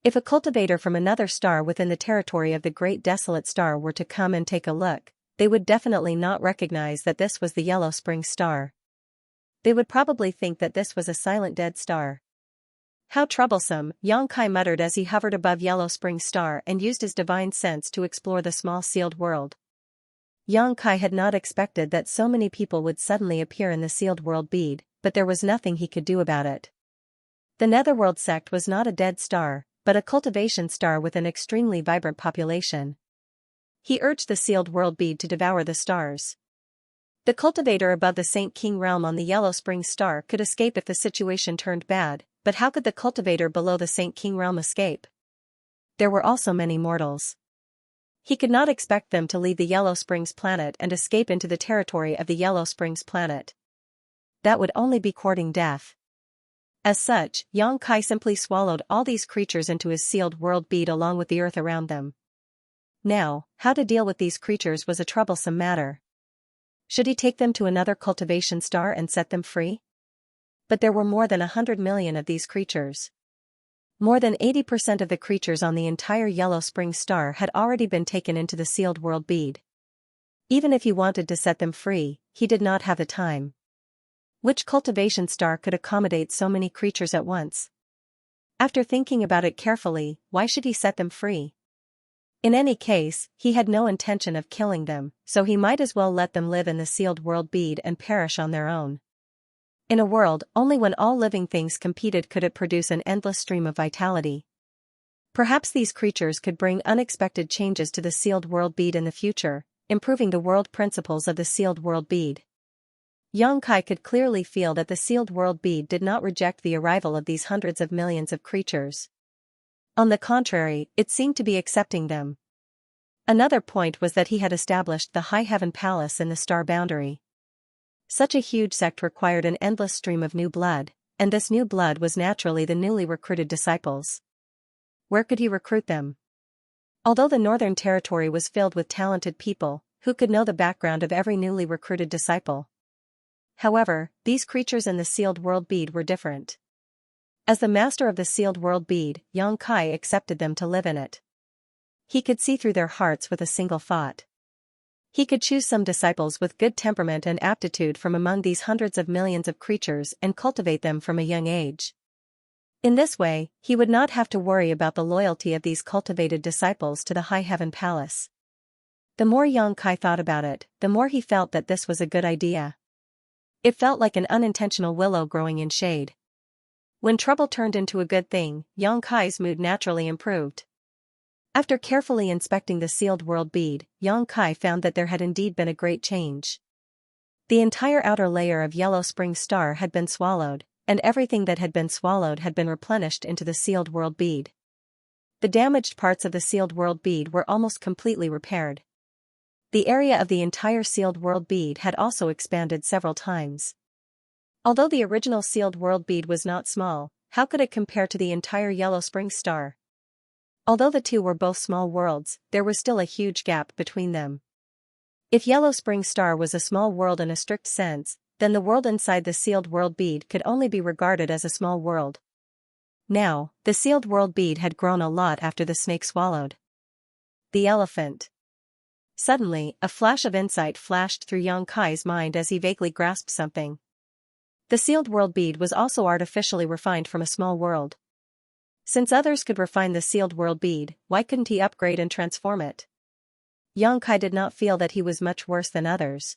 If a cultivator from another star within the territory of the Great Desolate Star were to come and take a look, they would definitely not recognize that this was the Yellow Spring Star. They would probably think that this was a silent dead star. How troublesome, Xianxia muttered as he hovered above Yellow Spring Star and used his divine sense to explore the small sealed world. Xianxia had not expected that so many people would suddenly appear in the sealed world bead, but there was nothing he could do about it. The Netherworld sect was not a dead star, but a cultivation star with an extremely vibrant population. He urged the sealed world bead to devour the stars. The cultivator above the Saint King realm on the Yellow Spring Star could escape if the situation turned bad, but how could the cultivator below the Saint King realm escape? There were also many mortals. He could not expect them to leave the Yellow Springs planet and escape into the territory of the Yellow Springs planet. That would only be courting death. As such, Xianxia simply swallowed all these creatures into his sealed world bead along with the earth around them. Now, how to deal with these creatures was a troublesome matter. Should he take them to another cultivation star and set them free? But there were more than 100 million of these creatures. More than 80% of the creatures on the entire Yellow Spring Star had already been taken into the sealed world bead. Even if he wanted to set them free, he did not have the time. Which cultivation star could accommodate so many creatures at once? After thinking about it carefully, why should he set them free? In any case, he had no intention of killing them, so he might as well let them live in the sealed world bead and perish on their own. In a world, only when all living things competed could it produce an endless stream of vitality. Perhaps these creatures could bring unexpected changes to the sealed world bead in the future, improving the world principles of the sealed world bead. Xianxia could clearly feel that the sealed world bead did not reject the arrival of these hundreds of millions of creatures. On the contrary, it seemed to be accepting them. Another point was that he had established the High Heaven Palace in the star boundary. Such a huge sect required an endless stream of new blood, and this new blood was naturally the newly recruited disciples. Where could he recruit them? Although the Northern Territory was filled with talented people, who could know the background of every newly recruited disciple? However, these creatures in the sealed world bead were different. As the master of the sealed world bead, Xianxia accepted them to live in it. He could see through their hearts with a single thought. He could choose some disciples with good temperament and aptitude from among these hundreds of millions of creatures and cultivate them from a young age. In this way, he would not have to worry about the loyalty of these cultivated disciples to the High Heaven Palace. The more Yang Kai thought about it, the more he felt that this was a good idea. It felt like an unintentional willow growing in shade. When trouble turned into a good thing, Yang Kai's mood naturally improved. After carefully inspecting the sealed world bead, Yang Kai found that there had indeed been a great change. The entire outer layer of yellow spring star had been swallowed, and everything that had been swallowed had been replenished into the sealed world bead. The damaged parts of the sealed world bead were almost completely repaired. The area of the entire sealed world bead had also expanded several times. Although the original sealed world bead was not small, how could it compare to the entire yellow spring star? Although the two were both small worlds, there was still a huge gap between them. If Yellow Spring Star was a small world in a strict sense, then the world inside the sealed world bead could only be regarded as a small world. Now, the sealed world bead had grown a lot after the snake swallowed the elephant. Suddenly, a flash of insight flashed through Yang Kai's mind as he vaguely grasped something. The sealed world bead was also artificially refined from a small world. Since others could refine the sealed world bead, why couldn't he upgrade and transform it? Yang Kai did not feel that he was much worse than others.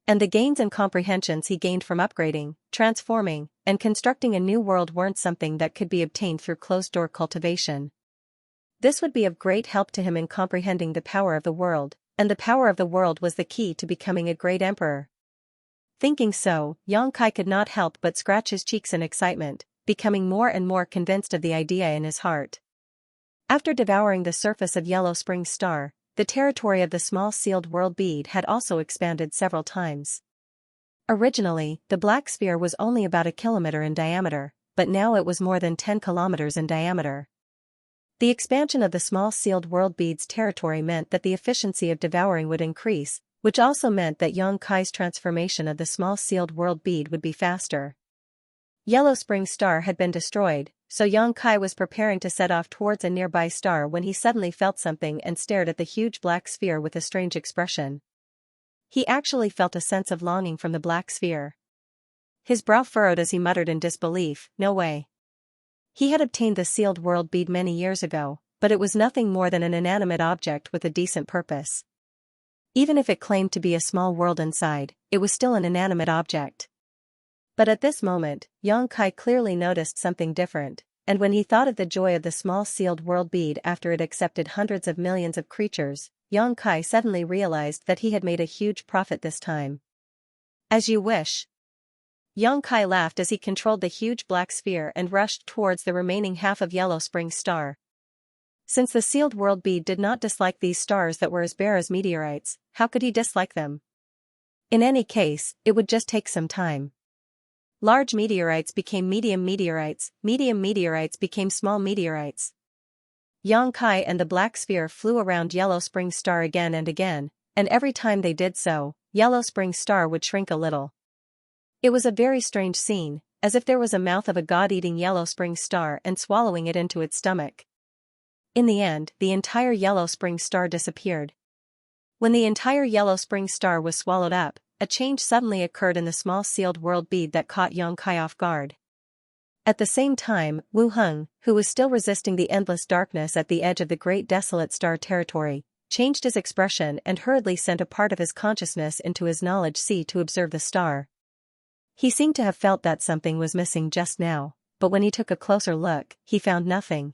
And the gains and comprehensions he gained from upgrading, transforming, and constructing a new world weren't something that could be obtained through closed-door cultivation. This would be of great help to him in comprehending the power of the world, and the power of the world was the key to becoming a great emperor. Thinking so, Yang Kai could not help but scratch his cheeks in excitement, becoming more and more convinced of the idea in his heart. After devouring the surface of Yellow Spring Star, the territory of the small sealed world bead had also expanded several times. Originally, the black sphere was only about a kilometer in diameter, but now it was more than 10 kilometers in diameter. The expansion of the small sealed world bead's territory meant that the efficiency of devouring would increase, which also meant that Yang Kai's transformation of the small sealed world bead would be faster. Yellow Spring Star had been destroyed, so Yang Kai was preparing to set off towards a nearby star when he suddenly felt something and stared at the huge black sphere with a strange expression. He actually felt a sense of longing from the black sphere. His brow furrowed as he muttered in disbelief, "No way." He had obtained the sealed world bead many years ago, but it was nothing more than an inanimate object with a decent purpose. Even if it claimed to be a small world inside, it was still an inanimate object. But at this moment, Yang Kai clearly noticed something different, and when he thought of the joy of the small sealed world bead after it accepted hundreds of millions of creatures, Yang Kai suddenly realized that he had made a huge profit this time. "As you wish." Yang Kai laughed as he controlled the huge black sphere and rushed towards the remaining half of Yellow Spring Star. Since the sealed world bead did not dislike these stars that were as bare as meteorites, how could he dislike them? In any case, it would just take some time. Large meteorites became medium meteorites became small meteorites. Yang Kai and the black sphere flew around Yellow Spring Star again, and every time they did so, Yellow Spring Star would shrink a little. It was a very strange scene, as if there was a mouth of a god eating Yellow Spring Star and swallowing it into its stomach. In the end, the entire Yellow Spring Star disappeared. When the entire Yellow Spring Star was swallowed up, a change suddenly occurred in the small sealed world bead that caught Yang Kai off guard. At the same time, Wu Heng, who was still resisting the endless darkness at the edge of the great desolate star territory, changed his expression and hurriedly sent a part of his consciousness into his knowledge sea to observe the star. He seemed to have felt that something was missing just now, but when he took a closer look, he found nothing.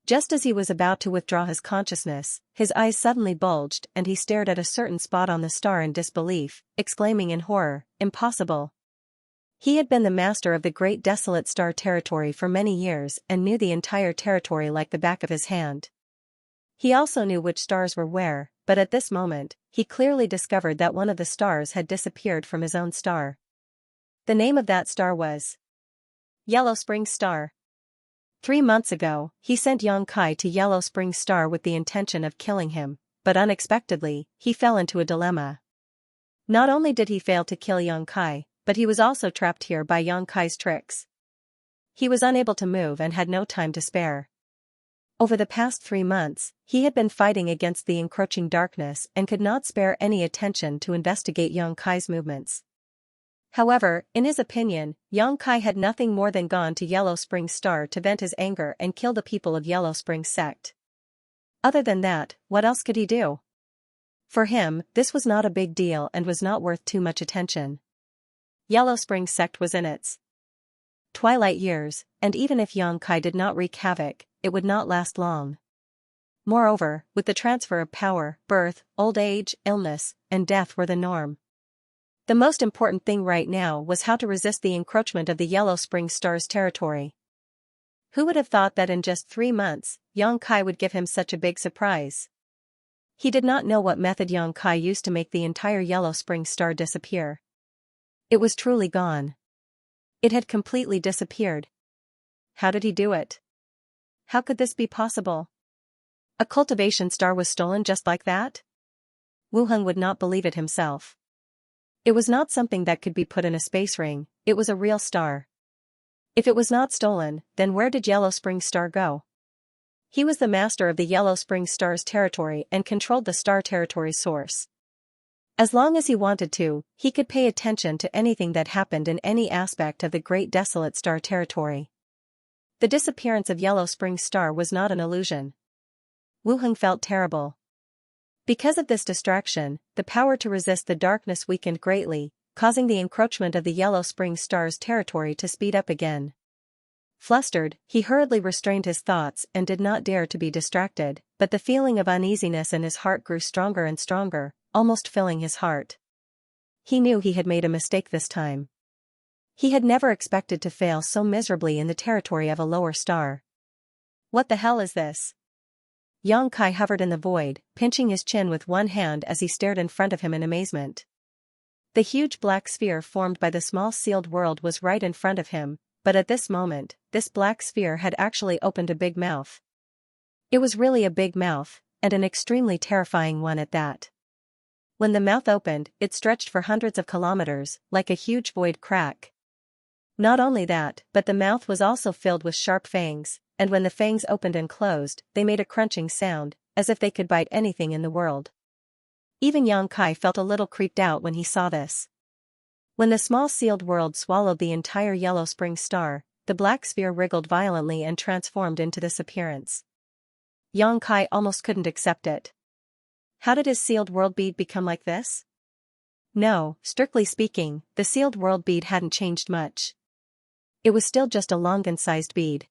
Just as he was about to withdraw his consciousness, his eyes suddenly bulged and he stared at a certain spot on the star in disbelief, exclaiming in horror, "Impossible." He had been the master of the great desolate star territory for many years and knew the entire territory like the back of his hand. He also knew which stars were where, but at this moment, he clearly discovered that one of the stars had disappeared from his own star. The name of that star was Yellow Spring Star. 3 months ago, he sent Yang Kai to Yellow Spring Star with the intention of killing him, but unexpectedly, he fell into a dilemma. Not only did he fail to kill Yang Kai, but he was also trapped here by Yang Kai's tricks. He was unable to move and had no time to spare. Over the past 3 months, he had been fighting against the encroaching darkness and could not spare any attention to investigate Yang Kai's movements. However, in his opinion, Yang Kai had nothing more than gone to Yellow Spring Star to vent his anger and kill the people of Yellow Spring Sect. Other than that, what else could he do? For him, this was not a big deal and was not worth too much attention. Yellow Spring sect was in its twilight years, and even if Xianxia did not wreak havoc, it would not last long. Moreover, with the transfer of power, birth, old age, illness, and death were the norm. The most important thing right now was how to resist the encroachment of the Yellow Spring Star's territory. Who would have thought that in just 3 months, Xianxia would give him such a big surprise? He did not know what method Xianxia used to make the entire Yellow Spring Star disappear. It was truly gone. It had completely disappeared. How did he do it? How could this be possible? A cultivation star was stolen just like that? Wu Heng would not believe it himself. It was not something that could be put in a space ring, it was a real star. If it was not stolen, then where did Yellow Spring Star go? He was the master of the Yellow Spring Star's territory and controlled the star territory's source. As long as he wanted to, he could pay attention to anything that happened in any aspect of the great desolate star territory. The disappearance of Yellow Spring Star was not an illusion. Wu Heng felt terrible. Because of this distraction, the power to resist the darkness weakened greatly, causing the encroachment of the Yellow Spring Star's territory to speed up again. Flustered, he hurriedly restrained his thoughts and did not dare to be distracted, but the feeling of uneasiness in his heart grew stronger and stronger, almost filling his heart. He knew he had made a mistake this time. He had never expected to fail so miserably in the territory of a lower star. What the hell is this? Xianxia hovered in the void, pinching his chin with one hand as he stared in front of him in amazement. The huge black sphere formed by the small sealed world was right in front of him, but at this moment, this black sphere had actually opened a big mouth. It was really a big mouth, and an extremely terrifying one at that. When the mouth opened, it stretched for hundreds of kilometers, like a huge void crack. Not only that, but the mouth was also filled with sharp fangs, and when the fangs opened and closed, they made a crunching sound, as if they could bite anything in the world. Even Xianxia felt a little creeped out when he saw this. When the small sealed world swallowed the entire Yellow Spring Star, the black sphere wriggled violently and transformed into this appearance. Xianxia almost couldn't accept it. How did his sealed world bead become like this? No, strictly speaking, the sealed world bead hadn't changed much. It was still just a Longan-sized bead.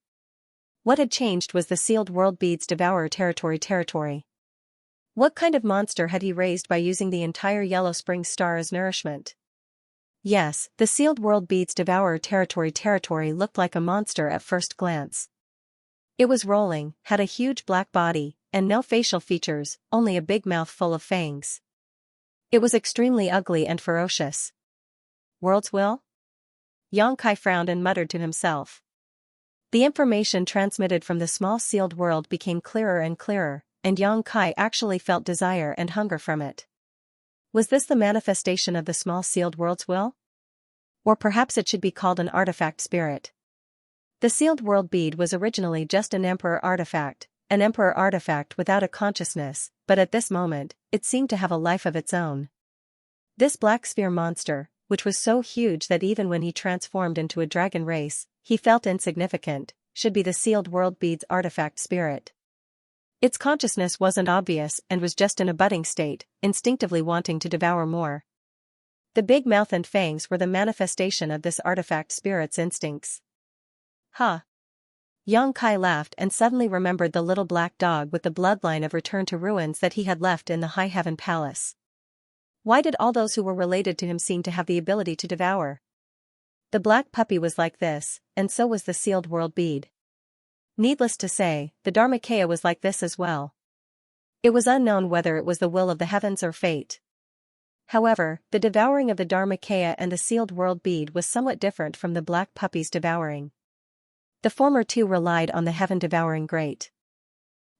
What had changed was the sealed world bead's devourer territory. What kind of monster had he raised by using the entire Yellow Spring Star as nourishment? Yes, the sealed world bead's devourer territory looked like a monster at first glance. It was rolling, had a huge black body, and no facial features, only a big mouth full of fangs. It was extremely ugly and ferocious. World's will? Xianxia frowned and muttered to himself. The information transmitted from the small sealed world became clearer and clearer, and Xianxia actually felt desire and hunger from it. Was this the manifestation of the small sealed world's will? Or perhaps it should be called an artifact spirit. The sealed world bead was originally just an emperor artifact without a consciousness, but at this moment, it seemed to have a life of its own. This black sphere monster, which was so huge that even when he transformed into a dragon race, he felt insignificant, should be the sealed world bead's artifact spirit. Its consciousness wasn't obvious and was just in a budding state, instinctively wanting to devour more. The big mouth and fangs were the manifestation of this artifact spirit's instincts. Huh. Xianxia laughed and suddenly remembered the little black dog with the bloodline of Return to Ruins that he had left in the High Heaven Palace. Why did all those who were related to him seem to have the ability to devour? The black puppy was like this, and so was the sealed world bead. Needless to say, the Dharmakaya was like this as well. It was unknown whether it was the will of the heavens or fate. However, the devouring of the Dharmakaya and the sealed world bead was somewhat different from the black puppy's devouring. The former two relied on the heaven-devouring great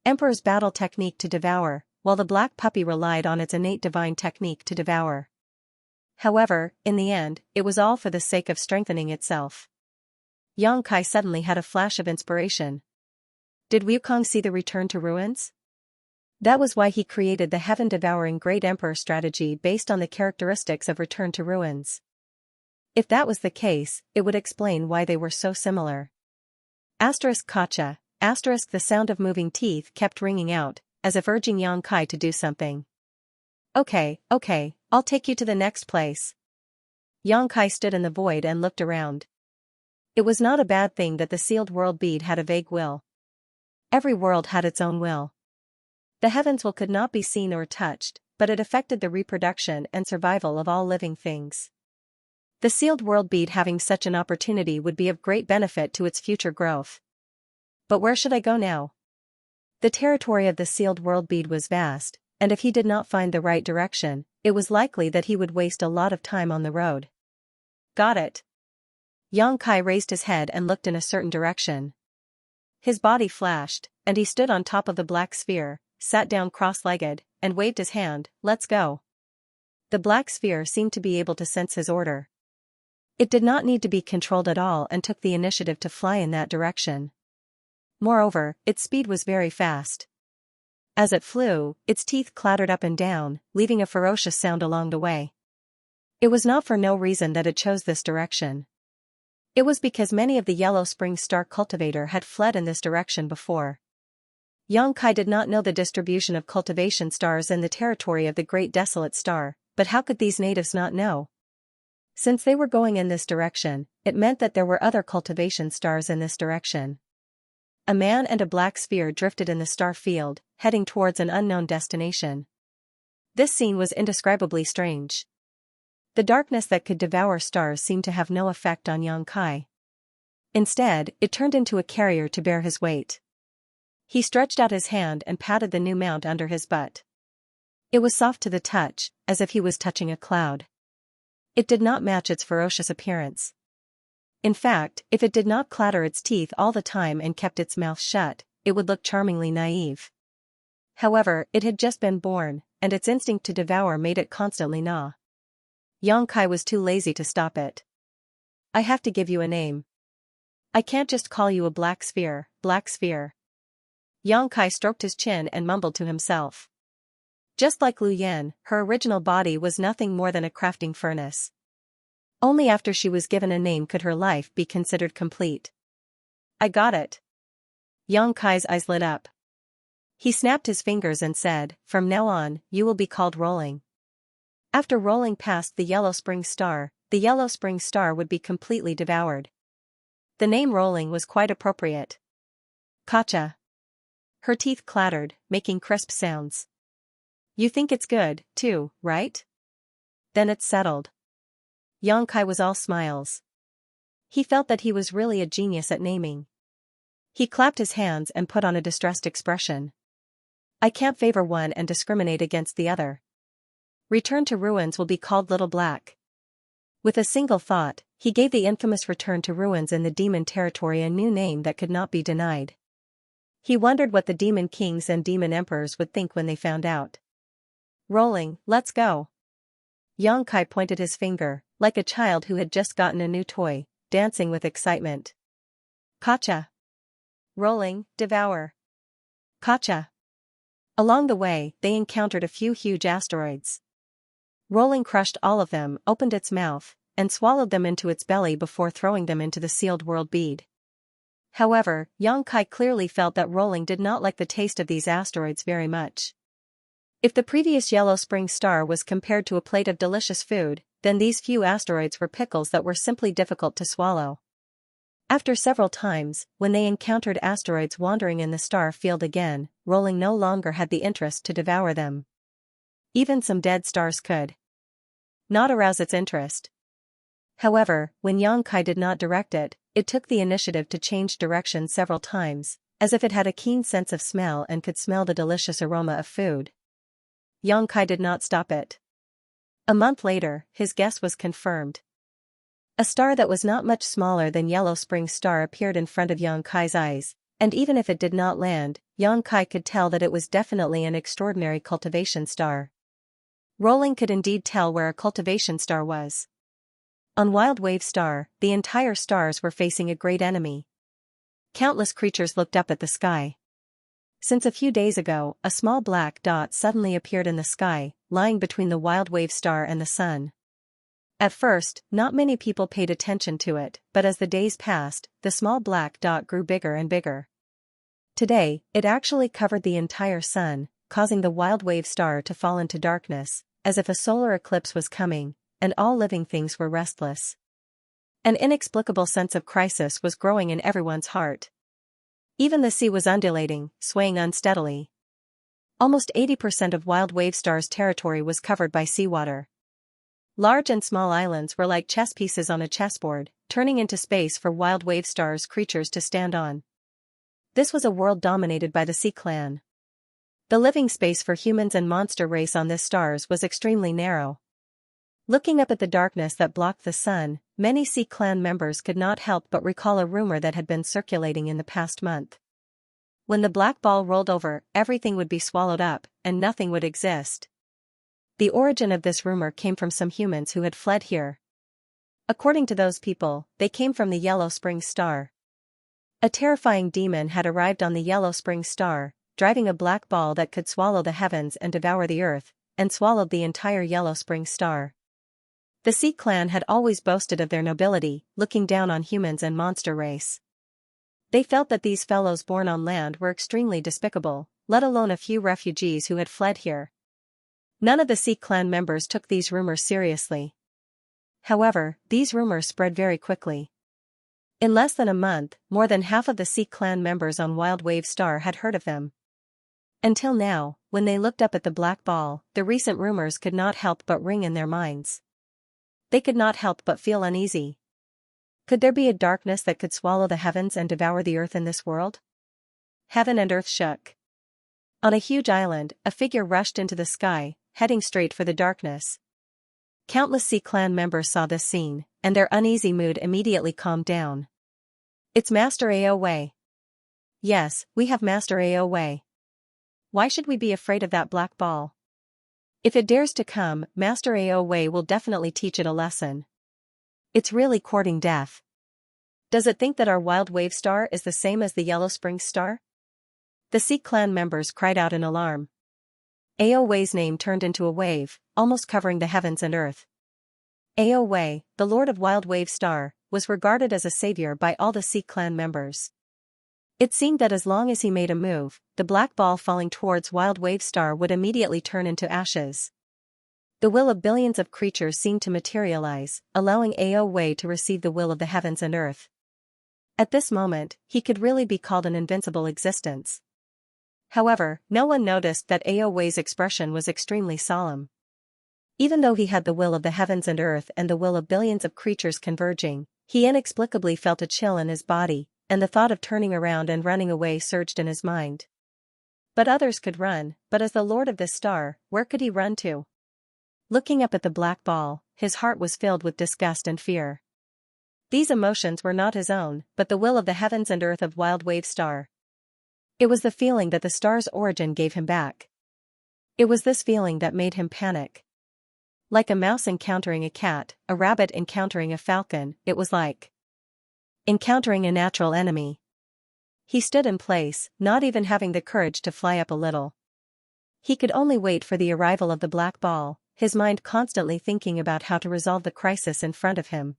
Emperor's battle technique to devour, while the black puppy relied on its innate divine technique to devour. However, in the end, it was all for the sake of strengthening itself. Xianxia suddenly had a flash of inspiration. Did Wukong see the Return to Ruins? That was why he created the heaven-devouring Great Emperor strategy based on the characteristics of Return to Ruins. If that was the case, it would explain why they were so similar. Gotcha. The sound of moving teeth kept ringing out, as if urging Xianxia to do something. Okay, I'll take you to the next place. Xianxia stood in the void and looked around. It was not a bad thing that the sealed world bead had a vague will. Every world had its own will. The heavens will could not be seen or touched, but it affected the reproduction and survival of all living things. The sealed world bead having such an opportunity would be of great benefit to its future growth. But where should I go now? The territory of the sealed world bead was vast, and if he did not find the right direction, it was likely that he would waste a lot of time on the road. Got it. Xianxia raised his head and looked in a certain direction. His body flashed, and he stood on top of the black sphere, sat down cross-legged, and waved his hand. Let's go. The black sphere seemed to be able to sense his order. It did not need to be controlled at all and took the initiative to fly in that direction. Moreover, its speed was very fast. As it flew, its teeth clattered up and down, leaving a ferocious sound along the way. It was not for no reason that it chose this direction. It was because many of the Yellow Spring Star cultivator had fled in this direction before. Xianxia did not know the distribution of cultivation stars in the territory of the Great Desolate Star, but how could these natives not know? Since they were going in this direction, it meant that there were other cultivation stars in this direction. A man and a black sphere drifted in the star field, heading towards an unknown destination. This scene was indescribably strange. The darkness that could devour stars seemed to have no effect on Xianxia. Instead, it turned into a carrier to bear his weight. He stretched out his hand and patted the new mount under his butt. It was soft to the touch, as if he was touching a cloud. It did not match its ferocious appearance. In fact, if it did not clatter its teeth all the time and kept its mouth shut, it would look charmingly naive. However, it had just been born, and its instinct to devour made it constantly gnaw. Xianxia was too lazy to stop it. I have to give you a name. I can't just call you a black sphere, Black Sphere. Xianxia stroked his chin and mumbled to himself. Just like Lu Yan, her original body was nothing more than a crafting furnace. Only after she was given a name could her life be considered complete. I got it. Xianxia's eyes lit up. He snapped his fingers and said, from now on, you will be called Rolling. After rolling past the Yellow Spring Star would be completely devoured. The name Rolling was quite appropriate. Gotcha. Her teeth clattered, making crisp sounds. You think it's good, too, right? Then it's settled. Xianxia was all smiles. He felt that he was really a genius at naming. He clapped his hands and put on a distressed expression. I can't favor one and discriminate against the other. Return to Ruins will be called Little Black. With a single thought, he gave the infamous Return to Ruins in the demon territory a new name that could not be denied. He wondered what the demon kings and demon emperors would think when they found out. Rolling, let's go. Xianxia pointed his finger, like a child who had just gotten a new toy, dancing with excitement. Gotcha. Rolling, devour. Gotcha. Along the way, they encountered a few huge asteroids. Rolling crushed all of them, opened its mouth, and swallowed them into its belly before throwing them into the sealed world bead. However, Xianxia clearly felt that Rolling did not like the taste of these asteroids very much. If the previous Yellow Spring Star was compared to a plate of delicious food, then these few asteroids were pickles that were simply difficult to swallow. After several times, when they encountered asteroids wandering in the star field again, Rolling no longer had the interest to devour them. Even some dead stars could not arouse its interest. However, when Xianxia did not direct it, it took the initiative to change direction several times, as if it had a keen sense of smell and could smell the delicious aroma of food. Xianxia did not stop it. A month later, his guess was confirmed. A star that was not much smaller than Yellow Spring Star appeared in front of Xianxia's eyes, and even if it did not land, Xianxia could tell that it was definitely an extraordinary cultivation star. Rolling could indeed tell where a cultivation star was. On Wild Wave Star, the entire stars were facing a great enemy. Countless creatures looked up at the sky. Since a few days ago, a small black dot suddenly appeared in the sky, lying between the Wild Wave Star and the sun. At first, not many people paid attention to it, but as the days passed, the small black dot grew bigger and bigger. Today, it actually covered the entire sun, causing the wild wave star to fall into darkness, as if a solar eclipse was coming, and all living things were restless. An inexplicable sense of crisis was growing in everyone's heart. Even the sea was undulating, swaying unsteadily. Almost 80% of wild wave star's territory was covered by seawater. Large and small islands were like chess pieces on a chessboard, turning into space for wild wave star's creatures to stand on. This was a world dominated by the Sea Clan. The living space for humans and monster race on this stars was extremely narrow. Looking up at the darkness that blocked the sun, many Sea Clan members could not help but recall a rumor that had been circulating in the past month. When the black ball rolled over, everything would be swallowed up, and nothing would exist. The origin of this rumor came from some humans who had fled here. According to those people, they came from the Yellow Spring Star. A terrifying demon had arrived on the Yellow Spring Star, driving a black ball that could swallow the heavens and devour the earth, and swallowed the entire Yellow Spring Star. The Sea Clan had always boasted of their nobility, looking down on humans and monster race. They felt that these fellows born on land were extremely despicable, let alone a few refugees who had fled here. None of the Sea Clan members took these rumors seriously. However, these rumors spread very quickly. In less than a month, more than half of the Sea Clan members on Wild Wave Star had heard of them. Until now, when they looked up at the black ball, the recent rumors could not help but ring in their minds. They could not help but feel uneasy. Could there be a darkness that could swallow the heavens and devour the earth in this world? Heaven and earth shook. On a huge island, a figure rushed into the sky, heading straight for the darkness. Countless Sea Clan members saw this scene, and their uneasy mood immediately calmed down. It's Master Ao Wei. Yes, we have Master Ao Wei. Why should we be afraid of that black ball? If it dares to come, Master Ao Wei will definitely teach it a lesson. It's really courting death. Does it think that our Wild Wave Star is the same as the Yellow Spring Star? The Sea Clan members cried out in alarm. Ao Wei's name turned into a wave, almost covering the heavens and earth. Ao Wei, the Lord of Wild Wave Star, was regarded as a savior by all the Sea Clan members. It seemed that as long as he made a move, the black ball falling towards Wild Wave Star would immediately turn into ashes. The will of billions of creatures seemed to materialize, allowing Ao Wei to receive the will of the heavens and earth. At this moment, he could really be called an invincible existence. However, no one noticed that Ao Wei's expression was extremely solemn. Even though he had the will of the heavens and earth and the will of billions of creatures converging, he inexplicably felt a chill in his body, and the thought of turning around and running away surged in his mind. But others could run, but as the Lord of this star, where could he run to? Looking up at the black ball, his heart was filled with disgust and fear. These emotions were not his own, but the will of the heavens and earth of Wild Wave Star. It was the feeling that the star's origin gave him back. It was this feeling that made him panic. Like a mouse encountering a cat, a rabbit encountering a falcon, it was like encountering a natural enemy. He stood in place, not even having the courage to fly up a little. He could only wait for the arrival of the black ball, his mind constantly thinking about how to resolve the crisis in front of him.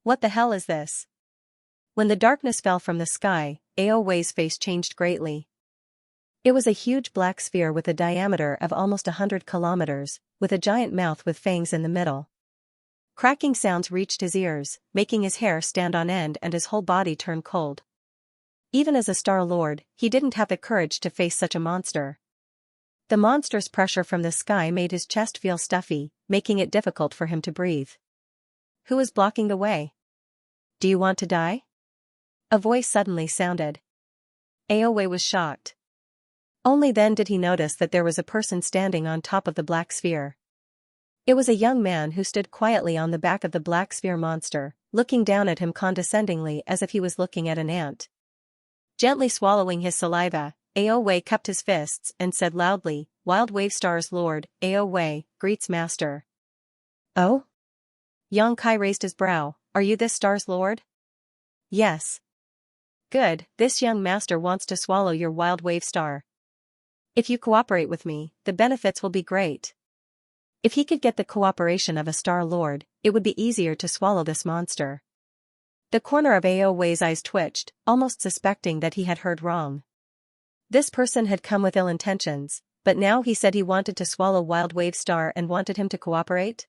What the hell is this? When the darkness fell from the sky, Ao Wei's face changed greatly. It was a huge black sphere with a diameter of almost 100 kilometers, with a giant mouth with fangs in the middle. Cracking sounds reached his ears, making his hair stand on end and his whole body turn cold. Even as a Star Lord, he didn't have the courage to face such a monster. The monstrous pressure from the sky made his chest feel stuffy, making it difficult for him to breathe. Who is blocking the way? Do you want to die? A voice suddenly sounded. Ao Wei was shocked. Only then did he notice that there was a person standing on top of the black sphere. It was a young man who stood quietly on the back of the black sphere monster, looking down at him condescendingly as if he was looking at an ant. Gently swallowing his saliva, Ao Wei cupped his fists and said loudly, "Wild Wave Star's Lord, Ao Wei, greets Master." "Oh?" Yang Kai raised his brow. "Are you this star's lord?" "Yes." "Good, this young master wants to swallow your Wild Wave Star. If you cooperate with me, the benefits will be great." If he could get the cooperation of a Star Lord, it would be easier to swallow this monster. The corner of Ao Wei's eyes twitched, almost suspecting that he had heard wrong. This person had come with ill intentions, but now he said he wanted to swallow Wild Wave Star and wanted him to cooperate?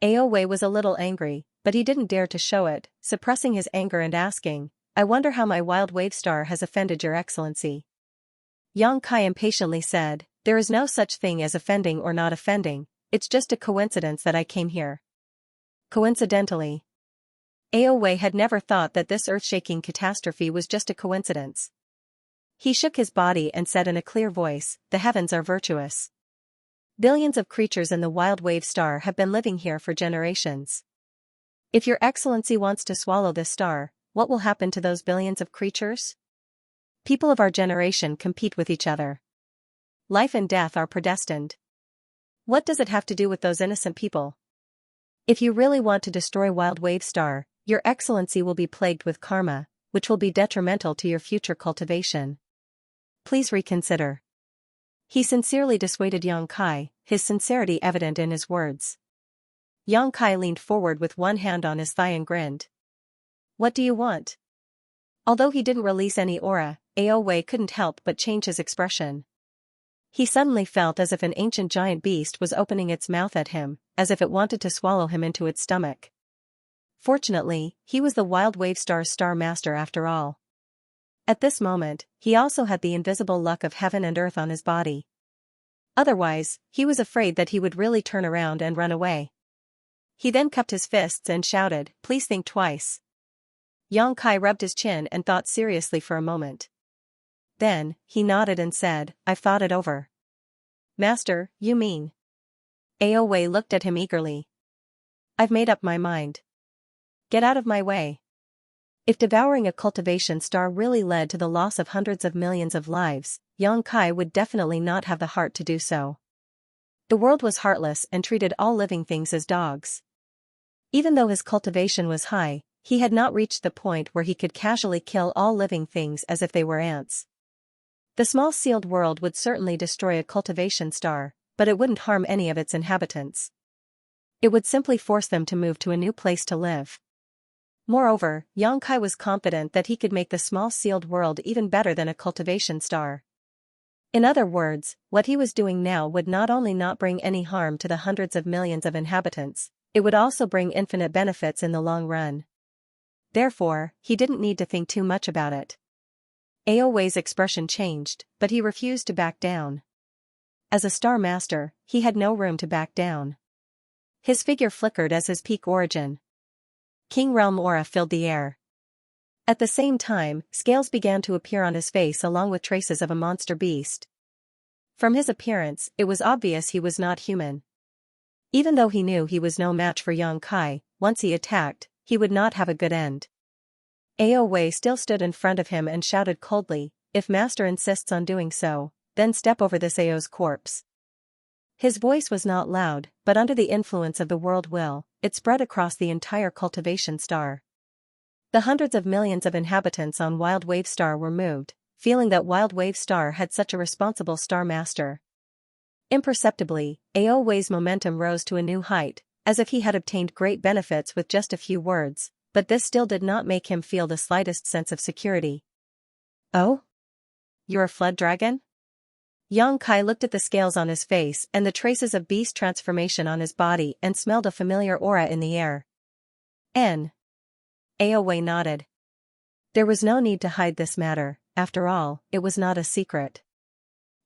Aoi was a little angry, but he didn't dare to show it, suppressing his anger and asking, I wonder how my Wild Wave Star has offended your excellency. Xianxia impatiently said, there is no such thing as offending or not offending, it's just a coincidence that I came here. Coincidentally. Aoi had never thought that this earth-shaking catastrophe was just a coincidence. He shook his body and said in a clear voice, the heavens are virtuous. Billions of creatures in the Wild Wave Star have been living here for generations. If your excellency wants to swallow this star, what will happen to those billions of creatures? People of our generation compete with each other. Life and death are predestined. What does it have to do with those innocent people? If you really want to destroy Wild Wave Star, your excellency will be plagued with karma, which will be detrimental to your future cultivation. Please reconsider. He sincerely dissuaded Xianxia, his sincerity evident in his words. Xianxia leaned forward with one hand on his thigh and grinned. What do you want? Although he didn't release any aura, Aoi couldn't help but change his expression. He suddenly felt as if an ancient giant beast was opening its mouth at him, as if it wanted to swallow him into its stomach. Fortunately, he was the Wild Wave Star's Star Master after all. At this moment, he also had the invisible luck of heaven and earth on his body. Otherwise, he was afraid that he would really turn around and run away. He then cupped his fists and shouted, please think twice. Xianxia rubbed his chin and thought seriously for a moment. Then, he nodded and said, I've thought it over. Master, you mean? Aoi looked at him eagerly. I've made up my mind. Get out of my way. If devouring a cultivation star really led to the loss of hundreds of millions of lives, Xianxia would definitely not have the heart to do so. The world was heartless and treated all living things as dogs. Even though his cultivation was high, he had not reached the point where he could casually kill all living things as if they were ants. The small sealed world would certainly destroy a cultivation star, but it wouldn't harm any of its inhabitants. It would simply force them to move to a new place to live. Moreover, Xianxia was confident that he could make the small sealed world even better than a cultivation star. In other words, what he was doing now would not only not bring any harm to the hundreds of millions of inhabitants, it would also bring infinite benefits in the long run. Therefore, he didn't need to think too much about it. Aoi's expression changed, but he refused to back down. As a Star Master, he had no room to back down. His figure flickered as his peak origin. King Realm aura filled the air. At the same time, scales began to appear on his face along with traces of a monster beast. From his appearance, it was obvious he was not human. Even though he knew he was no match for Xianxia, once he attacked, he would not have a good end. Aoi still stood in front of him and shouted coldly, if Master insists on doing so, then step over this Ao's corpse. His voice was not loud, but under the influence of the world will, it spread across the entire cultivation star. The hundreds of millions of inhabitants on Wild Wave Star were moved, feeling that Wild Wave Star had such a responsible Star Master. Imperceptibly, Aoi's momentum rose to a new height, as if he had obtained great benefits with just a few words, but this still did not make him feel the slightest sense of security. Oh? You're a flood dragon? Xianxia looked at the scales on his face and the traces of beast transformation on his body and smelled a familiar aura in the air. Aoi nodded. There was no need to hide this matter, after all, it was not a secret.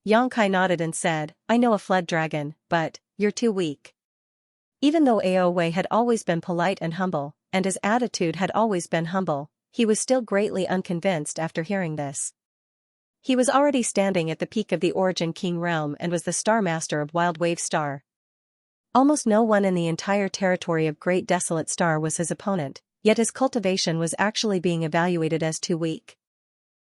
Xianxia nodded and said, I know a flood dragon, but, you're too weak. Even though Aoi had always been polite and humble, and his attitude had always been humble, he was still greatly unconvinced after hearing this. He was already standing at the peak of the Origin King realm and was the Star Master of Wild Wave Star. Almost no one in the entire territory of Great Desolate Star was his opponent, yet his cultivation was actually being evaluated as too weak.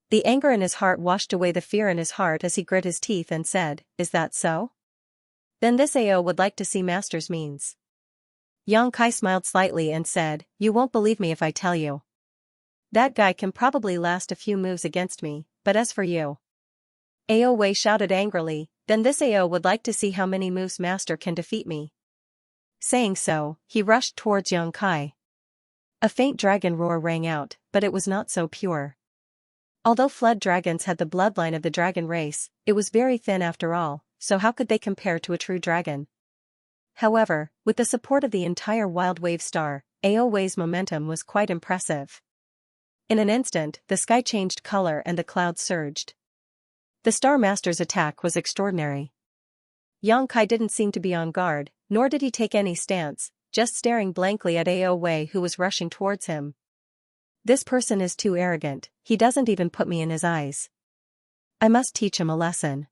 The anger in his heart washed away the fear in his heart as he grit his teeth and said, is that so? Then this Ao would like to see Master's means. Xianxia smiled slightly and said, you won't believe me if I tell you. That guy can probably last a few moves against me, but as for you. Aoi shouted angrily, then this Ao would like to see how many moves Master can defeat me. Saying so, he rushed towards Xianxia. A faint dragon roar rang out, but it was not so pure. Although flood dragons had the bloodline of the dragon race, it was very thin after all, so how could they compare to a true dragon? However, with the support of the entire Wild Wave Star, Aowei's momentum was quite impressive. In an instant, the sky changed color and the clouds surged. The Star Master's attack was extraordinary. Xianxia didn't seem to be on guard, nor did he take any stance, just staring blankly at Aowei who was rushing towards him. This person is too arrogant, he doesn't even put me in his eyes. I must teach him a lesson.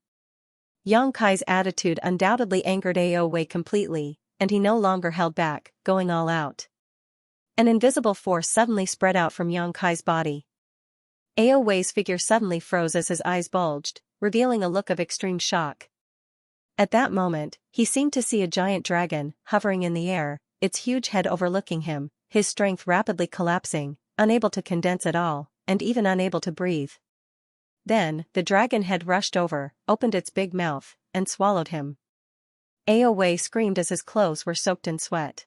Xianxia's attitude undoubtedly angered Aowei completely, and he no longer held back, going all out. An invisible force suddenly spread out from Xianxia's body. Aowei's figure suddenly froze as his eyes bulged, revealing a look of extreme shock. At that moment, he seemed to see a giant dragon, hovering in the air, its huge head overlooking him, his strength rapidly collapsing, unable to condense at all, and even unable to breathe. Then, the dragon head rushed over, opened its big mouth, and swallowed him. Aowei screamed as his clothes were soaked in sweat.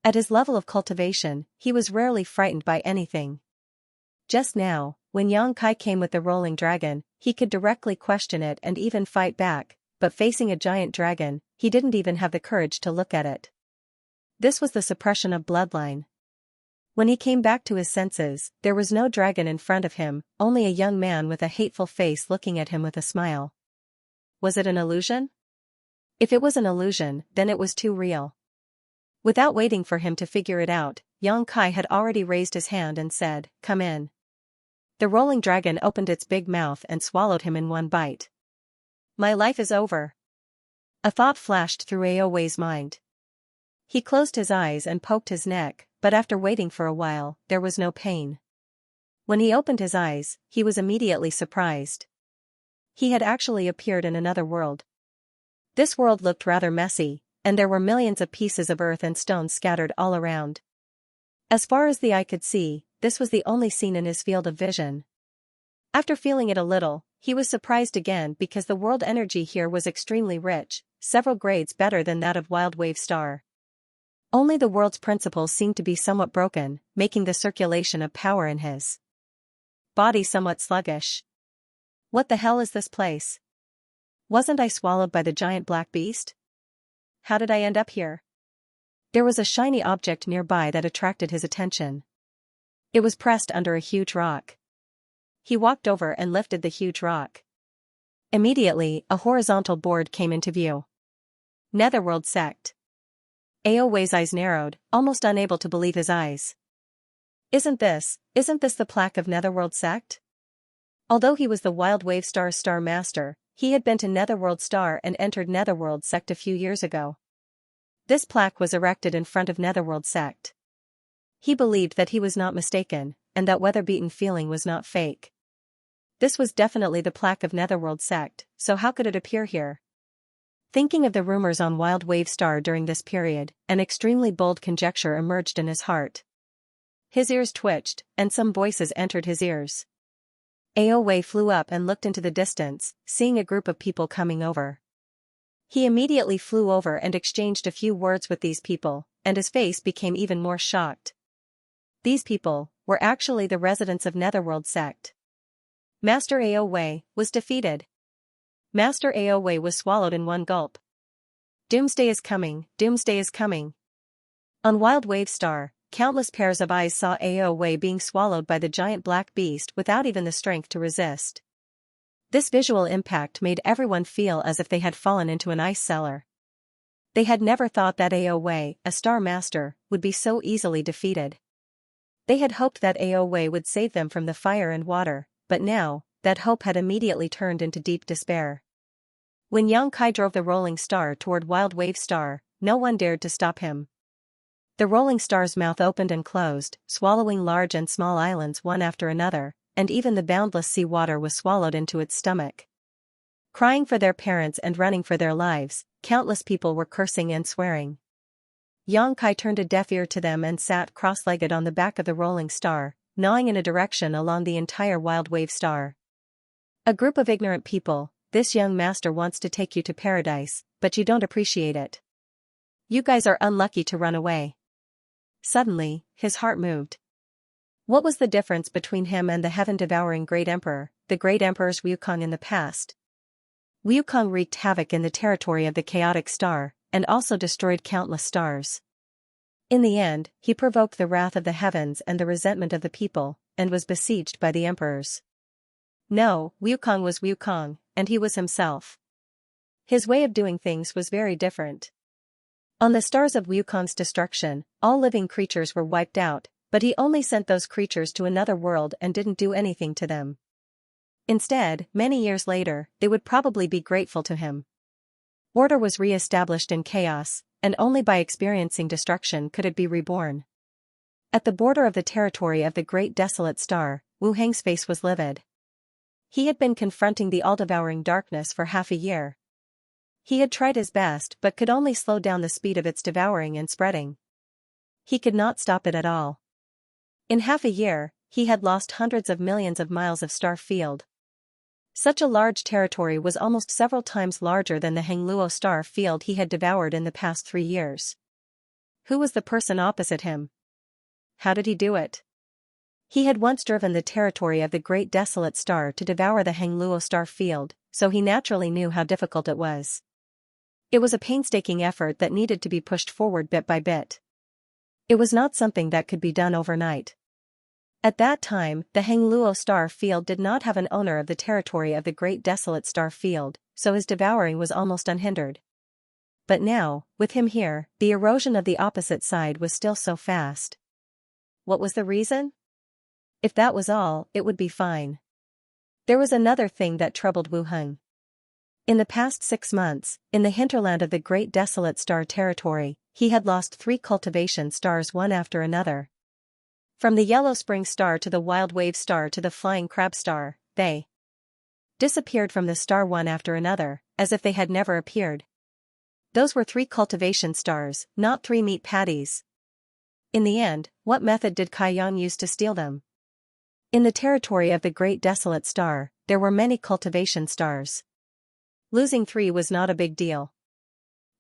At his level of cultivation, he was rarely frightened by anything. Just now, when Xianxia came with the rolling dragon, he could directly question it and even fight back, but facing a giant dragon, he didn't even have the courage to look at it. This was the suppression of bloodline. When he came back to his senses, there was no dragon in front of him, only a young man with a hateful face looking at him with a smile. Was it an illusion? If it was an illusion, then it was too real. Without waiting for him to figure it out, Xianxia had already raised his hand and said, "Come in." The rolling dragon opened its big mouth and swallowed him in one bite. My life is over. A thought flashed through Aowei's mind. He closed his eyes and poked his neck, but after waiting for a while, there was no pain. When he opened his eyes, he was immediately surprised. He had actually appeared in another world. This world looked rather messy, and there were millions of pieces of earth and stones scattered all around. As far as the eye could see, this was the only scene in his field of vision. After feeling it a little, he was surprised again because the world energy here was extremely rich, several grades better than that of Wild Wave Star. Only the world's principles seemed to be somewhat broken, making the circulation of power in his body somewhat sluggish. What the hell is this place? Wasn't I swallowed by the giant black beast? How did I end up here? There was a shiny object nearby that attracted his attention. It was pressed under a huge rock. He walked over and lifted the huge rock. Immediately, a horizontal board came into view. Netherworld Sect. Aowei's eyes narrowed, almost unable to believe his eyes. Isn't this the plaque of Netherworld Sect? Although he was the Wild Wave Star's Star Master, he had been to Netherworld Star and entered Netherworld Sect a few years ago. This plaque was erected in front of Netherworld Sect. He believed that he was not mistaken, and that weather-beaten feeling was not fake. This was definitely the plaque of Netherworld Sect, so how could it appear here? Thinking of the rumors on Wild Wave Star during this period, an extremely bold conjecture emerged in his heart. His ears twitched, and some voices entered his ears. Aowei flew up and looked into the distance, seeing a group of people coming over. He immediately flew over and exchanged a few words with these people, and his face became even more shocked. These people were actually the residents of Netherworld Sect. Master Aowei was defeated. Master Aowei was swallowed in one gulp. Doomsday is coming, doomsday is coming. On Wild Wave Star, countless pairs of eyes saw Aowei being swallowed by the giant black beast without even the strength to resist. This visual impact made everyone feel as if they had fallen into an ice cellar. They had never thought that Aowei, a Star Master, would be so easily defeated. They had hoped that Aowei would save them from the fire and water, but now, that hope had immediately turned into deep despair. When Xianxia drove the rolling star toward Wild Wave Star, no one dared to stop him. The rolling star's mouth opened and closed, swallowing large and small islands one after another, and even the boundless sea water was swallowed into its stomach. Crying for their parents and running for their lives, countless people were cursing and swearing. Xianxia turned a deaf ear to them and sat cross-legged on the back of the rolling star, gnawing in a direction along the entire Wild Wave Star. A group of ignorant people, this young master wants to take you to paradise, but you don't appreciate it. You guys are unlucky to run away. Suddenly, his heart moved. What was the difference between him and the heaven-devouring great emperor, the great emperor's Wukong in the past? Wukong wreaked havoc in the territory of the chaotic star, and also destroyed countless stars. In the end, he provoked the wrath of the heavens and the resentment of the people, and was besieged by the emperors. No, Wukong was Wukong, and he was himself. His way of doing things was very different. On the stars of Wukong's destruction, all living creatures were wiped out, but he only sent those creatures to another world and didn't do anything to them. Instead, many years later, they would probably be grateful to him. Order was re-established in chaos, and only by experiencing destruction could it be reborn. At the border of the territory of the great desolate star, Wu Heng's face was livid. He had been confronting the all-devouring darkness for half a year. He had tried his best but could only slow down the speed of its devouring and spreading. He could not stop it at all. In half a year, he had lost hundreds of millions of miles of star field. Such a large territory was almost several times larger than the Hengluo star field he had devoured in the past 3 years. Who was the person opposite him? How did he do it? He had once driven the territory of the great desolate star to devour the Hengluo star field, so he naturally knew how difficult it was. It was a painstaking effort that needed to be pushed forward bit by bit. It was not something that could be done overnight. At that time, the Hengluo star field did not have an owner of the territory of the great desolate star field, so his devouring was almost unhindered. But now, with him here, the erosion of the opposite side was still so fast. What was the reason? If that was all, it would be fine. There was another thing that troubled Wu Heng. In the past 6 months, in the hinterland of the great desolate star territory, he had lost 3 cultivation stars one after another. From the yellow spring star to the wild wave star to the flying crab star, they disappeared from the star one after another, as if they had never appeared. Those were 3 cultivation stars, not 3 meat patties. In the end, what method did Kai Yang use to steal them? In the territory of the great desolate star, there were many cultivation stars. Losing 3 was not a big deal.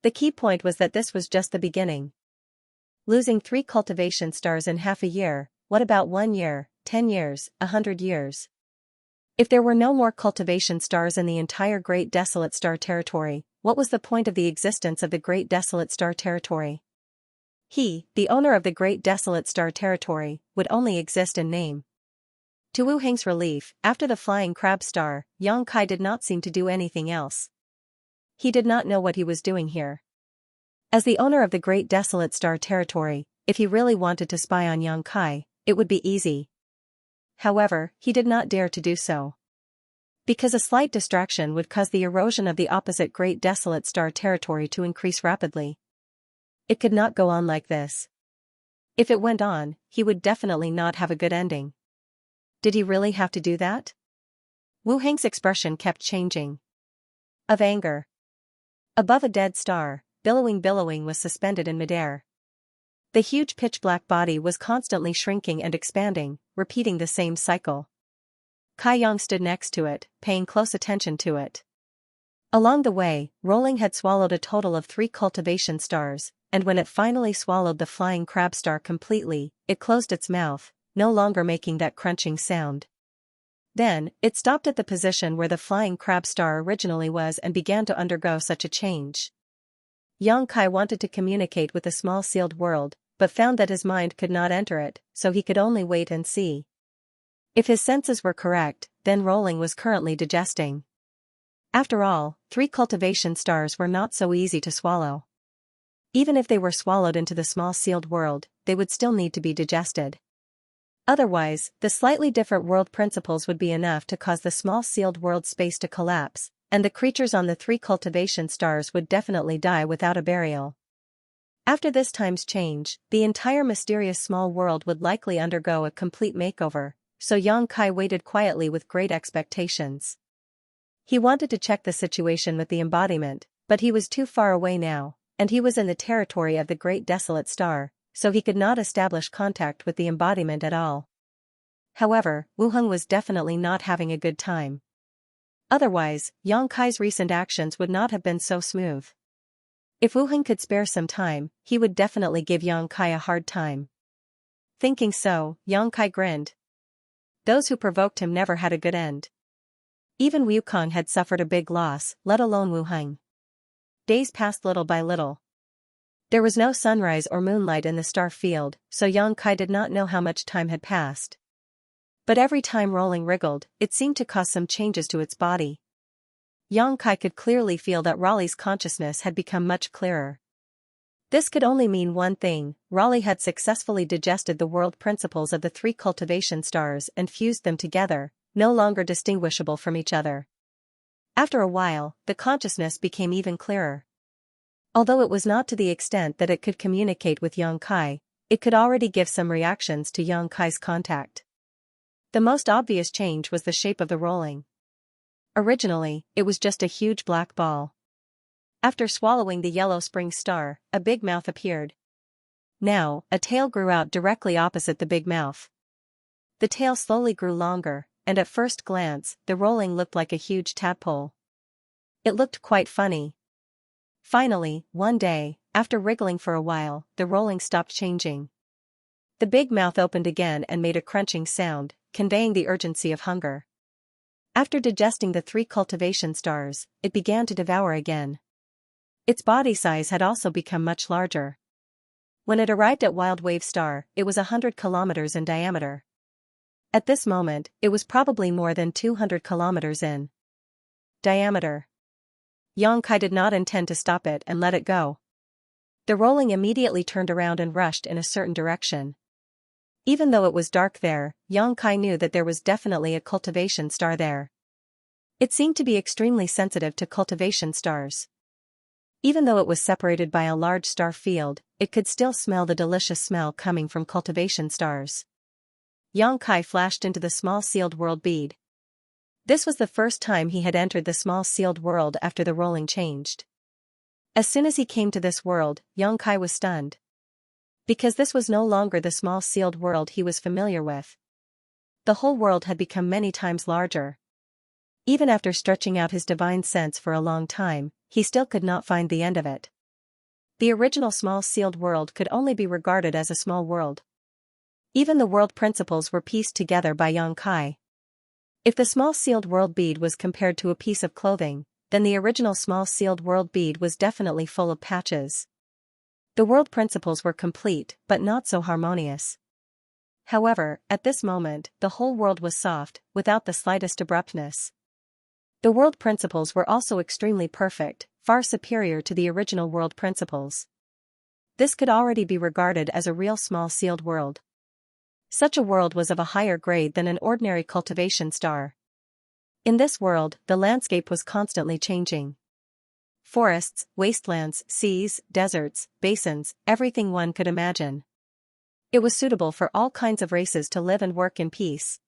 The key point was that this was just the beginning. Losing 3 cultivation stars in half a year, what about 1 year, 10 years, 100 years? If there were no more cultivation stars in the entire great desolate star territory, what was the point of the existence of the great desolate star territory? He, the owner of the great desolate star territory, would only exist in name. To Wu Heng's relief, after the flying crab star, Yang Kai did not seem to do anything else. He did not know what he was doing here. As the owner of the great desolate star territory, if he really wanted to spy on Yang Kai, it would be easy. However, he did not dare to do so. Because a slight distraction would cause the erosion of the opposite great desolate star territory to increase rapidly. It could not go on like this. If it went on, he would definitely not have a good ending. Did he really have to do that? Wu Heng's expression kept changing. Of anger. Above a dead star, billowing was suspended in midair. The huge pitch-black body was constantly shrinking and expanding, repeating the same cycle. Kai Yang stood next to it, paying close attention to it. Along the way, Rolling had swallowed a total of 3 cultivation stars, and when it finally swallowed the flying crab star completely, it closed its mouth, no longer making that crunching sound. Then, it stopped at the position where the flying crab star originally was and began to undergo such a change. Yang Kai wanted to communicate with the small sealed world, but found that his mind could not enter it, so he could only wait and see. If his senses were correct, then Rolling was currently digesting. After all, 3 cultivation stars were not so easy to swallow. Even if they were swallowed into the small sealed world, they would still need to be digested. Otherwise, the slightly different world principles would be enough to cause the small sealed world space to collapse, and the creatures on the 3 cultivation stars would definitely die without a burial. After this time's change, the entire mysterious small world would likely undergo a complete makeover, so Yang Kai waited quietly with great expectations. He wanted to check the situation with the embodiment, but he was too far away now, and he was in the territory of the great desolate star, so he could not establish contact with the embodiment at all. However, Wu Heng was definitely not having a good time. Otherwise, Yang Kai's recent actions would not have been so smooth. If Wu Heng could spare some time, he would definitely give Yang Kai a hard time. Thinking so, Yongkai grinned. Those who provoked him never had a good end. Even Wukong had suffered a big loss, let alone Wu Heng. Days passed little by little. There was no sunrise or moonlight in the star field, so Yongkai did not know how much time had passed. But every time Rolling wriggled, it seemed to cause some changes to its body. Yongkai could clearly feel that Raleigh's consciousness had become much clearer. This could only mean one thing: Raleigh had successfully digested the world principles of the three cultivation stars and fused them together, no longer distinguishable from each other. After a while, the consciousness became even clearer. Although it was not to the extent that it could communicate with Yongkai, it could already give some reactions to Yongkai's contact. The most obvious change was the shape of the rolling. Originally, it was just a huge black ball. After swallowing the yellow spring star, a big mouth appeared. Now, a tail grew out directly opposite the big mouth. The tail slowly grew longer, and at first glance, the rolling looked like a huge tadpole. It looked quite funny. Finally, one day, after wriggling for a while, the rolling stopped changing. The big mouth opened again and made a crunching sound, conveying the urgency of hunger. After digesting the three cultivation stars, it began to devour again. Its body size had also become much larger. When it arrived at Wild Wave Star, it was 100 kilometers in diameter. At this moment, it was probably more than 200 kilometers in diameter. Yongkai did not intend to stop it and let it go. The rolling immediately turned around and rushed in a certain direction. Even though it was dark there, Yongkai knew that there was definitely a cultivation star there. It seemed to be extremely sensitive to cultivation stars. Even though it was separated by a large star field, it could still smell the delicious smell coming from cultivation stars. Yongkai flashed into the small sealed world bead. This was the first time he had entered the small sealed world after the rolling changed. As soon as he came to this world, Yongkai was stunned. Because this was no longer the small sealed world he was familiar with. The whole world had become many times larger. Even after stretching out his divine sense for a long time, he still could not find the end of it. The original small sealed world could only be regarded as a small world. Even the world principles were pieced together by Yongkai. If the small sealed world bead was compared to a piece of clothing, then the original small sealed world bead was definitely full of patches. The world principles were complete, but not so harmonious. However, at this moment, the whole world was soft, without the slightest abruptness. The world principles were also extremely perfect, far superior to the original world principles. This could already be regarded as a real small sealed world. Such a world was of a higher grade than an ordinary cultivation star. In this world, the landscape was constantly changing. Forests, wastelands, seas, deserts, basins, everything one could imagine. It was suitable for all kinds of races to live and work in peace.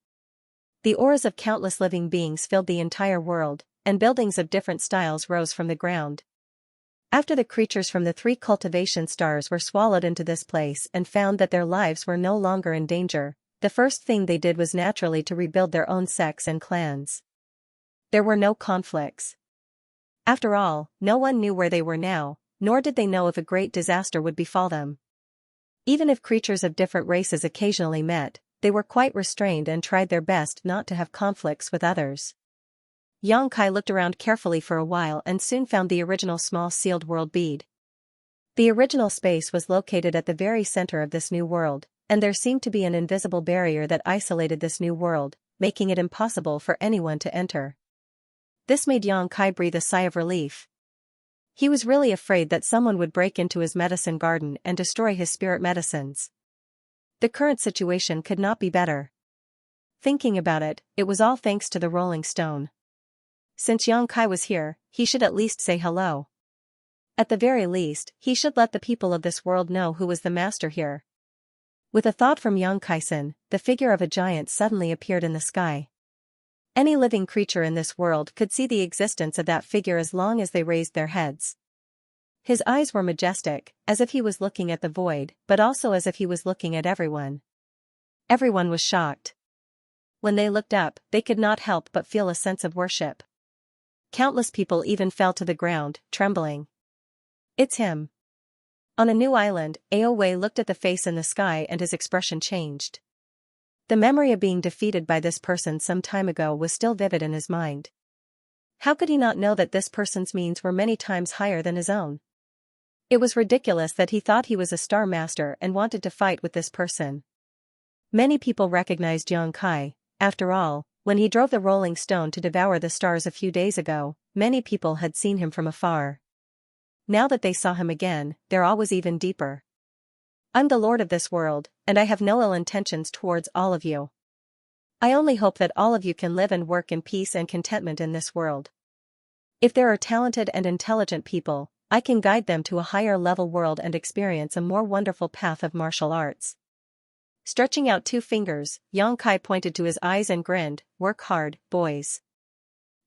The auras of countless living beings filled the entire world, and buildings of different styles rose from the ground. After the creatures from the three cultivation stars were swallowed into this place and found that their lives were no longer in danger, the first thing they did was naturally to rebuild their own sects and clans. There were no conflicts. After all, no one knew where they were now, nor did they know if a great disaster would befall them. Even if creatures of different races occasionally met, they were quite restrained and tried their best not to have conflicts with others. Yongkai looked around carefully for a while and soon found the original small sealed world bead. The original space was located at the very center of this new world, and there seemed to be an invisible barrier that isolated this new world, making it impossible for anyone to enter. This made Yongkai breathe a sigh of relief. He was really afraid that someone would break into his medicine garden and destroy his spirit medicines. The current situation could not be better. Thinking about it, it was all thanks to the rolling stone. Since Yongkai was here, he should at least say hello. At the very least, he should let the people of this world know who was the master here. With a thought from Yongkai-san, the figure of a giant suddenly appeared in the sky. Any living creature in this world could see the existence of that figure as long as they raised their heads. His eyes were majestic, as if he was looking at the void, but also as if he was looking at everyone. Everyone was shocked. When they looked up, they could not help but feel a sense of worship. Countless people even fell to the ground, trembling. It's him. On a new island, Aowei looked at the face in the sky and his expression changed. The memory of being defeated by this person some time ago was still vivid in his mind. How could he not know that this person's means were many times higher than his own? It was ridiculous that he thought he was a star master and wanted to fight with this person. Many people recognized Xianxia. After all, when he drove the rolling stone to devour the stars a few days ago, many people had seen him from afar. Now that they saw him again, their awe was even deeper. I'm the lord of this world, and I have no ill intentions towards all of you. I only hope that all of you can live and work in peace and contentment in this world. If there are talented and intelligent people, I can guide them to a higher level world and experience a more wonderful path of martial arts. Stretching out 2 fingers, Xianxia pointed to his eyes and grinned, "Work hard, boys.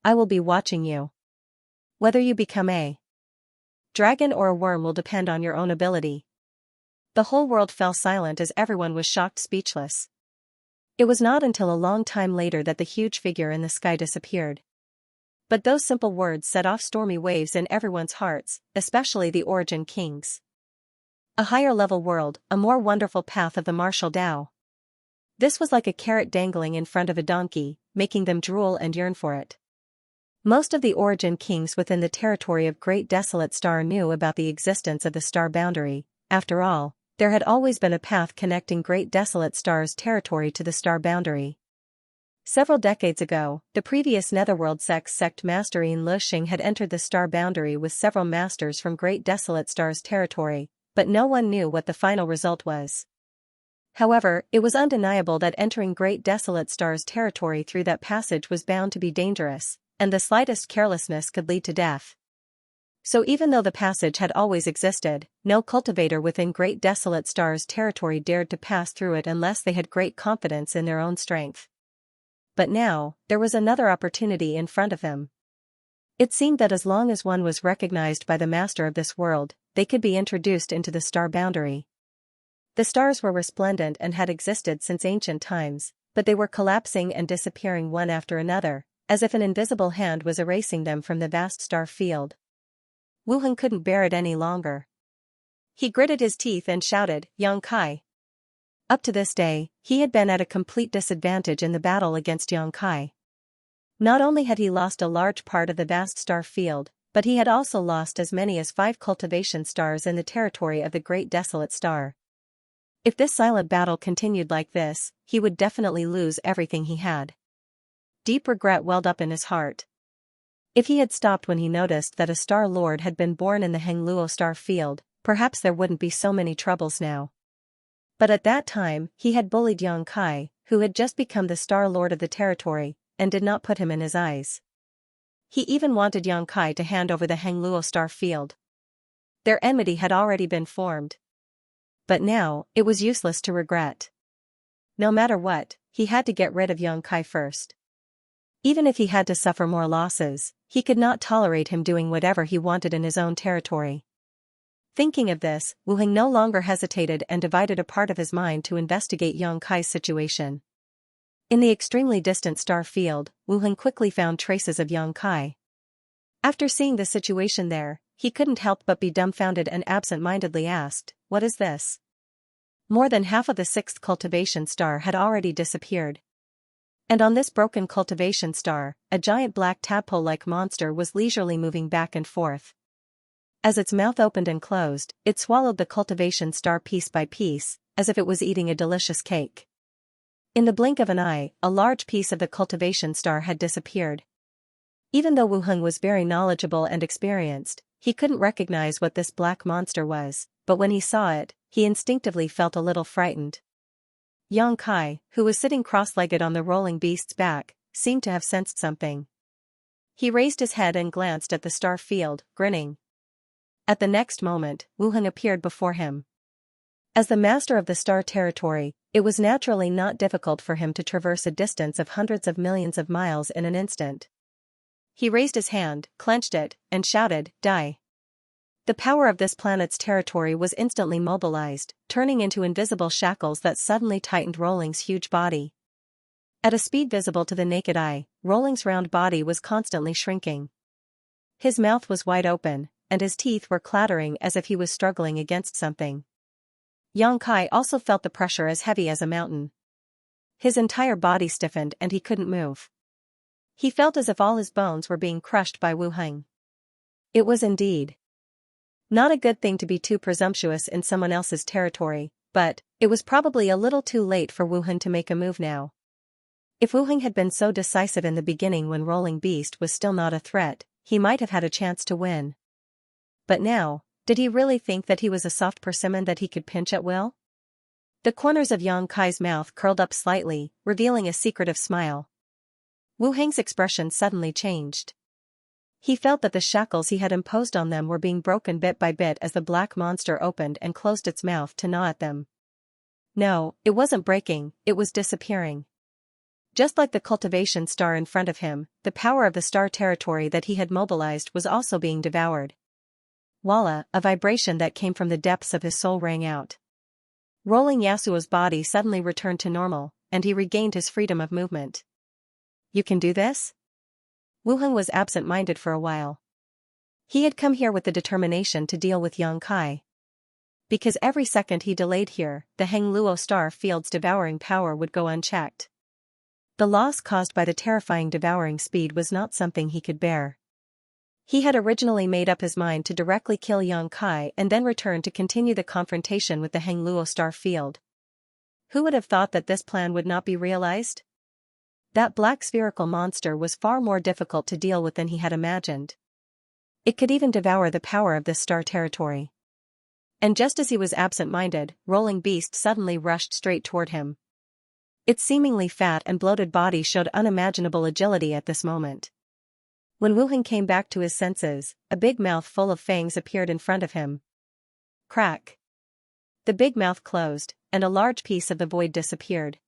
I will be watching you. Whether you become a dragon or a worm will depend on your own ability." The whole world fell silent as everyone was shocked speechless. It was not until a long time later that the huge figure in the sky disappeared. But those simple words set off stormy waves in everyone's hearts, especially the Origin Kings. A higher level world, a more wonderful path of the martial Tao. This was like a carrot dangling in front of a donkey, making them drool and yearn for it. Most of the Origin Kings within the territory of Great Desolate Star knew about the existence of the star boundary. After all, there had always been a path connecting Great Desolate Star's territory to the star boundary. Several decades ago, the previous Netherworld sect master In Luxing had entered the star boundary with several masters from Great Desolate Star's territory, but no one knew what the final result was. However, it was undeniable that entering Great Desolate Star's territory through that passage was bound to be dangerous, and the slightest carelessness could lead to death. So even though the passage had always existed, no cultivator within Great Desolate Star's territory dared to pass through it unless they had great confidence in their own strength. But now, there was another opportunity in front of them. It seemed that as long as one was recognized by the master of this world, they could be introduced into the star boundary. The stars were resplendent and had existed since ancient times, but they were collapsing and disappearing one after another, as if an invisible hand was erasing them from the vast star field. Wu Heng couldn't bear it any longer. He gritted his teeth and shouted, "Xianxia!" Up to this day, he had been at a complete disadvantage in the battle against Xianxia. Not only had he lost a large part of the vast star field, but he had also lost as many as 5 cultivation stars in the territory of the Great Desolate Star. If this silent battle continued like this, he would definitely lose everything he had. Deep regret welled up in his heart. If he had stopped when he noticed that a Star Lord had been born in the Hengluo star field, perhaps there wouldn't be so many troubles now. But at that time, he had bullied Xianxia, who had just become the Star Lord of the territory, and did not put him in his eyes. He even wanted Xianxia to hand over the Hengluo star field. Their enmity had already been formed. But now, it was useless to regret. No matter what, he had to get rid of Xianxia first. Even if he had to suffer more losses, he could not tolerate him doing whatever he wanted in his own territory. Thinking of this, Wu Heng no longer hesitated and divided a part of his mind to investigate Xianxia's situation. In the extremely distant star field, Wu Heng quickly found traces of Xianxia. After seeing the situation there, he couldn't help but be dumbfounded and absent-mindedly asked, "What is this?" More than half of the 6th cultivation star had already disappeared. And on this broken cultivation star, a giant black tadpole-like monster was leisurely moving back and forth. As its mouth opened and closed, it swallowed the cultivation star piece by piece, as if it was eating a delicious cake. In the blink of an eye, a large piece of the cultivation star had disappeared. Even though Wu Heng was very knowledgeable and experienced, he couldn't recognize what this black monster was, but when he saw it, he instinctively felt a little frightened. Xianxia, who was sitting cross-legged on the rolling beast's back, seemed to have sensed something. He raised his head and glanced at the star field, grinning. At the next moment, Wu Heng appeared before him. As the master of the star territory, it was naturally not difficult for him to traverse a distance of hundreds of millions of miles in an instant. He raised his hand, clenched it, and shouted, "Die!" The power of this planet's territory was instantly mobilized, turning into invisible shackles that suddenly tightened Rolling's huge body. At a speed visible to the naked eye, Rolling's round body was constantly shrinking. His mouth was wide open, and his teeth were clattering as if he was struggling against something. Yang Kai also felt the pressure as heavy as a mountain. His entire body stiffened and he couldn't move. He felt as if all his bones were being crushed by Wu Heng. It was indeed not a good thing to be too presumptuous in someone else's territory, but it was probably a little too late for Wu Heng to make a move now. If Wu Heng had been so decisive in the beginning when Rolling Beast was still not a threat, he might have had a chance to win. But now, did he really think that he was a soft persimmon that he could pinch at will? The corners of Yang Kai's mouth curled up slightly, revealing a secretive smile. Wu Heng's expression suddenly changed. He felt that the shackles he had imposed on them were being broken bit by bit as the black monster opened and closed its mouth to gnaw at them. No, it wasn't breaking, it was disappearing. Just like the cultivation star in front of him, the power of the star territory that he had mobilized was also being devoured. Walla, a vibration that came from the depths of his soul rang out. Rolling Yasuo's body suddenly returned to normal, and he regained his freedom of movement. You can do this? Wu Heng was absent-minded for a while. He had come here with the determination to deal with Yang Kai. Because every second he delayed here, the Hengluo star field's devouring power would go unchecked. The loss caused by the terrifying devouring speed was not something he could bear. He had originally made up his mind to directly kill Yang Kai and then return to continue the confrontation with the Hengluo star field. Who would have thought that this plan would not be realized? That black spherical monster was far more difficult to deal with than he had imagined. It could even devour the power of this star territory. And just as he was absent-minded, Rolling Beast suddenly rushed straight toward him. Its seemingly fat and bloated body showed unimaginable agility at this moment. When Wu Heng came back to his senses, a big mouth full of fangs appeared in front of him. Crack! The big mouth closed, and a large piece of the void disappeared.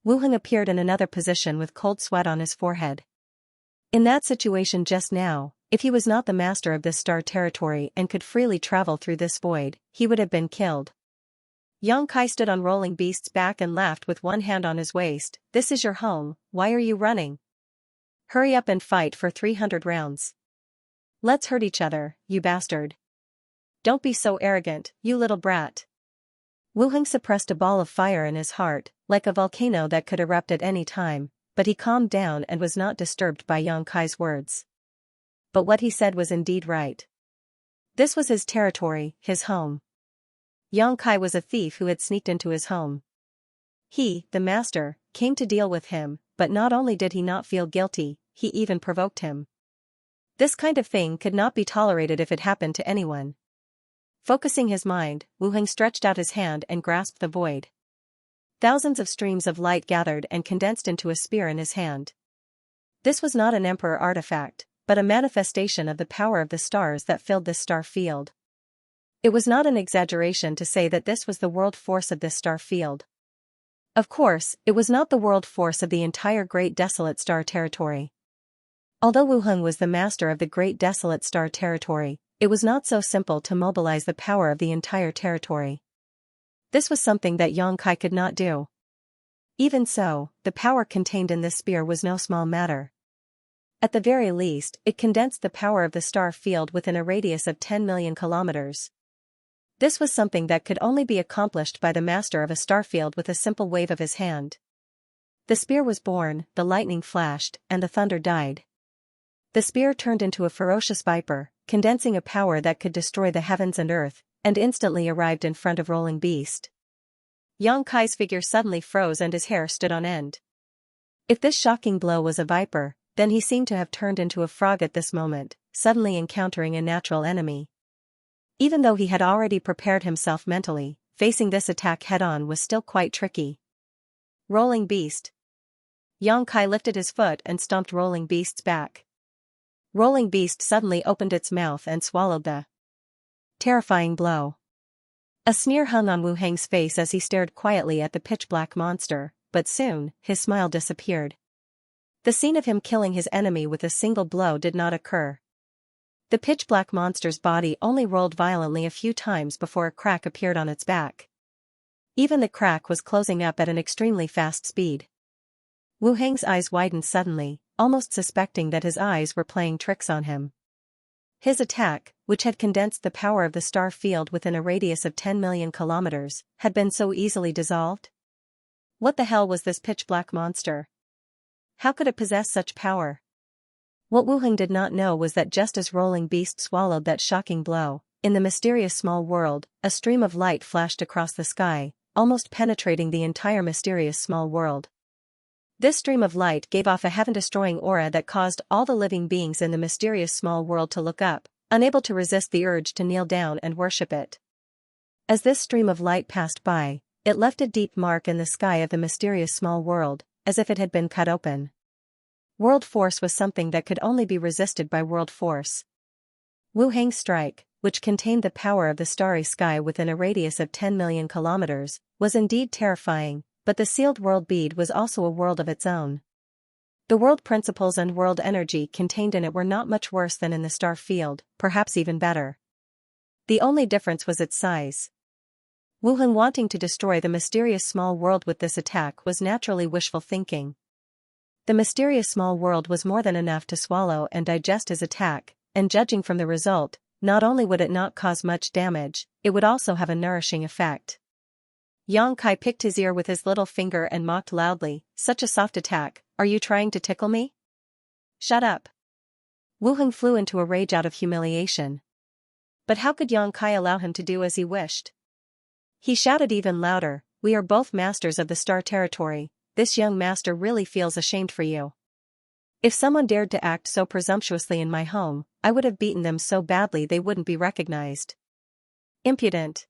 Wu Heng appeared in another position with cold sweat on his forehead. In that situation just now, if he was not the master of this star territory and could freely travel through this void, he would have been killed. Yang Kai stood on Rolling Beast's back and laughed with one hand on his waist. This is your home, why are you running? Hurry up and fight for 300 rounds. Let's hurt each other, you bastard. Don't be so arrogant, you little brat. Wu Heng suppressed a ball of fire in his heart, like a volcano that could erupt at any time, but he calmed down and was not disturbed by Yang Kai's words. But what he said was indeed right. This was his territory, his home. Yang Kai was a thief who had sneaked into his home. He, the master, came to deal with him, but not only did he not feel guilty, he even provoked him. This kind of thing could not be tolerated if it happened to anyone. Focusing his mind, Wu Heng stretched out his hand and grasped the void. Thousands of streams of light gathered and condensed into a spear in his hand. This was not an emperor artifact, but a manifestation of the power of the stars that filled this star field. It was not an exaggeration to say that this was the world force of this star field. Of course, it was not the world force of the entire Great Desolate Star Territory. Although Wu Heng was the master of the Great Desolate Star Territory, it was not so simple to mobilize the power of the entire territory. This was something that Yang Kai could not do. Even so, the power contained in this spear was no small matter. At the very least, it condensed the power of the star field within a radius of 10 million kilometers. This was something that could only be accomplished by the master of a starfield with a simple wave of his hand. The spear was born, the lightning flashed, and the thunder died. The spear turned into a ferocious viper, condensing a power that could destroy the heavens and earth, and instantly arrived in front of Rolling Beast. Yang Kai's figure suddenly froze and his hair stood on end. If this shocking blow was a viper, then he seemed to have turned into a frog at this moment, suddenly encountering a natural enemy. Even though he had already prepared himself mentally, facing this attack head-on was still quite tricky. Rolling Beast. Yang Kai lifted his foot and stomped Rolling Beast's back. Rolling Beast suddenly opened its mouth and swallowed the terrifying blow. A sneer hung on Wu Heng's face as he stared quietly at the pitch-black monster, but soon, his smile disappeared. The scene of him killing his enemy with a single blow did not occur. The pitch-black monster's body only rolled violently a few times before a crack appeared on its back. Even the crack was closing up at an extremely fast speed. Wu Heng's eyes widened suddenly, almost suspecting that his eyes were playing tricks on him. His attack, which had condensed the power of the star field within a radius of 10 million kilometers, had been so easily dissolved? What the hell was this pitch-black monster? How could it possess such power? What Wu Heng did not know was that just as Rolling Beast swallowed that shocking blow, in the mysterious small world, a stream of light flashed across the sky, almost penetrating the entire mysterious small world. This stream of light gave off a heaven-destroying aura that caused all the living beings in the mysterious small world to look up, unable to resist the urge to kneel down and worship it. As this stream of light passed by, it left a deep mark in the sky of the mysterious small world, as if it had been cut open. World force was something that could only be resisted by world force. Wu Heng's strike, which contained the power of the starry sky within a radius of 10 million kilometers, was indeed terrifying, but the sealed world bead was also a world of its own. The world principles and world energy contained in it were not much worse than in the star field, perhaps even better. The only difference was its size. Wu Heng wanting to destroy the mysterious small world with this attack was naturally wishful thinking. The mysterious small world was more than enough to swallow and digest his attack, and judging from the result, not only would it not cause much damage, it would also have a nourishing effect. Yang Kai picked his ear with his little finger and mocked loudly, "Such a soft attack, are you trying to tickle me? Shut up." Wu Heng flew into a rage out of humiliation. But how could Yang Kai allow him to do as he wished? He shouted even louder, "We are both masters of the star territory, this young master really feels ashamed for you. If someone dared to act so presumptuously in my home, I would have beaten them so badly they wouldn't be recognized." Impudent.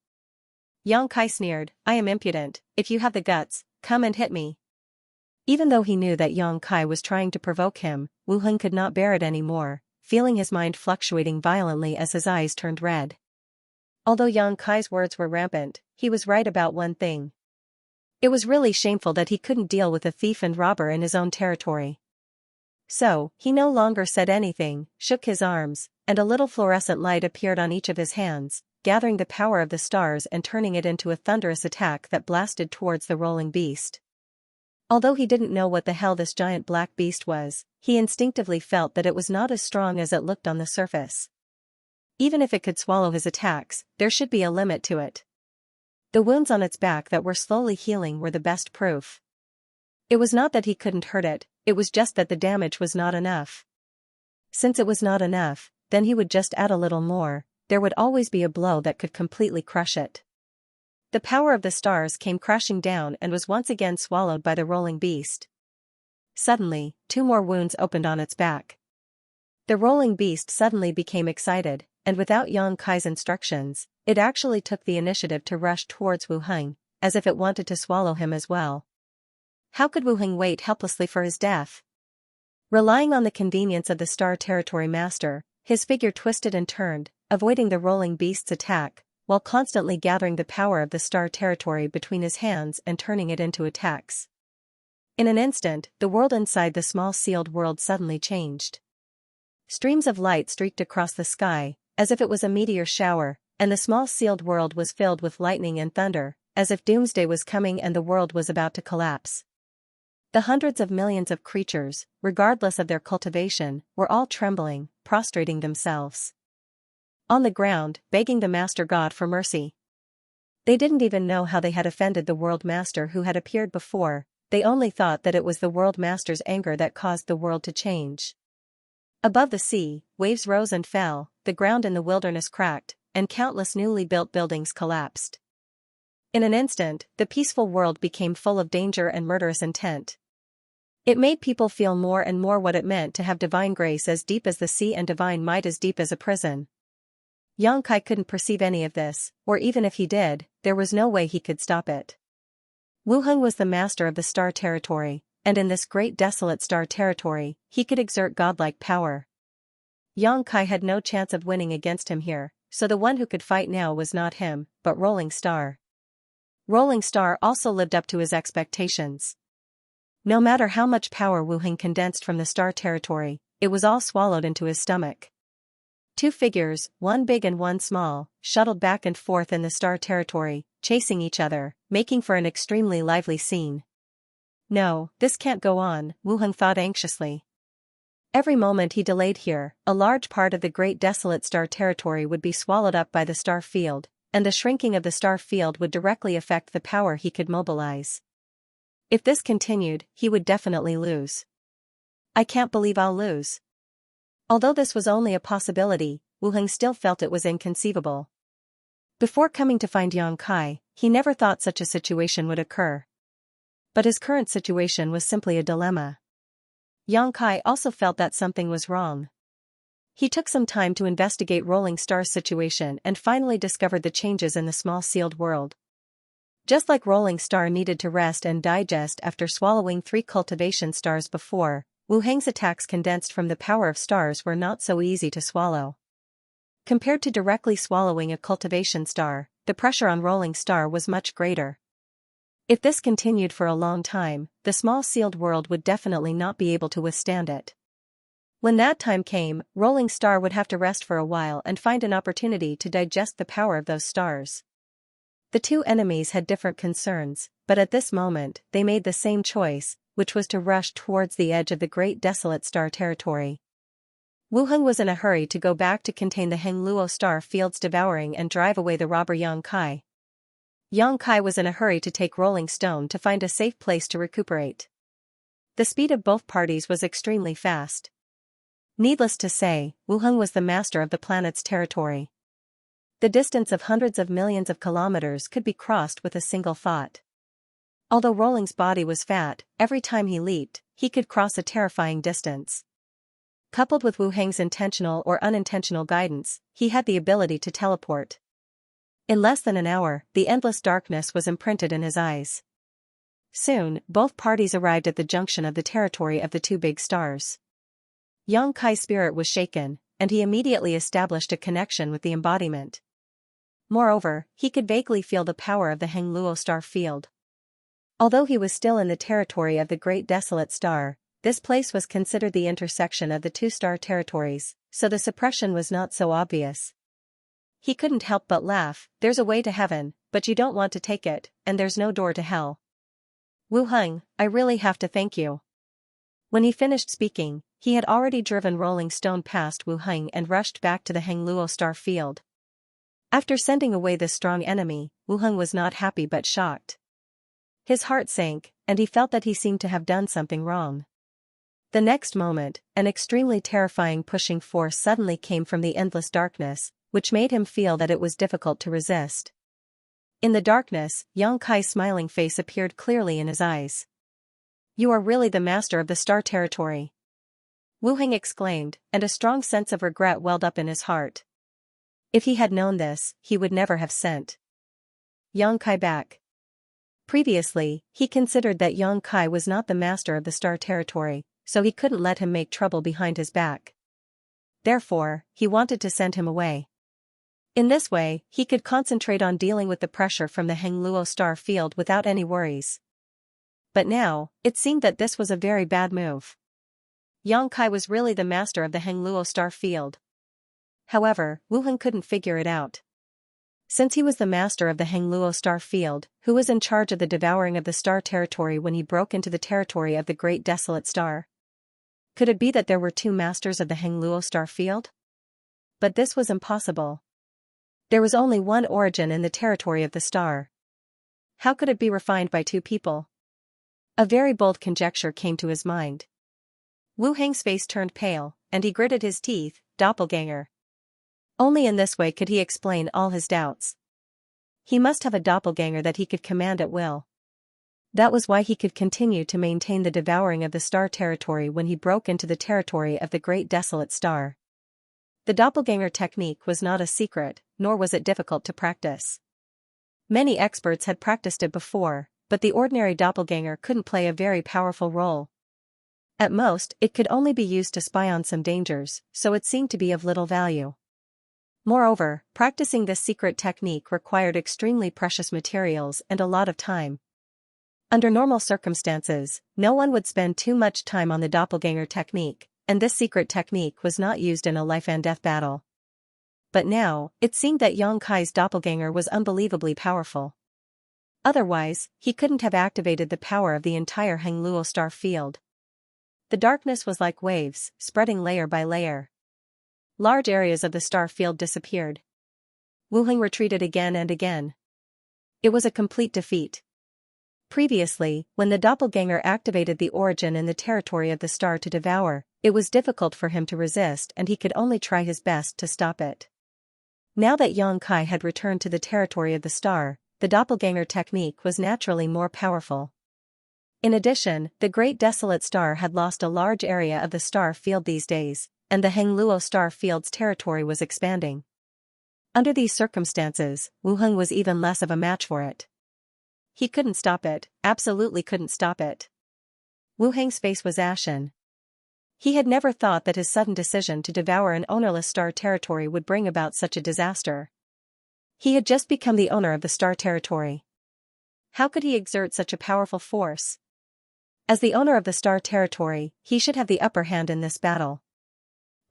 Yang Kai sneered, "I am impudent, if you have the guts, come and hit me." Even though he knew that Yang Kai was trying to provoke him, Wu Heng could not bear it anymore, feeling his mind fluctuating violently as his eyes turned red. Although Yang Kai's words were rampant, he was right about one thing. It was really shameful that he couldn't deal with a thief and robber in his own territory. So, he no longer said anything, shook his arms, and a little fluorescent light appeared on each of his hands, gathering the power of the stars and turning it into a thunderous attack that blasted towards the rolling beast. Although he didn't know what the hell this giant black beast was, he instinctively felt that it was not as strong as it looked on the surface. Even if it could swallow his attacks, there should be a limit to it. The wounds on its back that were slowly healing were the best proof. It was not that he couldn't hurt it, it was just that the damage was not enough. Since it was not enough, then he would just add a little more, there would always be a blow that could completely crush it. The power of the stars came crashing down and was once again swallowed by the rolling beast. Suddenly, 2 more wounds opened on its back. The rolling beast suddenly became excited, and without Yang Kai's instructions, it actually took the initiative to rush towards Wu Heng, as if it wanted to swallow him as well. How could Wu Heng wait helplessly for his death? Relying on the convenience of the Star Territory Master, his figure twisted and turned, avoiding the rolling beast's attack, while constantly gathering the power of the Star Territory between his hands and turning it into attacks. In an instant, the world inside the small sealed world suddenly changed. Streams of light streaked across the sky, as if it was a meteor shower, and the small sealed world was filled with lightning and thunder, as if doomsday was coming and the world was about to collapse. The hundreds of millions of creatures, regardless of their cultivation, were all trembling, prostrating themselves on the ground, begging the Master God for mercy. They didn't even know how they had offended the World Master who had appeared before, they only thought that it was the World Master's anger that caused the world to change. Above the sea, waves rose and fell, the ground in the wilderness cracked, and countless newly built buildings collapsed. In an instant, the peaceful world became full of danger and murderous intent. It made people feel more and more what it meant to have divine grace as deep as the sea and divine might as deep as a prison. Yang Kai couldn't perceive any of this, or even if he did, there was no way he could stop it. Wu Heng was the master of the Star Territory, and in this great desolate Star Territory, he could exert godlike power. Yang Kai had no chance of winning against him here, so the one who could fight now was not him, but Rolling Star. Rolling Star also lived up to his expectations. No matter how much power Wu Heng condensed from the Star Territory, it was all swallowed into his stomach. 2 figures, one big and one small, shuttled back and forth in the Star Territory, chasing each other, making for an extremely lively scene. No, this can't go on, Wu Heng thought anxiously. Every moment he delayed here, a large part of the great desolate star territory would be swallowed up by the star field, and the shrinking of the star field would directly affect the power he could mobilize. If this continued, he would definitely lose. I can't believe I'll lose. Although this was only a possibility, Wu Heng still felt it was inconceivable. Before coming to find Yang Kai, he never thought such a situation would occur. But his current situation was simply a dilemma. Yang Kai also felt that something was wrong. He took some time to investigate Rolling Star's situation and finally discovered the changes in the small sealed world. Just like Rolling Star needed to rest and digest after swallowing 3 cultivation stars before, Wu Heng's attacks condensed from the power of stars were not so easy to swallow. Compared to directly swallowing a cultivation star, the pressure on Rolling Star was much greater. If this continued for a long time, the small sealed world would definitely not be able to withstand it. When that time came, Rolling Star would have to rest for a while and find an opportunity to digest the power of those stars. The two enemies had different concerns, but at this moment, they made the same choice, which was to rush towards the edge of the great desolate star territory. Wu Heng was in a hurry to go back to contain the Hengluo star fields devouring and drive away the robber Yang Kai. Yang Kai was in a hurry to take Rolling Stone to find a safe place to recuperate. The speed of both parties was extremely fast. Needless to say, Wu Heng was the master of the planet's territory. The distance of hundreds of millions of kilometers could be crossed with a single thought. Although Rolling's body was fat, every time he leaped, he could cross a terrifying distance. Coupled with Wu Heng's intentional or unintentional guidance, he had the ability to teleport. In less than an hour, the endless darkness was imprinted in his eyes. Soon, both parties arrived at the junction of the territory of the 2 big stars. Yang Kai's spirit was shaken, and he immediately established a connection with the embodiment. Moreover, he could vaguely feel the power of the Hengluo star field. Although he was still in the territory of the Great Desolate Star, this place was considered the intersection of the 2 star territories, so the suppression was not so obvious. He couldn't help but laugh. There's a way to heaven, but you don't want to take it, and there's no door to hell. Wu Heng, I really have to thank you. When he finished speaking, he had already driven Rolling Stone past Wu Heng and rushed back to the Hengluo star field. After sending away this strong enemy, Wu Heng was not happy but shocked. His heart sank, and he felt that he seemed to have done something wrong. The next moment, an extremely terrifying pushing force suddenly came from the endless darkness, which made him feel that it was difficult to resist. In the darkness, Yang Kai's smiling face appeared clearly in his eyes. You are really the master of the star territory. Wu Heng exclaimed, and a strong sense of regret welled up in his heart. If he had known this, he would never have sent Yang Kai back. Previously, he considered that Yang Kai was not the master of the star territory, so he couldn't let him make trouble behind his back. Therefore, he wanted to send him away. In this way, he could concentrate on dealing with the pressure from the Hengluo star field without any worries. But now, it seemed that this was a very bad move. Yang Kai was really the master of the Hengluo star field. However, Wu Heng couldn't figure it out. Since he was the master of the Hengluo star field, who was in charge of the devouring of the star territory when he broke into the territory of the Great Desolate Star? Could it be that there were 2 masters of the Hengluo star field? But this was impossible. There was only one origin in the territory of the star. How could it be refined by 2 people? A very bold conjecture came to his mind. Wu Heng's face turned pale, and he gritted his teeth. Doppelganger. Only in this way could he explain all his doubts. He must have a doppelganger that he could command at will. That was why he could continue to maintain the devouring of the star territory when he broke into the territory of the Great Desolate Star. The doppelganger technique was not a secret, nor was it difficult to practice. Many experts had practiced it before, but the ordinary doppelganger couldn't play a very powerful role. At most, it could only be used to spy on some dangers, so it seemed to be of little value. Moreover, practicing this secret technique required extremely precious materials and a lot of time. Under normal circumstances, no one would spend too much time on the doppelganger technique, and this secret technique was not used in a life-and-death battle. But now, it seemed that Yang Kai's doppelganger was unbelievably powerful. Otherwise, he couldn't have activated the power of the entire Hengluo star field. The darkness was like waves, spreading layer by layer. Large areas of the star field disappeared. Wu Heng retreated again and again. It was a complete defeat. Previously, when the doppelganger activated the origin in the territory of the star to devour, it was difficult for him to resist and he could only try his best to stop it. Now that Yang Kai had returned to the territory of the star, the doppelganger technique was naturally more powerful. In addition, the Great Desolate Star had lost a large area of the star field these days, and the Hengluo star field's territory was expanding. Under these circumstances, Wu Heng was even less of a match for it. He couldn't stop it, absolutely couldn't stop it. Wu Heng's face was ashen. He had never thought that his sudden decision to devour an ownerless star territory would bring about such a disaster. He had just become the owner of the star territory. How could he exert such a powerful force? As the owner of the star territory, he should have the upper hand in this battle.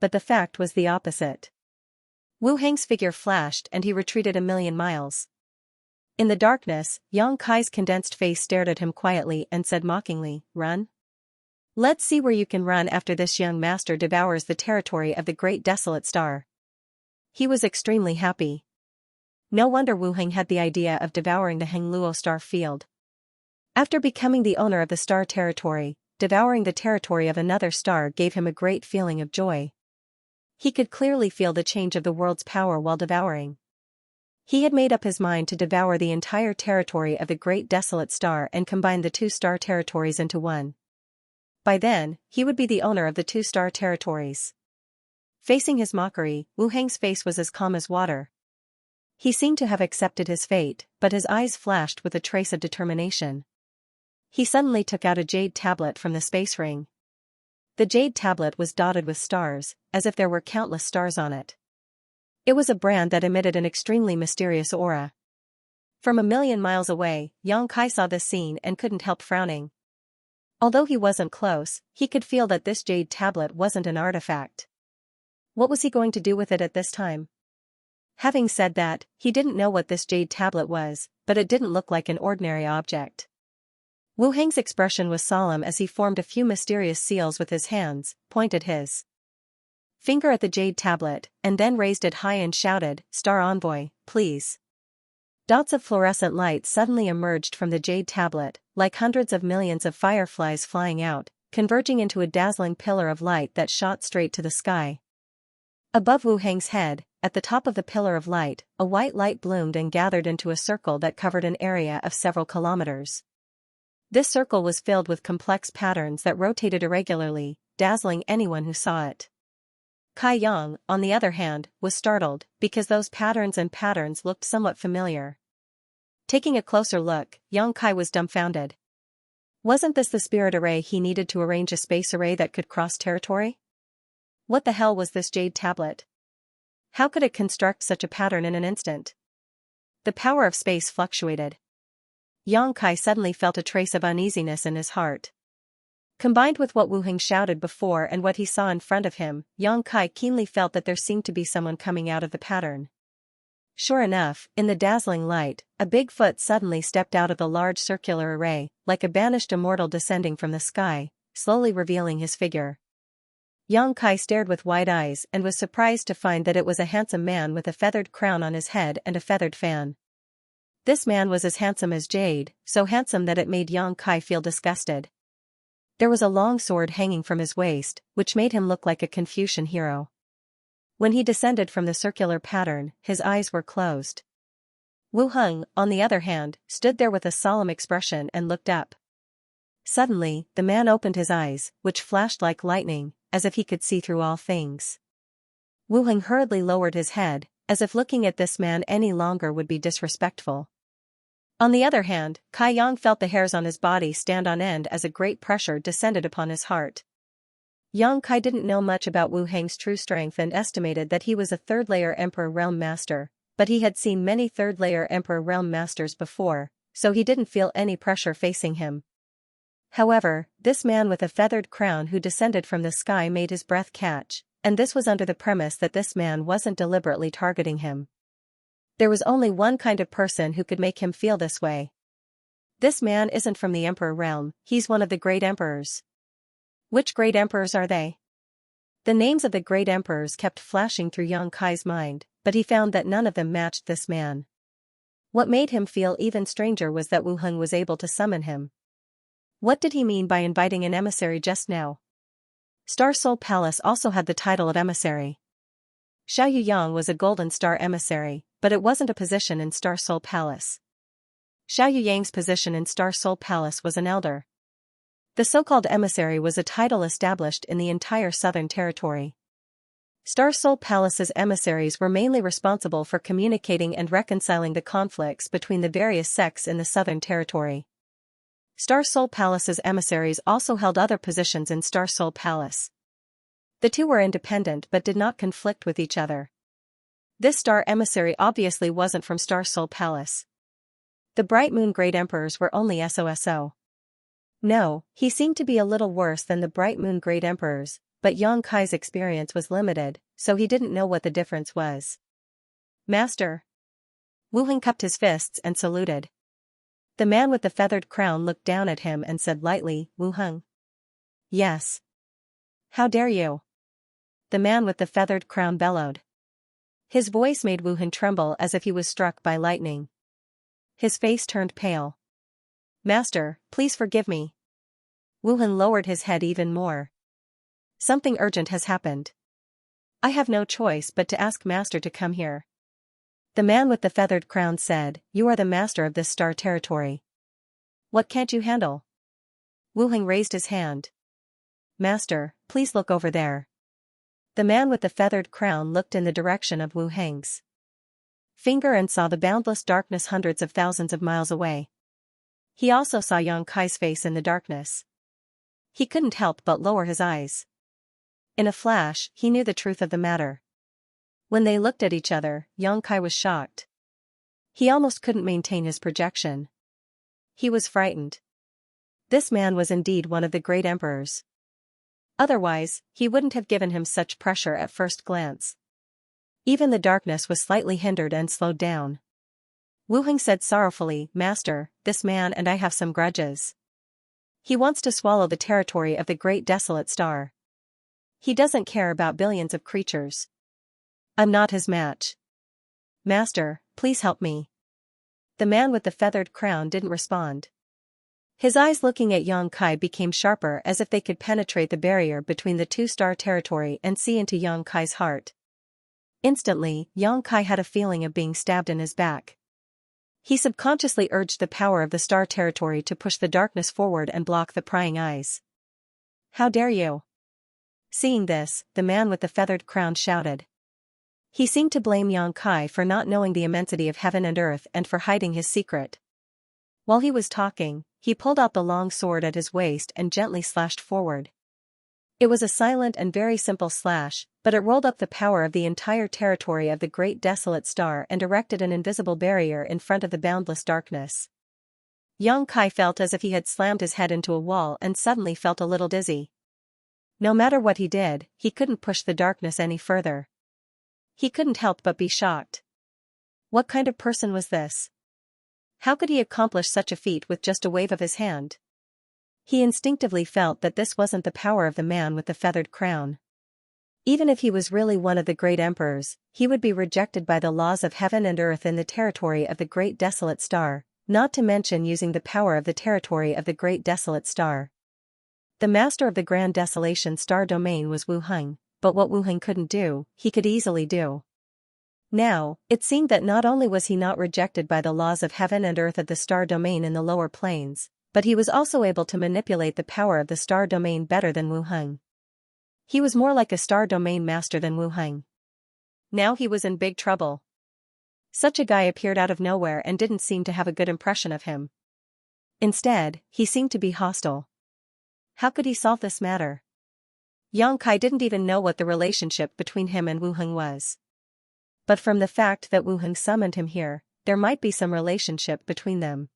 But the fact was the opposite. Wu Heng's figure flashed and he retreated a million miles. In the darkness, Yang Kai's condensed face stared at him quietly and said mockingly, "Run? Let's see where you can run after this young master devours the territory of the Great Desolate Star." He was extremely happy. No wonder Wu Heng had the idea of devouring the Hengluo star field. After becoming the owner of the star territory, devouring the territory of another star gave him a great feeling of joy. He could clearly feel the change of the world's power while devouring. He had made up his mind to devour the entire territory of the Great Desolate Star and combine the two star territories into one. By then, he would be the owner of the two star territories. Facing his mockery, Wu Heng's face was as calm as water. He seemed to have accepted his fate, but his eyes flashed with a trace of determination. He suddenly took out a jade tablet from the space ring. The jade tablet was dotted with stars, as if there were countless stars on it. It was a brand that emitted an extremely mysterious aura. From a million miles away, Yang Kai saw this scene and couldn't help frowning. Although he wasn't close, he could feel that this jade tablet wasn't an artifact. What was he going to do with it at this time? Having said that, he didn't know what this jade tablet was, but it didn't look like an ordinary object. Wu Heng's expression was solemn as he formed a few mysterious seals with his hands, pointed his finger at the jade tablet, and then raised it high and shouted, "Star Envoy, please." Dots of fluorescent light suddenly emerged from the jade tablet, like hundreds of millions of fireflies flying out, converging into a dazzling pillar of light that shot straight to the sky. Above Wu Heng's head, at the top of the pillar of light, a white light bloomed and gathered into a circle that covered an area of several kilometers. This circle was filled with complex patterns that rotated irregularly, dazzling anyone who saw it. Kai Yang, on the other hand, was startled, because those patterns looked somewhat familiar. Taking a closer look, Yang Kai was dumbfounded. Wasn't this the spirit array he needed to arrange a space array that could cross territory? What the hell was this jade tablet? How could it construct such a pattern in an instant? The power of space fluctuated. Yang Kai suddenly felt a trace of uneasiness in his heart. Combined with what Wu Heng shouted before and what he saw in front of him, Yang Kai keenly felt that there seemed to be someone coming out of the pattern. Sure enough, in the dazzling light, a big foot suddenly stepped out of the large circular array, like a banished immortal descending from the sky, slowly revealing his figure. Yang Kai stared with wide eyes and was surprised to find that it was a handsome man with a feathered crown on his head and a feathered fan. This man was as handsome as jade, so handsome that it made Yang Kai feel disgusted. There was a long sword hanging from his waist, which made him look like a Confucian hero. When he descended from the circular pattern, his eyes were closed. Wu Heng, on the other hand, stood there with a solemn expression and looked up. Suddenly, the man opened his eyes, which flashed like lightning, as if he could see through all things. Wu Heng hurriedly lowered his head, as if looking at this man any longer would be disrespectful. On the other hand, Kai Yang felt the hairs on his body stand on end as a great pressure descended upon his heart. Yang Kai didn't know much about Wu Heng's true strength and estimated that he was a third-layer Emperor Realm Master, but he had seen many third-layer Emperor Realm Masters before, so he didn't feel any pressure facing him. However, this man with a feathered crown who descended from the sky made his breath catch, and this was under the premise that this man wasn't deliberately targeting him. There was only one kind of person who could make him feel this way. This man isn't from the Emperor realm, he's one of the great emperors. Which great emperors are they? The names of the great emperors kept flashing through Yang Kai's mind, but he found that none of them matched this man. What made him feel even stranger was that Wu Heng was able to summon him. What did he mean by inviting an emissary just now? Star Soul Palace also had the title of emissary. Xiao Yang was a Golden Star emissary, but it wasn't a position in Star Soul Palace. Xiao Yang's position in Star Soul Palace was an elder. The so-called emissary was a title established in the entire Southern Territory. Star Soul Palace's emissaries were mainly responsible for communicating and reconciling the conflicts between the various sects in the Southern Territory. Star Soul Palace's emissaries also held other positions in Star Soul Palace. The two were independent but did not conflict with each other. This star emissary obviously wasn't from Star Soul Palace. The Bright Moon Great Emperors were only SOSO. No, he seemed to be a little worse than the Bright Moon Great Emperors, but Yang Kai's experience was limited, so he didn't know what the difference was. Master. Wu Heng cupped his fists and saluted. The man with the feathered crown looked down at him and said lightly, Wu Heng. Yes. How dare you? The man with the feathered crown bellowed. His voice made Wu Heng tremble as if he was struck by lightning. His face turned pale. Master, please forgive me. Wu Heng lowered his head even more. Something urgent has happened. I have no choice but to ask Master to come here. The man with the feathered crown said, You are the master of this star territory. What can't you handle? Wu Heng raised his hand. Master, please look over there. The man with the feathered crown looked in the direction of Wu Heng's finger and saw the boundless darkness hundreds of thousands of miles away. He also saw Yang Kai's face in the darkness. He couldn't help but lower his eyes. In a flash, he knew the truth of the matter. When they looked at each other, Yang Kai was shocked. He almost couldn't maintain his projection. He was frightened. This man was indeed one of the great emperors. Otherwise, he wouldn't have given him such pressure at first glance. Even the darkness was slightly hindered and slowed down. Wu Heng said sorrowfully, Master, this man and I have some grudges. He wants to swallow the territory of the great desolate star. He doesn't care about billions of creatures. I'm not his match. Master, please help me. The man with the feathered crown didn't respond. His eyes looking at Yang Kai became sharper as if they could penetrate the barrier between the two-star territory and see into Yang Kai's heart. Instantly, Yang Kai had a feeling of being stabbed in his back. He subconsciously urged the power of the star territory to push the darkness forward and block the prying eyes. How dare you? Seeing this, the man with the feathered crown shouted. He seemed to blame Yang Kai for not knowing the immensity of heaven and earth and for hiding his secret. While he was talking, he pulled out the long sword at his waist and gently slashed forward. It was a silent and very simple slash, but it rolled up the power of the entire territory of the great desolate star and erected an invisible barrier in front of the boundless darkness. Yang Kai felt as if he had slammed his head into a wall and suddenly felt a little dizzy. No matter what he did, he couldn't push the darkness any further. He couldn't help but be shocked. What kind of person was this? How could he accomplish such a feat with just a wave of his hand? He instinctively felt that this wasn't the power of the man with the feathered crown. Even if he was really one of the great emperors, he would be rejected by the laws of heaven and earth in the territory of the great desolate star, not to mention using the power of the territory of the great desolate star. The master of the Grand Desolation Star Domain was Wu Heng, but what Wu Heng couldn't do, he could easily do. Now, it seemed that not only was he not rejected by the laws of heaven and earth of the Star Domain in the lower planes, but he was also able to manipulate the power of the Star Domain better than Wu Heng. He was more like a Star Domain master than Wu Heng. Now he was in big trouble. Such a guy appeared out of nowhere and didn't seem to have a good impression of him. Instead, he seemed to be hostile. How could he solve this matter? Yang Kai didn't even know what the relationship between him and Wu Heng was. But from the fact that Wu Heng summoned him here, there might be some relationship between them.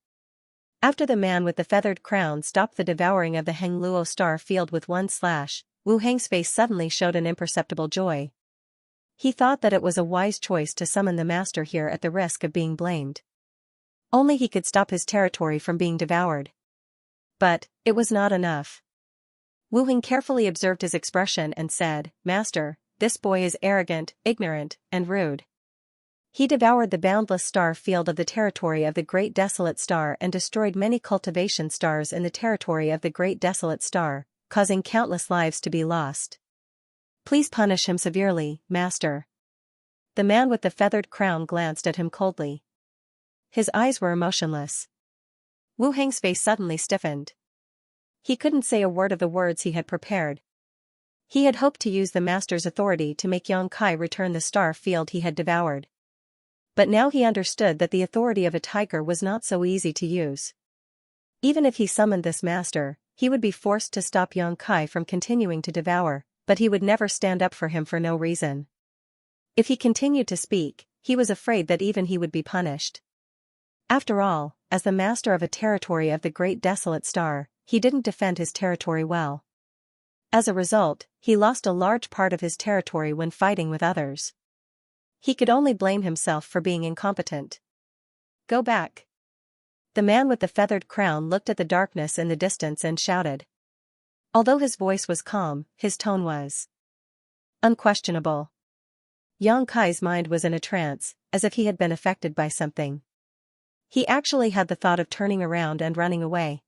After the man with the feathered crown stopped the devouring of the Heng Luo star field with one slash, Wu Heng's face suddenly showed an imperceptible joy. He thought that it was a wise choice to summon the master here at the risk of being blamed. Only he could stop his territory from being devoured. But it was not enough. Wu Heng carefully observed his expression and said, "Master, this boy is arrogant, ignorant, and rude. He devoured the boundless star field of the territory of the Great Desolate Star and destroyed many cultivation stars in the territory of the Great Desolate Star, causing countless lives to be lost. Please punish him severely, Master." The man with the feathered crown glanced at him coldly. His eyes were emotionless. Wu Heng's face suddenly stiffened. He couldn't say a word of the words he had prepared. He had hoped to use the master's authority to make Yang Kai return the star field he had devoured. But now he understood that the authority of a tiger was not so easy to use. Even if he summoned this master, he would be forced to stop Yang Kai from continuing to devour, but he would never stand up for him for no reason. If he continued to speak, he was afraid that even he would be punished. After all, as the master of a territory of the Great Desolate Star, he didn't defend his territory well. As a result, he lost a large part of his territory when fighting with others. He could only blame himself for being incompetent. "Go back." The man with the feathered crown looked at the darkness in the distance and shouted. Although his voice was calm, his tone was unquestionable. Yang Kai's mind was in a trance, as if he had been affected by something. He actually had the thought of turning around and running away.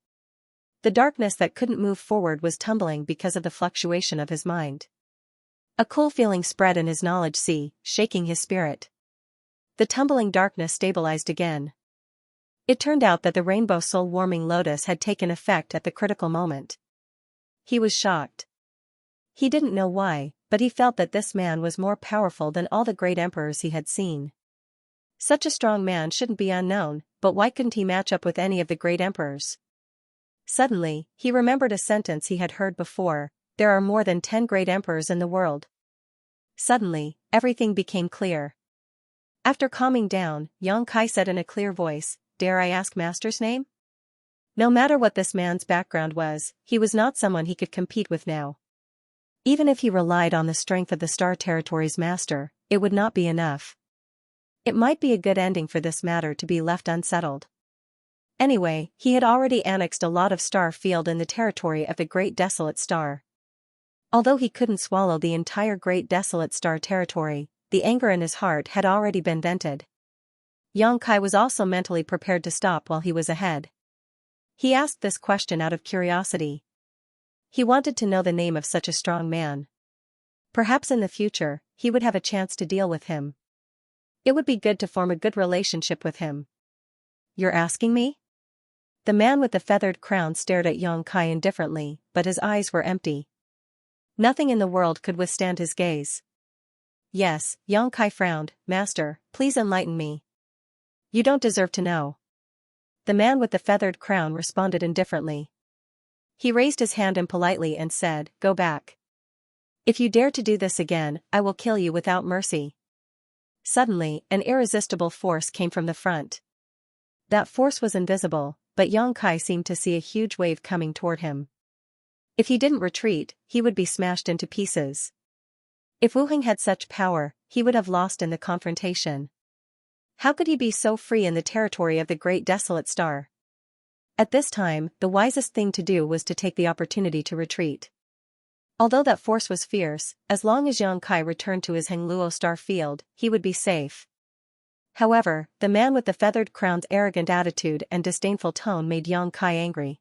The darkness that couldn't move forward was tumbling because of the fluctuation of his mind. A cool feeling spread in his knowledge sea, shaking his spirit. The tumbling darkness stabilized again. It turned out that the rainbow soul-warming lotus had taken effect at the critical moment. He was shocked. He didn't know why, but he felt that this man was more powerful than all the great emperors he had seen. Such a strong man shouldn't be unknown, but why couldn't he match up with any of the great emperors? Suddenly, he remembered a sentence he had heard before: "There are more than 10 great emperors in the world." Suddenly, everything became clear. After calming down, Yang Kai said in a clear voice, "Dare I ask Master's name?" No matter what this man's background was, he was not someone he could compete with now. Even if he relied on the strength of the Star Territory's master, it would not be enough. It might be a good ending for this matter to be left unsettled. Anyway, he had already annexed a lot of star field in the territory of the Great Desolate Star. Although he couldn't swallow the entire Great Desolate Star territory, the anger in his heart had already been vented. Yang Kai was also mentally prepared to stop while he was ahead. He asked this question out of curiosity. He wanted to know the name of such a strong man. Perhaps in the future, he would have a chance to deal with him. It would be good to form a good relationship with him. "You're asking me?" The man with the feathered crown stared at Yang Kai indifferently, but his eyes were empty. Nothing in the world could withstand his gaze. "Yes," Yang Kai frowned. "Master, please enlighten me." "You don't deserve to know." The man with the feathered crown responded indifferently. He raised his hand impolitely and said, "Go back. If you dare to do this again, I will kill you without mercy." Suddenly, an irresistible force came from the front. That force was invisible, but Yang Kai seemed to see a huge wave coming toward him. If he didn't retreat, he would be smashed into pieces. If Wu Heng had such power, he would have lost in the confrontation. How could he be so free in the territory of the Great Desolate Star? At this time, the wisest thing to do was to take the opportunity to retreat. Although that force was fierce, as long as Yang Kai returned to his Hengluo star field, he would be safe. However, the man with the feathered crown's arrogant attitude and disdainful tone made Yang Kai angry.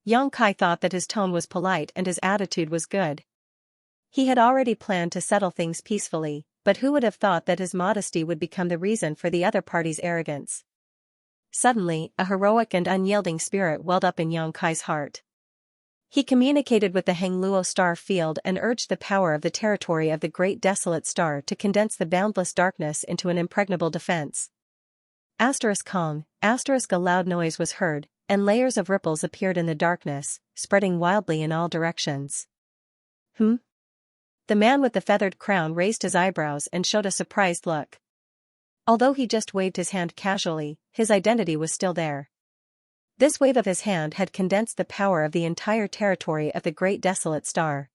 Yang Kai thought that his tone was polite and his attitude was good. He had already planned to settle things peacefully, but who would have thought that his modesty would become the reason for the other party's arrogance? Suddenly, a heroic and unyielding spirit welled up in Yang Kai's heart. He communicated with the Hengluo star field and urged the power of the territory of the Great Desolate Star to condense the boundless darkness into an impregnable defense. Kong, a loud noise was heard, and layers of ripples appeared in the darkness, spreading wildly in all directions. The man with the feathered crown raised his eyebrows and showed a surprised look. Although he just waved his hand casually, his identity was still there. This wave of his hand had condensed the power of the entire territory of the Great Desolate Star.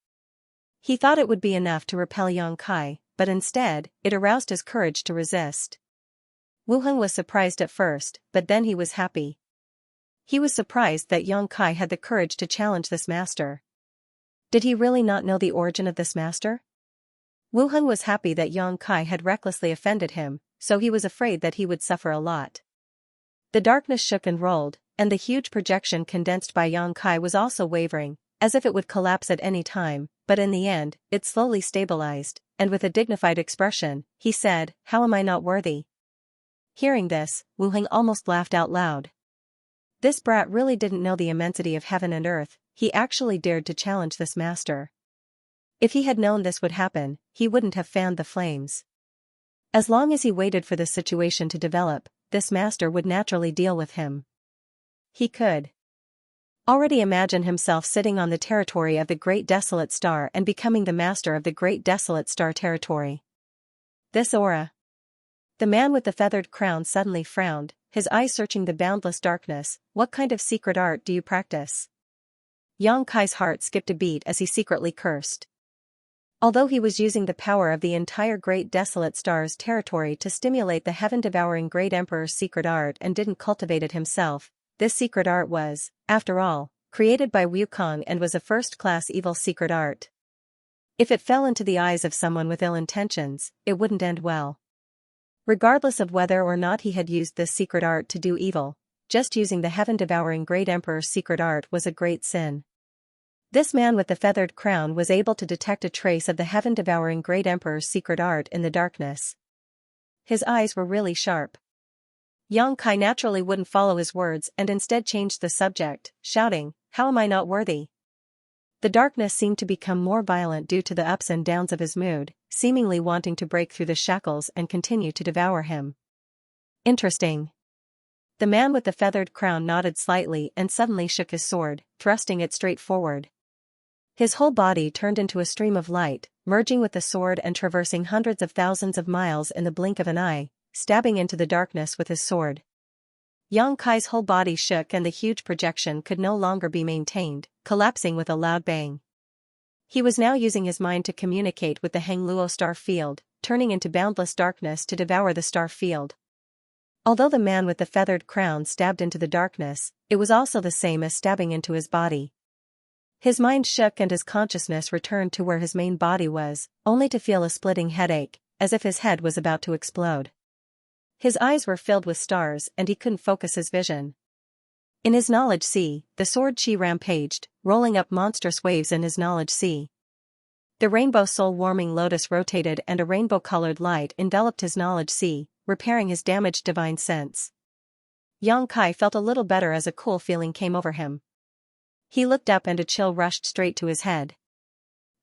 He thought it would be enough to repel Yang Kai, but instead, it aroused his courage to resist. Wu Heng was surprised at first, but then he was happy. He was surprised that Yang Kai had the courage to challenge this master. Did he really not know the origin of this master? Wu Heng was happy that Yang Kai had recklessly offended him, so he was afraid that he would suffer a lot. The darkness shook and rolled, and the huge projection condensed by Yang Kai was also wavering, as if it would collapse at any time, but in the end, it slowly stabilized, and with a dignified expression, he said, "How am I not worthy?" Hearing this, Wu Heng almost laughed out loud. This brat really didn't know the immensity of heaven and earth, he actually dared to challenge this master. If he had known this would happen, he wouldn't have fanned the flames. As long as he waited for the situation to develop, this master would naturally deal with him. He could already imagine himself sitting on the territory of the Great Desolate Star and becoming the master of the Great Desolate Star territory. This aura. The man with the feathered crown suddenly frowned, his eyes searching the boundless darkness. What kind of secret art do you practice? Yang Kai's heart skipped a beat as he secretly cursed. Although he was using the power of the entire Great Desolate Star's territory to stimulate the heaven-devouring Great Emperor's secret art and didn't cultivate it himself, this secret art was, after all, created by Wukong and was a first-class evil secret art. If it fell into the eyes of someone with ill intentions, it wouldn't end well. Regardless of whether or not he had used this secret art to do evil, just using the heaven-devouring Great Emperor's secret art was a great sin. This man with the feathered crown was able to detect a trace of the heaven-devouring Great Emperor's secret art in the darkness. His eyes were really sharp. Yang Kai naturally wouldn't follow his words and instead changed the subject, shouting, "How am I not worthy?" The darkness seemed to become more violent due to the ups and downs of his mood, seemingly wanting to break through the shackles and continue to devour him. Interesting. The man with the feathered crown nodded slightly and suddenly shook his sword, thrusting it straight forward. His whole body turned into a stream of light, merging with the sword and traversing hundreds of thousands of miles in the blink of an eye, stabbing into the darkness with his sword. Yang Kai's whole body shook and the huge projection could no longer be maintained, collapsing with a loud bang. He was now using his mind to communicate with the Hengluo star field, turning into boundless darkness to devour the star field. Although the man with the feathered crown stabbed into the darkness, it was also the same as stabbing into his body. His mind shook and his consciousness returned to where his main body was, only to feel a splitting headache, as if his head was about to explode. His eyes were filled with stars and he couldn't focus his vision. In his knowledge sea, the sword chi rampaged, rolling up monstrous waves in his knowledge sea. The rainbow soul-warming lotus rotated and a rainbow-colored light enveloped his knowledge sea, repairing his damaged divine sense. Yang Kai felt a little better as a cool feeling came over him. He looked up and a chill rushed straight to his head.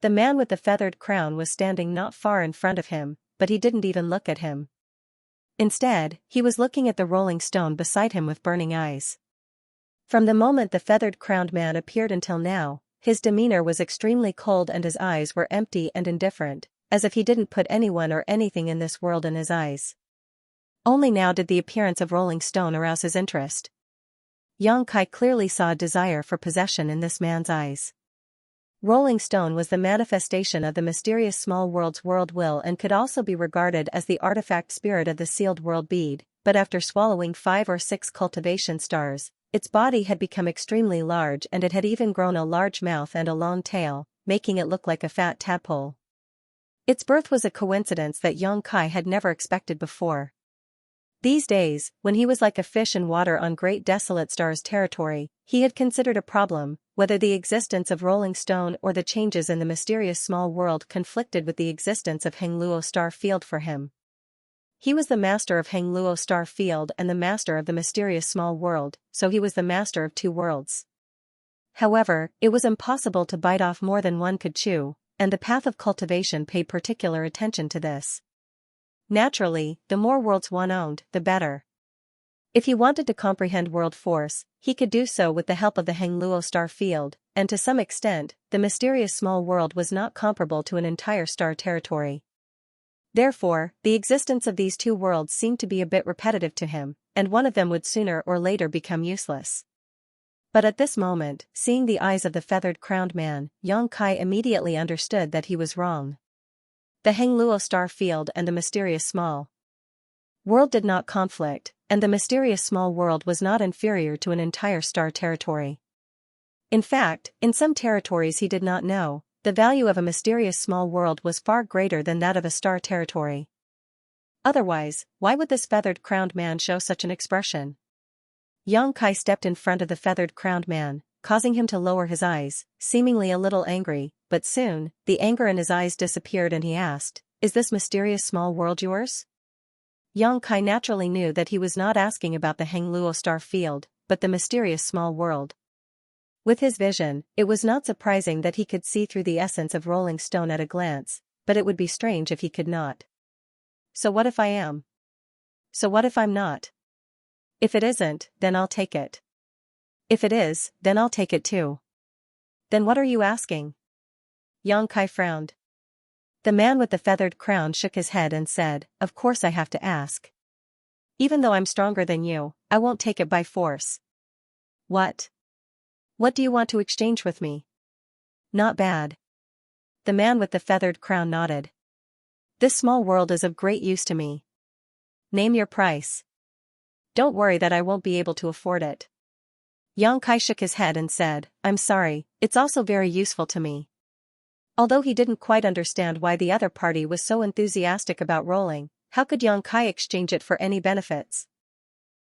The man with the feathered crown was standing not far in front of him, but he didn't even look at him. Instead, he was looking at the rolling stone beside him with burning eyes. From the moment the feathered-crowned man appeared until now, his demeanor was extremely cold and his eyes were empty and indifferent, as if he didn't put anyone or anything in this world in his eyes. Only now did the appearance of Rolling Stone arouse his interest. Yang Kai clearly saw a desire for possession in this man's eyes. Rolling Stone was the manifestation of the mysterious small world's world will and could also be regarded as the artifact spirit of the sealed world bead, but after swallowing 5 or 6 cultivation stars, its body had become extremely large and it had even grown a large mouth and a long tail, making it look like a fat tadpole. Its birth was a coincidence that Yang Kai had never expected before. These days, when he was like a fish in water on Great Desolate Star's territory, he had considered a problem, whether the existence of Rolling Stone or the changes in the mysterious small world conflicted with the existence of Hengluo Star Field for him. He was the master of Hengluo Star Field and the master of the mysterious small world, so he was the master of 2 worlds. However, it was impossible to bite off more than one could chew, and the path of cultivation paid particular attention to this. Naturally, the more worlds one owned, the better. If he wanted to comprehend world force, he could do so with the help of the Hengluo Star Field, and to some extent, the mysterious small world was not comparable to an entire star territory. Therefore, the existence of these 2 worlds seemed to be a bit repetitive to him, and one of them would sooner or later become useless. But at this moment, seeing the eyes of the feathered-crowned man, Yang Kai immediately understood that he was wrong. The Hengluo Star Field and the mysterious small world did not conflict, and the mysterious small world was not inferior to an entire star territory. In fact, in some territories he did not know, the value of a mysterious small world was far greater than that of a star territory. Otherwise, why would this feathered-crowned man show such an expression? Xianxia stepped in front of the feathered-crowned man, causing him to lower his eyes, seemingly a little angry, but soon, the anger in his eyes disappeared and he asked, "Is this mysterious small world yours?" Xianxia naturally knew that he was not asking about the Hengluo star field, but the mysterious small world. With his vision, it was not surprising that he could see through the essence of rolling stone at a glance, but it would be strange if he could not. So what if I am? So what if I'm not? If it isn't, then I'll take it. If it is, then I'll take it too. Then what are you asking? Xianxia frowned. The man with the feathered crown shook his head and said, "Of course I have to ask. Even though I'm stronger than you, I won't take it by force." What? What do you want to exchange with me? Not bad. The man with the feathered crown nodded. This small world is of great use to me. Name your price. Don't worry that I won't be able to afford it. Xianxia shook his head and said, "I'm sorry, it's also very useful to me." Although he didn't quite understand why the other party was so enthusiastic about rolling, how could Xianxia exchange it for any benefits?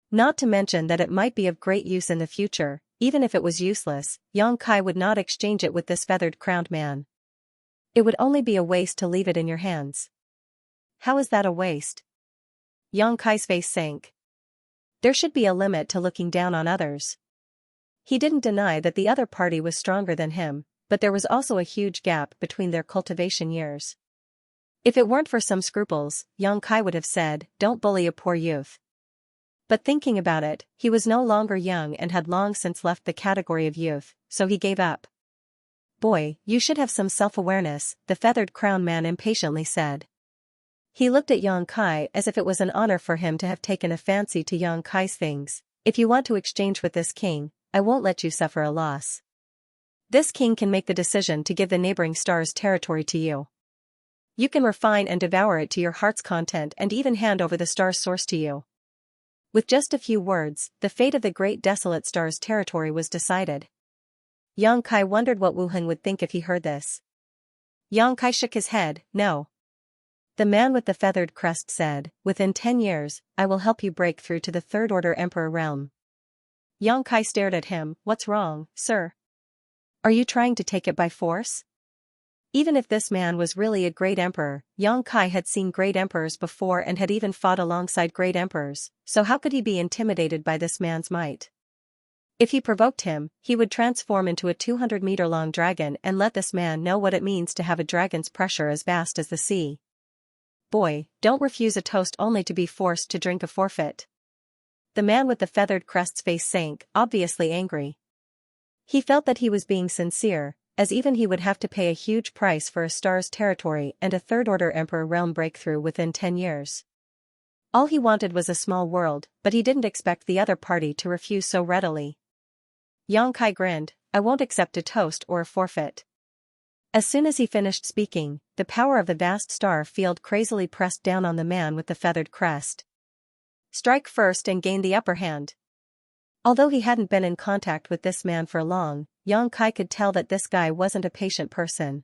Not to mention that it might be of great use in the future. Even if it was useless, Xianxia would not exchange it with this feathered-crowned man. It would only be a waste to leave it in your hands. How is that a waste? Xianxia's face sank. There should be a limit to looking down on others. He didn't deny that the other party was stronger than him, but there was also a huge gap between their cultivation years. If it weren't for some scruples, Xianxia would have said, "Don't bully a poor youth." But thinking about it, he was no longer young and had long since left the category of youth, so he gave up. "Boy, you should have some self-awareness," the feathered crown man impatiently said. He looked at Xianxia as if it was an honor for him to have taken a fancy to Xianxia's things. "If you want to exchange with this king, I won't let you suffer a loss. This king can make the decision to give the neighboring star's territory to you. You can refine and devour it to your heart's content and even hand over the star's source to you." With just a few words, the fate of the great desolate star's territory was decided. Xianxia wondered what Wu Heng would think if he heard this. Xianxia shook his head, "No." The man with the feathered crest said, "Within 10 years, I will help you break through to the Third Order Emperor realm." Xianxia stared at him. "What's wrong, sir? Are you trying to take it by force?" Even if this man was really a great emperor, Xianxia had seen great emperors before and had even fought alongside great emperors, so how could he be intimidated by this man's might? If he provoked him, he would transform into a 200-meter-long dragon and let this man know what it means to have a dragon's pressure as vast as the sea. "Boy, don't refuse a toast only to be forced to drink a forfeit." The man with the feathered crest's face sank, obviously angry. He felt that he was being sincere, as even he would have to pay a huge price for a star's territory and a third-order emperor realm breakthrough within 10 years. All he wanted was a small world, but he didn't expect the other party to refuse so readily. Xianxia grinned, "I won't accept a toast or a forfeit." As soon as he finished speaking, the power of the vast star field crazily pressed down on the man with the feathered crest. Strike first and gain the upper hand. Although he hadn't been in contact with this man for long, Xianxia could tell that this guy wasn't a patient person.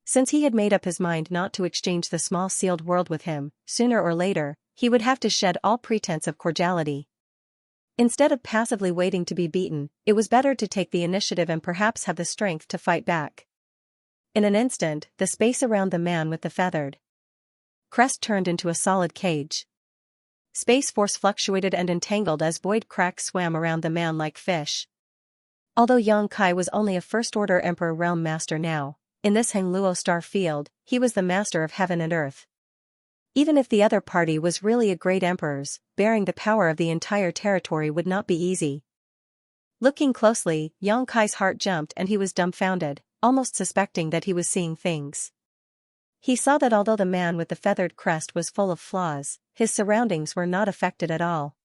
Since he had made up his mind not to exchange the small sealed world with him, sooner or later, he would have to shed all pretense of cordiality. Instead of passively waiting to be beaten, it was better to take the initiative and perhaps have the strength to fight back. In an instant, the space around the man with the feathered crest turned into a solid cage. Space force fluctuated and entangled as void cracks swam around the man like fish. Although Xianxia was only a first-order Emperor realm master now, in this Hengluo star field, he was the master of heaven and earth. Even if the other party was really a great emperor's, bearing the power of the entire territory would not be easy. Looking closely, Xianxia's heart jumped and he was dumbfounded, almost suspecting that he was seeing things. He saw that although the man with the feathered crest was full of flaws, his surroundings were not affected at all.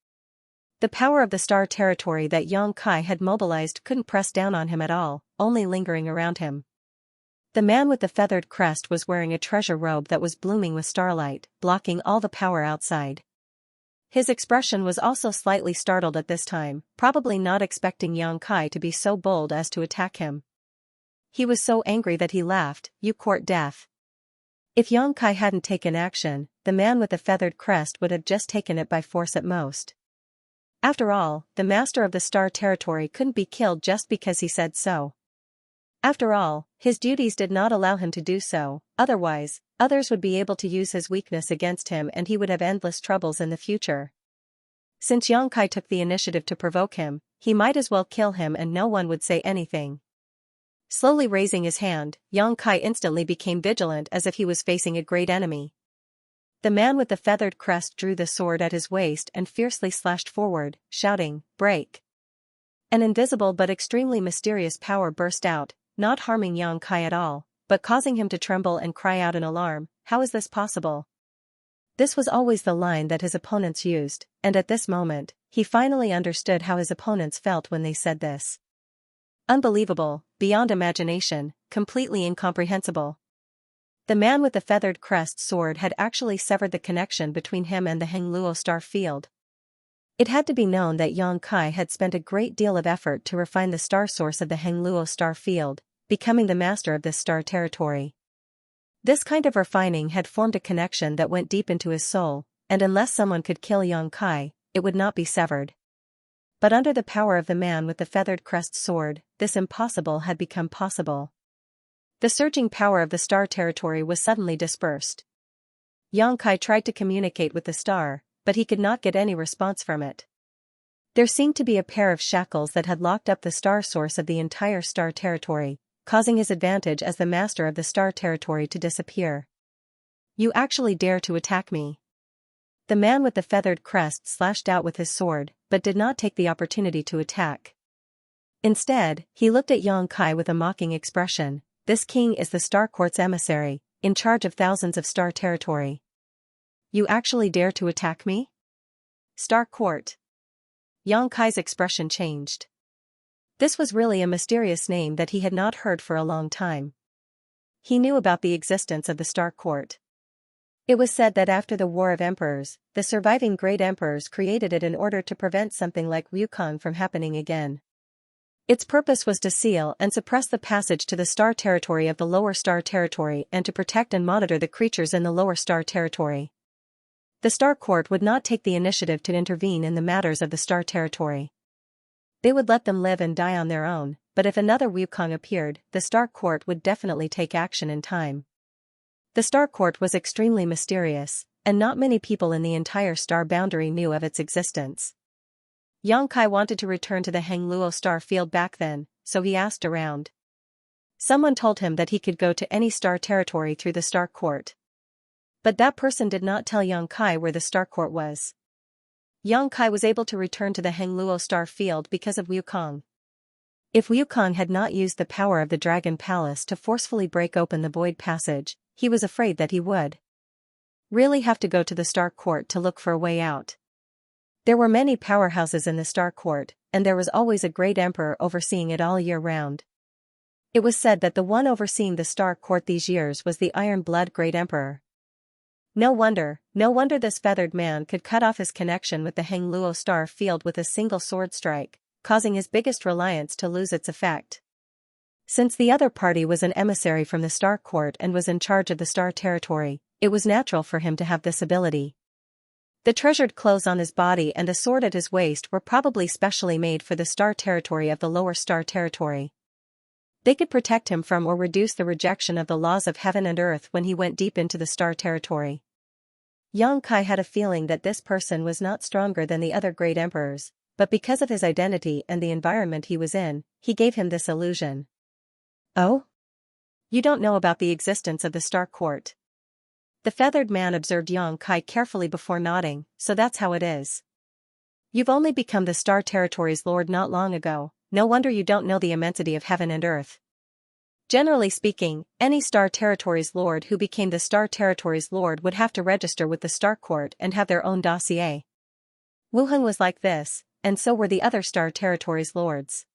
The power of the star territory that Xianxia had mobilized couldn't press down on him at all, only lingering around him. The man with the feathered crest was wearing a treasure robe that was blooming with starlight, blocking all the power outside. His expression was also slightly startled at this time, probably not expecting Yang Kai to be so bold as to attack him. He was so angry that he laughed, "You court death." If Yang Kai hadn't taken action, the man with the feathered crest would have just taken it by force at most. After all, the master of the Star Territory couldn't be killed just because he said so. After all, his duties did not allow him to do so, otherwise, others would be able to use his weakness against him and he would have endless troubles in the future. Since Yang Kai took the initiative to provoke him, he might as well kill him and no one would say anything. Slowly raising his hand, Yang Kai instantly became vigilant as if he was facing a great enemy. The man with the feathered crest drew the sword at his waist and fiercely slashed forward, shouting, "Break!" An invisible but extremely mysterious power burst out, not harming Yang Kai at all, but causing him to tremble and cry out in alarm, "How is this possible?" This was always the line that his opponents used, and at this moment, he finally understood how his opponents felt when they said this. Unbelievable, beyond imagination, completely incomprehensible. The man with the feathered crest sword had actually severed the connection between him and the Hengluo star field. It had to be known that Yang Kai had spent a great deal of effort to refine the star source of the Hengluo star field, becoming the master of this star territory. This kind of refining had formed a connection that went deep into his soul, and unless someone could kill Yang Kai, it would not be severed. But under the power of the man with the feathered crest sword, this impossible had become possible. The surging power of the star territory was suddenly dispersed. Yang Kai tried to communicate with the star, but he could not get any response from it. There seemed to be a pair of shackles that had locked up the star source of the entire star territory, causing his advantage as the master of the star territory to disappear. "You actually dare to attack me?" The man with the feathered crest slashed out with his sword, but did not take the opportunity to attack. Instead, he looked at Yang Kai with a mocking expression. "This king is the Star Court's emissary, in charge of thousands of star territory. You actually dare to attack me?" Star Court. Yang Kai's expression changed. This was really a mysterious name that he had not heard for a long time. He knew about the existence of the Star Court. It was said that after the War of Emperors, the surviving great emperors created it in order to prevent something like Wukong from happening again. Its purpose was to seal and suppress the passage to the star territory of the lower star territory and to protect and monitor the creatures in the lower star territory. The Star Court would not take the initiative to intervene in the matters of the star territory. They would let them live and die on their own, but if another Wukong appeared, the Star Court would definitely take action in time. The Star Court was extremely mysterious, and not many people in the entire star boundary knew of its existence. Yang Kai wanted to return to the Hengluo star field back then, so he asked around. Someone told him that he could go to any star territory through the Star Court. But that person did not tell Yang Kai where the Star Court was. Yang Kai was able to return to the Hengluo star field because of Wukong. If Wukong had not used the power of the Dragon Palace to forcefully break open the void passage, he was afraid that he would really have to go to the Star Court to look for a way out. There were many powerhouses in the Star Court, and there was always a great emperor overseeing it all year round. It was said that the one overseeing the Star Court these years was the Iron Blood Great Emperor. No wonder this feathered man could cut off his connection with the Hengluo star field with a single sword strike, causing his biggest reliance to lose its effect. Since the other party was an emissary from the Star Court and was in charge of the star territory, it was natural for him to have this ability. The treasured clothes on his body and a sword at his waist were probably specially made for the star territory of the lower star territory. They could protect him from or reduce the rejection of the laws of heaven and earth when he went deep into the star territory. Yang Kai had a feeling that this person was not stronger than the other great emperors, but because of his identity and the environment he was in, he gave him this illusion. "Oh? You don't know about the existence of the Star Court?" The feathered man observed Yang Kai carefully before nodding. "So that's how it is. You've only become the Star Territory's lord not long ago, no wonder you don't know the immensity of heaven and earth." Generally speaking, any Star Territory's lord who became the Star Territory's lord would have to register with the Star Court and have their own dossier. Wuhan was like this, and so were the other Star Territory's lords.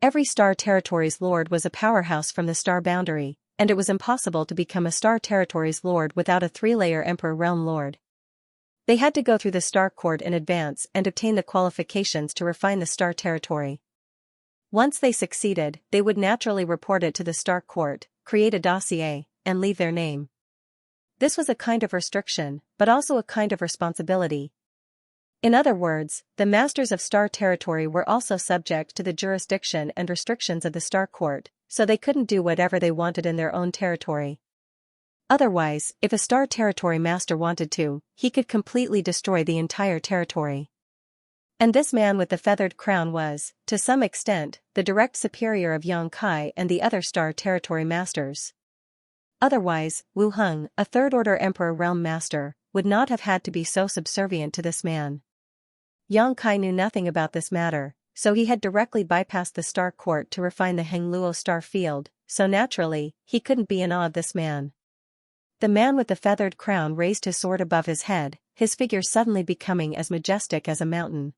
Every Star Territory's lord was a powerhouse from the star boundary, and it was impossible to become a Star Territory's lord without a 3-layer Emperor Realm Lord. They had to go through the Star Court in advance and obtain the qualifications to refine the Star Territory. Once they succeeded, they would naturally report it to the Star Court, create a dossier, and leave their name. This was a kind of restriction, but also a kind of responsibility. In other words, the masters of Star Territory were also subject to the jurisdiction and restrictions of the Star Court, so they couldn't do whatever they wanted in their own territory. Otherwise, if a Star Territory master wanted to, he could completely destroy the entire territory. And this man with the feathered crown was, to some extent, the direct superior of Xianxia and the other Star Territory masters. Otherwise, Wu Heng, a third-order Emperor Realm Master, would not have had to be so subservient to this man. Xianxia knew nothing about this matter, so he had directly bypassed the Star Court to refine the Hengluo Star Field, so naturally, he couldn't be in awe of this man. The man with the feathered crown raised his sword above his head, his figure suddenly becoming as majestic as a mountain.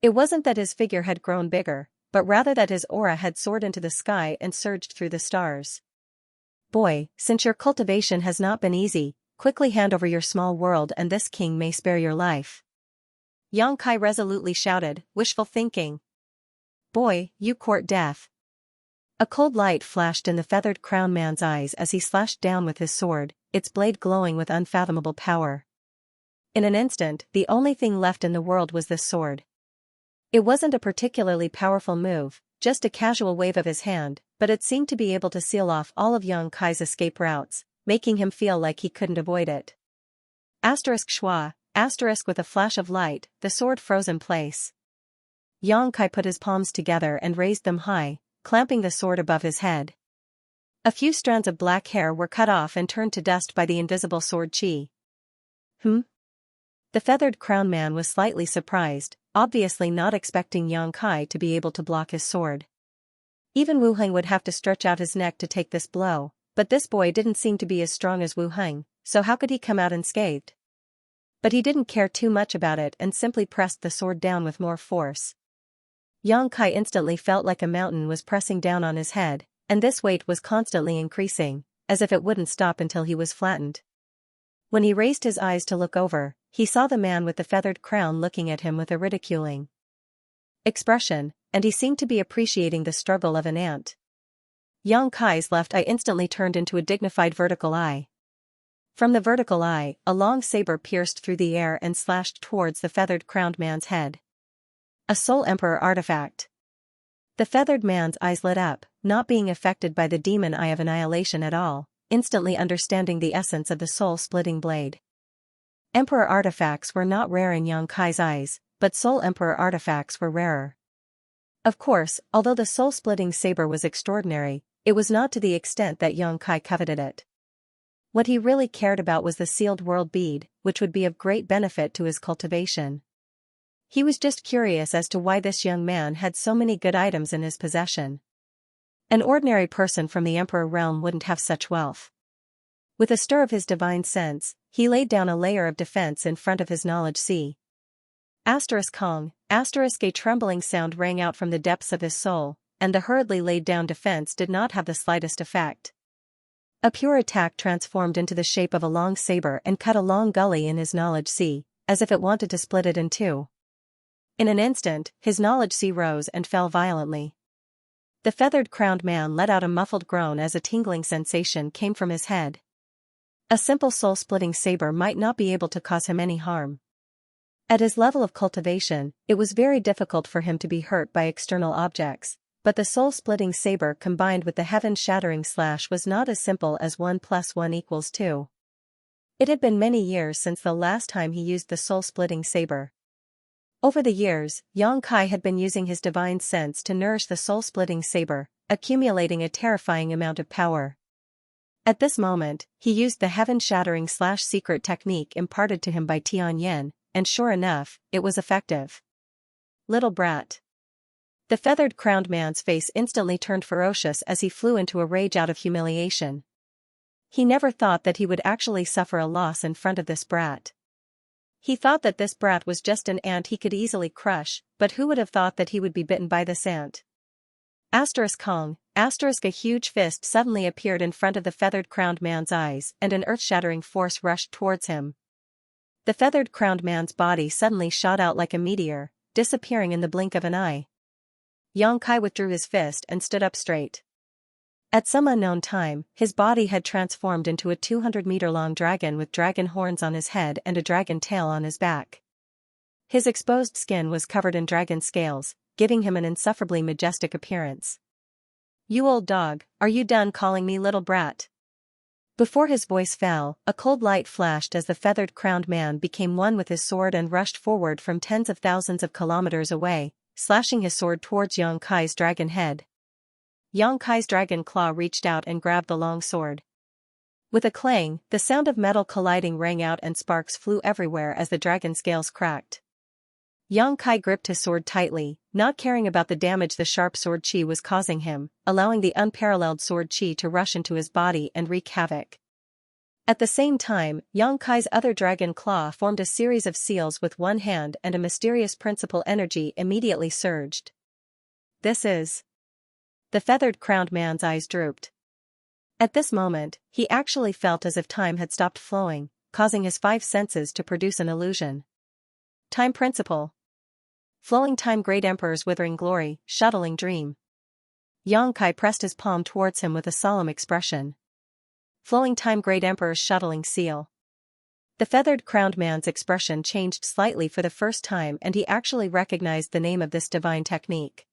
It wasn't that his figure had grown bigger, but rather that his aura had soared into the sky and surged through the stars. Boy, since your cultivation has not been easy, quickly hand over your small world and this king may spare your life. Xianxia resolutely shouted, wishful thinking. Boy, you court death. A cold light flashed in the feathered crown man's eyes as he slashed down with his sword, its blade glowing with unfathomable power. In an instant, the only thing left in the world was this sword. It wasn't a particularly powerful move, just a casual wave of his hand, but it seemed to be able to seal off all of Xianxia's escape routes, making him feel like he couldn't avoid it. Schwa, with a flash of light, the sword froze in place. Xianxia put his palms together and raised them high, clamping the sword above his head. A few strands of black hair were cut off and turned to dust by the invisible sword chi. The feathered crown man was slightly surprised, obviously not expecting Xianxia to be able to block his sword. Even Wu Heng would have to stretch out his neck to take this blow, but this boy didn't seem to be as strong as Wu Heng, so how could he come out unscathed? But he didn't care too much about it and simply pressed the sword down with more force. Xianxia instantly felt like a mountain was pressing down on his head, and this weight was constantly increasing, as if it wouldn't stop until he was flattened. When he raised his eyes to look over, he saw the man with the feathered crown looking at him with a ridiculing expression, and he seemed to be appreciating the struggle of an ant. Xianxia's left eye instantly turned into a dignified vertical eye. From the vertical eye, a long saber pierced through the air and slashed towards the feathered crowned man's head. A Soul Emperor artifact. The feathered man's eyes lit up, not being affected by the demon eye of annihilation at all, instantly understanding the essence of the soul-splitting blade. Emperor artifacts were not rare in Xianxia's eyes, but Soul Emperor artifacts were rarer. Of course, although the soul-splitting saber was extraordinary, it was not to the extent that Xianxia coveted it. What he really cared about was the sealed world bead, which would be of great benefit to his cultivation. He was just curious as to why this young man had so many good items in his possession. An ordinary person from the Emperor realm wouldn't have such wealth. With a stir of his divine sense, he laid down a layer of defense in front of his knowledge sea. Kong, a trembling sound rang out from the depths of his soul, and the hurriedly laid down defense did not have the slightest effect. A pure attack transformed into the shape of a long saber and cut a long gully in his knowledge sea, as if it wanted to split it in two. In an instant, his knowledge sea rose and fell violently. The feathered crowned man let out a muffled groan as a tingling sensation came from his head. A simple soul-splitting saber might not be able to cause him any harm. At his level of cultivation, it was very difficult for him to be hurt by external objects, but the soul-splitting saber combined with the heaven-shattering slash was not as simple as 1 + 1 = 2. It had been many years since the last time he used the soul-splitting saber. Over the years, Xianxia had been using his divine sense to nourish the soul-splitting saber, accumulating a terrifying amount of power. At this moment, he used the heaven-shattering slash secret technique imparted to him by Tianyan, and sure enough, it was effective. Little brat. The feathered crowned man's face instantly turned ferocious as he flew into a rage out of humiliation. He never thought that he would actually suffer a loss in front of this brat. He thought that this brat was just an ant he could easily crush, but who would have thought that he would be bitten by this ant? Kong, a huge fist suddenly appeared in front of the feathered crowned man's eyes and an earth-shattering force rushed towards him. The feathered crowned man's body suddenly shot out like a meteor, disappearing in the blink of an eye. Yang Kai withdrew his fist and stood up straight. At some unknown time, his body had transformed into a 200-meter-long dragon with dragon horns on his head and a dragon tail on his back. His exposed skin was covered in dragon scales, giving him an insufferably majestic appearance. "You old dog, are you done calling me little brat?" Before his voice fell, a cold light flashed as the feathered crowned man became one with his sword and rushed forward from tens of thousands of kilometers away, slashing his sword towards Yang Kai's dragon head. Yang Kai's dragon claw reached out and grabbed the long sword. With a clang, the sound of metal colliding rang out and sparks flew everywhere as the dragon scales cracked. Yang Kai gripped his sword tightly, not caring about the damage the sharp sword chi was causing him, allowing the unparalleled sword chi to rush into his body and wreak havoc. At the same time, Yang Kai's other dragon claw formed a series of seals with one hand and a mysterious principal energy immediately surged. "This is..." The feathered crowned man's eyes drooped. At this moment, he actually felt as if time had stopped flowing, causing his five senses to produce an illusion. Time principle. Flowing time, great emperor's withering glory, shuttling dream. Yang Kai pressed his palm towards him with a solemn expression. Flowing time, great emperor's shuttling seal. The feathered crowned man's expression changed slightly for the first time and he actually recognized the name of this divine technique.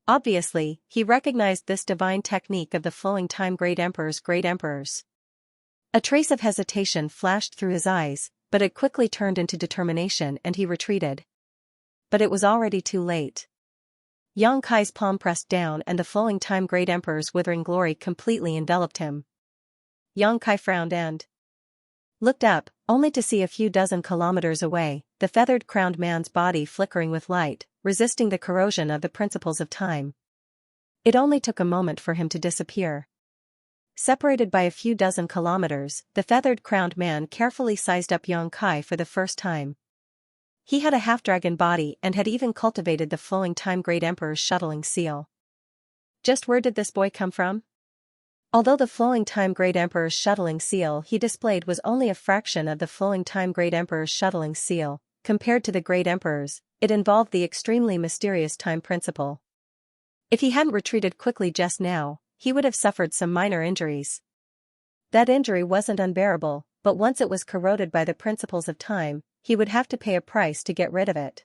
Obviously, he recognized this divine technique of the flowing time, great emperors. A trace of hesitation flashed through his eyes, but it quickly turned into determination and he retreated. But it was already too late. Yang Kai's palm pressed down and the flowing time, great emperor's withering glory completely enveloped him. Yang Kai frowned and looked up, only to see a few dozen kilometers away, the feathered crowned man's body flickering with light, resisting the corrosion of the principles of time. It only took a moment for him to disappear. Separated by a few dozen kilometers, the feathered crowned man carefully sized up Yang Kai for the first time. He had a half-dragon body and had even cultivated the flowing time, great emperor's shuttling seal. Just where did this boy come from? Although the flowing time, great emperor's shuttling seal he displayed was only a fraction of the flowing time, great emperor's shuttling seal, compared to the great emperor's, it involved the extremely mysterious time principle. If he hadn't retreated quickly just now, he would have suffered some minor injuries. That injury wasn't unbearable, but once it was corroded by the principles of time, he would have to pay a price to get rid of it.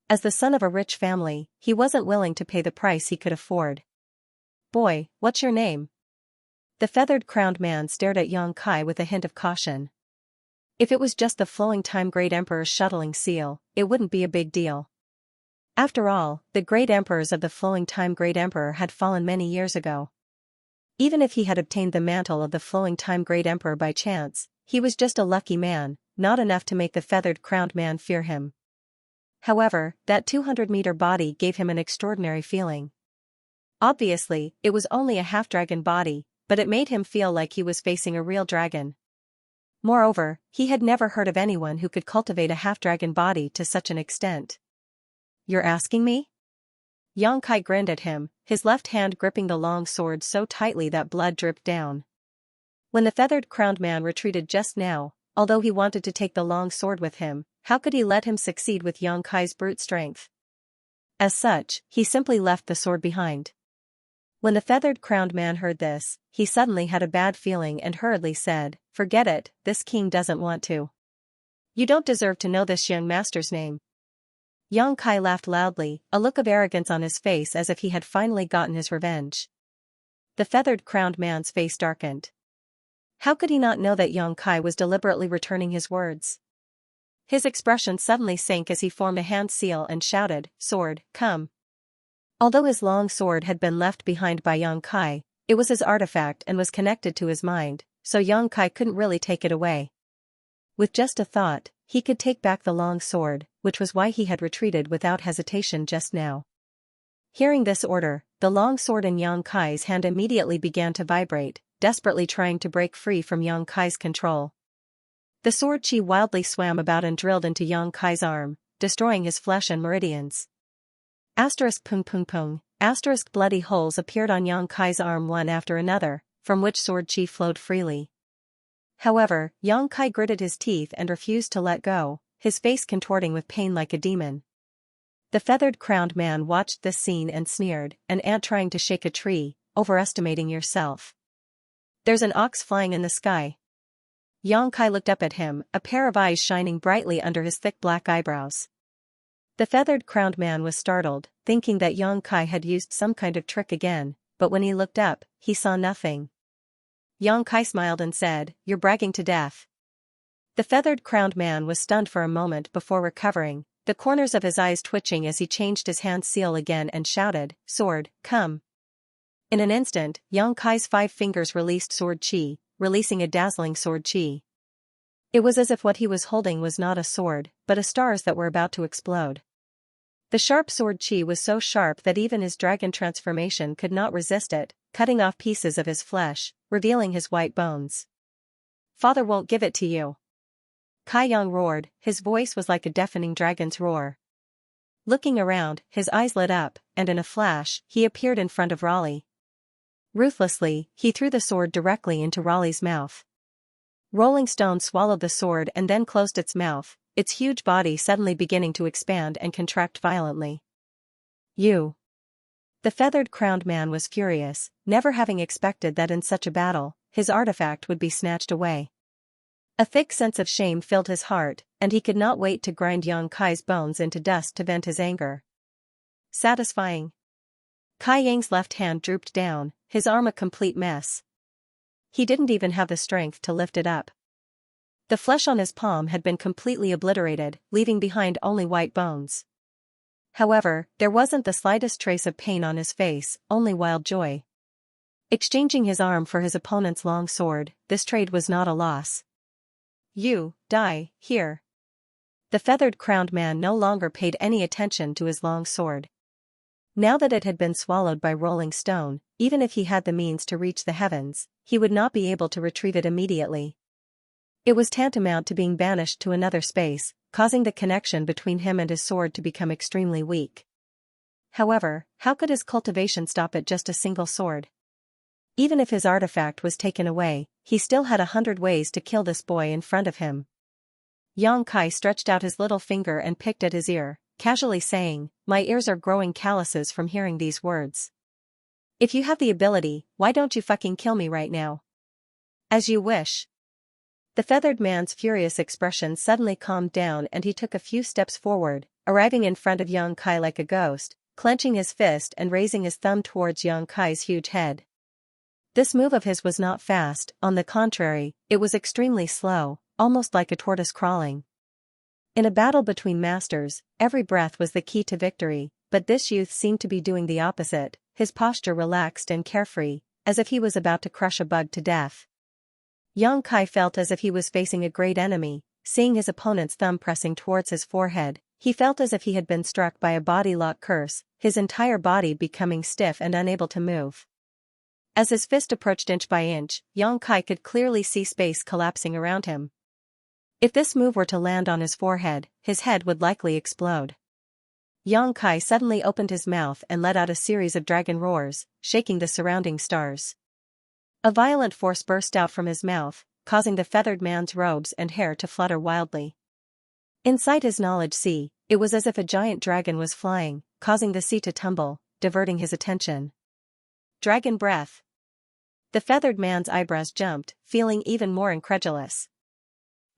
As the son of a rich family, he wasn't willing to pay the price he could afford. "Boy, what's your name?" The feathered crowned man stared at Yang Kai with a hint of caution. If it was just the flowing time, great emperor's shuttling seal, it wouldn't be a big deal. After all, the great emperors of the flowing time, great emperor had fallen many years ago. Even if he had obtained the mantle of the flowing time, great emperor by chance, he was just a lucky man, not enough to make the feathered crowned man fear him. However, that 200-meter body gave him an extraordinary feeling. Obviously, it was only a half-dragon body, but it made him feel like he was facing a real dragon. Moreover, he had never heard of anyone who could cultivate a half-dragon body to such an extent. "You're asking me?" Yang Kai grinned at him, his left hand gripping the long sword so tightly that blood dripped down. When the feathered crowned man retreated just now, although he wanted to take the long sword with him, how could he let him succeed with Yang Kai's brute strength? As such, he simply left the sword behind. When the feathered crowned man heard this, he suddenly had a bad feeling and hurriedly said, "Forget it, this king doesn't want to. You don't deserve to know this young master's name." Yang Kai laughed loudly, a look of arrogance on his face as if he had finally gotten his revenge. The feathered crowned man's face darkened. How could he not know that Yang Kai was deliberately returning his words? His expression suddenly sank as he formed a hand seal and shouted, "Sword, come." Although his long sword had been left behind by Yang Kai, it was his artifact and was connected to his mind, so Yang Kai couldn't really take it away. With just a thought, he could take back the long sword, which was why he had retreated without hesitation just now. Hearing this order, the long sword in Yang Kai's hand immediately began to vibrate, desperately trying to break free from Yang Kai's control. The sword chi wildly swam about and drilled into Yang Kai's arm, destroying his flesh and meridians. ****. Bloody holes appeared on Yang Kai's arm one after another, from which sword chi flowed freely. However, Yang Kai gritted his teeth and refused to let go, his face contorting with pain like a demon. The feathered-crowned man watched this scene and sneered, "An ant trying to shake a tree, overestimating yourself. There's an ox flying in the sky." Yang Kai looked up at him, a pair of eyes shining brightly under his thick black eyebrows. The feathered-crowned man was startled, thinking that Yang Kai had used some kind of trick again, but when he looked up, he saw nothing. Yang Kai smiled and said, "You're bragging to death." The feathered-crowned man was stunned for a moment before recovering, the corners of his eyes twitching as he changed his hand seal again and shouted, "Sword, come." In an instant, Yang Kai's 5 fingers released sword chi, releasing a dazzling sword chi. It was as if what he was holding was not a sword, but stars that were about to explode. The sharp sword chi was so sharp that even his dragon transformation could not resist it, cutting off pieces of his flesh, revealing his white bones. "Father won't give it to you." Kai Yang roared, his voice was like a deafening dragon's roar. Looking around, his eyes lit up, and in a flash, he appeared in front of Raleigh. Ruthlessly, he threw the sword directly into Raleigh's mouth. Rolling Stone swallowed the sword and then closed its mouth, its huge body suddenly beginning to expand and contract violently. "You." The feathered-crowned man was furious, never having expected that in such a battle, his artifact would be snatched away. A thick sense of shame filled his heart, and he could not wait to grind Yang Kai's bones into dust to vent his anger. Satisfying. Kai Yang's left hand drooped down, his arm a complete mess. He didn't even have the strength to lift it up. The flesh on his palm had been completely obliterated, leaving behind only white bones. However, there wasn't the slightest trace of pain on his face, only wild joy. Exchanging his arm for his opponent's long sword, this trade was not a loss. "You, die, here." The feathered-crowned man no longer paid any attention to his long sword. Now that it had been swallowed by Rolling Stone, even if he had the means to reach the heavens, he would not be able to retrieve it immediately. It was tantamount to being banished to another space, causing the connection between him and his sword to become extremely weak. However, how could his cultivation stop at just a single sword? Even if his artifact was taken away, he still had 100 ways to kill this boy in front of him. Yang Kai stretched out his little finger and picked at his ear, casually saying, "My ears are growing calluses from hearing these words. If you have the ability, why don't you fucking kill me right now?" "As you wish." The feathered man's furious expression suddenly calmed down and he took a few steps forward, arriving in front of Yang Kai like a ghost, clenching his fist and raising his thumb towards Yang Kai's huge head. This move of his was not fast, on the contrary, it was extremely slow, almost like a tortoise crawling. In a battle between masters, every breath was the key to victory, but this youth seemed to be doing the opposite, his posture relaxed and carefree, as if he was about to crush a bug to death. Yang Kai felt as if he was facing a great enemy, seeing his opponent's thumb pressing towards his forehead, he felt as if he had been struck by a body-lock curse, his entire body becoming stiff and unable to move. As his fist approached inch by inch, Yang Kai could clearly see space collapsing around him. If this move were to land on his forehead, his head would likely explode. Yang Kai suddenly opened his mouth and let out a series of dragon roars, shaking the surrounding stars. A violent force burst out from his mouth, causing the feathered man's robes and hair to flutter wildly. Inside his knowledge sea, it was as if a giant dragon was flying, causing the sea to tumble, diverting his attention. Dragon breath. The feathered man's eyebrows jumped, feeling even more incredulous.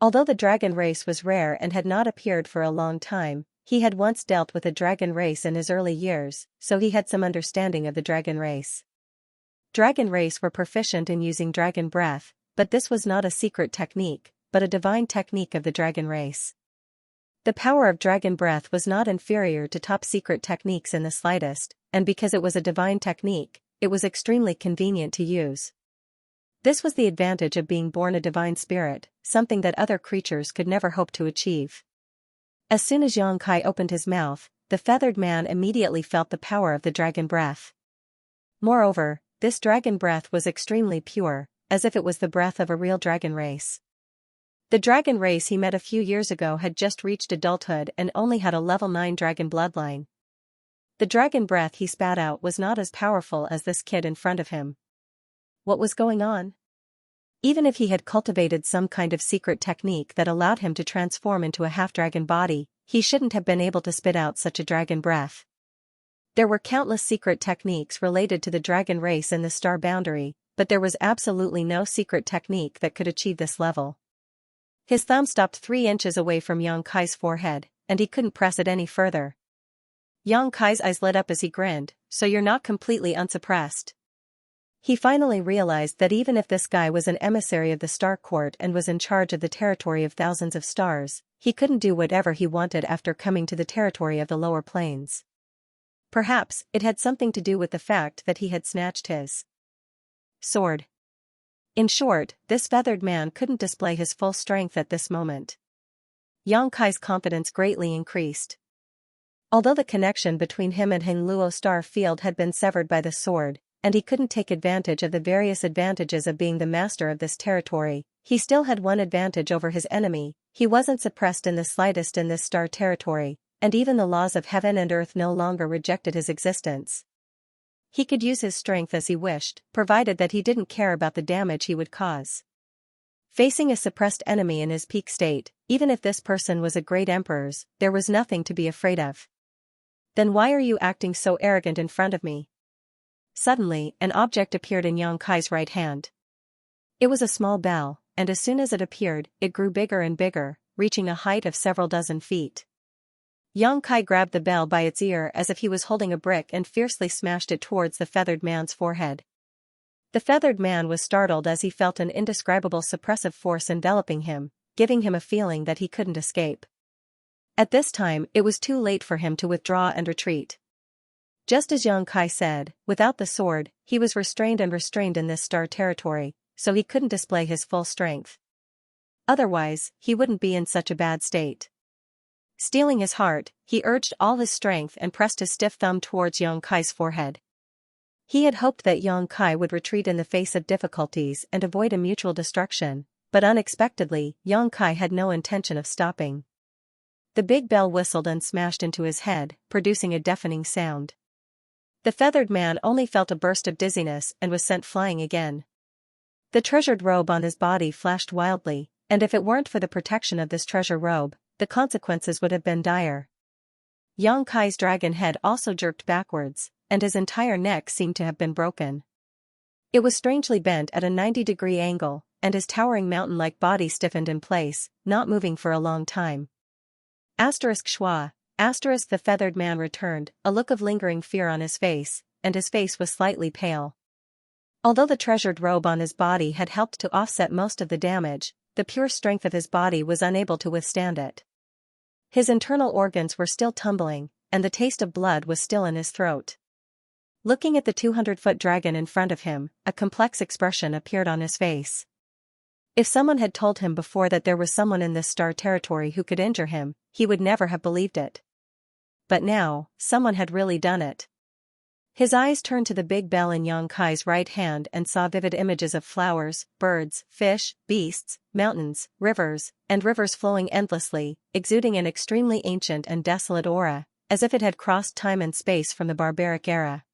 Although the dragon race was rare and had not appeared for a long time, he had once dealt with a dragon race in his early years, so he had some understanding of the dragon race. Dragon race were proficient in using dragon breath, but this was not a secret technique, but a divine technique of the dragon race. The power of dragon breath was not inferior to top-secret techniques in the slightest, and because it was a divine technique, it was extremely convenient to use. This was the advantage of being born a divine spirit, something that other creatures could never hope to achieve. As soon as Yang Kai opened his mouth, the feathered man immediately felt the power of the dragon breath. Moreover, this dragon breath was extremely pure, as if it was the breath of a real dragon race. The dragon race he met a few years ago had just reached adulthood and only had a level 9 dragon bloodline. The dragon breath he spat out was not as powerful as this kid in front of him. What was going on? Even if he had cultivated some kind of secret technique that allowed him to transform into a half-dragon body, he shouldn't have been able to spit out such a dragon breath. There were countless secret techniques related to the dragon race in the star boundary, but there was absolutely no secret technique that could achieve this level. His thumb stopped 3 inches away from Yang Kai's forehead, and he couldn't press it any further. Yang Kai's eyes lit up as he grinned, "So you're not completely unsuppressed." He finally realized that even if this guy was an emissary of the Star Court and was in charge of the territory of thousands of stars, he couldn't do whatever he wanted after coming to the territory of the lower planes. Perhaps it had something to do with the fact that he had snatched his sword. In short, this feathered man couldn't display his full strength at this moment. Yang Kai's confidence greatly increased. Although the connection between him and Heng Luo star field had been severed by the sword, and he couldn't take advantage of the various advantages of being the master of this territory, he still had one advantage over his enemy: he wasn't suppressed in the slightest in this star territory, and even the laws of heaven and earth no longer rejected his existence. He could use his strength as he wished, provided that he didn't care about the damage he would cause. Facing a suppressed enemy in his peak state, even if this person was a great emperor's, there was nothing to be afraid of. "Then why are you acting so arrogant in front of me?" Suddenly, an object appeared in Yang Kai's right hand. It was a small bell, and as soon as it appeared, it grew bigger and bigger, reaching a height of several dozen feet. Yang Kai grabbed the bell by its ear as if he was holding a brick and fiercely smashed it towards the feathered man's forehead. The feathered man was startled as he felt an indescribable suppressive force enveloping him, giving him a feeling that he couldn't escape. At this time, it was too late for him to withdraw and retreat. Just as Yang Kai said, without the sword, he was restrained in this star territory, so he couldn't display his full strength. Otherwise, he wouldn't be in such a bad state. Steeling his heart, he urged all his strength and pressed his stiff thumb towards Yang Kai's forehead. He had hoped that Yang Kai would retreat in the face of difficulties and avoid a mutual destruction, but unexpectedly, Yang Kai had no intention of stopping. The big bell whistled and smashed into his head, producing a deafening sound. The feathered man only felt a burst of dizziness and was sent flying again. The treasured robe on his body flashed wildly, and if it weren't for the protection of this treasure robe, the consequences would have been dire. Yang Kai's dragon head also jerked backwards, and his entire neck seemed to have been broken. It was strangely bent at a 90-degree angle, and his towering mountain-like body stiffened in place, not moving for a long time. Schwa, the feathered man returned, a look of lingering fear on his face, and his face was slightly pale. Although the treasured robe on his body had helped to offset most of the damage, the pure strength of his body was unable to withstand it. His internal organs were still tumbling, and the taste of blood was still in his throat. Looking at the 200-foot dragon in front of him, a complex expression appeared on his face. If someone had told him before that there was someone in this star territory who could injure him, he would never have believed it. But now, someone had really done it. His eyes turned to the big bell in Yang Kai's right hand and saw vivid images of flowers, birds, fish, beasts, mountains, and rivers flowing endlessly, exuding an extremely ancient and desolate aura, as if it had crossed time and space from the barbaric era.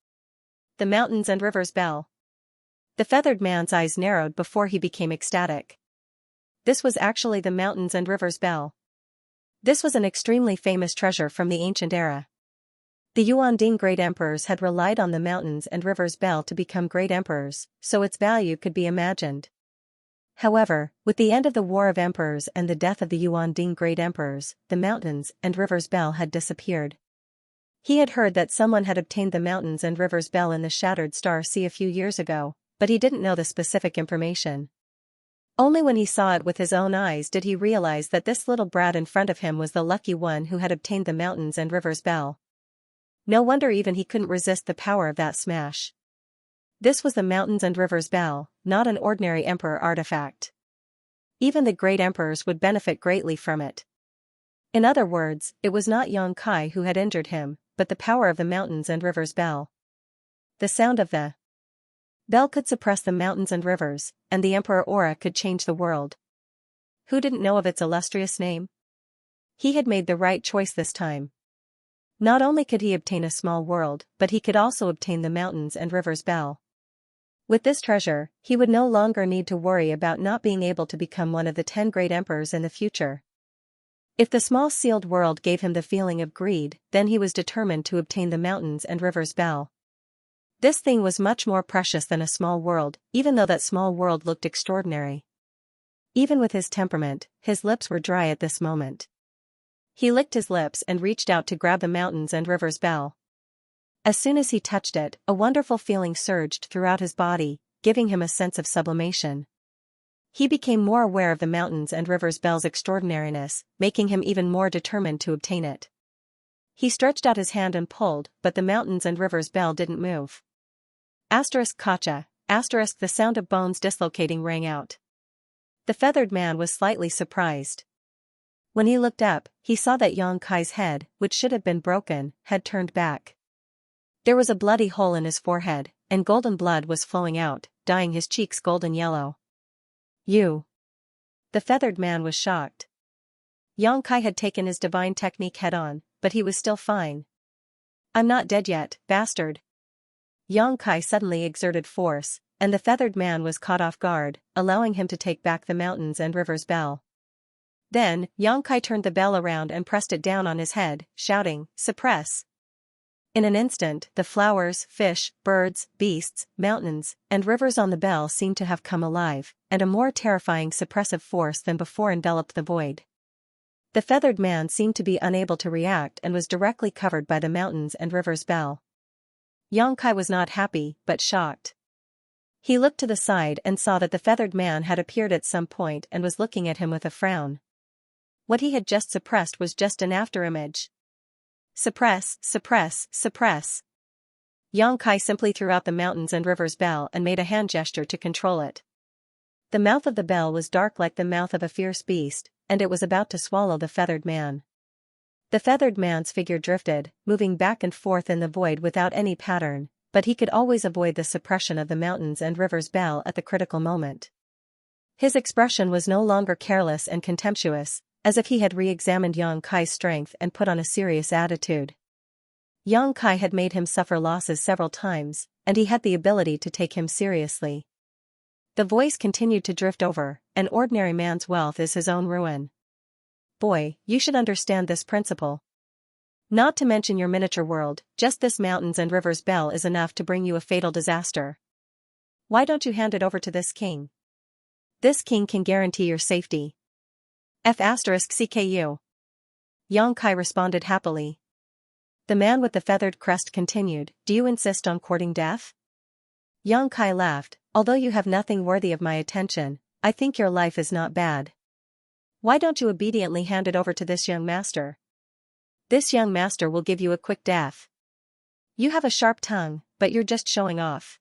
The Mountains and Rivers Bell. The feathered man's eyes narrowed before he became ecstatic. This was actually the Mountains and Rivers Bell. This was an extremely famous treasure from the ancient era. The Yuanding great emperors had relied on the Mountains and Rivers Bell to become great emperors, so its value could be imagined. However, with the end of the War of Emperors and the death of the Yuanding great emperors, the Mountains and Rivers Bell had disappeared. He had heard that someone had obtained the Mountains and Rivers Bell in the Shattered Star Sea a few years ago, but he didn't know the specific information. Only when he saw it with his own eyes did he realize that this little brat in front of him was the lucky one who had obtained the Mountains and Rivers Bell. No wonder even he couldn't resist the power of that smash. This was the Mountains and Rivers Bell, not an ordinary emperor artifact. Even the great emperors would benefit greatly from it. In other words, it was not Yang Kai who had injured him, but the power of the Mountains and Rivers Bell. The sound of the bell could suppress the mountains and rivers, and the emperor aura could change the world. Who didn't know of its illustrious name? He had made the right choice this time. Not only could he obtain a small world, but he could also obtain the Mountains and Rivers Bell. With this treasure, he would no longer need to worry about not being able to become one of the 10 great emperors in the future. If the small sealed world gave him the feeling of greed, then he was determined to obtain the mountains and rivers bell. This thing was much more precious than a small world, even though that small world looked extraordinary. Even with his temperament, his lips were dry at this moment. He licked his lips and reached out to grab the mountains and rivers bell. As soon as he touched it, a wonderful feeling surged throughout his body, giving him a sense of sublimation. He became more aware of the mountains and rivers bell's extraordinariness, making him even more determined to obtain it. He stretched out his hand and pulled, but the mountains and rivers bell didn't move. Kacha, the sound of bones dislocating rang out. The feathered man was slightly surprised. When he looked up, he saw that Xianxia's head, which should have been broken, had turned back. There was a bloody hole in his forehead, and golden blood was flowing out, dyeing his cheeks golden yellow. You! The feathered man was shocked. Xianxia had taken his divine technique head-on, but he was still fine. I'm not dead yet, bastard. Xianxia suddenly exerted force, and the feathered man was caught off guard, allowing him to take back the mountains and rivers bell. Then, Xianxia turned the bell around and pressed it down on his head, shouting, "Suppress!" In an instant, the flowers, fish, birds, beasts, mountains, and rivers on the bell seemed to have come alive, and a more terrifying suppressive force than before enveloped the void. The feathered man seemed to be unable to react and was directly covered by the mountains and rivers bell. Xianxia was not happy, but shocked. He looked to the side and saw that the feathered man had appeared at some point and was looking at him with a frown. What he had just suppressed was just an afterimage. Suppress, suppress, suppress. Xianxia simply threw out the mountains and rivers bell and made a hand gesture to control it. The mouth of the bell was dark like the mouth of a fierce beast, and it was about to swallow the feathered man. The feathered man's figure drifted, moving back and forth in the void without any pattern, but he could always avoid the suppression of the mountains and rivers bell at the critical moment. His expression was no longer careless and contemptuous, as if he had re-examined Xianxia's strength and put on a serious attitude. Xianxia had made him suffer losses several times, and he had the ability to take him seriously. The voice continued to drift over, an ordinary man's wealth is his own ruin. Boy, you should understand this principle. Not to mention your miniature world, just this mountains and rivers bell is enough to bring you a fatal disaster. Why don't you hand it over to this king? This king can guarantee your safety. *CKU. Xianxia responded happily. The man with the feathered crest continued, "Do you insist on courting death?" Xianxia laughed, "Although you have nothing worthy of my attention, I think your life is not bad. Why don't you obediently hand it over to this young master? This young master will give you a quick death. You have a sharp tongue, but you're just showing off."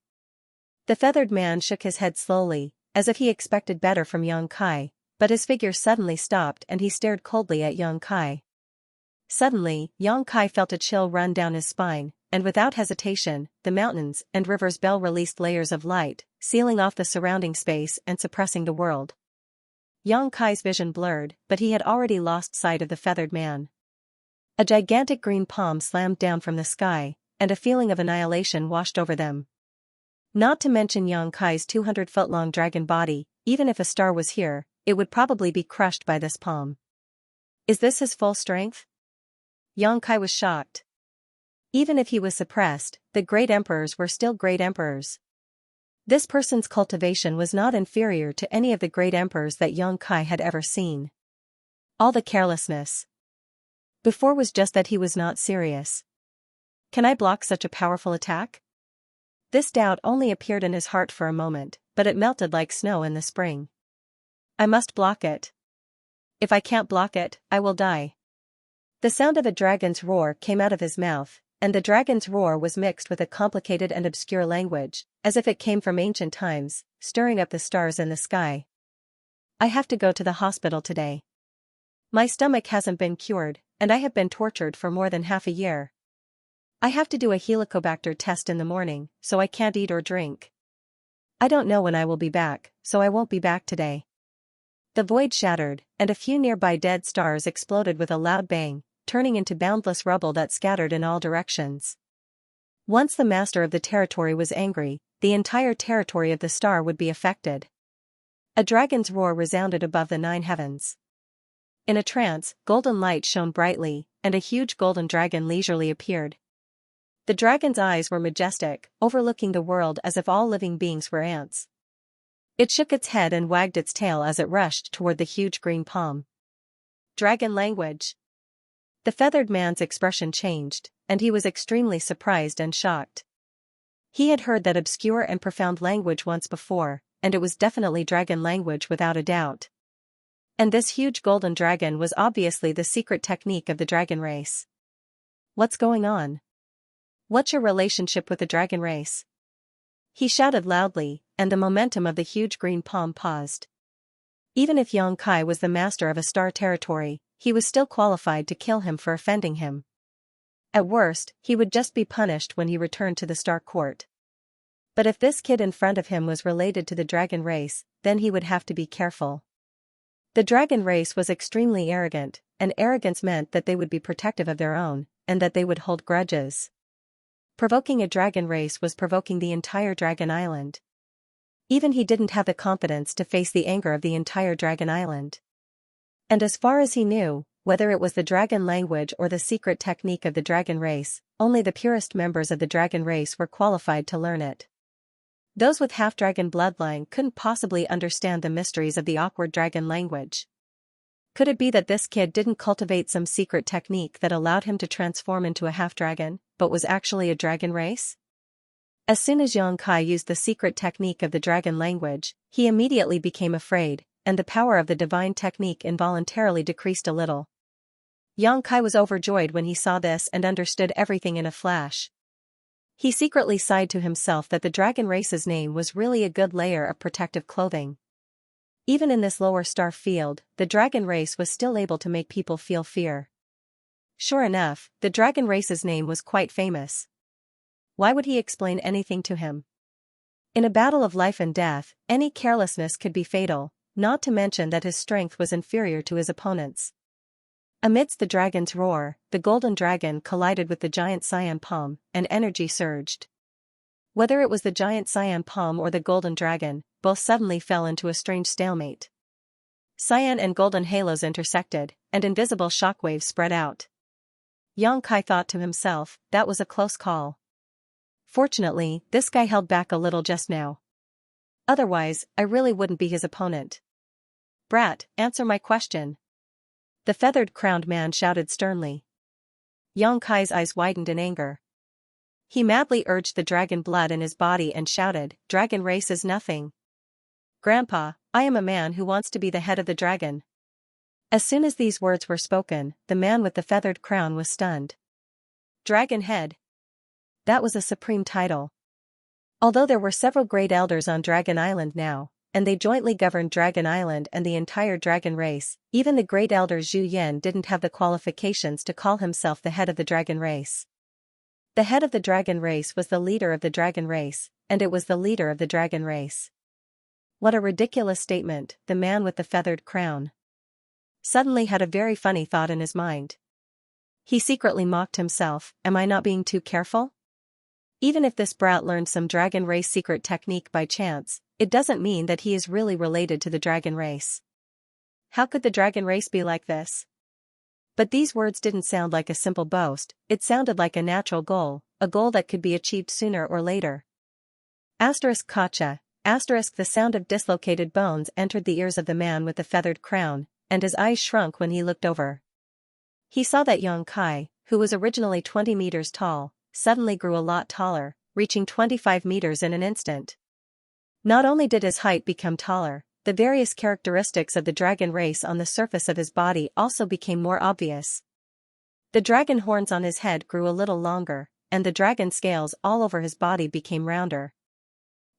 The feathered man shook his head slowly, as if he expected better from Xianxia, but his figure suddenly stopped and he stared coldly at Xianxia. Suddenly, Xianxia felt a chill run down his spine, and without hesitation, the mountains and rivers bell released layers of light, sealing off the surrounding space and suppressing the world. Xianxia's vision blurred, but he had already lost sight of the feathered man. A gigantic green palm slammed down from the sky, and a feeling of annihilation washed over them. Not to mention Xianxia's 200-foot-long dragon body, even if a star was here, it would probably be crushed by this palm. Is this his full strength? Xianxia was shocked. Even if he was suppressed, the great emperors were still great emperors. This person's cultivation was not inferior to any of the great emperors that Xianxia had ever seen. All the carelessness before was just that he was not serious. Can I block such a powerful attack? This doubt only appeared in his heart for a moment, but it melted like snow in the spring. I must block it. If I can't block it, I will die. The sound of a dragon's roar came out of his mouth, and the dragon's roar was mixed with a complicated and obscure language, as if it came from ancient times, stirring up the stars in the sky. I have to go to the hospital today. My stomach hasn't been cured, and I have been tortured for more than half a year. I have to do a Helicobacter test in the morning, so I can't eat or drink. I don't know when I will be back, so I won't be back today. The void shattered, and a few nearby dead stars exploded with a loud bang, turning into boundless rubble that scattered in all directions. Once the master of the territory was angry, the entire territory of the star would be affected. A dragon's roar resounded above the 9 heavens. In a trance, golden light shone brightly, and a huge golden dragon leisurely appeared. The dragon's eyes were majestic, overlooking the world as if all living beings were ants. It shook its head and wagged its tail as it rushed toward the huge green palm. Dragon language. The feathered man's expression changed, and he was extremely surprised and shocked. He had heard that obscure and profound language once before, and it was definitely dragon language without a doubt. And this huge golden dragon was obviously the secret technique of the dragon race. What's going on? What's your relationship with the dragon race? He shouted loudly, and the momentum of the huge green palm paused. Even if Xianxia was the master of a star territory, he was still qualified to kill him for offending him. At worst, he would just be punished when he returned to the star court. But if this kid in front of him was related to the dragon race, then he would have to be careful. The dragon race was extremely arrogant, and arrogance meant that they would be protective of their own, and that they would hold grudges. Provoking a dragon race was provoking the entire dragon island. Even he didn't have the confidence to face the anger of the entire dragon island. And as far as he knew, whether it was the dragon language or the secret technique of the dragon race, only the purest members of the dragon race were qualified to learn it. Those with half-dragon bloodline couldn't possibly understand the mysteries of the awkward dragon language. Could it be that this kid didn't cultivate some secret technique that allowed him to transform into a half-dragon, but was actually a dragon race? As soon as Xianxia used the secret technique of the dragon language, he immediately became afraid, and the power of the divine technique involuntarily decreased a little. Xianxia was overjoyed when he saw this and understood everything in a flash. He secretly sighed to himself that the dragon race's name was really a good layer of protective clothing. Even in this lower star field, the dragon race was still able to make people feel fear. Sure enough, the dragon race's name was quite famous. Why would he explain anything to him? In a battle of life and death, any carelessness could be fatal, not to mention that his strength was inferior to his opponent's. Amidst the dragon's roar, the golden dragon collided with the giant cyan palm, and energy surged. Whether it was the giant cyan palm or the golden dragon, both suddenly fell into a strange stalemate. Cyan and golden halos intersected, and invisible shockwaves spread out. Xianxia thought to himself, that was a close call. Fortunately, this guy held back a little just now. Otherwise, I really wouldn't be his opponent. Brat, answer my question. The feathered-crowned man shouted sternly. Xianxia's eyes widened in anger. He madly urged the dragon blood in his body and shouted, "Dragon race is nothing. Grandpa, I am a man who wants to be the head of the dragon." As soon as these words were spoken, the man with the feathered crown was stunned. Dragon head. That was a supreme title. Although there were several great elders on Dragon Island now, and they jointly governed Dragon Island and the entire dragon race, even the great elder Zhu Yan didn't have the qualifications to call himself the head of the dragon race. The head of the dragon race was the leader of the dragon race, and it was the leader of the dragon race. What a ridiculous statement, the man with the feathered crown suddenly had a very funny thought in his mind. He secretly mocked himself, am I not being too careful? Even if this brat learned some dragon race secret technique by chance, it doesn't mean that he is really related to the dragon race. How could the dragon race be like this? But these words didn't sound like a simple boast, it sounded like a natural goal, a goal that could be achieved sooner or later. Gotcha. The sound of dislocated bones entered the ears of the man with the feathered crown, and his eyes shrunk when he looked over. He saw that Xianxia, who was originally 20 meters tall, suddenly grew a lot taller, reaching 25 meters in an instant. Not only did his height become taller, the various characteristics of the dragon race on the surface of his body also became more obvious. The dragon horns on his head grew a little longer, and the dragon scales all over his body became rounder.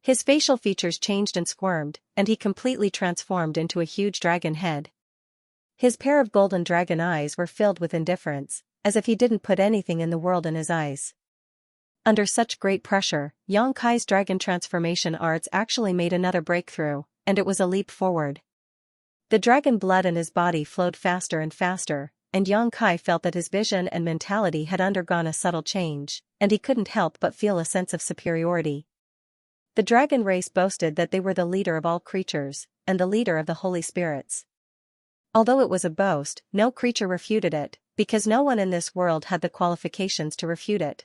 His facial features changed and squirmed, and he completely transformed into a huge dragon head. His pair of golden dragon eyes were filled with indifference, as if he didn't put anything in the world in his eyes. Under such great pressure, Xianxia's dragon transformation arts actually made another breakthrough, and it was a leap forward. The dragon blood in his body flowed faster and faster, and Yang Kai felt that his vision and mentality had undergone a subtle change, and he couldn't help but feel a sense of superiority. The dragon race boasted that they were the leader of all creatures, and the leader of the holy spirits. Although it was a boast, no creature refuted it, because no one in this world had the qualifications to refute it.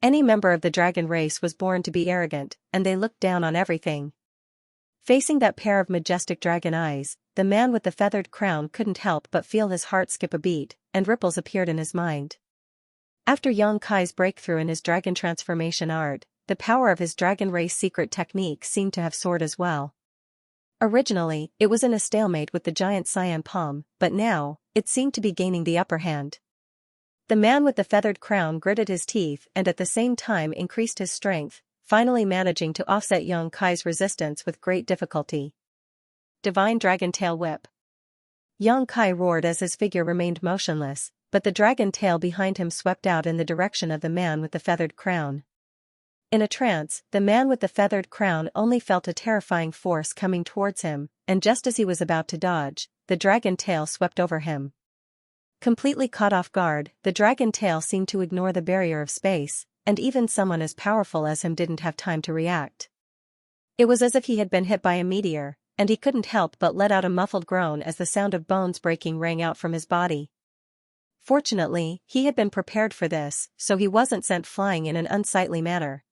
Any member of the dragon race was born to be arrogant, and they looked down on everything. Facing that pair of majestic dragon eyes, the man with the feathered crown couldn't help but feel his heart skip a beat, and ripples appeared in his mind. After Yang Kai's breakthrough in his dragon transformation art, the power of his dragon race secret technique seemed to have soared as well. Originally, it was in a stalemate with the giant cyan palm, but now, it seemed to be gaining the upper hand. The man with the feathered crown gritted his teeth and at the same time increased his strength, finally managing to offset Yang Kai's resistance with great difficulty. Divine Dragon Tail Whip. Yang Kai roared as his figure remained motionless, but the dragon tail behind him swept out in the direction of the man with the feathered crown. In a trance, the man with the feathered crown only felt a terrifying force coming towards him, and just as he was about to dodge, the dragon tail swept over him. Completely caught off guard, the dragon tail seemed to ignore the barrier of space, and even someone as powerful as him didn't have time to react. It was as if he had been hit by a meteor, and he couldn't help but let out a muffled groan as the sound of bones breaking rang out from his body. Fortunately, he had been prepared for this, so he wasn't sent flying in an unsightly manner.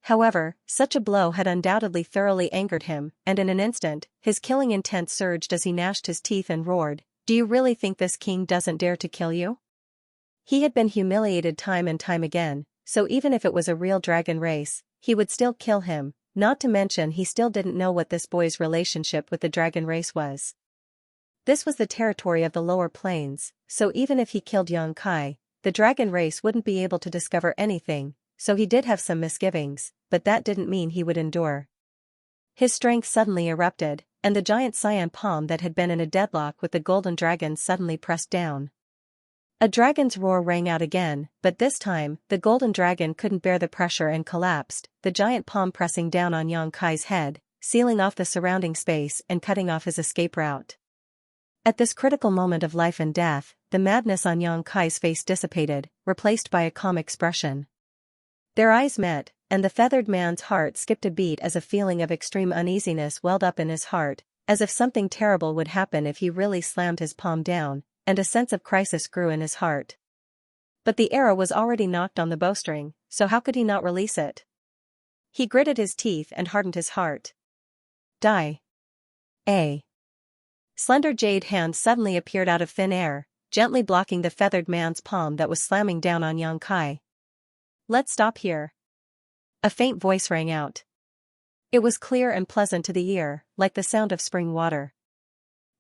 However, such a blow had undoubtedly thoroughly angered him, and in an instant, his killing intent surged as he gnashed his teeth and roared, "Do you really think this king doesn't dare to kill you?" He had been humiliated time and time again, so even if it was a real dragon race, he would still kill him, not to mention he still didn't know what this boy's relationship with the dragon race was. This was the territory of the lower plains, so even if he killed Yang Kai, the dragon race wouldn't be able to discover anything, so he did have some misgivings, but that didn't mean he would endure. His strength suddenly erupted, and the giant cyan palm that had been in a deadlock with the golden dragon suddenly pressed down. A dragon's roar rang out again, but this time, the golden dragon couldn't bear the pressure and collapsed, the giant palm pressing down on Yang Kai's head, sealing off the surrounding space and cutting off his escape route. At this critical moment of life and death, the madness on Yang Kai's face dissipated, replaced by a calm expression. Their eyes met, and the feathered man's heart skipped a beat as a feeling of extreme uneasiness welled up in his heart, as if something terrible would happen if he really slammed his palm down, and a sense of crisis grew in his heart. But the arrow was already knocked on the bowstring, so how could he not release it? He gritted his teeth and hardened his heart. Die. A slender jade hand suddenly appeared out of thin air, gently blocking the feathered man's palm that was slamming down on Yang Kai. "Let's stop here." A faint voice rang out. It was clear and pleasant to the ear, like the sound of spring water.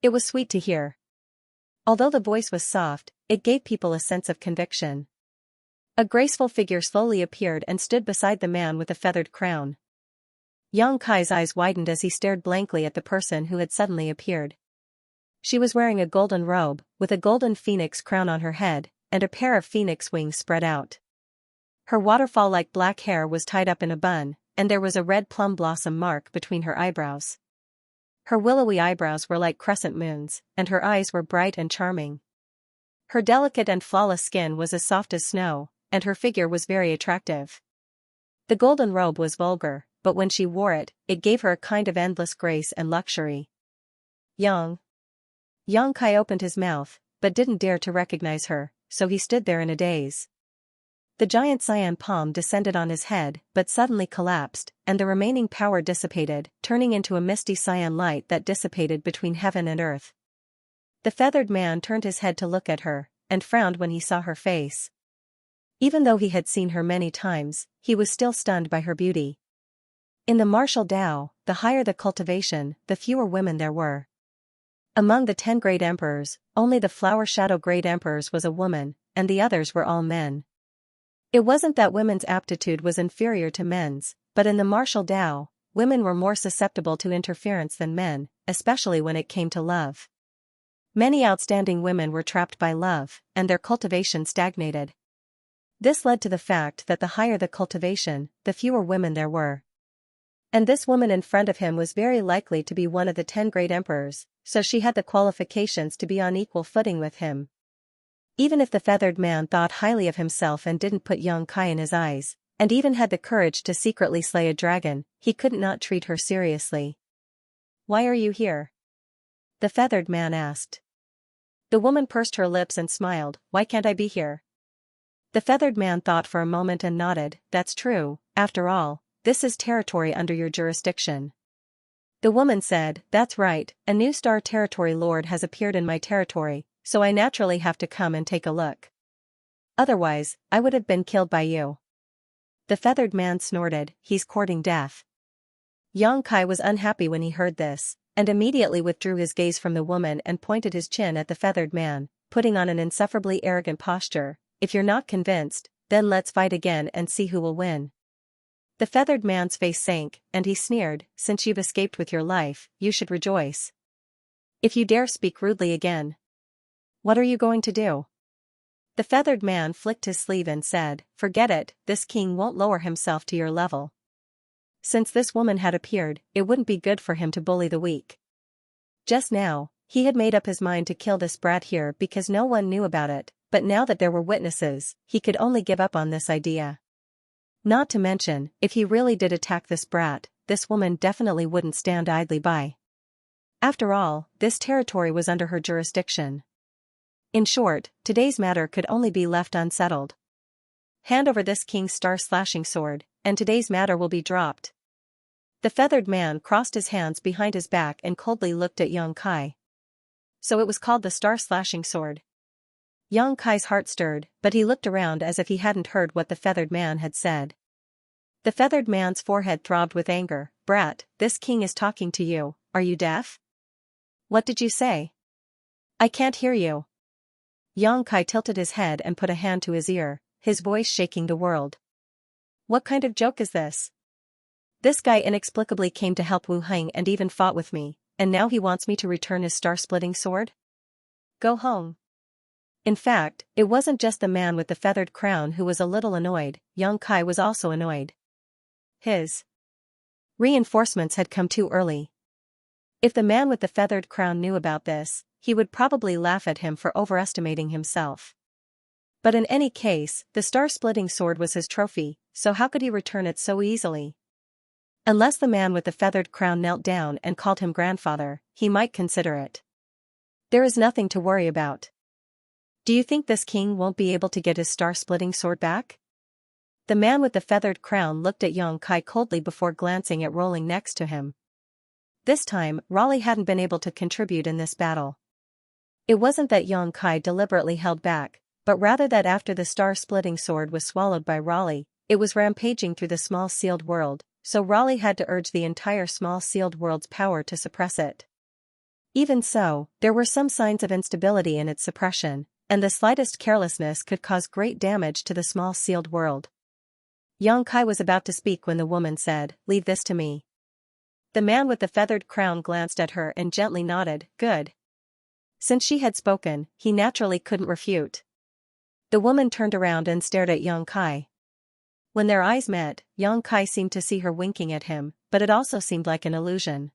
It was sweet to hear. Although the voice was soft, it gave people a sense of conviction. A graceful figure slowly appeared and stood beside the man with the feathered crown. Yang Kai's eyes widened as he stared blankly at the person who had suddenly appeared. She was wearing a golden robe, with a golden phoenix crown on her head, and a pair of phoenix wings spread out. Her waterfall-like black hair was tied up in a bun, and there was a red plum blossom mark between her eyebrows. Her willowy eyebrows were like crescent moons, and her eyes were bright and charming. Her delicate and flawless skin was as soft as snow, and her figure was very attractive. The golden robe was vulgar, but when she wore it, it gave her a kind of endless grace and luxury. Yang Kai opened his mouth, but didn't dare to recognize her, so he stood there in a daze. The giant cyan palm descended on his head but suddenly collapsed, and the remaining power dissipated, turning into a misty cyan light that dissipated between heaven and earth. The feathered man turned his head to look at her, and frowned when he saw her face. Even though he had seen her many times, he was still stunned by her beauty. In the martial Tao, the higher the cultivation, the fewer women there were. Among the 10 great emperors, only the flower shadow great emperors was a woman, and the others were all men. It wasn't that women's aptitude was inferior to men's, but in the martial Tao, women were more susceptible to interference than men, especially when it came to love. Many outstanding women were trapped by love, and their cultivation stagnated. This led to the fact that the higher the cultivation, the fewer women there were. And this woman in front of him was very likely to be one of the 10 great emperors, so she had the qualifications to be on equal footing with him, Even if the feathered man thought highly of himself and didn't put young Kai in his eyes, and even had the courage to secretly slay a dragon, he could not treat her seriously. "Why are you here?" the feathered man asked. The woman pursed her lips and smiled. "Why can't I be here?" The feathered man thought for a moment and nodded. "That's true, after all, this is territory under your jurisdiction." The woman said, "That's right, a new star territory lord has appeared in my territory, so I naturally have to come and take a look. Otherwise, I would have been killed by you." The feathered man snorted. "He's courting death." Young Kai was unhappy when he heard this, and immediately withdrew his gaze from the woman and pointed his chin at the feathered man, putting on an insufferably arrogant posture. "If you're not convinced, then let's fight again and see who will win." The feathered man's face sank, and he sneered, "Since you've escaped with your life, you should rejoice. If you dare speak rudely again, what are you going to do?" The feathered man flicked his sleeve and said, "Forget it, this king won't lower himself to your level." Since this woman had appeared, it wouldn't be good for him to bully the weak. Just now, he had made up his mind to kill this brat here because no one knew about it, but now that there were witnesses, he could only give up on this idea. Not to mention, if he really did attack this brat, this woman definitely wouldn't stand idly by. After all, this territory was under her jurisdiction. In short, today's matter could only be left unsettled. Hand over this king's star-slashing sword, and today's matter will be dropped. The feathered man crossed his hands behind his back and coldly looked at young Kai. So it was called the star-slashing sword. Young Kai's heart stirred, but he looked around as if he hadn't heard what the feathered man had said. The feathered man's forehead throbbed with anger. "Brat, this king is talking to you, are you deaf? What did you say? I can't hear you." Young Kai tilted his head and put a hand to his ear, his voice shaking the world. "What kind of joke is this? This guy inexplicably came to help Wu Heng and even fought with me, and now he wants me to return his star-splitting sword? Go home." In fact, it wasn't just the man with the feathered crown who was a little annoyed, young Kai was also annoyed. His reinforcements had come too early. If the man with the feathered crown knew about this, he would probably laugh at him for overestimating himself. But in any case, the star-splitting sword was his trophy, so how could he return it so easily? Unless the man with the feathered crown knelt down and called him grandfather, he might consider it. There is nothing to worry about. Do you think this king won't be able to get his star-splitting sword back? The man with the feathered crown looked at young Kai coldly before glancing at Rolling next to him. This time, Raleigh hadn't been able to contribute in this battle. It wasn't that young Kai deliberately held back, but rather that after the star-splitting sword was swallowed by Raleigh, it was rampaging through the small sealed world, so Raleigh had to urge the entire small sealed world's power to suppress it. Even so, there were some signs of instability in its suppression, and the slightest carelessness could cause great damage to the small sealed world. Young Kai was about to speak when the woman said, "Leave this to me." The man with the feathered crown glanced at her and gently nodded, "Good." Since she had spoken, he naturally couldn't refute. The woman turned around and stared at young Kai. When their eyes met, young Kai seemed to see her winking at him, but it also seemed like an illusion.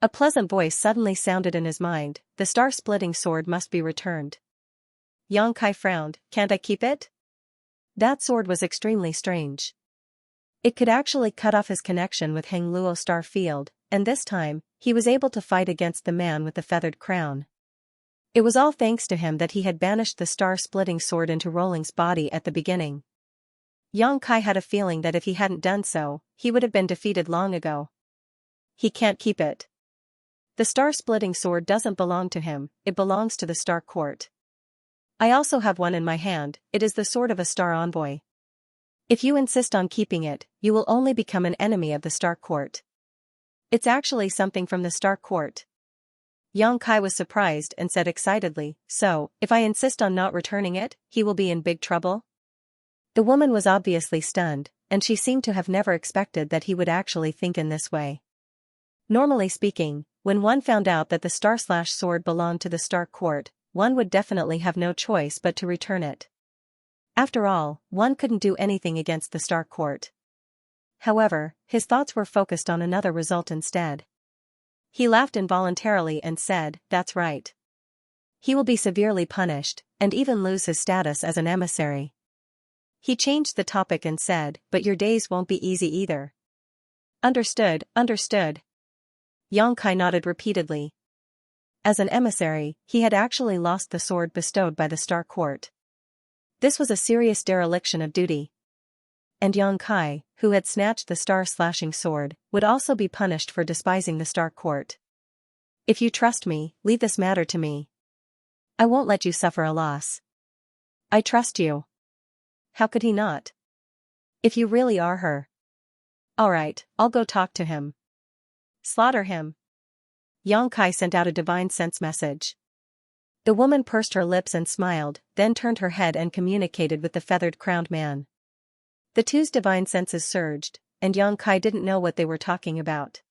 A pleasant voice suddenly sounded in his mind, "The star-splitting sword must be returned." Young Kai frowned, "Can't I keep it?" That sword was extremely strange. It could actually cut off his connection with Heng Luo Star Field, and this time, he was able to fight against the man with the feathered crown. It was all thanks to him that he had banished the star-splitting sword into Rolling's body at the beginning. Young Kai had a feeling that if he hadn't done so, he would have been defeated long ago. He can't keep it. The star-splitting sword doesn't belong to him, it belongs to the Star Court. I also have one in my hand, it is the sword of a star envoy. If you insist on keeping it, you will only become an enemy of the Star Court. It's actually something from the Star Court. Young Kai was surprised and said excitedly, "So, if I insist on not returning it, he will be in big trouble?" The woman was obviously stunned, and she seemed to have never expected that he would actually think in this way. Normally speaking, when one found out that the star-slash sword belonged to the Star Court, one would definitely have no choice but to return it. After all, one couldn't do anything against the Star Court. However, his thoughts were focused on another result instead. He laughed involuntarily and said, "That's right. He will be severely punished, and even lose his status as an emissary. He changed the topic and said, "But your days won't be easy either." "Understood, understood." Xianxia nodded repeatedly. As an emissary, he had actually lost the sword bestowed by the Star Court. This was a serious dereliction of duty. And Xianxia, who had snatched the star-slashing sword, would also be punished for despising the Star Court. "If you trust me, leave this matter to me. I won't let you suffer a loss." "I trust you." How could he not? "If you really are her." "All right, I'll go talk to him." "Slaughter him." Xianxia sent out a divine sense message. The woman pursed her lips and smiled, then turned her head and communicated with the feathered-crowned man. The two's divine senses surged, and Xianxia didn't know what they were talking about.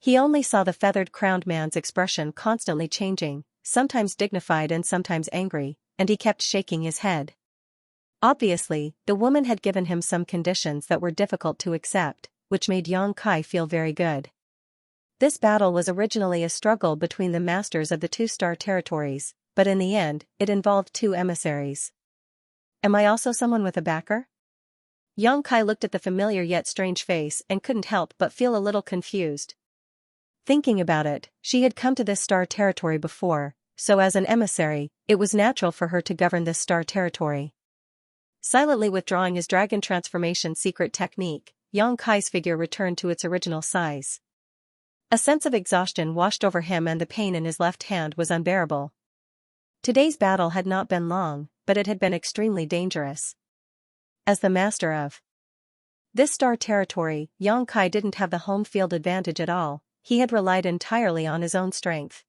He only saw the feathered-crowned man's expression constantly changing, sometimes dignified and sometimes angry, and he kept shaking his head. Obviously, the woman had given him some conditions that were difficult to accept, which made Xianxia feel very good. This battle was originally a struggle between the masters of the two star territories, but in the end, it involved two emissaries. "Am I also someone with a backer?" Xianxia looked at the familiar yet strange face and couldn't help but feel a little confused. Thinking about it, she had come to this star territory before, so as an emissary, it was natural for her to govern this star territory. Silently withdrawing his dragon transformation secret technique, Xianxia's figure returned to its original size. A sense of exhaustion washed over him and the pain in his left hand was unbearable. Today's battle had not been long, but it had been extremely dangerous. As the master of this star territory, Xianxia didn't have the home field advantage at all. He had relied entirely on his own strength.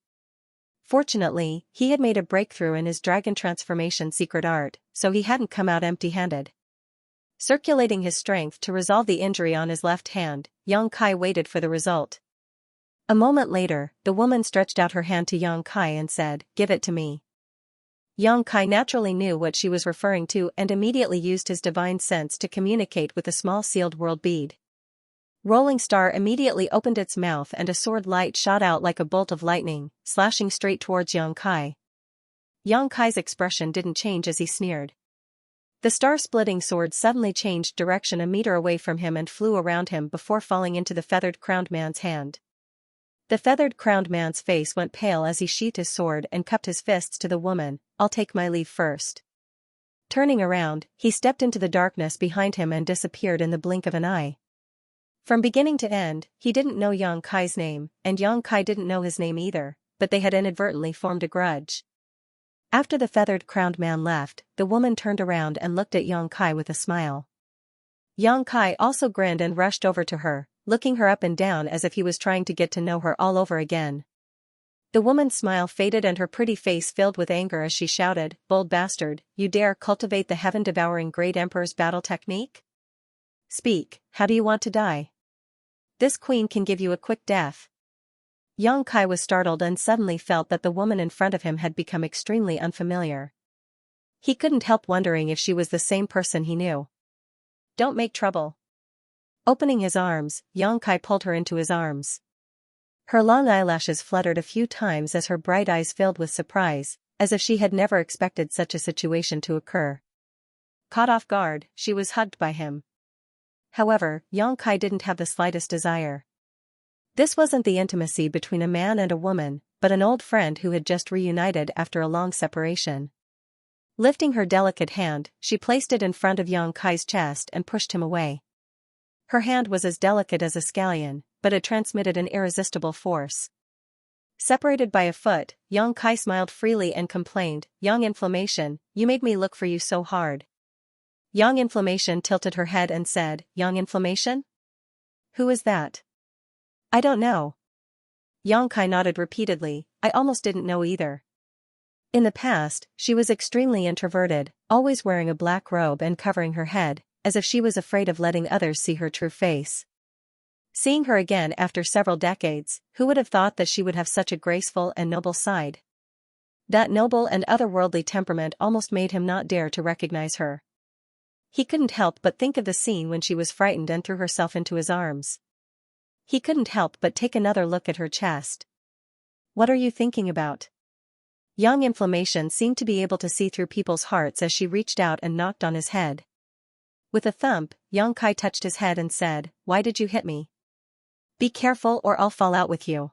Fortunately, he had made a breakthrough in his dragon transformation secret art, so he hadn't come out empty-handed. Circulating his strength to resolve the injury on his left hand, Xianxia waited for the result. A moment later, the woman stretched out her hand to Xianxia and said, "Give it to me." Xianxia naturally knew what she was referring to and immediately used his divine sense to communicate with the small sealed world bead. Rolling Star immediately opened its mouth and a sword light shot out like a bolt of lightning, slashing straight towards Xianxia. Xianxia's expression didn't change as he sneered. The star-splitting sword suddenly changed direction a meter away from him and flew around him before falling into the feathered-crowned man's hand. The feathered-crowned man's face went pale as he sheathed his sword and cupped his fists to the woman. "I'll take my leave first." Turning around, he stepped into the darkness behind him and disappeared in the blink of an eye. From beginning to end, he didn't know Xianxia's name, and Xianxia didn't know his name either, but they had inadvertently formed a grudge. After the feathered-crowned man left, the woman turned around and looked at Xianxia with a smile. Xianxia also grinned and rushed over to her, looking her up and down as if he was trying to get to know her all over again. The woman's smile faded and her pretty face filled with anger as she shouted, "Bold bastard, you dare cultivate the heaven-devouring great emperor's battle technique? Speak, how do you want to die? This queen can give you a quick death." Xianxia was startled and suddenly felt that the woman in front of him had become extremely unfamiliar. He couldn't help wondering if she was the same person he knew. "Don't make trouble." Opening his arms, Xianxia pulled her into his arms. Her long eyelashes fluttered a few times as her bright eyes filled with surprise, as if she had never expected such a situation to occur. Caught off guard, she was hugged by him. However, Xianxia didn't have the slightest desire. This wasn't the intimacy between a man and a woman, but an old friend who had just reunited after a long separation. Lifting her delicate hand, she placed it in front of Xianxia's chest and pushed him away. Her hand was as delicate as a scallion, but it transmitted an irresistible force. Separated by a foot, Xianxia smiled freely and complained, "Young Inflammation, you made me look for you so hard." Young Inflammation tilted her head and said, "Young Inflammation? Who is that?" "I don't know." Xianxia nodded repeatedly, "I almost didn't know either." In the past, she was extremely introverted, always wearing a black robe and covering her head, as if she was afraid of letting others see her true face. Seeing her again after several decades, who would have thought that she would have such a graceful and noble side? That noble and otherworldly temperament almost made him not dare to recognize her. He couldn't help but think of the scene when she was frightened and threw herself into his arms. He couldn't help but take another look at her chest. "What are you thinking about?" Yang Inflammation seemed to be able to see through people's hearts as she reached out and knocked on his head. With a thump, Yang Kai touched his head and said, "Why did you hit me? Be careful or I'll fall out with you."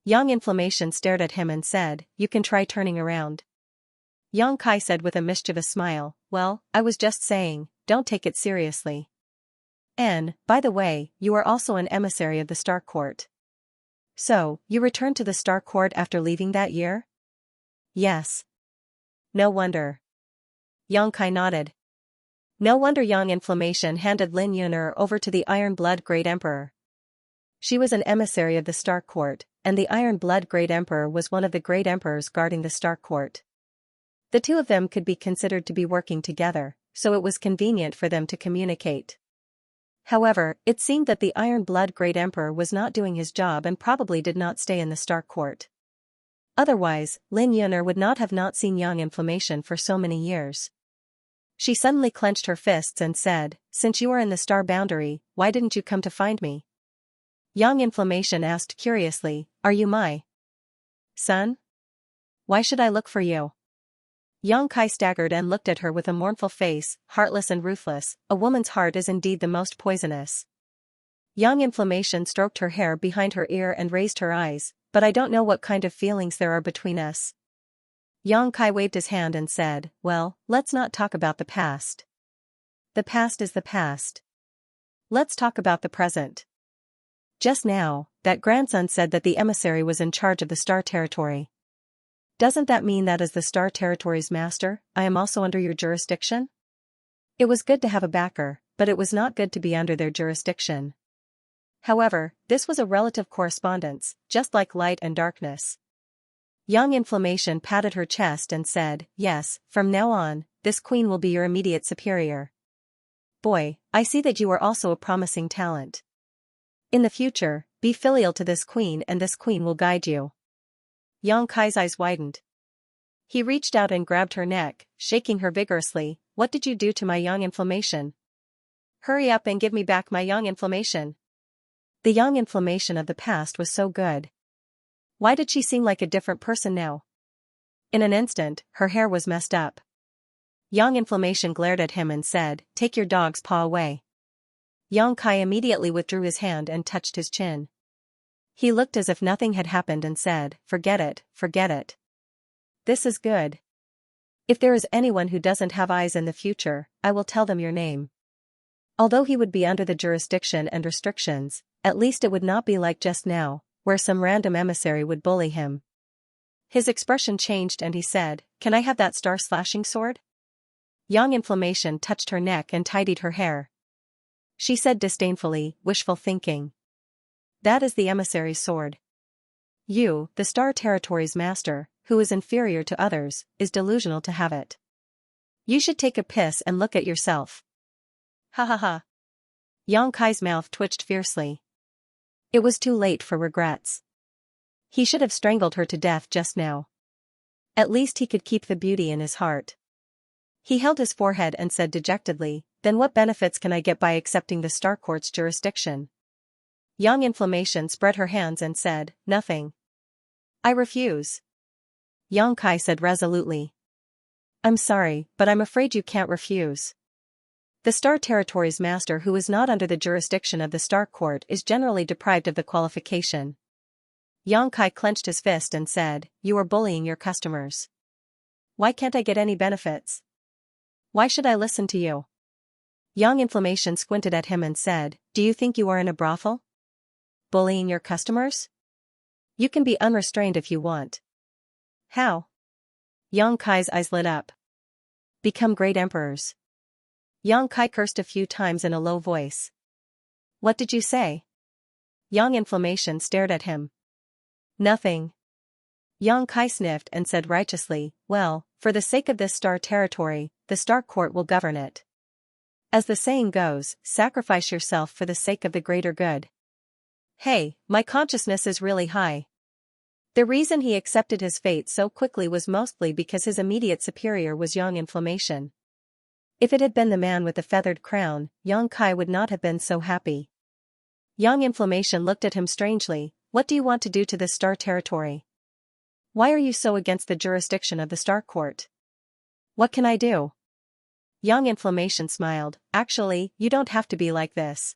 Yang Inflammation stared at him and said, "You can try turning around." Yang Kai said with a mischievous smile, "Well, I was just saying, don't take it seriously. And, by the way, you are also an emissary of the Star Court. So, you returned to the Star Court after leaving that year?" "Yes." "No wonder." Yang Kai nodded. No wonder. Yang Inflammation handed Lin Yuner over to the Iron Blood Great Emperor. She was an emissary of the Star Court, and the Iron Blood Great Emperor was one of the Great Emperors guarding the Star Court. The two of them could be considered to be working together, so it was convenient for them to communicate. However, it seemed that the Iron Blood Great Emperor was not doing his job and probably did not stay in the Star Court. Otherwise, Lin Yuner would not have not seen Yang Inflammation for so many years. She suddenly clenched her fists and said, "Since you are in the Star Boundary, why didn't you come to find me?" Yang Inflammation asked curiously, "Are you my son? Why should I look for you?" Yang Kai staggered and looked at her with a mournful face, heartless and ruthless. A woman's heart is indeed the most poisonous. Yang Inflammation stroked her hair behind her ear and raised her eyes, "But I don't know what kind of feelings there are between us." Yang Kai waved his hand and said, "Well, let's not talk about the past. The past is the past. Let's talk about the present. Just now, that grandson said that the emissary was in charge of the Star Territory. Doesn't that mean that as the Star Territory's master, I am also under your jurisdiction?" It was good to have a backer, but it was not good to be under their jurisdiction. However, this was a relative correspondence, just like light and darkness. Yang Inflammation patted her chest and said, "Yes, from now on, this queen will be your immediate superior. Boy, I see that you are also a promising talent. In the future, be filial to this queen and this queen will guide you." Yang Kai's eyes widened. He reached out and grabbed her neck, shaking her vigorously. "What did you do to my Yang Inflammation? Hurry up and give me back my Yang Inflammation." The Yang Inflammation of the past was so good. Why did she seem like a different person now? In an instant, her hair was messed up. Yang Inflammation glared at him and said, "Take your dog's paw away." Yang Kai immediately withdrew his hand and touched his chin. He looked as if nothing had happened and said, "Forget it, forget it. This is good. If there is anyone who doesn't have eyes in the future, I will tell them your name." Although he would be under the jurisdiction and restrictions, at least it would not be like just now, where some random emissary would bully him. His expression changed and he said, "Can I have that star-slashing sword?" Yang Inflammation touched her neck and tidied her hair. She said disdainfully, "Wishful thinking. That is the emissary's sword. You, the Star Territory's master, who is inferior to others, is delusional to have it. You should take a piss and look at yourself." "Ha ha ha." Yang Kai's mouth twitched fiercely. It was too late for regrets. He should have strangled her to death just now. At least he could keep the beauty in his heart. He held his forehead and said dejectedly, "Then what benefits can I get by accepting the Star Court's jurisdiction?" Yang Inflammation spread her hands and said, "Nothing. I refuse." Yang Kai said resolutely, "I'm sorry, but I'm afraid you can't refuse. The Star Territory's master who is not under the jurisdiction of the Star Court is generally deprived of the qualification." Yang Kai clenched his fist and said, "You are bullying your customers. Why can't I get any benefits? Why should I listen to you?" Yang Inflammation squinted at him and said, "Do you think you are in a brothel? Bullying your customers? You can be unrestrained if you want." "How?" Yang Kai's eyes lit up. "Become great emperors." Yang Kai cursed a few times in a low voice. "What did you say?" Yang Inflammation stared at him. "Nothing." Yang Kai sniffed and said righteously, "Well, for the sake of this Star Territory, the Star Court will govern it. As the saying goes, sacrifice yourself for the sake of the greater good." Hey, my consciousness is really high. The reason he accepted his fate so quickly was mostly because his immediate superior was Yang Inflammation. If it had been the man with the feathered crown, Yang Kai would not have been so happy. Yang Inflammation looked at him strangely. "What do you want to do to this Star Territory?" Why are you so against the jurisdiction of the Star Court? What can I do? Young Inflammation smiled. Actually, you don't have to be like this.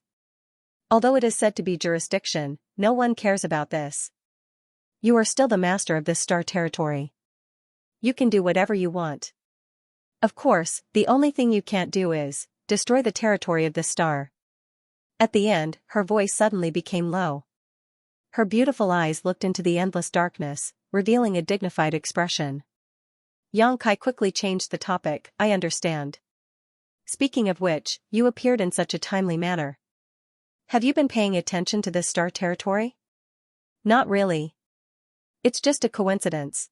Although it is said to be jurisdiction, no one cares about this. You are still the master of this star territory. You can do whatever you want. Of course, the only thing you can't do is destroy the territory of this star. At the end, her voice suddenly became low. Her beautiful eyes looked into the endless darkness, revealing a dignified expression. Yang Kai quickly changed the topic. I understand. Speaking of which, you appeared in such a timely manner. Have you been paying attention to this star territory? Not really. It's just a coincidence.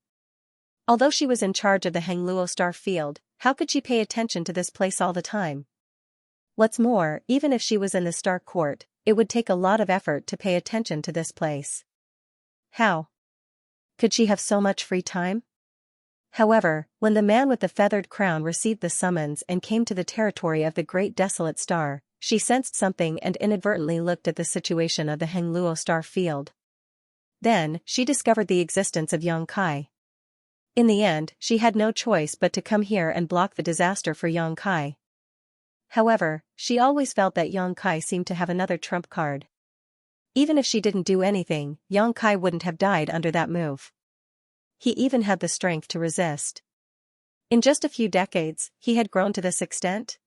Although she was in charge of the Hengluo star field, how could she pay attention to this place all the time? What's more, even if she was in the Star Court, it would take a lot of effort to pay attention to this place. How could she have so much free time? However, when the man with the feathered crown received the summons and came to the territory of the Great Desolate Star, she sensed something and inadvertently looked at the situation of the Hengluo star field. Then, she discovered the existence of Yang Kai. In the end, she had no choice but to come here and block the disaster for Yang Kai. However, she always felt that Yang Kai seemed to have another trump card. Even if she didn't do anything, Yang Kai wouldn't have died under that move. He even had the strength to resist. In just a few decades, he had grown to this extent.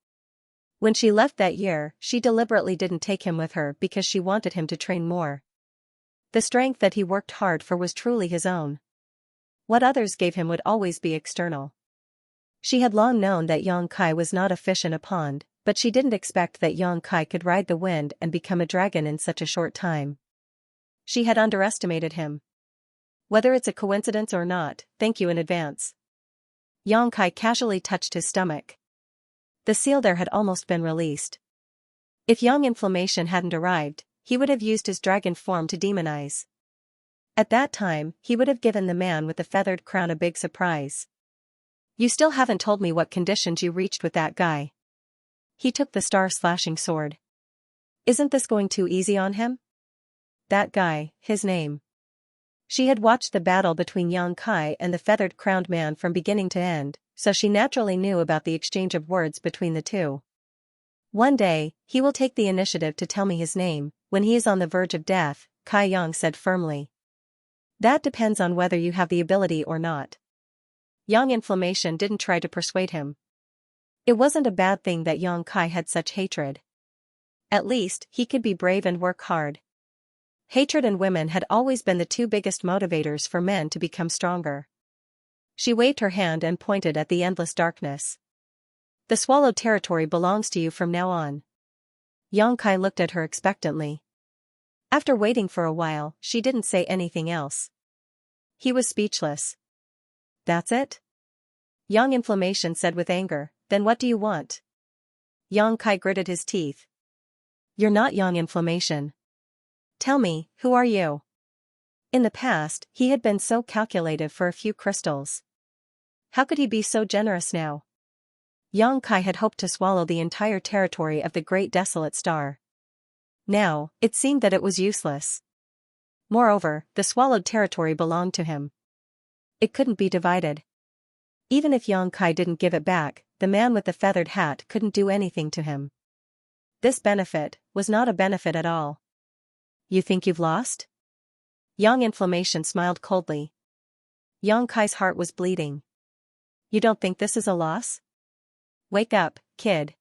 When she left that year, she deliberately didn't take him with her because she wanted him to train more. The strength that he worked hard for was truly his own. What others gave him would always be external. She had long known that Yang Kai was not a fish in a pond, but she didn't expect that Yang Kai could ride the wind and become a dragon in such a short time. She had underestimated him. Whether it's a coincidence or not, thank you in advance. Yang Kai casually touched his stomach. The seal there had almost been released. If Young Inflammation hadn't arrived, he would have used his dragon form to demonize. At that time, he would have given the man with the feathered crown a big surprise. You still haven't told me what conditions you reached with that guy. He took the star-slashing sword. Isn't this going too easy on him? That guy, his name. She had watched the battle between Yang Kai and the feathered-crowned man from beginning to end, so she naturally knew about the exchange of words between the two. One day, he will take the initiative to tell me his name, when he is on the verge of death, Kai Yang said firmly. That depends on whether you have the ability or not. Young Inflammation didn't try to persuade him. It wasn't a bad thing that Yang Kai had such hatred. At least, he could be brave and work hard. Hatred and women had always been the two biggest motivators for men to become stronger. She waved her hand and pointed at the endless darkness. The swallowed territory belongs to you from now on. Yang Kai looked at her expectantly. After waiting for a while, she didn't say anything else. He was speechless. That's it? Young Inflammation said with anger, then what do you want? Yang Kai gritted his teeth. You're not Young Inflammation. Tell me, who are you? In the past, he had been so calculative for a few crystals. How could he be so generous now? Yang Kai had hoped to swallow the entire territory of the Great Desolate Star. Now, it seemed that it was useless. Moreover, the swallowed territory belonged to him. It couldn't be divided. Even if Yang Kai didn't give it back, the man with the feathered hat couldn't do anything to him. This benefit was not a benefit at all. You think you've lost? Young Inflammation smiled coldly. Yang Kai's heart was bleeding. You don't think this is a loss? Wake up, kid.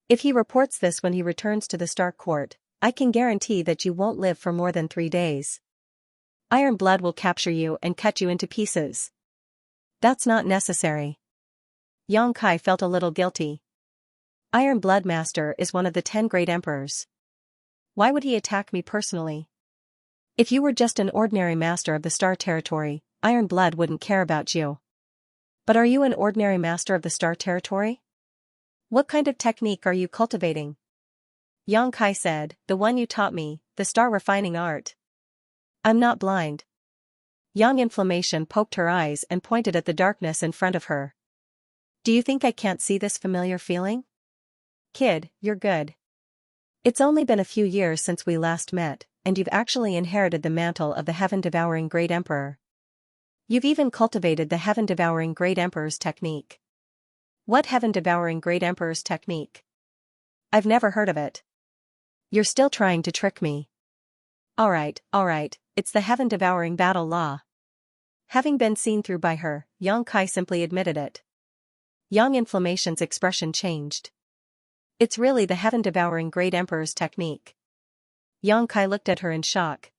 If he reports this when he returns to the Star Court, I can guarantee that you won't live for more than 3 days. Iron Blood will capture you and cut you into pieces. That's not necessary. Yang Kai felt a little guilty. Iron Blood Master is one of the 10 great emperors. Why would he attack me personally? If you were just an ordinary master of the Star Territory, Iron Blood wouldn't care about you. But are you an ordinary master of the Star Territory? What kind of technique are you cultivating? Yang Kai said, the one you taught me, the star refining art. I'm not blind. Young Inflammation poked her eyes and pointed at the darkness in front of her. Do you think I can't see this familiar feeling? Kid, you're good. It's only been a few years since we last met, and you've actually inherited the mantle of the heaven-devouring Great Emperor. You've even cultivated the heaven-devouring Great Emperor's technique. What heaven-devouring Great Emperor's technique? I've never heard of it. You're still trying to trick me. Alright, it's the heaven-devouring battle law. Having been seen through by her, Yang Kai simply admitted it. Yang Inflammation's expression changed. It's really the heaven-devouring Great Emperor's technique. Yang Kai looked at her in shock.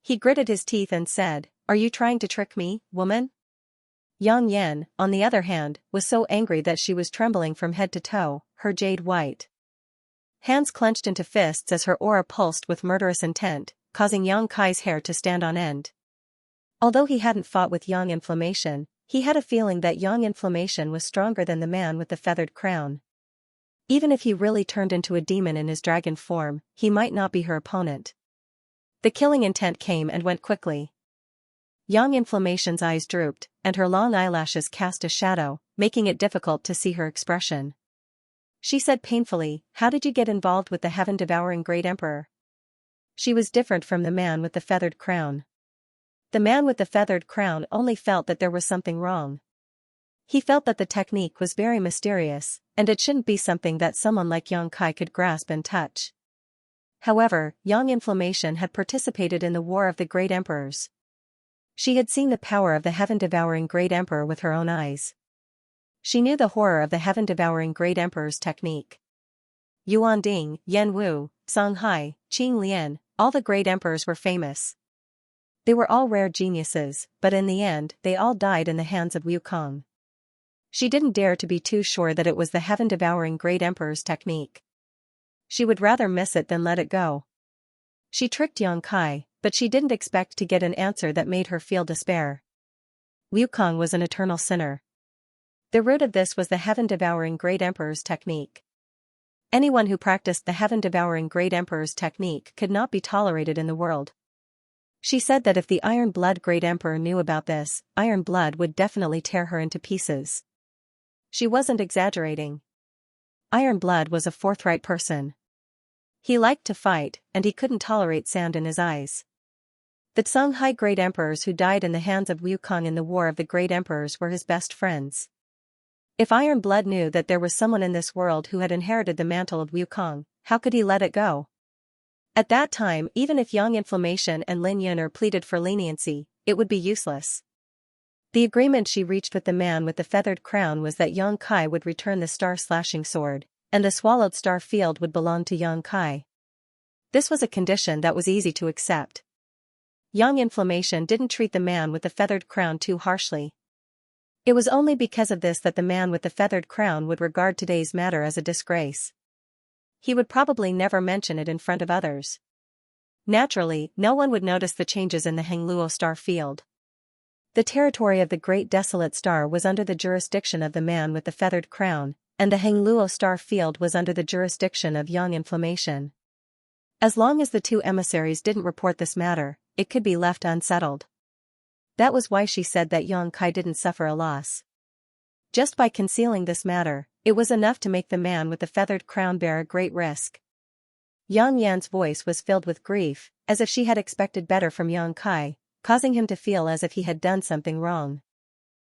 He gritted his teeth and said, "Are you trying to trick me, woman?" Yang Yan, on the other hand, was so angry that she was trembling from head to toe, her jade white hands clenched into fists as her aura pulsed with murderous intent, causing Yang Kai's hair to stand on end. Although he hadn't fought with Yang Inflammation, he had a feeling that Yang Inflammation was stronger than the man with the feathered crown. Even if he really turned into a demon in his dragon form, he might not be her opponent. The killing intent came and went quickly. Yang Inflammation's eyes drooped, and her long eyelashes cast a shadow, making it difficult to see her expression. She said painfully, "How did you get involved with the heaven-devouring Great Emperor?" She was different from the man with the feathered crown. The man with the feathered crown only felt that there was something wrong. He felt that the technique was very mysterious, and it shouldn't be something that someone like Yang Kai could grasp and touch. However, Yang Inflammation had participated in the War of the Great Emperors. She had seen the power of the heaven-devouring Great Emperor with her own eyes. She knew the horror of the heaven-devouring Great Emperor's technique. Yuan Ding, Yan Wu, Song Hai, Qing Lian, all the great emperors were famous. They were all rare geniuses, but in the end, they all died in the hands of Wukong. She didn't dare to be too sure that it was the heaven-devouring Great Emperor's technique. She would rather miss it than let it go. She tricked Yang Kai, but she didn't expect to get an answer that made her feel despair. Wukong was an eternal sinner. The root of this was the heaven-devouring Great Emperor's technique. Anyone who practiced the heaven-devouring Great Emperor's technique could not be tolerated in the world. She said that if the Iron Blood Great Emperor knew about this, Iron Blood would definitely tear her into pieces. She wasn't exaggerating. Iron Blood was a forthright person. He liked to fight, and he couldn't tolerate sand in his eyes. The Songhai Great Emperors who died in the hands of Wukong in the War of the Great Emperors were his best friends. If Iron Blood knew that there was someone in this world who had inherited the mantle of Wukong, how could he let it go? At that time, even if Yang Inflammation and Lin Yuner pleaded for leniency, it would be useless. The agreement she reached with the man with the feathered crown was that Yang Kai would return the star-slashing sword, and the swallowed star field would belong to Yang Kai. This was a condition that was easy to accept. Yang Inflammation didn't treat the man with the feathered crown too harshly. It was only because of this that the man with the feathered crown would regard today's matter as a disgrace. He would probably never mention it in front of others. Naturally, no one would notice the changes in the Hengluo star field. The territory of the Great Desolate Star was under the jurisdiction of the man with the feathered crown, and the Hengluo star field was under the jurisdiction of Yang Inflammation. As long as the two emissaries didn't report this matter, it could be left unsettled. That was why she said that Yang Kai didn't suffer a loss. Just by concealing this matter, it was enough to make the man with the feathered crown bear a great risk. Yang Yan's voice was filled with grief, as if she had expected better from Yang Kai, causing him to feel as if he had done something wrong.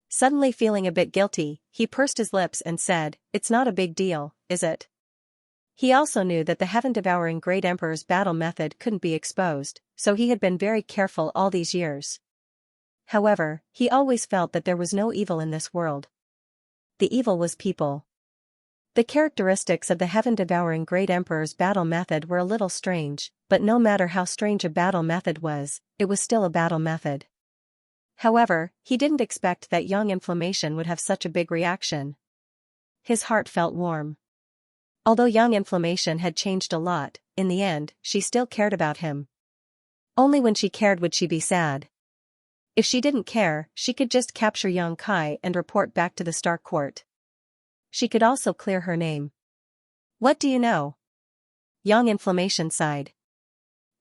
Suddenly feeling a bit guilty, he pursed his lips and said, "It's not a big deal, is it?" He also knew that the heaven-devouring Great Emperor's battle method couldn't be exposed, so he had been very careful all these years. However, he always felt that there was no evil in this world. The evil was people. The characteristics of the heaven-devouring Great Emperor's battle method were a little strange, but no matter how strange a battle method was, it was still a battle method. However, he didn't expect that Yang Inflammation would have such a big reaction. His heart felt warm. Although Yang Inflammation had changed a lot, in the end, she still cared about him. Only when she cared would she be sad. If she didn't care, she could just capture Yang Kai and report back to the Star Court. She could also clear her name. What do you know? Yang Inflammation sighed.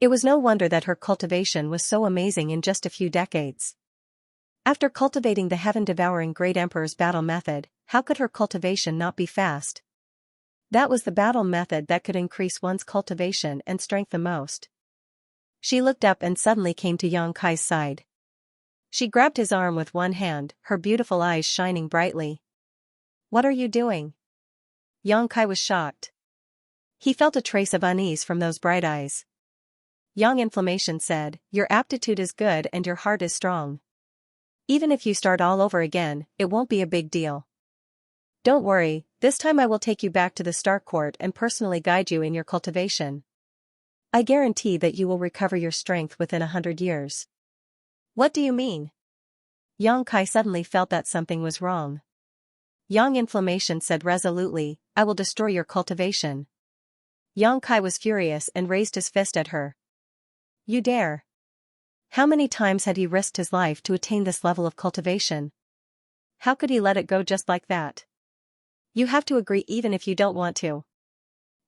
It was no wonder that her cultivation was so amazing in just a few decades. After cultivating the heaven-devouring Great Emperor's battle method, how could her cultivation not be fast? That was the battle method that could increase one's cultivation and strength the most. She looked up and suddenly came to Yang Kai's side. She grabbed his arm with one hand, her beautiful eyes shining brightly. What are you doing? Yang Kai was shocked. He felt a trace of unease from those bright eyes. Yang Inflammation said, your aptitude is good and your heart is strong. Even if you start all over again, it won't be a big deal. Don't worry, this time I will take you back to the Star Court and personally guide you in your cultivation. I guarantee that you will recover your strength within 100 years. What do you mean? Yang Kai suddenly felt that something was wrong. Yang Inflammation said resolutely, I will destroy your cultivation. Yang Kai was furious and raised his fist at her. You dare? How many times had he risked his life to attain this level of cultivation? How could he let it go just like that? You have to agree even if you don't want to.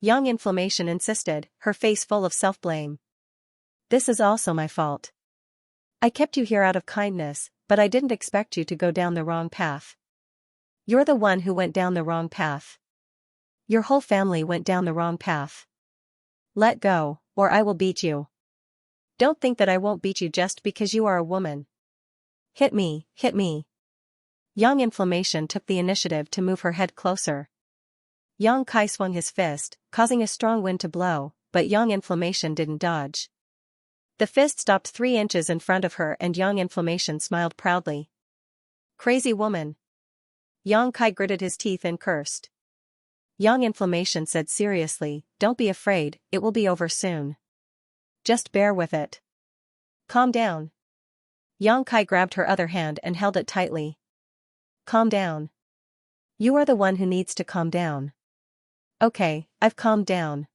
Yang Inflammation insisted, her face full of self-blame. This is also my fault. I kept you here out of kindness, but I didn't expect you to go down the wrong path. You're the one who went down the wrong path. Your whole family went down the wrong path. Let go, or I will beat you. Don't think that I won't beat you just because you are a woman. Hit me, hit me. Yang Inflammation took the initiative to move her head closer. Yang Kai swung his fist, causing a strong wind to blow, but Yang Inflammation didn't dodge. The fist stopped 3 inches in front of her and Yang Inflammation smiled proudly. Crazy woman. Yang Kai gritted his teeth and cursed. Yang Inflammation said seriously, don't be afraid, it will be over soon. Just bear with it. Calm down. Yang Kai grabbed her other hand and held it tightly. Calm down. You are the one who needs to calm down. Okay, I've calmed down.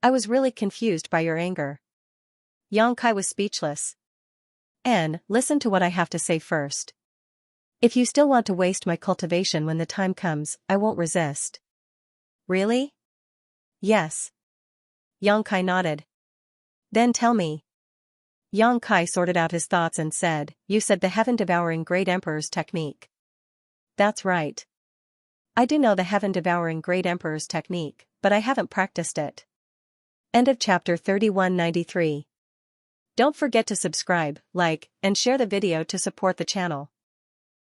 I was really confused by your anger. Yang Kai was speechless. Anne, listen to what I have to say first. If you still want to waste my cultivation when the time comes, I won't resist. Really? Yes. Yang Kai nodded. Then tell me. Yang Kai sorted out his thoughts and said, you said the heaven-devouring Great Emperor's technique. That's right. I do know the heaven-devouring Great Emperor's technique, but I haven't practiced it. End of chapter 3193. Don't forget to subscribe, like, and share the video to support the channel.